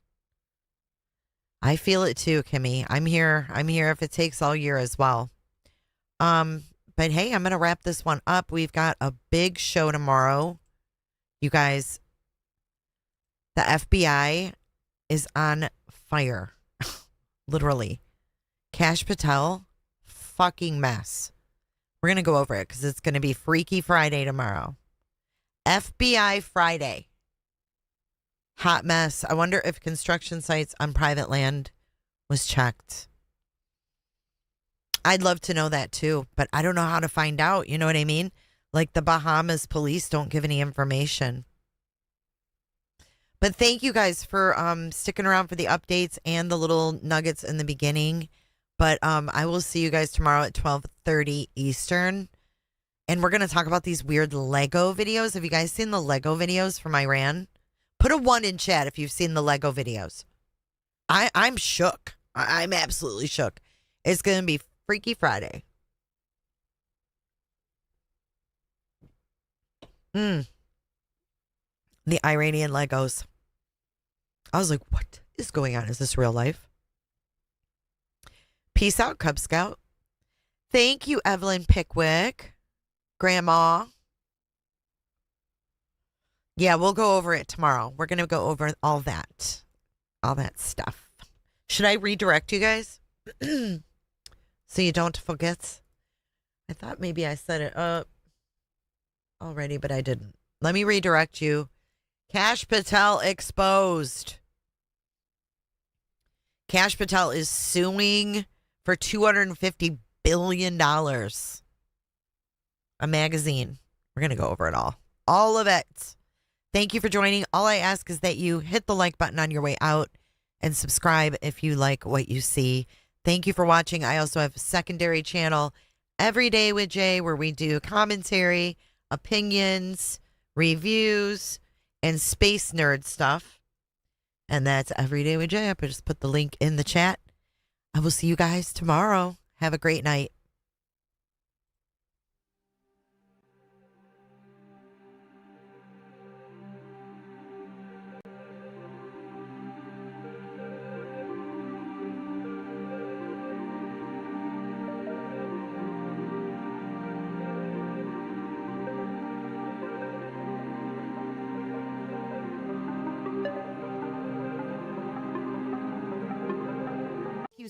I feel it too, Kimmy. I'm here if it takes all year as well. But hey, I'm going to wrap this one up. We've got a big show tomorrow. You guys, the FBI is on fire. Literally. Kash Patel, fucking mess. We're going to go over it because it's going to be Freaky Friday tomorrow. FBI Friday. Hot mess. I wonder if construction sites on private land was checked. I'd love to know that too, but I don't know how to find out. You know what I mean? Like the Bahamas police don't give any information. But thank you guys for sticking around for the updates and the little nuggets in the beginning. But I will see you guys tomorrow at 12:30 Eastern. And we're going to talk about these weird Lego videos. Have you guys seen the Lego videos from Iran? Put a 1 in chat if you've seen the Lego videos. I'm shook. I'm absolutely shook. It's going to be Freaky Friday. The Iranian Legos. I was like, what is going on? Is this real life? Peace out, Cub Scout. Thank you, Evelyn Pickwick. Grandma. Yeah, we'll go over it tomorrow. We're going to go over all that stuff. Should I redirect you guys? So you don't forget? I thought maybe I set it up already, but I didn't. Let me redirect you. Kash Patel exposed. Kash Patel is suing for $250 billion. A magazine. We're going to go over it all. All of it. Thank you for joining. All I ask is that you hit the like button on your way out and subscribe if you like what you see. Thank you for watching. I also have a secondary channel, Every Day with Jay, where we do commentary, opinions, reviews, and space nerd stuff. And that's Every Day with Jay. I just put the link in the chat. I will see you guys tomorrow. Have a great night.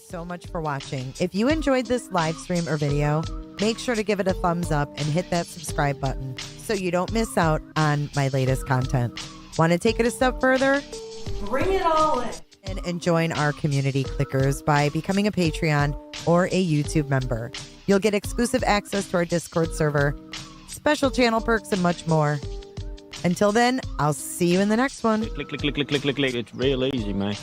so much for watching. If you enjoyed this live stream or video, make sure to give it a thumbs up and hit that subscribe button so you don't miss out on my latest content. Want to take it a step further? Bring it all in. And join our community clickers by becoming a Patreon or a YouTube member. You'll get exclusive access to our Discord server, special channel perks, and much more. Until then, I'll see you in the next one. Click. It's real easy, man.